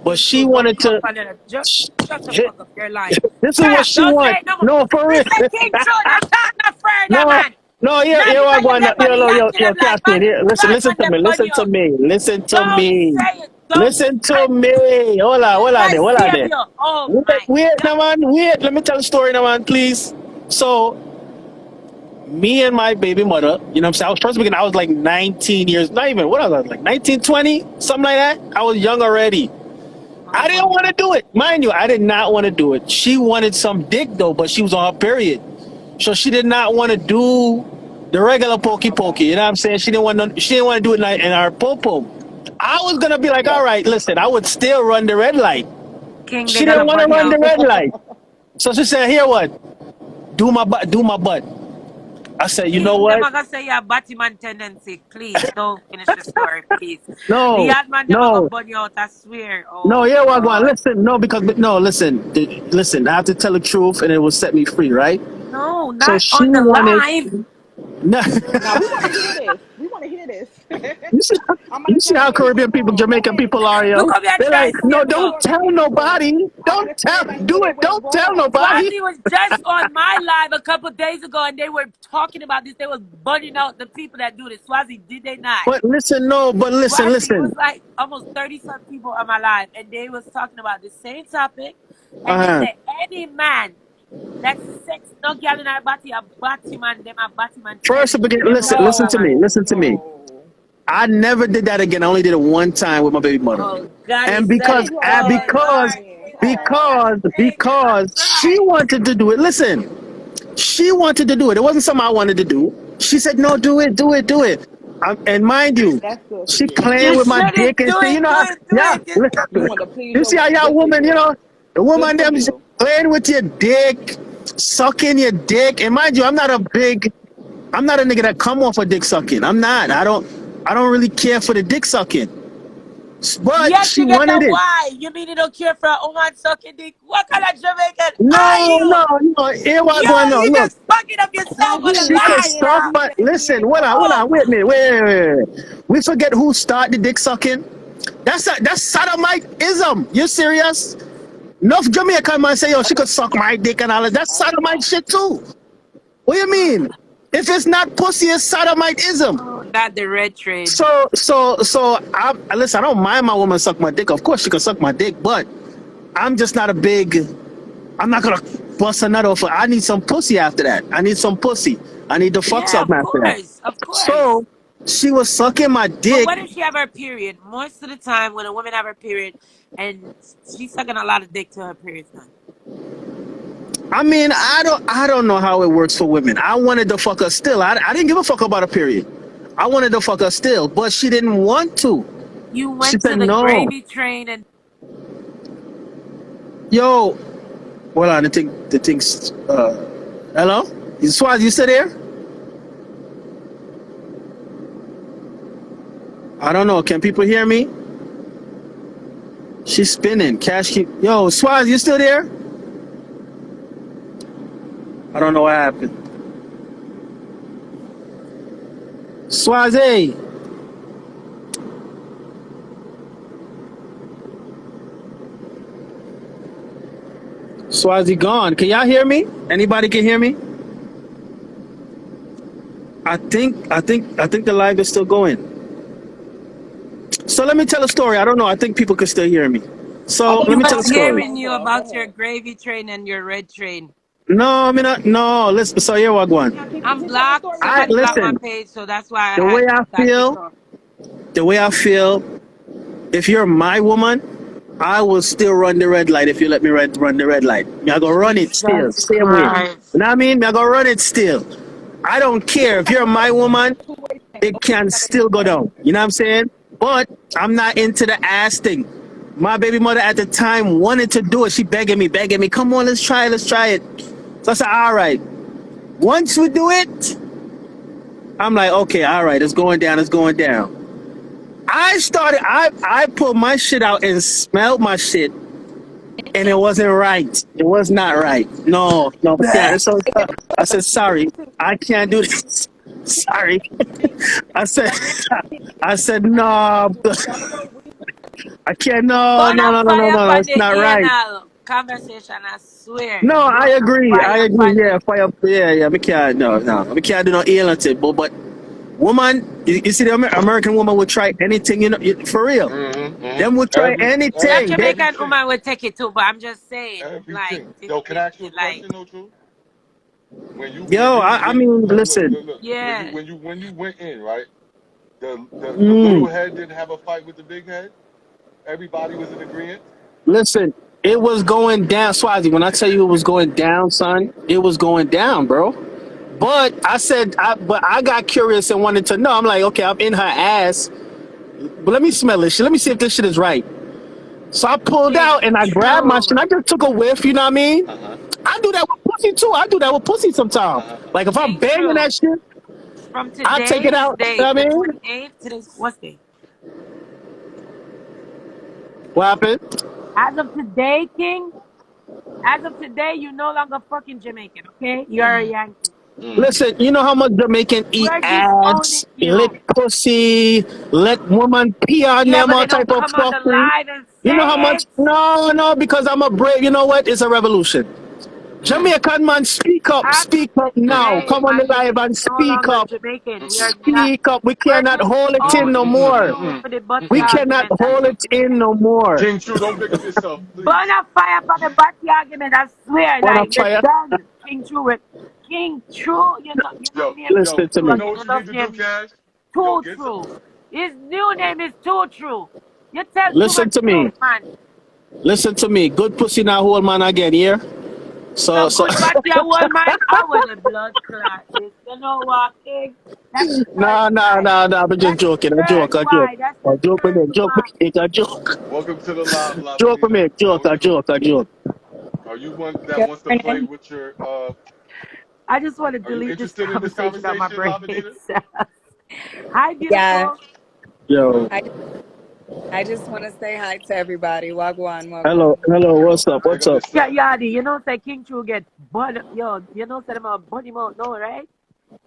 But King she True, don't wanted come up to. on that. Just shut the This fuck up. You're lying. is Shut what up. she Don't say want. it no more. No, for real. Listen, King True, don't talk no further, No, man. no, yeah, Not yeah, because what you going on? left on the Yankee Yo, them like man, Cascade, here. Listen, bad listen man to them me, bunny listen to out. me, listen to Don't me, say it. Don't listen I to me. Hold on my there. savior. Oh my Wait, god. now, man, wait. Let me tell the story, now, man, please. So, me and my baby mother, you know what I'm saying? I was first beginning, I was like 19 years, not even, what was I, like 19, 20, something like that? I was young already. Oh I didn't bunny want to out. do it. Mind you, I did not want to do it. She wanted some dick, though, but she was on her period. So she did not want to do the regular pokey pokey. Okay. You know what I'm saying? She didn't want to do it in our pom pom. I was gonna be like, all Yeah. right, listen, I would still run the red light. King, they She got a didn't want to bunny run the out. red light. So she said, here what? Do my butt. I said, you know King, them what? are gonna say you have Batman tendency. Please don't finish the story, please. The No, yard man them are gonna no, bunny out, I swear. no, Oh yeah, Wagwan. god. Listen, no, because no, listen, listen. I have to tell the truth, and it will set me free, right? No, So not she on the wanted. live. No, Now we want to hear this. We want to hear this. you see, I'm you gonna see tell you how where you Caribbean went people, wrong. Go Jamaican ahead. people are, Look yo. how you They're try like, to no, save Tell the don't you. story, tell King True. nobody. I Don't want to see tell. everybody Do where they it. went Don't tell wrong. nobody. Swazi was just on my live a couple days ago and they were talking about this. They was bunning out the people that do this. Swazi, did they not? But listen, no, but listen, Swazi, it was listen. like almost 30 some people on my live and they was talking about the same topic. And they Uh, said any man that sex no girl in our body a body man, them a body man first to begin, tendency, them no fuck listen a to man. me, No, listen to me. no. I never did that again. I only did it one time with my baby mother. Oh God, he And said because it. You a and Oh lying, because lying. Lord, because Aw. Savior, I'm because she crying. wanted to do it. Listen, she wanted to do it. It wasn't something I wanted to do. She said, "No, do it, do it, do it." And mind you, That's good for she you. playing You with my dick shouldn't and do shit. You it, know, do how, it, do yeah. it. You want to please You your see how woman. y'all Good for woman, you you. know, the Good woman for them you. playing with your dick, sucking your dick. And mind you, I'm not a nigga that come off of dick sucking. I'm not. I don't really care for the dick sucking. But Yes, she you get wanted a it. why. You mean you don't care for a woman sucking dick? What kind of Jamaican are No, you? no. Here what Yo, going on? you Look, just fucking up yourself on the she could line, you suck, know? but listen, hold Oh, on, wait a minute, wait. We forget who started the dick sucking. That's sodomite-ism. You serious? Enough Jamaican man say, yo, she could suck my dick and all that. That's sodomite shit too. What do you mean? If it's not pussy, it's sodomite-ism. oh, not the red train. Listen, I don't mind my woman suck my dick. Of course, she can suck my dick, but I'm just not a big. I'm not gonna bust a nut off. I need some pussy after that. I need some pussy. I need to fuck Yeah, something of after that. course, of course. So she was sucking my But dick. what if she have her period? Most of the time, when a woman have her period, and she's sucking a lot of dick till her period's done. I mean, I don't know how it works for women. I wanted to fuck her still. I didn't give a fuck about a period. I wanted to fuck her still, but she didn't want to. You She went said to the no. gravy train and Yo, hold on. The thing's. Hello, Swaz, you still there? I don't know. Can people hear me? She's spinning. Cash keep. Yo, Swaz, you still there? I don't know what happened. Swazi. Swazi gone. Can y'all hear me? Anybody can hear me? I think the live is still going. So let me tell a story. I don't know. I think people can still hear me. So let he me tell a was story. hearing you about your gravy train and your red train. No, I mean, no. Listen. So here what going. I'm blocked. I Somebody blocked my listen. page, so that's why I The way had I got kicked feel, off. if you're my woman, I will still run the red light if you let me run the red light. Me I go run it still, Jesus same way. You Christ. know what I mean? Me I go run it still. I don't care if you're my woman. It can still go down. You know what I'm saying? But I'm not into the ass thing. My baby mother at the time wanted to do it. She begging me, come on, let's try it. So I said, all right. Once we do it, I'm like, okay, all right, it's going down. I put my shit out and smelled my shit, and it wasn't right. It was not right. No, yeah. So I said, sorry, I can't do this. Sorry. I said, no, I can't. No, Burn no, a no, no, no, fire no. for It's the not right. anal conversation, I swear. No, I Burn a agree. fire for Yeah, the fire. Yeah. We can't. No. We can't do no alien thing. But woman, you see, the American woman would try anything. You know, for real. Them would try that anything. Jamaican woman would take it too, but I'm just saying, like, Everything. Yo, can I ask you a like, question though, too? Yo, I mean, listen. Look. yeah. When you went in, right? The little Mm, head didn't have a fight with the big head. Everybody was in agreement. listen, it was going down, Swazi. When I tell you it was going down, son, it was going down, bro. But but I got curious and wanted to know. I'm like, okay, I'm in her ass, but let me smell this shit. Let me see if this shit is right. So I pulled King, out and I grabbed my shit. true. I just took a whiff. You know what I mean? Uh-huh. I do that with pussy too. I do that with pussy sometimes. Like if I'm King, banging true. that shit, From I take it today's out. You know date, what I the mean? 28th, today's what's day? What happened? As of today, King, as of today, you're no longer fucking Jamaican, okay? You're a Yankee. Listen, you know how much Jamaican eat We're ass, disowning lick you. pussy, let woman pee on Yeah, them, but all they don't type of come on stuff. the line and You know how say much? it. No, because I'm a brave. You know what? It's a revolution. Jamaican man, speak up As of now. today, Come on my the live nigga, and we're no speak longer up. Jamaican. We are not. Speak up. We We're cannot hold it in no disowning more. you for the butty We cannot argument, I hold it swear. in no more. King True, don't big up yourself, Burn please. a fire for the butty argument, I swear. What a Like, you're fire. done. King True with King True, you don't name King Listen to True me. You know again. what You you need just to do, name Cash? Yo, Too get some. True. His new name is Too True. You tell too Listen much to truth, me. man. Listen to me. Good pussy now, hold man again here. So So good body a old man. I want the blood clot is. You know what, King? That's the third why. no. I'm just That's the joking. I third joke. why. That's the Joke with third me. Joke why. with me. A joke. Welcome to the live, La Joke with Bonita. me. Joke. How was your? A joke. Are you one that Good wants to play morning. with your? I just want to Are you delete this interested in this conversation on my conversation, brain. La Bonita? Hi, Yeah. beautiful. Yo. I I just want to say hi to everybody. Wagwan, Hello, wagwan. hello. What's up? Big What's up up? Yeah, yourself. Yardi, you know, say King True get bun, yo, you know, say them a bunny mouth, no, right?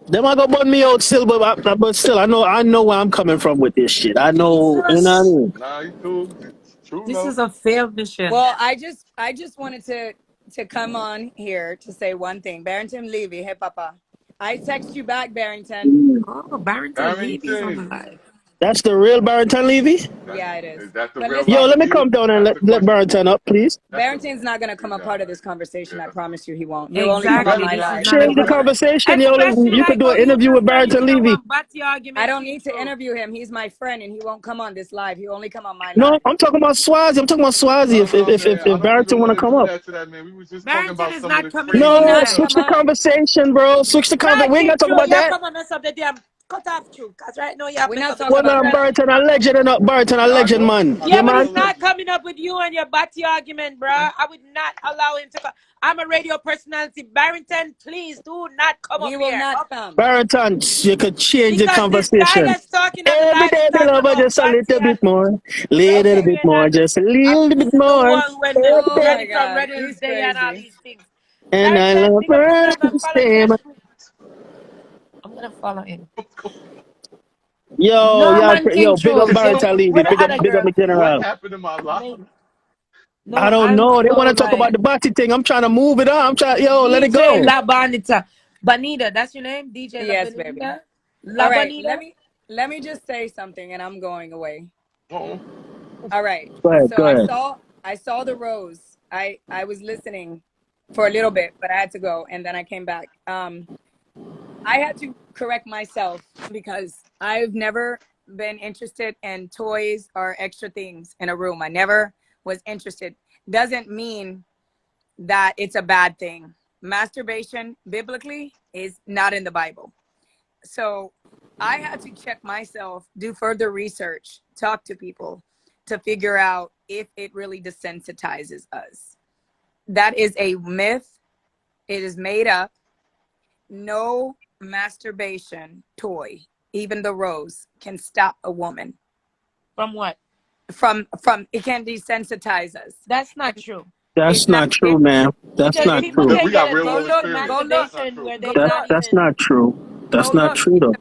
Them I go burn me out still, but still, I know where I'm coming from with this shit. I know, you know what I Jesus. mean? Nah, you cool. It's true, This no. is a failed mission. Well, I just wanted to come on here to say one thing. Barrington Levy, hey Papa. I text you back, Barrington. Oh, Barrington Levy's on the Barrington. live. That's the real Barrington Levy. That's Yeah, it is. is that the But real Yo, listen, let me Lagavita? come down and That's let, the let question. Barrington up, please. That's the Barrington's not gonna come a yeah, part of this conversation. yeah. I That's the promise you, he won't. He'll only you come on better Exactly. my be. This is live. not a Change the good one. conversation, yo. Especially You could like do how an you interview just with said you Barrington don't Levy. want batty I argument, don't King need to True. interview him. He's my friend, and he won't come on this live. He'll only come on my No, live. I'm talking about Swazi. I'm talking about Swazi. No, no, man. I If don't Barrington even want want to to come do up. that to that man. We was just talking Barrington about is some of not the coming up He will crazy No, not tonight. switch come the on. conversation, bro. Switch the Nah, conversation. We ain't King gotta talk True, about you have that. come and mess up the damn cut off true. Cause right now you have We're mess not up the talking Well, about that. conversation. Barrington a legend and Barrington a Yeah, legend, man. I Yeah, Yeah, know but he man. a he's not legend. coming up with you and your batty argument, bruh. I would not allow him to come. I'm a radio personality. Barrington, please do not come up He will here. not Okay? come. Barrington, you could change the Because this guy conversation. that's talking on the Every live is day, the talking love, about just a batty little bit and more. Little Okay. bit saying more, that just a I'm little bit this is the more. one when the Oh Every day. my ready from God, Reddit's he's Day and all crazy. these things. And I Barrington, love big up yourself and Barrington's follow me name. and I'm gonna follow him. Yo, No y'all, man, King yo, big up True. So Barrington Levy. where the other Big up girl? the What general. happened in my life? Maybe. I No, don't I'm know. They want so to talk about like the body thing. I'm trying to move it on. I'm trying, yo, let it DJ go. La Bonita. Bonita, that's your name? DJ La Yes, baby. Bonita? All La right, Bonita? let me just say something, and I'm going away. Oh, All right. Go ahead, So go ahead. I saw the rose. I was listening for a little bit, but I had to go, and then I came back. I had to correct myself because I've never been interested in toys or extra things in a room. I never was interested. Doesn't mean that it's a bad thing. Masturbation biblically is not in the Bible. So I had to check myself, do further research, talk to people to figure out if it really desensitizes us. That is a myth. It is made up. No masturbation toy, even the rose, can stop a woman From what? from it can desensitize us. That's not true. That's It's not not true, it man. That's Because not people because true. can we get got real go world addicted look to experience. go look That's not masturbation true. where they're go That not look that's even. not true. go That's not look. true though.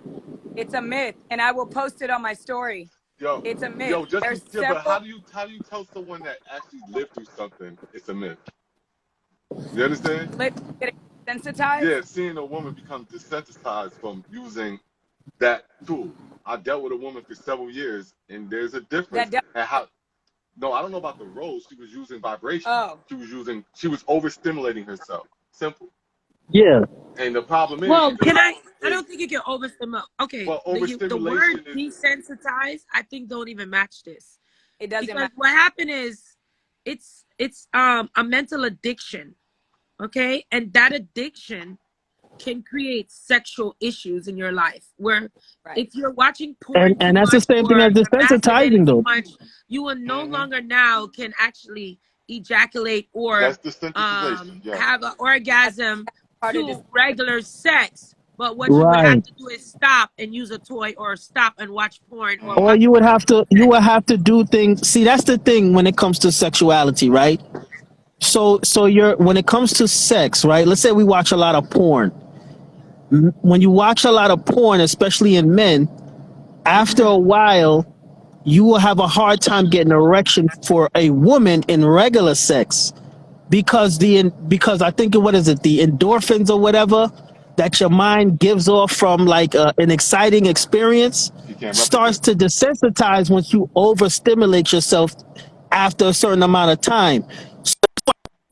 It's a myth, and I will post it on my story. Yo, It's a myth. yo, just There's yeah, but several. how do you tell someone that actually lived through something it's a myth? You understand? Getting sensitized. Yeah, seeing a woman become desensitized from using that tool. I dealt with a woman for several years, and there's a That difference does. at how. No, I don't know about the rose. She was using vibration. Oh, She was overstimulating herself. Simple. Yeah. And the problem Well, can I is don't think you can overstimulate. Okay, well, the word overstimulation is desensitized, I think don't even match this. it doesn't Because matter. what happened is it's a mental addiction, okay? And that addiction can create sexual issues in your life where Right. if you're watching porn And too that's the much same thing or as you're masturbating desensitizing too though. much, you will no mm-hmm. longer now can actually ejaculate or That's desensitization. Yeah. have an That's orgasm part of this. to regular sex. But what you would have Right. to do is stop and use a toy or stop and watch porn or Or Mm-hmm. watch you would have to do things. See, that's the thing when it comes to sexuality, right? So you're when it comes to sex, right? Let's say we watch a lot of porn. When you watch a lot of porn, especially in men, after a while, you will have a hard time getting erection for a woman in regular sex because I think what is it, the endorphins or whatever that your mind gives off from like an exciting experience You can't starts replicate. to desensitize once you overstimulate yourself after a certain amount of time.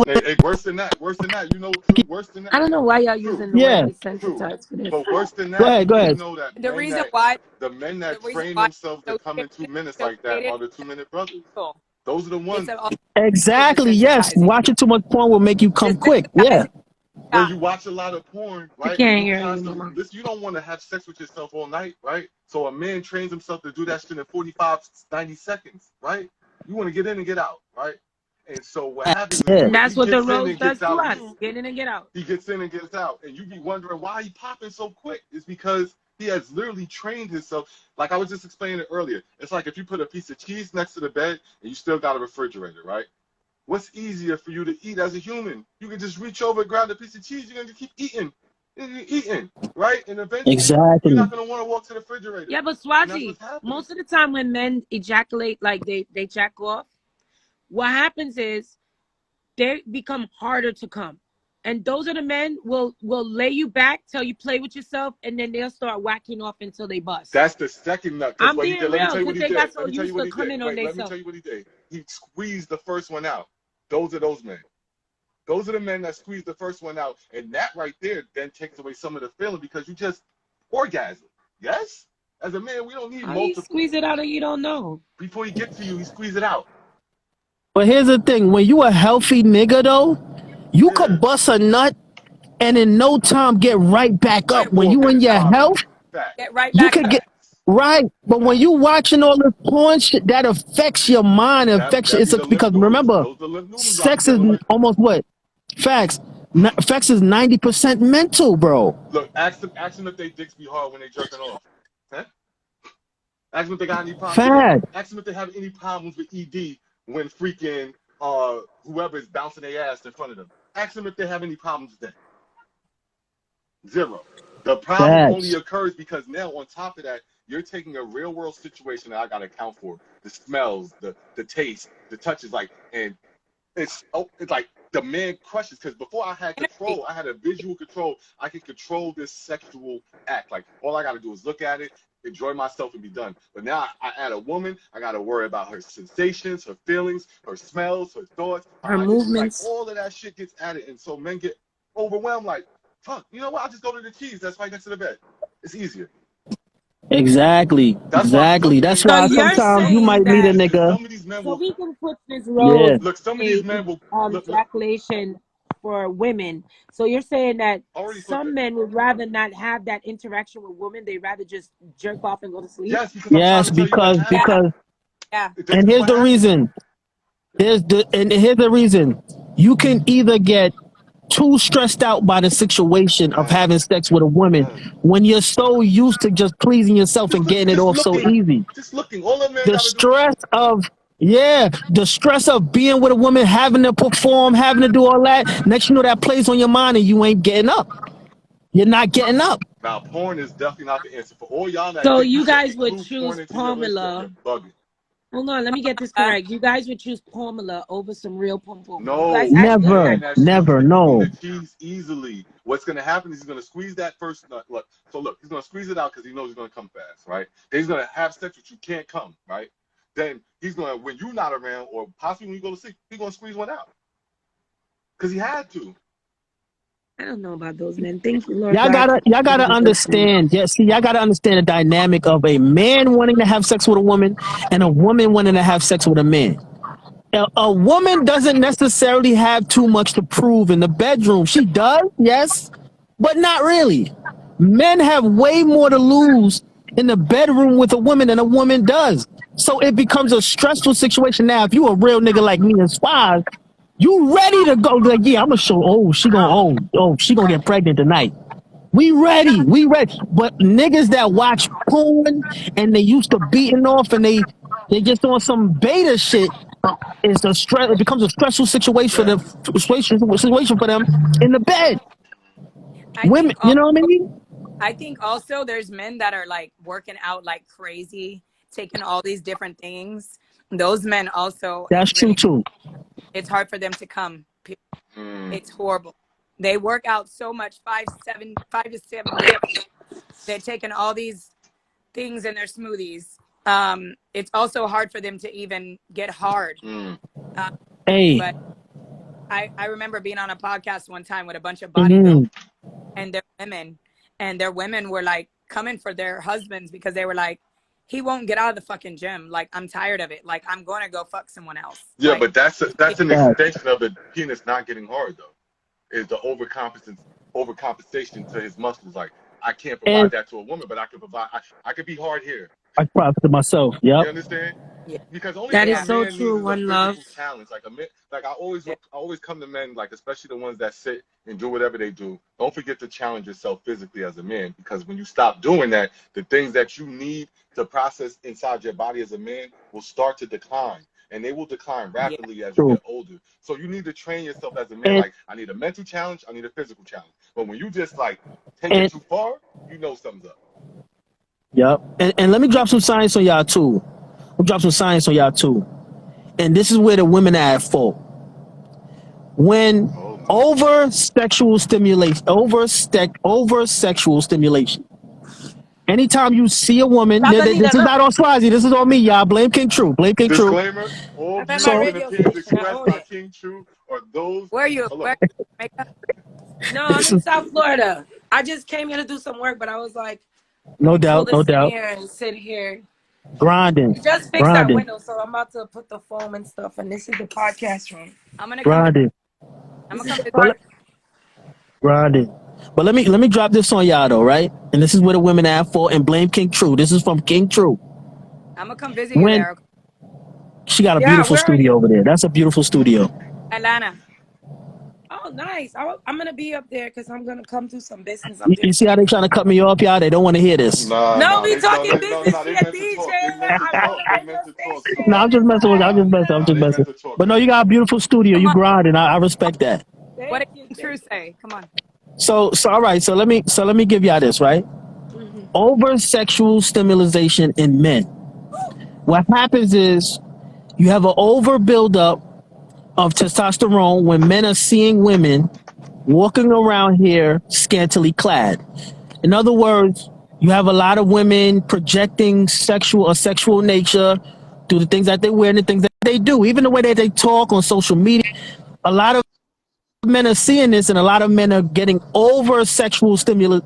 Hey, worse than that. Worse than that. You know, true. Worse than that. I don't know why y'all True. using the word Yeah, True. desensitized for this. But worse than go that, ahead, go do you ahead. know that The reason why the men the that reason train why themselves to it's come in 2 minutes like that associated are the 2 minute brothers. with Those are the it's ones also Exactly. Yes, desensitizing. watching too much porn will make you come quick. Yeah. Desensitizing. when you watch a lot of porn, I right? And can't you hear you, constantly mama. listen, you don't want to have sex with yourself all night, right? So a man trains himself to do that shit in 45, 90 seconds, right? You want to get in and get out, right? And so what happens is Yeah. And that's he what the gets in rose and does gets to out us. too. Get in and get out. He gets in and gets out, and you be wondering why he popping so quick. It's because He has literally trained himself. Like I was just explaining it earlier. It's like if you put a piece of cheese next to the bed and you still got a refrigerator, right? What's easier for you to eat as a human? You can just reach over and grab a piece of cheese. You're gonna keep eating, right? And eventually, you're Exactly. not gonna want to walk to the refrigerator. Yeah, but And that's Swazi, what's happening. most of the time when men ejaculate, like they jack off, what happens is they become harder to come. And those are the men will lay you back, tell you play with yourself, and then they'll start whacking off until they bust. That's the second nut. Because I'm what he being did, let me real, tell you what because he they got did. so Let me tell you used what to he did. coming on Wait, let me themselves. tell you what he did. He squeezed the first one out. Those are those men. Those are the men that squeeze the first one out. And that right there then takes away some of the feeling because you just orgasm. Yes? As a man, we don't need How you multiple. squeeze it out and you don't know? Before he gets to you, he squeeze it out. But here's the thing: when you a healthy nigga, though, you Yeah. could bust a nut and in no time get right back up. Like When 4 you in minutes your popping. health, Facts. Get right you back could up. get Facts. right. But when you watching all this porn shit, that affects your mind. Affects That be it's the lymph because noodles. remember, Those are the lymph noodles I be sex is dealing with. almost what facts. Sex is 90% mental, bro. Look, ask them if they dicks be hard when they jerking off. Huh? Ask them if they got any problems with that. Fact. Ask them if they have any problems with ED when freaking whoever is bouncing their ass in front of them. Ask them if they have any problems with that. Zero. The problem only Facts. occurs because now on top of that, you're taking a real world situation that I gotta account for. The smells, the taste, the touches, like, and it's like the man crushes because before I had Energy. control, I had a visual control. I could control this sexual act. Like all I got to do is look at it, enjoy myself, and be done. But now I add a woman. I got to worry about her sensations, her feelings, her smells, her thoughts. Her It's like movements. all of that shit gets added, and so men get overwhelmed. Like, fuck, you know what? I'll just go to the cheese. That's right next to the bed. It's easier. Exactly. That's why some Exactly. of That's these So why men will you're do sometimes you something saying might meet a that, stupid, and nigga. some of these men so will we can put this Yeah. role look. Some of these say men will look. ejaculation for women. So you're saying that Already flipped some it. men would rather not have that interaction with women. They rather just jerk off and go to sleep. Yes, because I'm trying Yes, to tell you what Yeah. happens. Yeah. This and is here's what the happens. reason. Here's the reason. You can either get too stressed out by the situation of having Yes, sex with a woman yes. when you're so used to just pleasing yourself and getting it Just off so looking, easy. just looking. All a man The got to do is stress of the stress of being with a woman, having to perform, having to do all that. Next, you know that plays on your mind, and you ain't getting up. You're not getting up. now. Porn is definitely not the answer for all y'all that So think you you should guys would include porn choose into your list. You're Pamela. bugging. Hold on, let me get this correct. You guys would choose Pamela over some real pom pom. You guys No, the actually Never, man said that never, squeezes through the no. cheese easily. What's going to happen is he's going to squeeze that first nut. Look, so look, he's going to squeeze it out because he knows he's going to come fast, right? Then he's going to have sex with you, can't come, right? Then he's going to, when you're not around, or possibly when you go to sleep, he's going to squeeze one out because he had to. I don't know about those men. Thank you, Lord Y'all God. gotta, y'all gotta understand. Yeah, see, y'all gotta understand the dynamic of a man wanting to have sex with a woman and a woman wanting to have sex with a man. A woman doesn't necessarily have too much to prove in the bedroom. She does, yes, but not really. Men have way more to lose in the bedroom with a woman than a woman does. So it becomes a stressful situation. Now, if you a real nigga like me and Swaz, you ready to go? Like, yeah, I'm gonna show. She gonna get pregnant tonight. We ready. But niggas that watch porn and they used to beating off and they just on some beta shit. It's a stress. It becomes a stressful situation for Yes. the situation for them in the bed. I Women, think you also, know what I mean? I think also there's men that are like working out like crazy, taking all these different things. Those men also, That's it's true really, too. it's hard for them to come. Mm. It's horrible. They work out so much, 5 to 7 days. They're taking all these things in their smoothies. It's also hard for them to even get hard. Mm. Uh, Hey, but I remember being on a podcast one time with a bunch of bodybuilders mm-hmm. and their women were like coming for their husbands because they were like, he won't get out of the fucking gym. Like, I'm tired of it. Like, I'm going to go fuck someone else. Yeah, Like, but that's an Facts. extension of the penis not getting hard though. Is the overcompensation to his muscles. Like I can't provide And that to a woman, but I can provide. I could be hard here. I profit myself. Yep. You understand? Yeah. Because only That thing is a Yeah. so man needs true. is a One love. physical challenge. Like a man, like I always Yeah. look, I always come to men, like especially the ones that sit and do whatever they do. Don't forget to challenge yourself physically as a man, because when you stop doing that, the things that you need to process inside your body as a man will start to decline. And they will decline Yeah. rapidly as you True. get older. So you need to train yourself as a man. And Like, I need a mental challenge, I need a physical challenge. But when you just like take it and too far, you know something's up. yep. And let me drop some science on y'all too. We'll drop some science on y'all too. And this is where the women are at fault. When Oh my. over sexual stimulation, over sexual stimulation. Anytime you see a woman, Tata this Nita, is look. not on Swazi. This is on me, y'all. Blame King True. Blame King True. Disclaimer, all I'm at views my So and radio opinions station. I expressed own by it. King True are those. Where are you? Where? Hello. Jamaica? No, I'm in listen, South Florida. I just came here to do some work, but I was like, let no me pull doubt, no this in doubt. here and sit here. Grinding, We just fixed that grinding, window, so I'm about to put the foam and stuff. And this is the podcast room. I'm gonna come. grinding. I'm This gonna is come the visit. But part. grinding. But let me drop this on y'all though, right? And this is where the women are for. And blame King True. This is from King True. I'm gonna come visit you When there, she got a Yeah, beautiful where are studio you? over there. That's a beautiful studio. Atlanta. Oh, nice. I'm gonna be up there because I'm gonna come do some business up You there. see how they trying to cut me off, y'all? They don't want to hear this. Nah, No, nah, we they no, talking they no, business. nah, She they a meant to DJ. talk. They meant to I own talk. a They radio meant to talk, station. No, Star. I'm just messing with you. I'm Like, just you messing. I'm Nah, just they know. meant messing. to talk, But no, you Star. got a beautiful studio. Come You on. grinding. I respect that. What Thank did you. True Thank you. say? Come on. So all right. So let me give y'all this right. Hmm. Over sexual stimulation in men. What happens is you have an over buildup of testosterone when men are seeing women walking around here scantily clad. In other words, you have a lot of women projecting sexual nature through the things that they wear and the things that they do, even the way that they talk on social media. A lot of men are seeing this, and a lot of men are getting over sexual stimulus